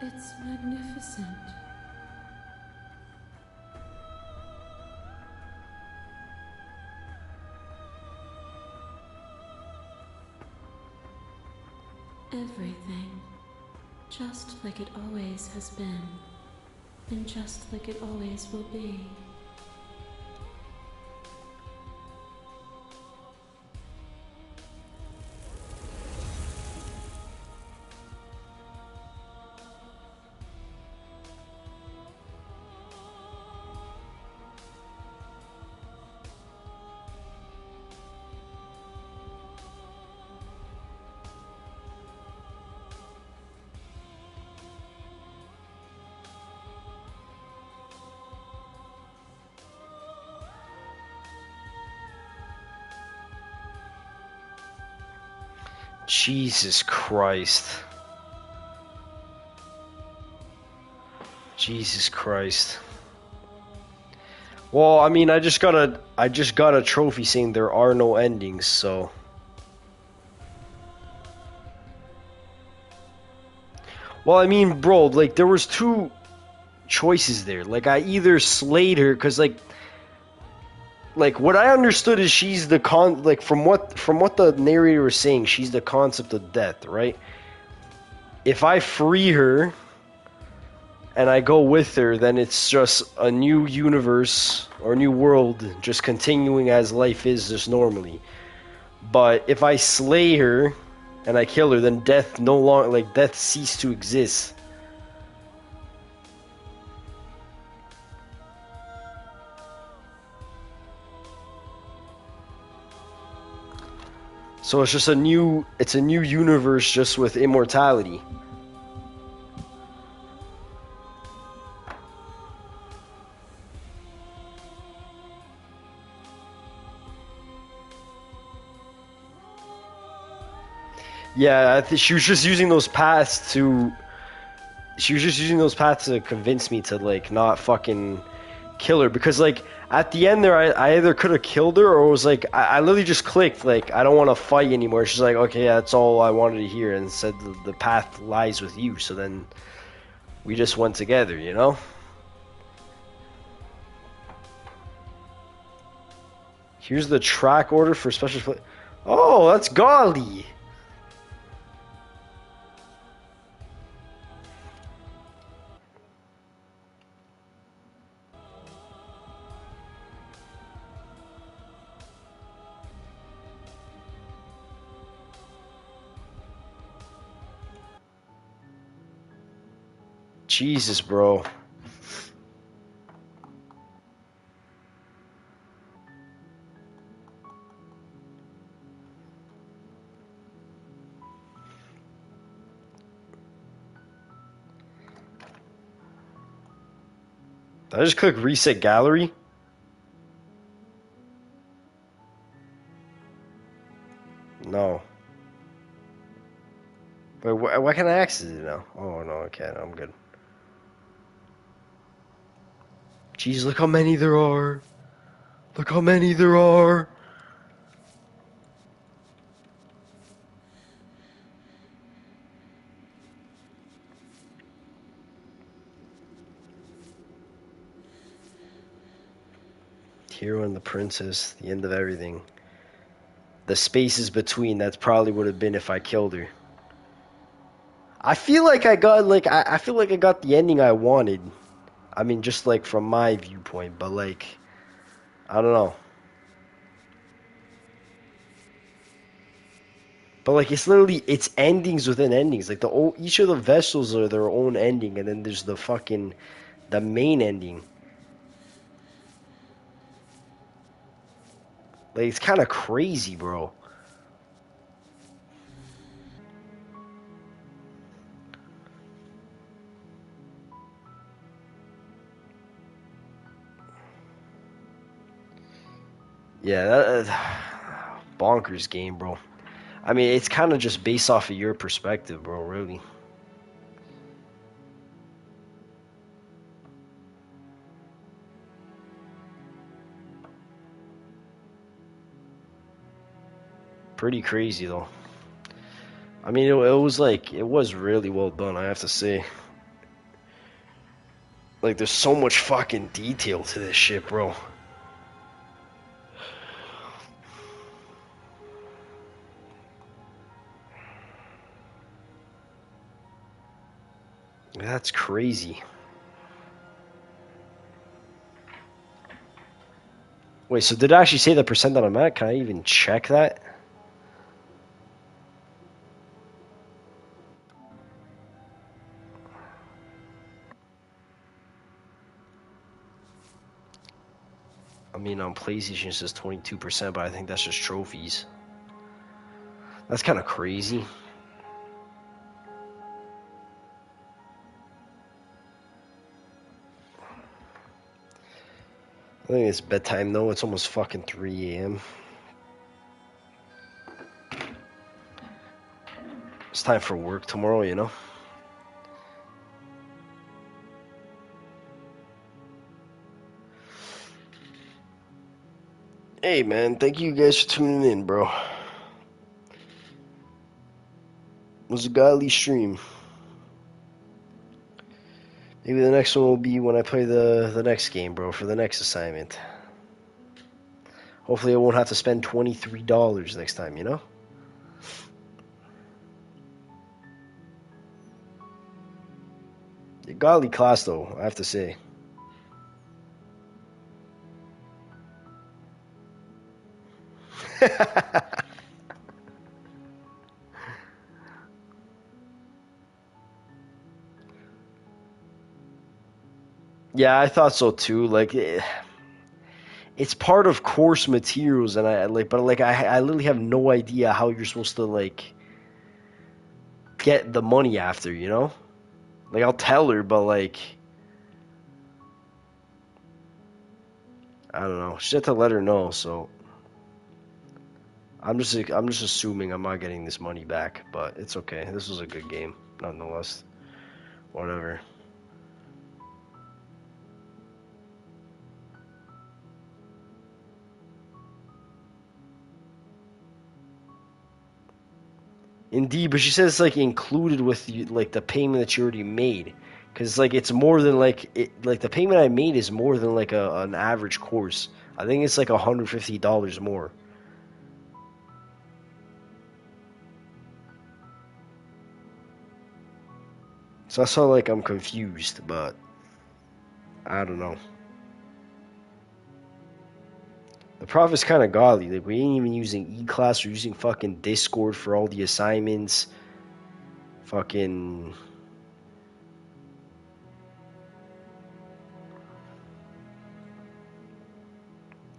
It's magnificent. Everything, just like it always has been, and just like it always will be. Jesus Christ. Jesus Christ. Well, I mean, I just got a trophy saying there are no endings, so. Well, I mean, bro, like there was two choices there. Like I either slayed her cuz like what I understood is she's the from what the narrator was saying, she's the concept of death, right? If I free her, and I go with her, then it's just a new universe or new world just continuing as life is just normally. But if I slay her and I kill her, then death no longer, like, death ceased to exist. So it's just a new universe just with immortality. Yeah, she was just using those paths to. She was just using those paths to convince me to like not fucking kill her, because like at the end there, I either could have killed her or was like I literally just clicked like I don't want to fight anymore. She's like, okay, yeah, that's all I wanted to hear, and said the path lies with you. So then we just went together, you know. Here's the track order for special play. Oh, that's Golly. Jesus, bro. Did I just click reset gallery? No. Wait, why can't I access it now? Oh, no, I can't. I'm good. Jeez, look how many there are. Look how many there are. Hero and the princess, the end of everything. The spaces between, that's probably would have been if I killed her. I feel like I got, like, I feel like I got the ending I wanted. I mean, just, like, from my viewpoint, but, like, I don't know. But, like, it's literally, it's endings within endings. Like, each of the vessels are their own ending, and then there's the main ending. Like, it's kind of crazy, bro. Yeah, bonkers game, bro. I mean, it's kind of just based off of your perspective, bro, really. Pretty crazy, though. I mean, it was like, it was really well done, I have to say. Like, there's so much fucking detail to this shit, bro. That's crazy. Wait, so did it actually say the percent that I'm at? Can I even check that? I mean, on PlayStation it says 22%, but I think that's just trophies. That's kind of crazy. I think it's bedtime though. It's almost fucking 3 a.m. It's time for work tomorrow, you know? Hey, man. Thank you guys for tuning in, bro. It was a godly stream. Maybe the next one will be when I play the next game, bro, for the next assignment. Hopefully I won't have to spend $23 next time, you know? Godly class, though, I have to say. Yeah, I thought so too. Like, it's part of course materials, and I like, but like, I literally have no idea how you're supposed to like get the money after, you know? Like, I'll tell her, but like, I don't know. She had to let her know, so I'm just assuming I'm not getting this money back, but it's okay. This was a good game, nonetheless. Whatever. Indeed, but she says it's like included with like the payment that you already made, because like it's more than like like the payment I made is more than like an average course. I think it's like $150 more. So that's how like I'm confused, but I don't know. The prof is kind of godly. Like, we ain't even using E-Class. We're using fucking Discord for all the assignments. Fucking...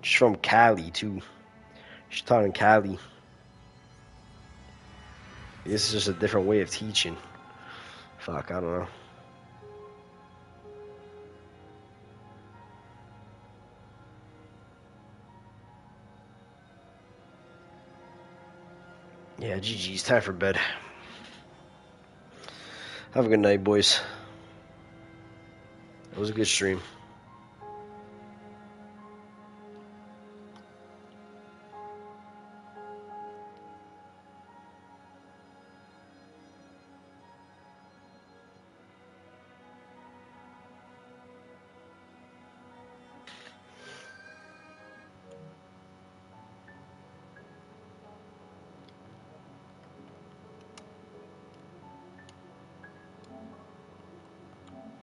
She's from Cali, too. She's taught in Cali. This is just a different way of teaching. Fuck, I don't know. Yeah, GG's. Time for bed. Have a good night, boys. It was a good stream.